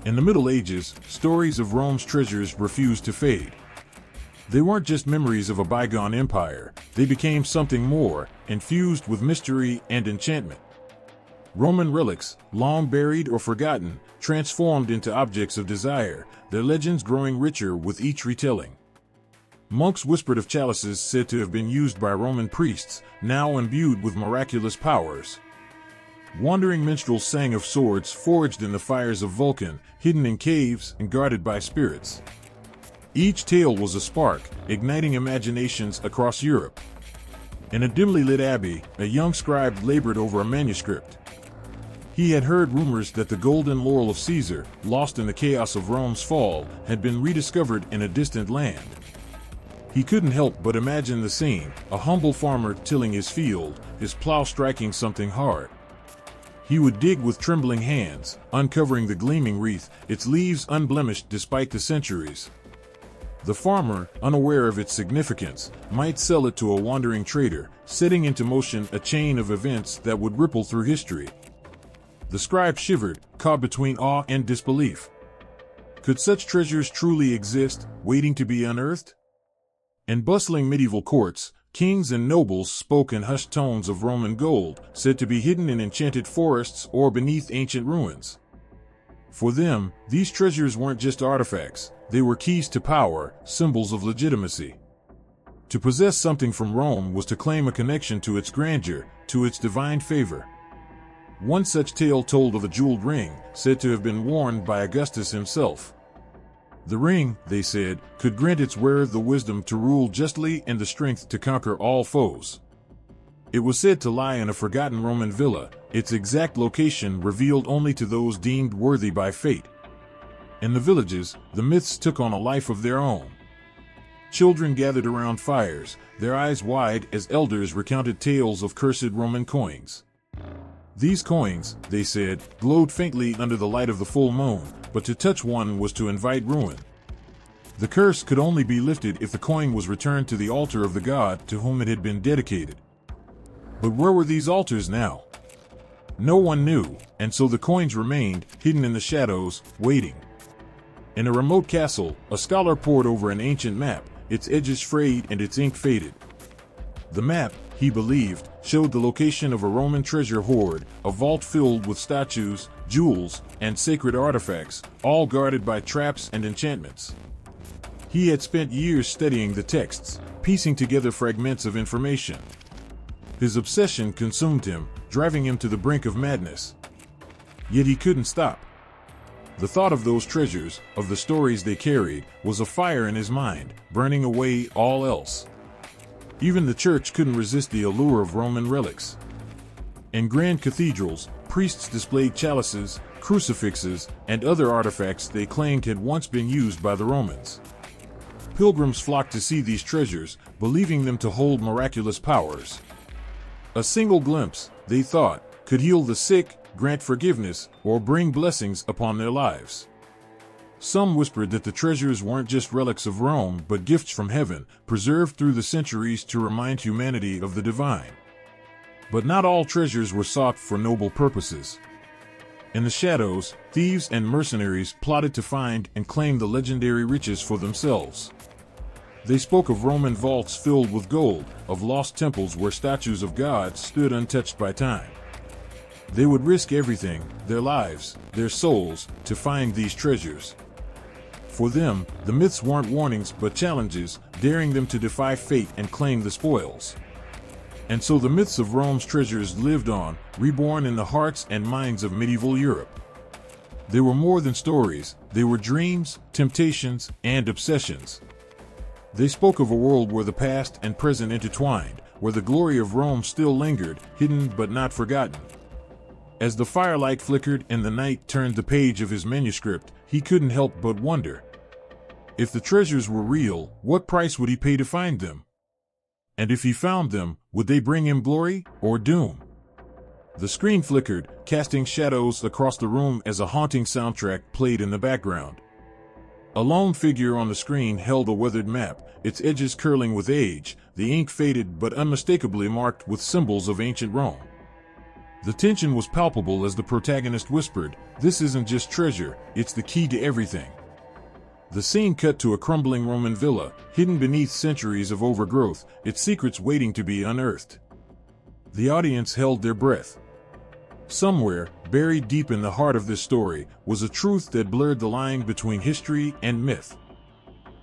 In the Middle Ages, stories of Rome's treasures refused to fade. They weren't just memories of a bygone empire, they became something more, infused with mystery and enchantment. Roman relics, long buried or forgotten, transformed into objects of desire, their legends growing richer with each retelling. Monks whispered of chalices said to have been used by Roman priests, now imbued with miraculous powers. Wandering minstrels sang of swords forged in the fires of Vulcan, hidden in caves and guarded by spirits. Each tale was a spark, igniting imaginations across Europe. In a dimly lit abbey, a young scribe labored over a manuscript. He had heard rumors that the golden laurel of Caesar, lost in the chaos of Rome's fall, had been rediscovered in a distant land. He couldn't help but imagine the scene, a humble farmer tilling his field, his plow striking something hard. He would dig with trembling hands, uncovering the gleaming wreath, its leaves unblemished despite the centuries. The farmer, unaware of its significance, might sell it to a wandering trader, setting into motion a chain of events that would ripple through history. The scribe shivered, caught between awe and disbelief. Could such treasures truly exist, waiting to be unearthed? In bustling medieval courts, kings and nobles spoke in hushed tones of Roman gold, said to be hidden in enchanted forests or beneath ancient ruins. For them, these treasures weren't just artifacts, they were keys to power, symbols of legitimacy. To possess something from Rome was to claim a connection to its grandeur, to its divine favor. One such tale told of a jeweled ring, said to have been worn by Augustus himself. The ring, they said, could grant its wearer the wisdom to rule justly and the strength to conquer all foes. It was said to lie in a forgotten Roman villa, its exact location revealed only to those deemed worthy by fate. In the villages, the myths took on a life of their own. Children gathered around fires, their eyes wide as elders recounted tales of cursed Roman coins. These coins, they said, glowed faintly under the light of the full moon, but to touch one was to invite ruin. The curse could only be lifted if the coin was returned to the altar of the god to whom it had been dedicated. But where were these altars now? No one knew, and so the coins remained, hidden in the shadows, waiting. In a remote castle, a scholar pored over an ancient map, its edges frayed and its ink faded. The map, he believed, showed the location of a Roman treasure hoard, a vault filled with statues, jewels, and sacred artifacts, all guarded by traps and enchantments. He had spent years studying the texts, piecing together fragments of information. His obsession consumed him, driving him to the brink of madness. Yet he couldn't stop. The thought of those treasures, of the stories they carried, was a fire in his mind, burning away all else. Even the church couldn't resist the allure of Roman relics. In grand cathedrals, priests displayed chalices, crucifixes, and other artifacts they claimed had once been used by the Romans. Pilgrims flocked to see these treasures, believing them to hold miraculous powers. A single glimpse, they thought, could heal the sick, grant forgiveness, or bring blessings upon their lives. Some whispered that the treasures weren't just relics of Rome, but gifts from heaven, preserved through the centuries to remind humanity of the divine. But not all treasures were sought for noble purposes. In the shadows, thieves and mercenaries plotted to find and claim the legendary riches for themselves. They spoke of Roman vaults filled with gold, of lost temples where statues of gods stood untouched by time. They would risk everything, their lives, their souls, to find these treasures. For them, the myths weren't warnings but challenges, daring them to defy fate and claim the spoils. And so the myths of Rome's treasures lived on, reborn in the hearts and minds of medieval Europe. They were more than stories, they were dreams, temptations, and obsessions. They spoke of a world where the past and present intertwined, where the glory of Rome still lingered, hidden but not forgotten. As the firelight flickered and the knight turned the page of his manuscript, he couldn't help but wonder. If the treasures were real, what price would he pay to find them? And if he found them, would they bring him glory or doom? The screen flickered, casting shadows across the room as a haunting soundtrack played in the background. A lone figure on the screen held a weathered map, its edges curling with age, the ink faded but unmistakably marked with symbols of ancient Rome. The tension was palpable as the protagonist whispered, "This isn't just treasure, it's the key to everything." The scene cut to a crumbling Roman villa, hidden beneath centuries of overgrowth, its secrets waiting to be unearthed. The audience held their breath. Somewhere, buried deep in the heart of this story, was a truth that blurred the line between history and myth.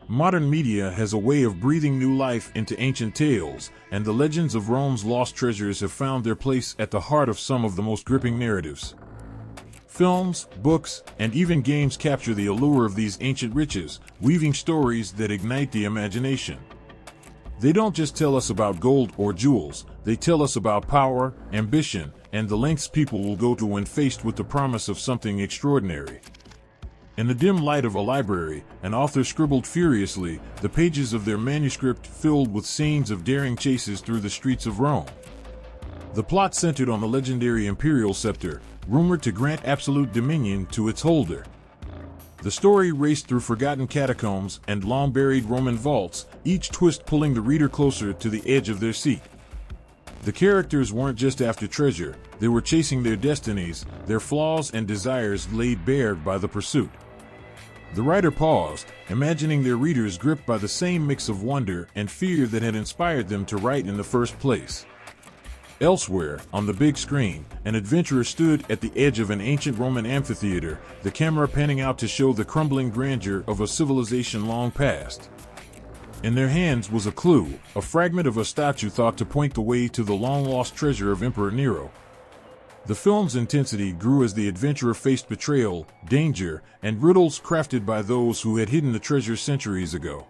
Modern media has a way of breathing new life into ancient tales, and the legends of Rome's lost treasures have found their place at the heart of some of the most gripping narratives. Films, books, and even games capture the allure of these ancient riches, weaving stories that ignite the imagination. They don't just tell us about gold or jewels, they tell us about power, ambition, and the lengths people will go to when faced with the promise of something extraordinary. In the dim light of a library, an author scribbled furiously, the pages of their manuscript filled with scenes of daring chases through the streets of Rome. The plot centered on the legendary imperial scepter, rumored to grant absolute dominion to its holder. The story raced through forgotten catacombs and long-buried Roman vaults, each twist pulling the reader closer to the edge of their seat. The characters weren't just after treasure, they were chasing their destinies, their flaws and desires laid bare by the pursuit. The writer paused, imagining their readers gripped by the same mix of wonder and fear that had inspired them to write in the first place. Elsewhere, on the big screen, an adventurer stood at the edge of an ancient Roman amphitheater, the camera panning out to show the crumbling grandeur of a civilization long past. In their hands was a clue, a fragment of a statue thought to point the way to the long-lost treasure of Emperor Nero. The film's intensity grew as the adventurer faced betrayal, danger, and riddles crafted by those who had hidden the treasure centuries ago.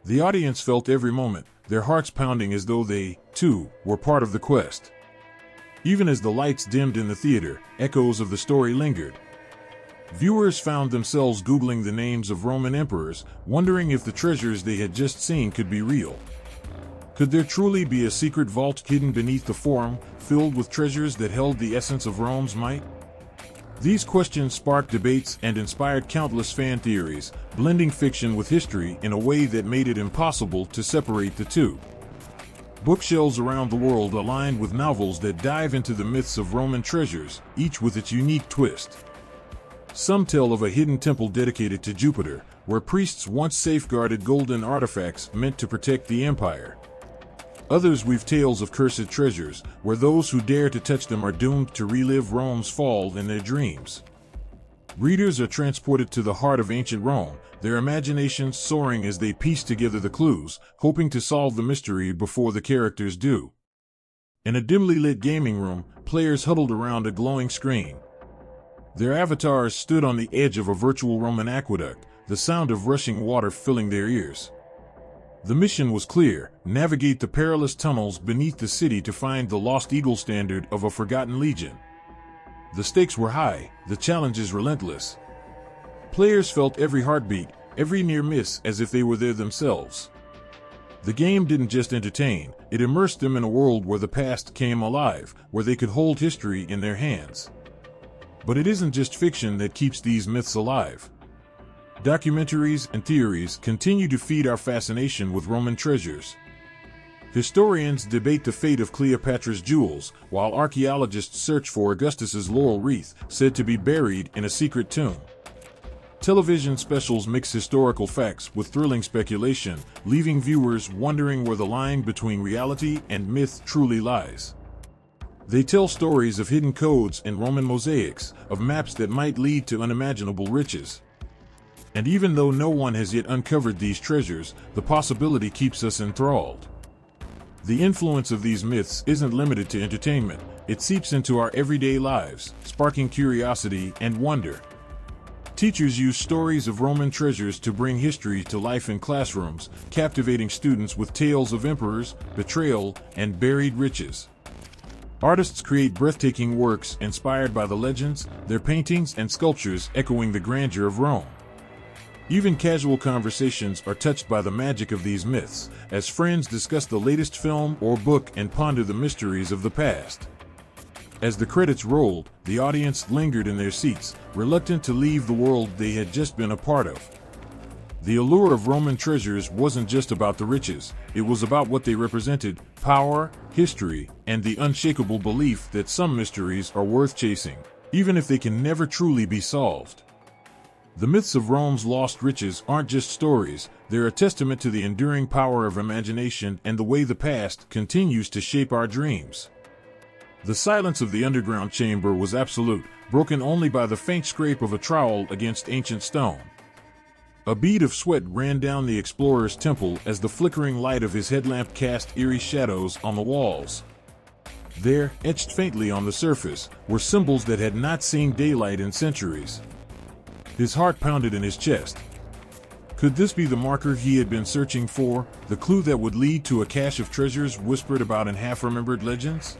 The audience felt every moment, their hearts pounding as though they, too, were part of the quest. Even as the lights dimmed in the theater, echoes of the story lingered. Viewers found themselves Googling the names of Roman emperors, wondering if the treasures they had just seen could be real. Could there truly be a secret vault hidden beneath the Forum, filled with treasures that held the essence of Rome's might? These questions sparked debates and inspired countless fan theories, blending fiction with history in a way that made it impossible to separate the two. Bookshelves around the world aligned with novels that dive into the myths of Roman treasures, each with its unique twist. Some tell of a hidden temple dedicated to Jupiter, where priests once safeguarded golden artifacts meant to protect the empire. Others weave tales of cursed treasures, where those who dare to touch them are doomed to relive Rome's fall in their dreams. Readers are transported to the heart of ancient Rome, their imaginations soaring as they piece together the clues, hoping to solve the mystery before the characters do. In a dimly lit gaming room, players huddled around a glowing screen. Their avatars stood on the edge of a virtual Roman aqueduct, the sound of rushing water filling their ears. The mission was clear: navigate the perilous tunnels beneath the city to find the lost eagle standard of a forgotten legion. The stakes were high, the challenges relentless. Players felt every heartbeat, every near miss as if they were there themselves. The game didn't just entertain, it immersed them in a world where the past came alive, where they could hold history in their hands. But it isn't just fiction that keeps these myths alive. Documentaries and theories continue to feed our fascination with Roman treasures. Historians debate the fate of Cleopatra's jewels, while archaeologists search for Augustus's laurel wreath, said to be buried in a secret tomb. Television specials mix historical facts with thrilling speculation, leaving viewers wondering where the line between reality and myth truly lies. They tell stories of hidden codes in Roman mosaics, of maps that might lead to unimaginable riches. And even though no one has yet uncovered these treasures, the possibility keeps us enthralled. The influence of these myths isn't limited to entertainment, it seeps into our everyday lives, sparking curiosity and wonder. Teachers use stories of Roman treasures to bring history to life in classrooms, captivating students with tales of emperors, betrayal, and buried riches. Artists create breathtaking works inspired by the legends, their paintings and sculptures echoing the grandeur of Rome. Even casual conversations are touched by the magic of these myths, as friends discuss the latest film or book and ponder the mysteries of the past. As the credits rolled, the audience lingered in their seats, reluctant to leave the world they had just been a part of. The allure of Roman treasures wasn't just about the riches, it was about what they represented: power, history, and the unshakable belief that some mysteries are worth chasing, even if they can never truly be solved. The myths of Rome's lost riches aren't just stories, they're a testament to the enduring power of imagination and the way the past continues to shape our dreams. The silence of the underground chamber was absolute, broken only by the faint scrape of a trowel against ancient stone. A bead of sweat ran down the explorer's temple as the flickering light of his headlamp cast eerie shadows on the walls. There, etched faintly on the surface, were symbols that had not seen daylight in centuries. His heart pounded in his chest. Could this be the marker he had been searching for, the clue that would lead to a cache of treasures whispered about in half-remembered legends?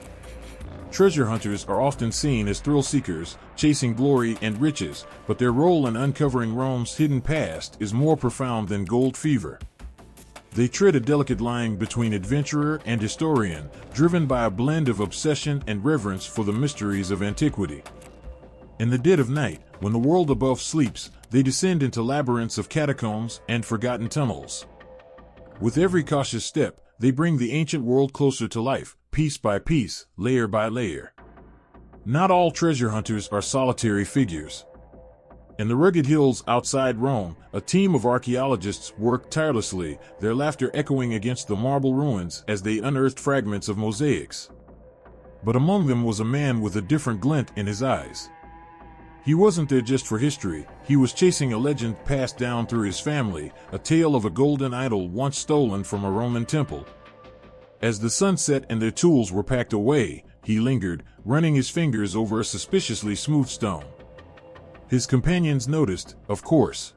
Treasure hunters are often seen as thrill-seekers, chasing glory and riches, but their role in uncovering Rome's hidden past is more profound than gold fever. They tread a delicate line between adventurer and historian, driven by a blend of obsession and reverence for the mysteries of antiquity. In the dead of night, when the world above sleeps, they descend into labyrinths of catacombs and forgotten tunnels. With every cautious step, they bring the ancient world closer to life, piece by piece, layer by layer. Not all treasure hunters are solitary figures. In the rugged hills outside Rome, a team of archaeologists worked tirelessly, their laughter echoing against the marble ruins as they unearthed fragments of mosaics. But among them was a man with a different glint in his eyes. He wasn't there just for history, he was chasing a legend passed down through his family, a tale of a golden idol once stolen from a Roman temple. As the sun set and their tools were packed away, he lingered, running his fingers over a suspiciously smooth stone. His companions noticed, of course.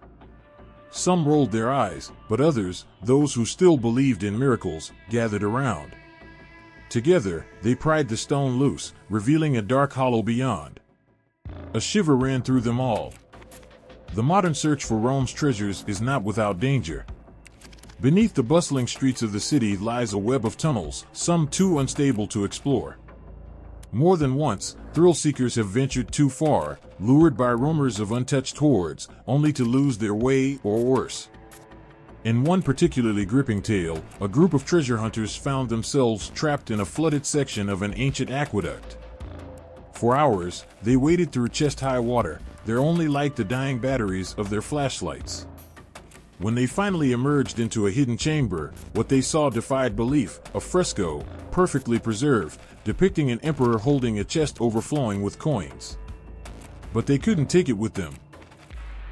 Some rolled their eyes, but others, those who still believed in miracles, gathered around. Together, they pried the stone loose, revealing a dark hollow beyond. A shiver ran through them all. The modern search for Rome's treasures is not without danger. Beneath the bustling streets of the city lies a web of tunnels, some too unstable to explore. More than once, thrill-seekers have ventured too far, lured by rumors of untouched hoards, only to lose their way or worse. In one particularly gripping tale, a group of treasure hunters found themselves trapped in a flooded section of an ancient aqueduct. For hours, they waded through chest-high water, their only light the dying batteries of their flashlights. When they finally emerged into a hidden chamber, what they saw defied belief: a fresco, perfectly preserved, depicting an emperor holding a chest overflowing with coins. But they couldn't take it with them.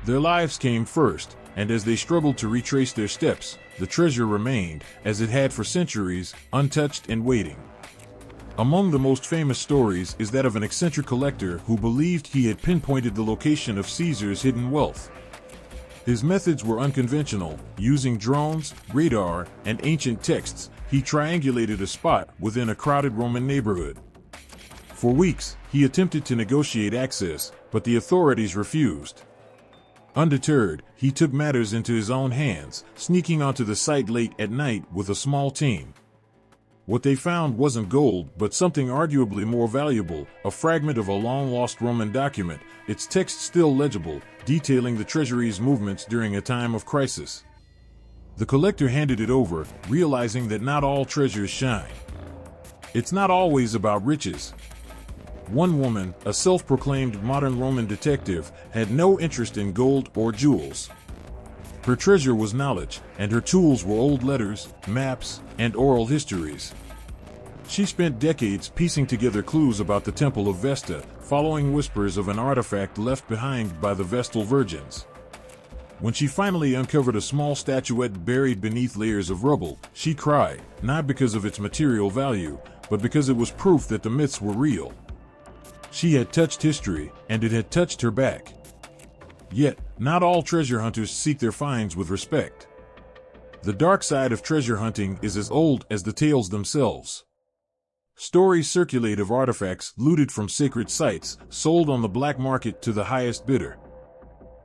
Their lives came first, and as they struggled to retrace their steps, the treasure remained, as it had for centuries, untouched and waiting. Among the most famous stories is that of an eccentric collector who believed he had pinpointed the location of Caesar's hidden wealth. His methods were unconventional. Using drones, radar, and ancient texts, he triangulated a spot within a crowded Roman neighborhood. For weeks, he attempted to negotiate access, but the authorities refused. Undeterred, he took matters into his own hands, sneaking onto the site late at night with a small team. What they found wasn't gold, but something arguably more valuable, a fragment of a long-lost Roman document, its text still legible, detailing the treasury's movements during a time of crisis. The collector handed it over, realizing that not all treasures shine. It's not always about riches. One woman, a self-proclaimed modern Roman detective, had no interest in gold or jewels. Her treasure was knowledge, and her tools were old letters, maps, and oral histories. She spent decades piecing together clues about the Temple of Vesta, following whispers of an artifact left behind by the Vestal Virgins. When she finally uncovered a small statuette buried beneath layers of rubble, she cried, not because of its material value, but because it was proof that the myths were real. She had touched history, and it had touched her back. Yet, not all treasure hunters seek their finds with respect. The dark side of treasure hunting is as old as the tales themselves. Stories circulate of artifacts looted from sacred sites, sold on the black market to the highest bidder.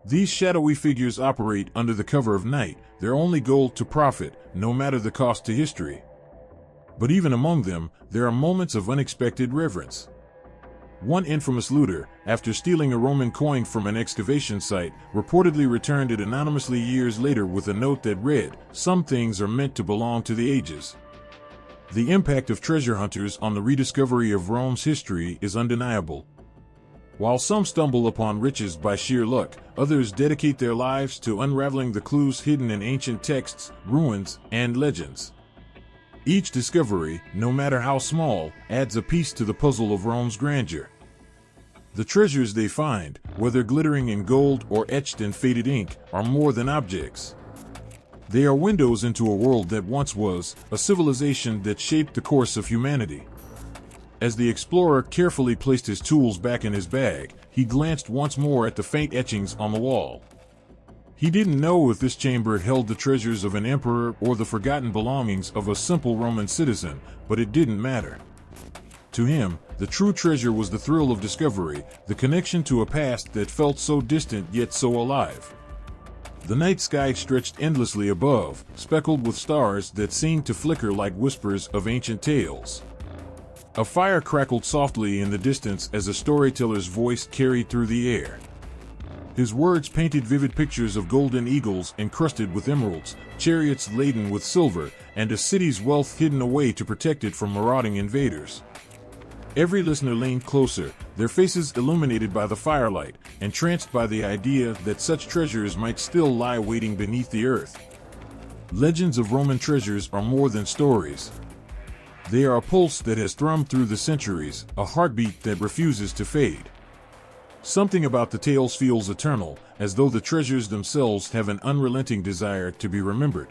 These shadowy figures operate under the cover of night, their only goal to profit, no matter the cost to history. But even among them, there are moments of unexpected reverence. One infamous looter, after stealing a Roman coin from an excavation site, reportedly returned it anonymously years later with a note that read, "Some things are meant to belong to the ages." The impact of treasure hunters on the rediscovery of Rome's history is undeniable. While some stumble upon riches by sheer luck, others dedicate their lives to unraveling the clues hidden in ancient texts, ruins, and legends. Each discovery, no matter how small, adds a piece to the puzzle of Rome's grandeur. The treasures they find, whether glittering in gold or etched in faded ink, are more than objects. They are windows into a world that once was, a civilization that shaped the course of humanity. As the explorer carefully placed his tools back in his bag, he glanced once more at the faint etchings on the wall. He didn't know if this chamber held the treasures of an emperor or the forgotten belongings of a simple Roman citizen, but it didn't matter. To him, the true treasure was the thrill of discovery, the connection to a past that felt so distant yet so alive. The night sky stretched endlessly above, speckled with stars that seemed to flicker like whispers of ancient tales. A fire crackled softly in the distance as a storyteller's voice carried through the air. His words painted vivid pictures of golden eagles encrusted with emeralds, chariots laden with silver, and a city's wealth hidden away to protect it from marauding invaders. Every listener leaned closer, their faces illuminated by the firelight, entranced by the idea that such treasures might still lie waiting beneath the earth. Legends of Roman treasures are more than stories. They are a pulse that has thrummed through the centuries, a heartbeat that refuses to fade. Something about the tales feels eternal, as though the treasures themselves have an unrelenting desire to be remembered.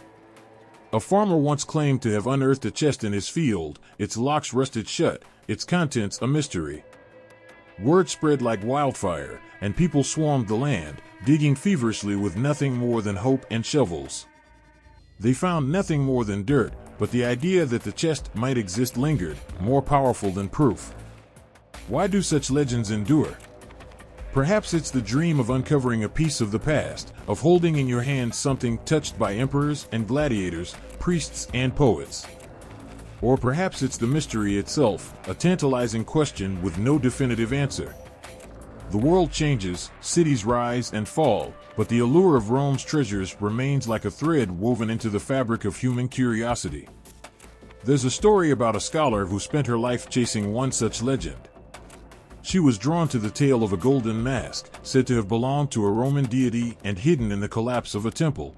A farmer once claimed to have unearthed a chest in his field, its locks rusted shut, its contents a mystery. Word spread like wildfire, and people swarmed the land, digging feverishly with nothing more than hope and shovels. They found nothing more than dirt, but the idea that the chest might exist lingered, more powerful than proof. Why do such legends endure? Perhaps it's the dream of uncovering a piece of the past, of holding in your hands something touched by emperors and gladiators, priests and poets. Or perhaps it's the mystery itself, a tantalizing question with no definitive answer. The world changes, cities rise and fall, but the allure of Rome's treasures remains like a thread woven into the fabric of human curiosity. There's a story about a scholar who spent her life chasing one such legend. She was drawn to the tale of a golden mask, said to have belonged to a Roman deity and hidden in the collapse of a temple.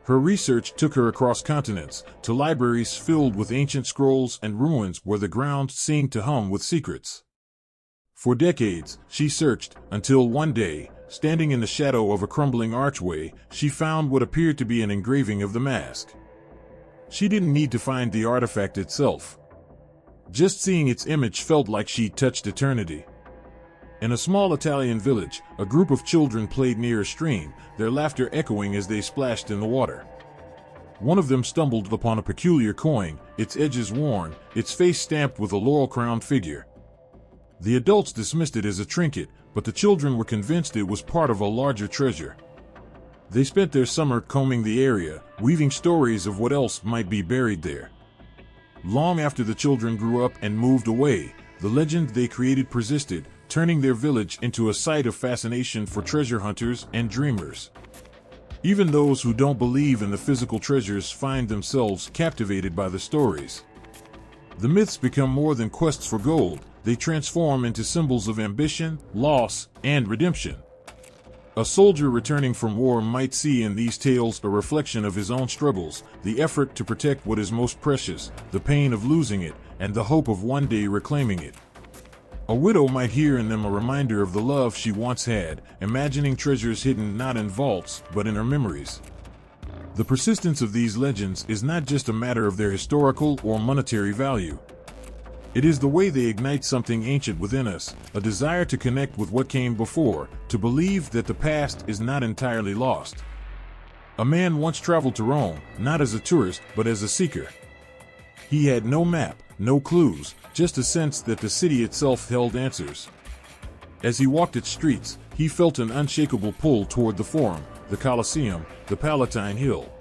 Her research took her across continents, to libraries filled with ancient scrolls and ruins where the ground seemed to hum with secrets. For decades, she searched, until one day, standing in the shadow of a crumbling archway, she found what appeared to be an engraving of the mask. She didn't need to find the artifact itself. Just seeing its image felt like she'd touched eternity. In a small Italian village, a group of children played near a stream, their laughter echoing as they splashed in the water. One of them stumbled upon a peculiar coin, its edges worn, its face stamped with a laurel-crowned figure. The adults dismissed it as a trinket, but the children were convinced it was part of a larger treasure. They spent their summer combing the area, weaving stories of what else might be buried there. Long after the children grew up and moved away, the legend they created persisted, turning their village into a site of fascination for treasure hunters and dreamers. Even those who don't believe in the physical treasures find themselves captivated by the stories. The myths become more than quests for gold, they transform into symbols of ambition, loss, and redemption. A soldier returning from war might see in these tales a reflection of his own struggles, the effort to protect what is most precious, the pain of losing it, and the hope of one day reclaiming it. A widow might hear in them a reminder of the love she once had, imagining treasures hidden not in vaults, but in her memories. The persistence of these legends is not just a matter of their historical or monetary value. It is the way they ignite something ancient within us, a desire to connect with what came before, to believe that the past is not entirely lost. A man once traveled to Rome, not as a tourist, but as a seeker. He had no map, no clues, just a sense that the city itself held answers. As he walked its streets, he felt an unshakable pull toward the Forum, the Colosseum, the Palatine Hill.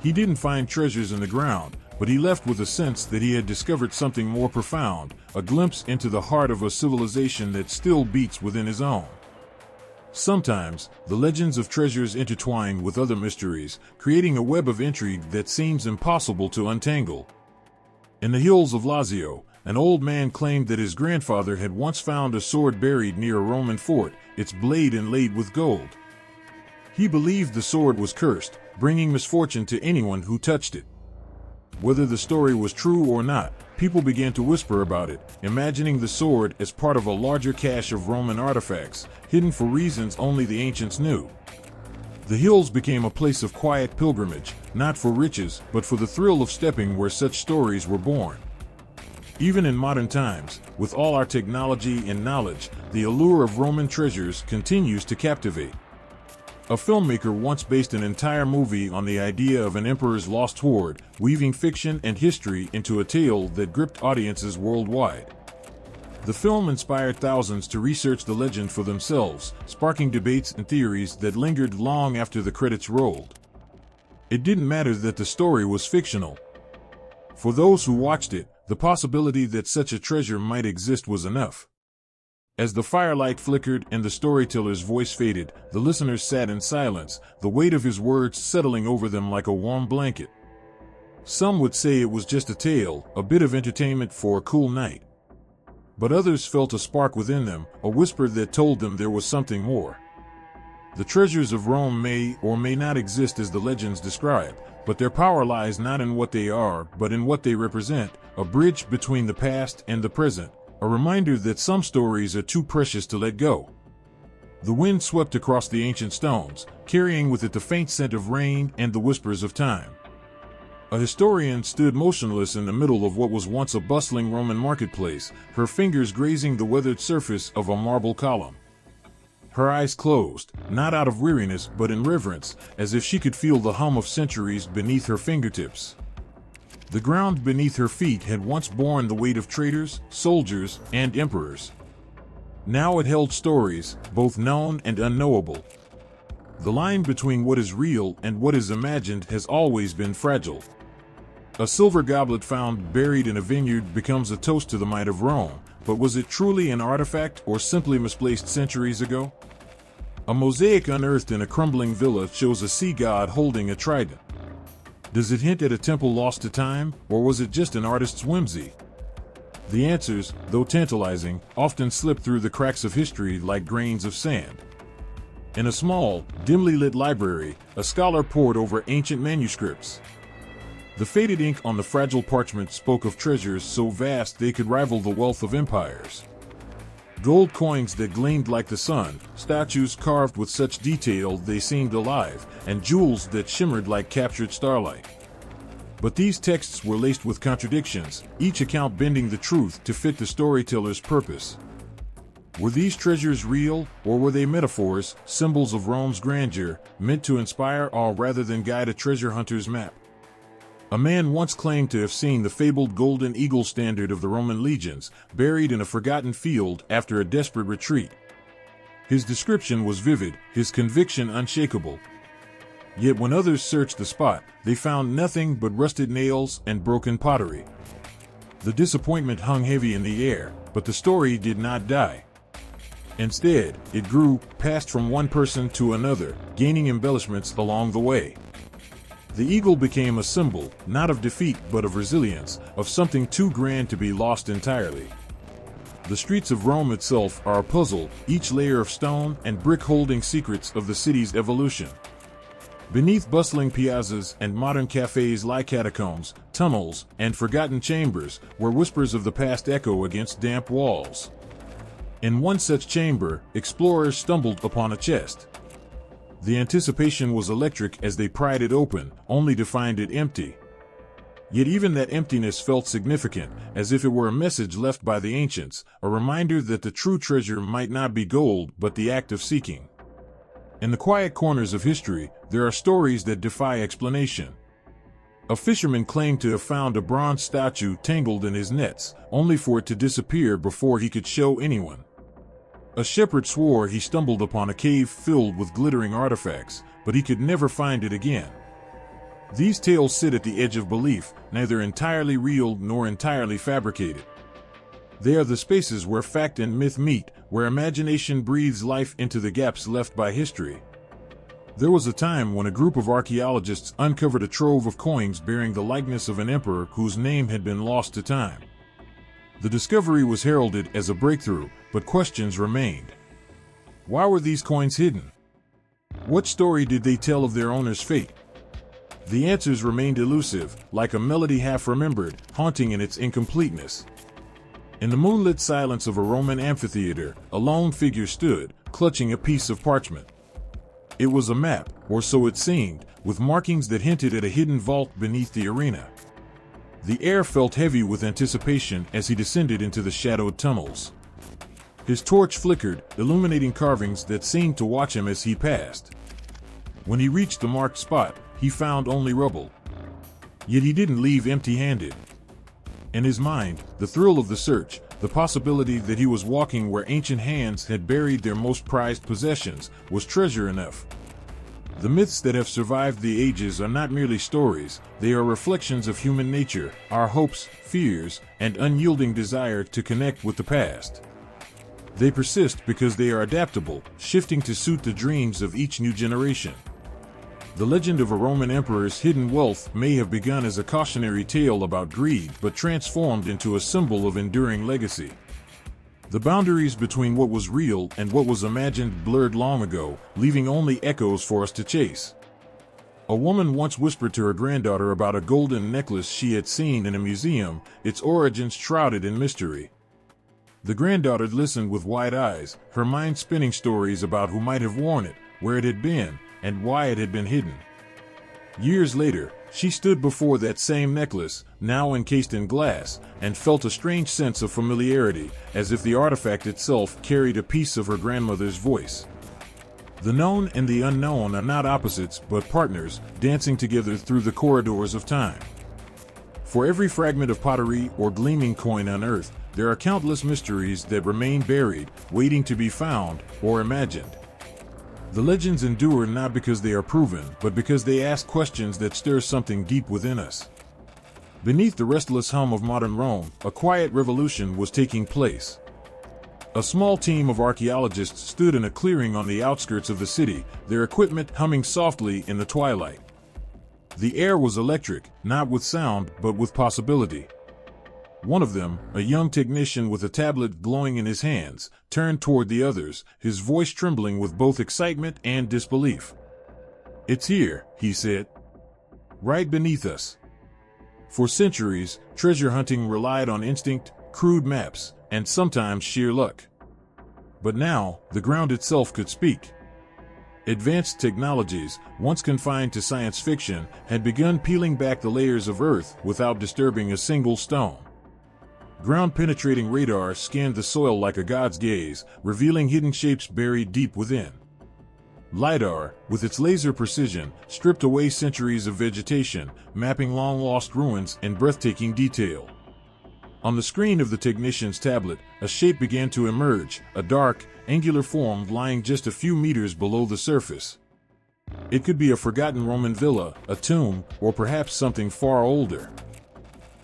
He didn't find treasures in the ground, but he left with a sense that he had discovered something more profound, a glimpse into the heart of a civilization that still beats within his own. Sometimes, the legends of treasures intertwine with other mysteries, creating a web of intrigue that seems impossible to untangle. In the hills of Lazio, an old man claimed that his grandfather had once found a sword buried near a Roman fort, its blade inlaid with gold. He believed the sword was cursed, bringing misfortune to anyone who touched it. Whether the story was true or not, people began to whisper about it, imagining the sword as part of a larger cache of Roman artifacts, hidden for reasons only the ancients knew. The hills became a place of quiet pilgrimage, not for riches, but for the thrill of stepping where such stories were born. Even in modern times, with all our technology and knowledge, the allure of Roman treasures continues to captivate. A filmmaker once based an entire movie on the idea of an emperor's lost hoard, weaving fiction and history into a tale that gripped audiences worldwide. The film inspired thousands to research the legend for themselves, sparking debates and theories that lingered long after the credits rolled. It didn't matter that the story was fictional. For those who watched it, the possibility that such a treasure might exist was enough. As the firelight flickered and the storyteller's voice faded, the listeners sat in silence, the weight of his words settling over them like a warm blanket. Some would say it was just a tale, a bit of entertainment for a cool night. But others felt a spark within them, a whisper that told them there was something more. The treasures of Rome may or may not exist as the legends describe, but their power lies not in what they are, but in what they represent, a bridge between the past and the present. A reminder that some stories are too precious to let go. The wind swept across the ancient stones, carrying with it the faint scent of rain and the whispers of time. A historian stood motionless in the middle of what was once a bustling Roman marketplace, her fingers grazing the weathered surface of a marble column. Her eyes closed, not out of weariness but in reverence, as if she could feel the hum of centuries beneath her fingertips. The ground beneath her feet had once borne the weight of traders, soldiers, and emperors. Now it held stories, both known and unknowable. The line between what is real and what is imagined has always been fragile. A silver goblet found buried in a vineyard becomes a toast to the might of Rome, but was it truly an artifact or simply misplaced centuries ago? A mosaic unearthed in a crumbling villa shows a sea god holding a trident. Does it hint at a temple lost to time, or was it just an artist's whimsy? The answers, though tantalizing, often slip through the cracks of history like grains of sand. In a small, dimly lit library, a scholar pored over ancient manuscripts. The faded ink on the fragile parchment spoke of treasures so vast they could rival the wealth of empires. Gold coins that gleamed like the sun, statues carved with such detail they seemed alive, and jewels that shimmered like captured starlight. But these texts were laced with contradictions, each account bending the truth to fit the storyteller's purpose. Were these treasures real, or were they metaphors, symbols of Rome's grandeur, meant to inspire awe rather than guide a treasure hunter's map? A man once claimed to have seen the fabled golden eagle standard of the Roman legions, buried in a forgotten field after a desperate retreat. His description was vivid, his conviction unshakable. Yet when others searched the spot, they found nothing but rusted nails and broken pottery. The disappointment hung heavy in the air, but the story did not die. Instead, it grew, passed from one person to another, gaining embellishments along the way. The eagle became a symbol, not of defeat but of resilience, of something too grand to be lost entirely. The streets of Rome itself are a puzzle, each layer of stone and brick holding secrets of the city's evolution. Beneath bustling piazzas and modern cafes lie catacombs, tunnels, and forgotten chambers, where whispers of the past echo against damp walls. In one such chamber, explorers stumbled upon a chest. The anticipation was electric as they pried it open, only to find it empty. Yet even that emptiness felt significant, as if it were a message left by the ancients, a reminder that the true treasure might not be gold but the act of seeking. In the quiet corners of history, there are stories that defy explanation. A fisherman claimed to have found a bronze statue tangled in his nets, only for it to disappear before he could show anyone. A shepherd swore he stumbled upon a cave filled with glittering artifacts, but he could never find it again. These tales sit at the edge of belief, neither entirely real nor entirely fabricated. They are the spaces where fact and myth meet, where imagination breathes life into the gaps left by history. There was a time when a group of archaeologists uncovered a trove of coins bearing the likeness of an emperor whose name had been lost to time. The discovery was heralded as a breakthrough, but questions remained. Why were these coins hidden? What story did they tell of their owner's fate? The answers remained elusive, like a melody half remembered, haunting in its incompleteness. In the moonlit silence of a Roman amphitheater, a lone figure stood, clutching a piece of parchment. It was a map, or so it seemed, with markings that hinted at a hidden vault beneath the arena. The air felt heavy with anticipation as he descended into the shadowed tunnels. His torch flickered, illuminating carvings that seemed to watch him as he passed. When he reached the marked spot, he found only rubble. Yet he didn't leave empty-handed. In his mind, the thrill of the search, the possibility that he was walking where ancient hands had buried their most prized possessions, was treasure enough. The myths that have survived the ages are not merely stories, they are reflections of human nature, our hopes, fears, and unyielding desire to connect with the past. They persist because they are adaptable, shifting to suit the dreams of each new generation. The legend of a Roman emperor's hidden wealth may have begun as a cautionary tale about greed but transformed into a symbol of enduring legacy. The boundaries between what was real and what was imagined blurred long ago, leaving only echoes for us to chase. A woman once whispered to her granddaughter about a golden necklace she had seen in a museum, its origins shrouded in mystery. The granddaughter listened with wide eyes, her mind spinning stories about who might have worn it, where it had been, and why it had been hidden. Years later, she stood before that same necklace, now encased in glass, and felt a strange sense of familiarity, as if the artifact itself carried a piece of her grandmother's voice. The known and the unknown are not opposites but partners, dancing together through the corridors of time. For every fragment of pottery or gleaming coin unearthed, there are countless mysteries that remain buried, waiting to be found or imagined. The legends endure not because they are proven, but because they ask questions that stir something deep within us. Beneath the restless hum of modern Rome, a quiet revolution was taking place. A small team of archaeologists stood in a clearing on the outskirts of the city, their equipment humming softly in the twilight. The air was electric, not with sound, but with possibility. One of them, a young technician with a tablet glowing in his hands, turned toward the others, his voice trembling with both excitement and disbelief. "It's here," he said. "Right beneath us." For centuries, treasure hunting relied on instinct, crude maps, and sometimes sheer luck. But now, the ground itself could speak. Advanced technologies, once confined to science fiction, had begun peeling back the layers of Earth without disturbing a single stone. Ground-penetrating radar scanned the soil like a god's gaze, revealing hidden shapes buried deep within. LiDAR, with its laser precision, stripped away centuries of vegetation, mapping long-lost ruins in breathtaking detail. On the screen of the technician's tablet, a shape began to emerge, a dark, angular form lying just a few meters below the surface. It could be a forgotten Roman villa, a tomb, or perhaps something far older.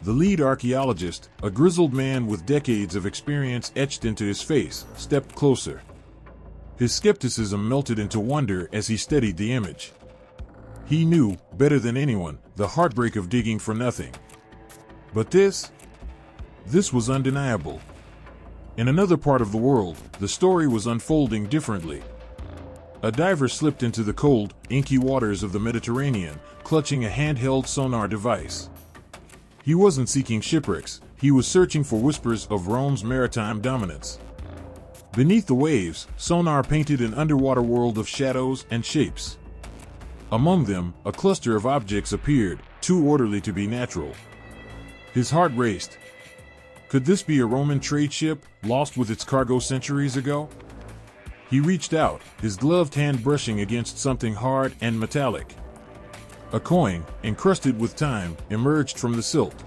The lead archaeologist, a grizzled man with decades of experience etched into his face, stepped closer. His skepticism melted into wonder as he studied the image. He knew, better than anyone, the heartbreak of digging for nothing. But this was undeniable. In another part of the world, the story was unfolding differently. A diver slipped into the cold, inky waters of the Mediterranean, clutching a handheld sonar device. He wasn't seeking shipwrecks, he was searching for whispers of Rome's maritime dominance. Beneath the waves, sonar painted an underwater world of shadows and shapes. Among them, a cluster of objects appeared, too orderly to be natural. His heart raced. Could this be a Roman trade ship, lost with its cargo centuries ago? He reached out, his gloved hand brushing against something hard and metallic. A coin, encrusted with time, emerged from the silt.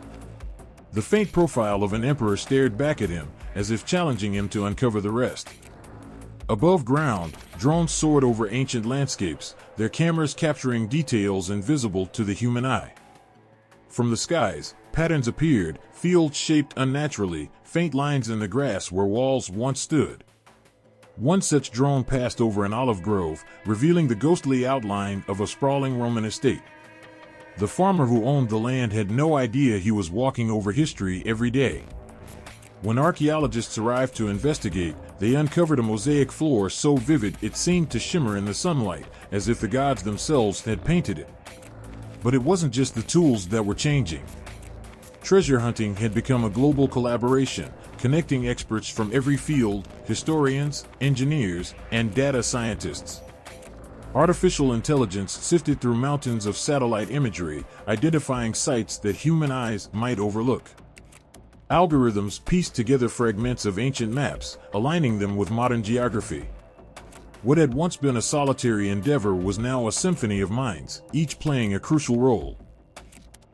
The faint profile of an emperor stared back at him, as if challenging him to uncover the rest. Above ground, drones soared over ancient landscapes, their cameras capturing details invisible to the human eye. From the skies, patterns appeared, fields shaped unnaturally, faint lines in the grass where walls once stood. One such drone passed over an olive grove, revealing the ghostly outline of a sprawling Roman estate. The farmer who owned the land had no idea he was walking over history every day. When archaeologists arrived to investigate, they uncovered a mosaic floor so vivid it seemed to shimmer in the sunlight, as if the gods themselves had painted it. But it wasn't just the tools that were changing. Treasure hunting had become a global collaboration, connecting experts from every field, historians, engineers, and data scientists. Artificial intelligence sifted through mountains of satellite imagery, identifying sites that human eyes might overlook. Algorithms pieced together fragments of ancient maps, aligning them with modern geography. What had once been a solitary endeavor was now a symphony of minds, each playing a crucial role.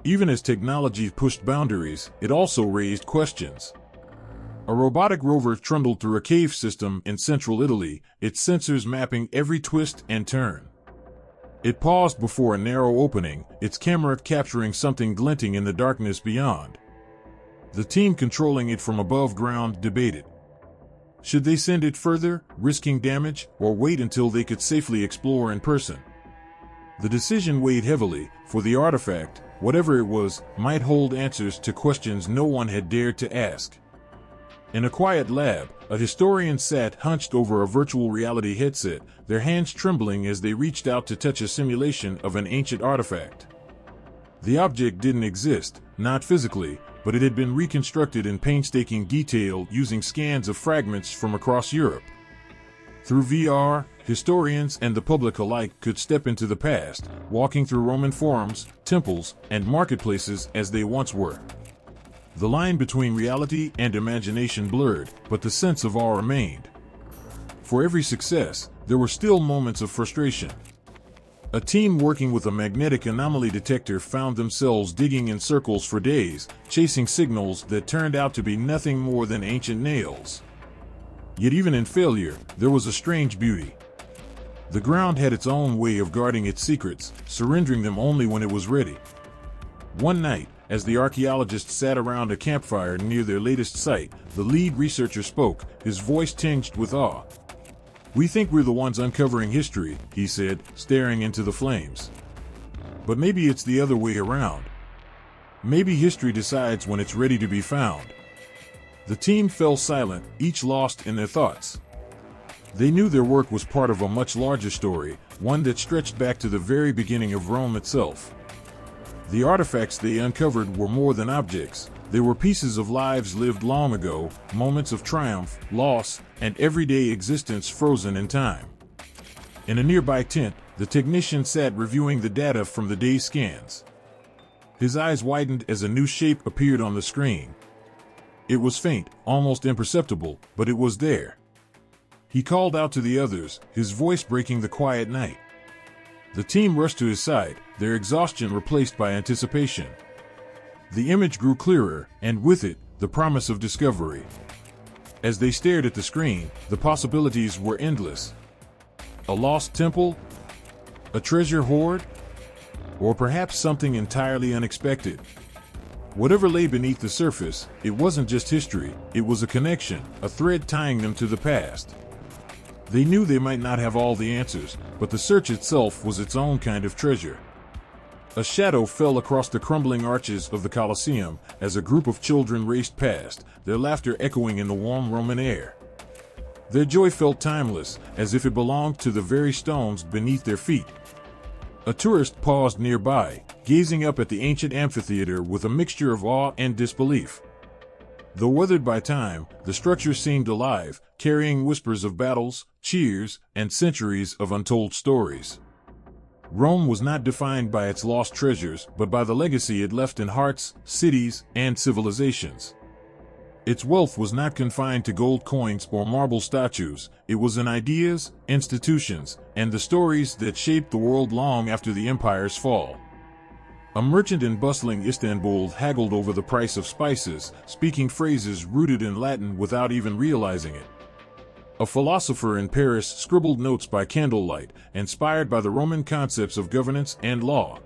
Even as technology pushed boundaries, it also raised questions. A robotic rover trundled through a cave system in central Italy, its sensors mapping every twist and turn. It paused before a narrow opening, its camera capturing something glinting in the darkness beyond. The team controlling it from above ground debated. Should they send it further, risking damage, or wait until they could safely explore in person? The decision weighed heavily, for the artifact, whatever it was, might hold answers to questions no one had dared to ask. In a quiet lab, a historian sat hunched over a virtual reality headset, their hands trembling as they reached out to touch a simulation of an ancient artifact. The object didn't exist, not physically, but it had been reconstructed in painstaking detail using scans of fragments from across Europe. Through VR, historians and the public alike could step into the past, walking through Roman forums, temples, and marketplaces as they once were. The line between reality and imagination blurred, but the sense of awe remained. For every success, there were still moments of frustration. A team working with a magnetic anomaly detector found themselves digging in circles for days, chasing signals that turned out to be nothing more than ancient nails. Yet even in failure, there was a strange beauty. The ground had its own way of guarding its secrets, surrendering them only when it was ready. One night, as the archaeologists sat around a campfire near their latest site, the lead researcher spoke, his voice tinged with awe. "We think we're the ones uncovering history," he said, staring into the flames. "But maybe it's the other way around. Maybe history decides when it's ready to be found." The team fell silent, each lost in their thoughts. They knew their work was part of a much larger story, one that stretched back to the very beginning of Rome itself. The artifacts they uncovered were more than objects. They were pieces of lives lived long ago, moments of triumph, loss, and everyday existence frozen in time. In a nearby tent, the technician sat reviewing the data from the day's scans. His eyes widened as a new shape appeared on the screen. It was faint, almost imperceptible, but it was there. He called out to the others, his voice breaking the quiet night. The team rushed to his side, their exhaustion replaced by anticipation. The image grew clearer, and with it, the promise of discovery. As they stared at the screen, the possibilities were endless. A lost temple? A treasure hoard? Or perhaps something entirely unexpected? Whatever lay beneath the surface, it wasn't just history, it was a connection, a thread tying them to the past. They knew they might not have all the answers, but the search itself was its own kind of treasure. A shadow fell across the crumbling arches of the Colosseum as a group of children raced past, their laughter echoing in the warm Roman air. Their joy felt timeless, as if it belonged to the very stones beneath their feet. A tourist paused nearby, gazing up at the ancient amphitheater with a mixture of awe and disbelief. Though weathered by time, the structure seemed alive, carrying whispers of battles, cheers, and centuries of untold stories. Rome was not defined by its lost treasures, but by the legacy it left in hearts, cities, and civilizations. Its wealth was not confined to gold coins or marble statues, it was in ideas, institutions, and the stories that shaped the world long after the empire's fall. A merchant in bustling Istanbul haggled over the price of spices, speaking phrases rooted in Latin without even realizing it. A philosopher in Paris scribbled notes by candlelight, inspired by the Roman concepts of governance and law.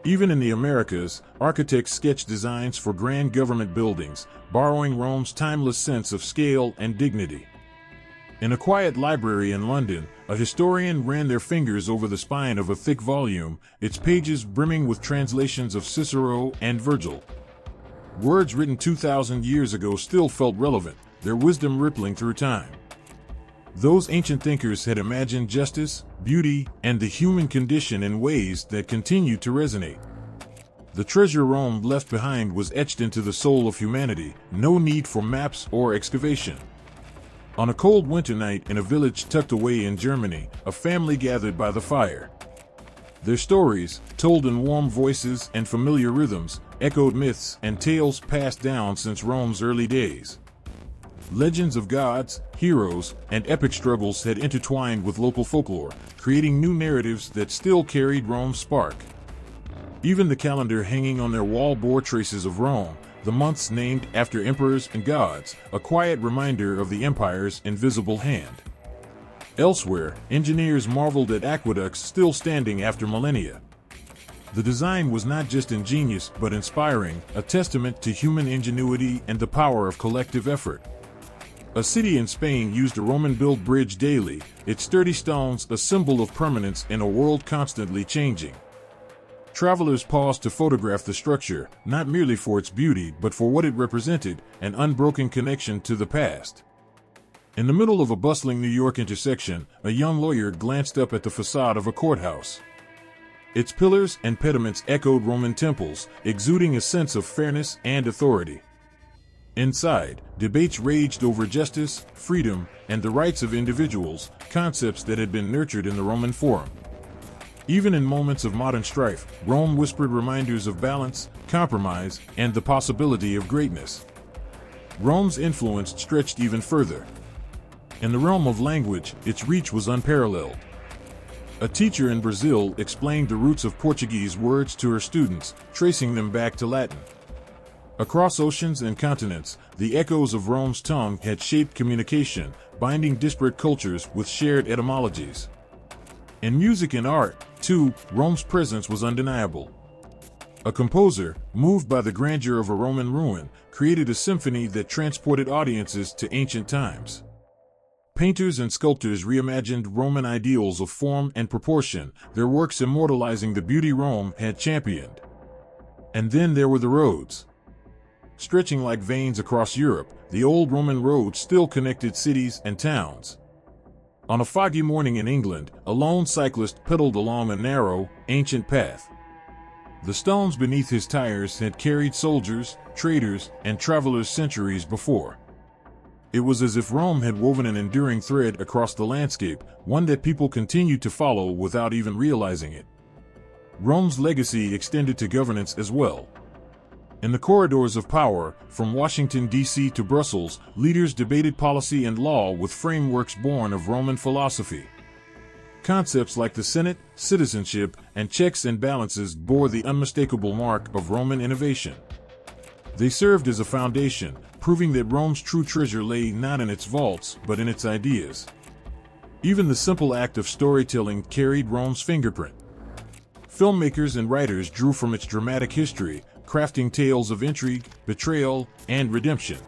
Even in the Americas, architects sketched designs for grand government buildings, borrowing Rome's timeless sense of scale and dignity. In a quiet library in London, a historian ran their fingers over the spine of a thick volume, its pages brimming with translations of Cicero and Virgil. Words written 2,000 years ago still felt relevant, their wisdom rippling through time. Those ancient thinkers had imagined justice, beauty, and the human condition in ways that continue to resonate. The treasure Rome left behind was etched into the soul of humanity, no need for maps or excavation. On a cold winter night in a village tucked away in Germany, a family gathered by the fire. Their stories, told in warm voices and familiar rhythms, echoed myths and tales passed down since Rome's early days. Legends of gods, heroes, and epic struggles had intertwined with local folklore, creating new narratives that still carried Rome's spark. Even the calendar hanging on their wall bore traces of Rome, the months named after emperors and gods, a quiet reminder of the empire's invisible hand. Elsewhere, engineers marveled at aqueducts still standing after millennia. The design was not just ingenious but inspiring, a testament to human ingenuity and the power of collective effort. A city in Spain used a Roman-built bridge daily, its sturdy stones a symbol of permanence in a world constantly changing. Travelers paused to photograph the structure, not merely for its beauty but for what it represented, an unbroken connection to the past. In the middle of a bustling New York intersection, a young lawyer glanced up at the facade of a courthouse. Its pillars and pediments echoed Roman temples, exuding a sense of fairness and authority. Inside, debates raged over justice, freedom, and the rights of individuals, concepts that had been nurtured in the Roman Forum. Even in moments of modern strife, Rome whispered reminders of balance, compromise, and the possibility of greatness. Rome's influence stretched even further. In the realm of language, its reach was unparalleled. A teacher in Brazil explained the roots of Portuguese words to her students, tracing them back to Latin. Across oceans and continents, the echoes of Rome's tongue had shaped communication, binding disparate cultures with shared etymologies. In music and art, too, Rome's presence was undeniable. A composer, moved by the grandeur of a Roman ruin, created a symphony that transported audiences to ancient times. Painters and sculptors reimagined Roman ideals of form and proportion, their works immortalizing the beauty Rome had championed. And then there were the roads. Stretching like veins across Europe, the old Roman roads still connected cities and towns. On a foggy morning in England, a lone cyclist pedaled along a narrow, ancient path. The stones beneath his tires had carried soldiers, traders, and travelers centuries before. It was as if Rome had woven an enduring thread across the landscape, one that people continued to follow without even realizing it. Rome's legacy extended to governance as well. In the corridors of power, from Washington, D.C. to Brussels, leaders debated policy and law with frameworks born of Roman philosophy. Concepts like the Senate, citizenship, and checks and balances bore the unmistakable mark of Roman innovation. They served as a foundation, proving that Rome's true treasure lay not in its vaults, but in its ideas. Even the simple act of storytelling carried Rome's fingerprint. Filmmakers and writers drew from its dramatic history, crafting tales of intrigue, betrayal, and redemption.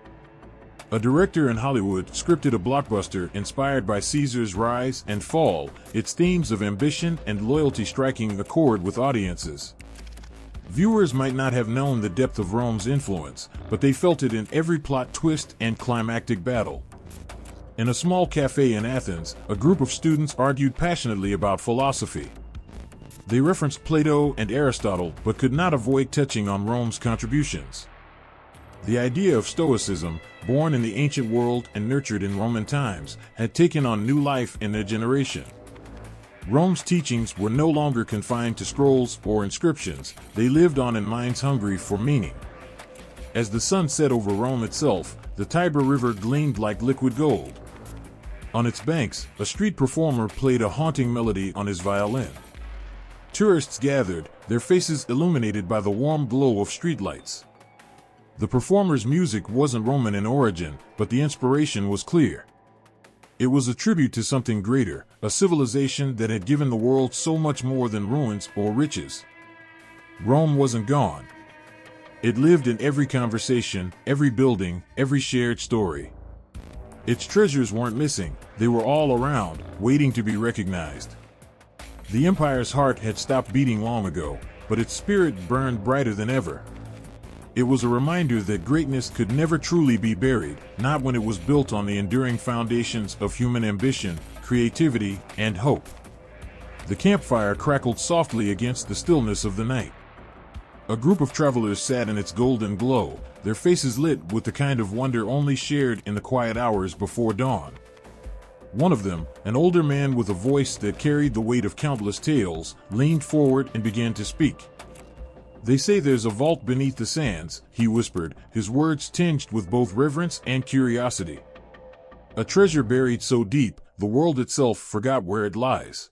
A director in Hollywood scripted a blockbuster inspired by Caesar's rise and fall, its themes of ambition and loyalty striking a chord with audiences. Viewers might not have known the depth of Rome's influence, but they felt it in every plot twist and climactic battle. In a small cafe in Athens, a group of students argued passionately about philosophy. They referenced Plato and Aristotle, but could not avoid touching on Rome's contributions. The idea of Stoicism, born in the ancient world and nurtured in Roman times, had taken on new life in their generation. Rome's teachings were no longer confined to scrolls or inscriptions, they lived on in minds hungry for meaning. As the sun set over Rome itself, the Tiber River gleamed like liquid gold. On its banks, a street performer played a haunting melody on his violin. Tourists gathered, their faces illuminated by the warm glow of streetlights. The performer's music wasn't Roman in origin, but the inspiration was clear. It was a tribute to something greater, a civilization that had given the world so much more than ruins or riches. Rome wasn't gone. It lived in every conversation, every building, every shared story. Its treasures weren't missing, they were all around, waiting to be recognized. The empire's heart had stopped beating long ago, but its spirit burned brighter than ever. It was a reminder that greatness could never truly be buried, not when it was built on the enduring foundations of human ambition, creativity, and hope. The campfire crackled softly against the stillness of the night. A group of travelers sat in its golden glow, their faces lit with the kind of wonder only shared in the quiet hours before dawn. One of them, an older man with a voice that carried the weight of countless tales, leaned forward and began to speak. "They say there's a vault beneath the sands," he whispered, his words tinged with both reverence and curiosity. "A treasure buried so deep, the world itself forgot where it lies.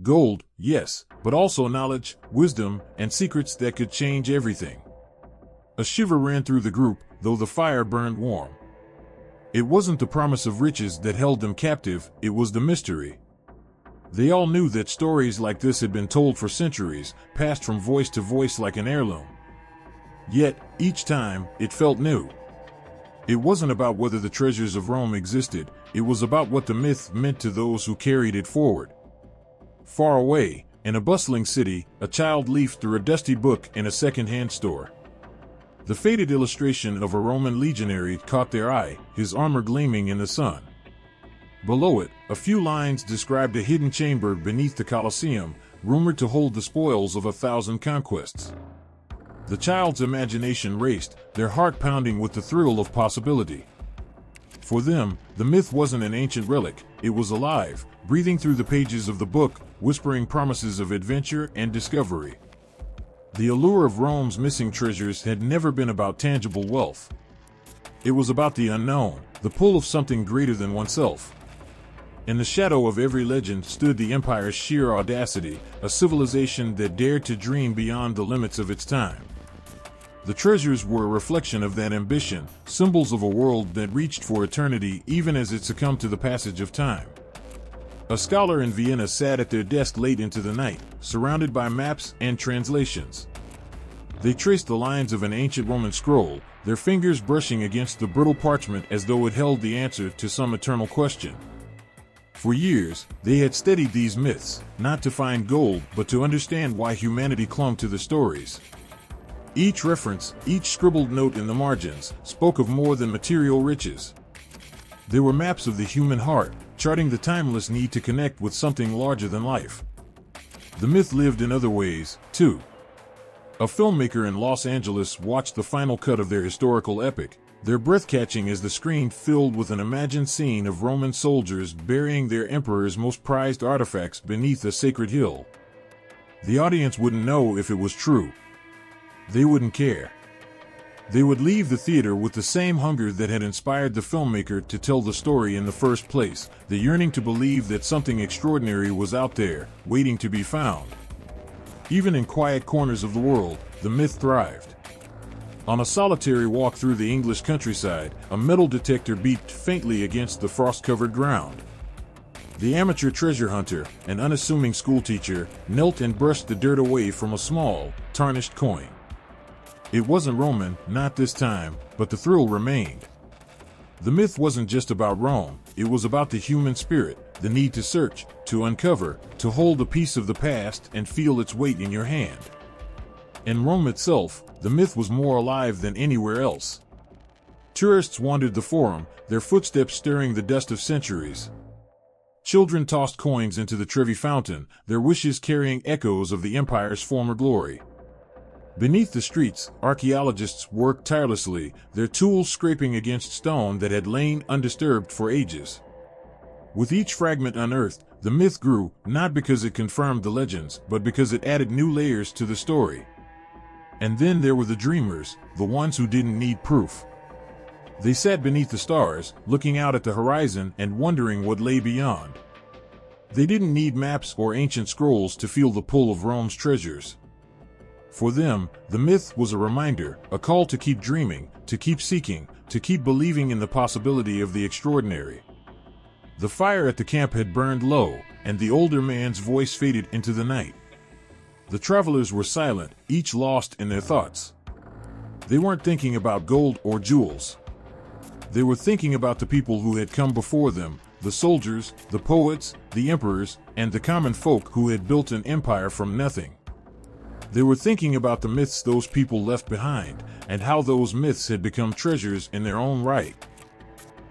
Gold, yes, but also knowledge, wisdom, and secrets that could change everything." A shiver ran through the group, though the fire burned warm. It wasn't the promise of riches that held them captive, it was the mystery. They all knew that stories like this had been told for centuries, passed from voice to voice like an heirloom. Yet, each time, it felt new. It wasn't about whether the treasures of Rome existed, it was about what the myth meant to those who carried it forward. Far away, in a bustling city, a child leafed through a dusty book in a second-hand store. The faded illustration of a Roman legionary caught their eye, his armor gleaming in the sun. Below it, a few lines described a hidden chamber beneath the Colosseum, rumored to hold the spoils of 1,000 conquests. The child's imagination raced, their heart pounding with the thrill of possibility. For them, the myth wasn't an ancient relic, it was alive, breathing through the pages of the book, whispering promises of adventure and discovery. The allure of Rome's missing treasures had never been about tangible wealth. It was about the unknown, the pull of something greater than oneself. In the shadow of every legend stood the empire's sheer audacity, a civilization that dared to dream beyond the limits of its time. The treasures were a reflection of that ambition, symbols of a world that reached for eternity even as it succumbed to the passage of time. A scholar in Vienna sat at their desk late into the night, surrounded by maps and translations. They traced the lines of an ancient Roman scroll, their fingers brushing against the brittle parchment as though it held the answer to some eternal question. For years, they had studied these myths, not to find gold but to understand why humanity clung to the stories. Each reference, each scribbled note in the margins, spoke of more than material riches. They were maps of the human heart, charting the timeless need to connect with something larger than life. The myth lived in other ways, too. A filmmaker in Los Angeles watched the final cut of their historical epic, their breath-catching as the screen filled with an imagined scene of Roman soldiers burying their emperor's most prized artifacts beneath a sacred hill. The audience wouldn't know if it was true. They wouldn't care. They would leave the theater with the same hunger that had inspired the filmmaker to tell the story in the first place, the yearning to believe that something extraordinary was out there, waiting to be found. Even in quiet corners of the world, the myth thrived. On a solitary walk through the English countryside, a metal detector beeped faintly against the frost-covered ground. The amateur treasure hunter, an unassuming schoolteacher, knelt and brushed the dirt away from a small, tarnished coin. It wasn't Roman, not this time, but the thrill remained. The myth wasn't just about Rome, it was about the human spirit, the need to search, to uncover, to hold a piece of the past and feel its weight in your hand. In Rome itself, the myth was more alive than anywhere else. Tourists wandered the forum, their footsteps stirring the dust of centuries. Children tossed coins into the Trevi fountain, their wishes carrying echoes of the empire's former glory. Beneath the streets, archaeologists worked tirelessly, their tools scraping against stone that had lain undisturbed for ages. With each fragment unearthed, the myth grew, not because it confirmed the legends, but because it added new layers to the story. And then there were the dreamers, the ones who didn't need proof. They sat beneath the stars, looking out at the horizon and wondering what lay beyond. They didn't need maps or ancient scrolls to feel the pull of Rome's treasures. For them, the myth was a reminder, a call to keep dreaming, to keep seeking, to keep believing in the possibility of the extraordinary. The fire at the camp had burned low, and the older man's voice faded into the night. The travelers were silent, each lost in their thoughts. They weren't thinking about gold or jewels. They were thinking about the people who had come before them, the soldiers, the poets, the emperors, and the common folk who had built an empire from nothing. They were thinking about the myths those people left behind, and how those myths had become treasures in their own right.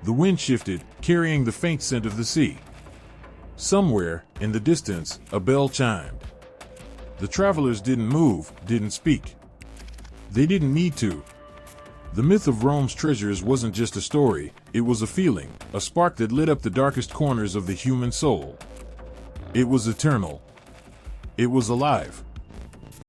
The wind shifted, carrying the faint scent of the sea. Somewhere, in the distance, a bell chimed. The travelers didn't move, didn't speak. They didn't need to. The myth of Rome's treasures wasn't just a story, it was a feeling, a spark that lit up the darkest corners of the human soul. It was eternal. It was alive.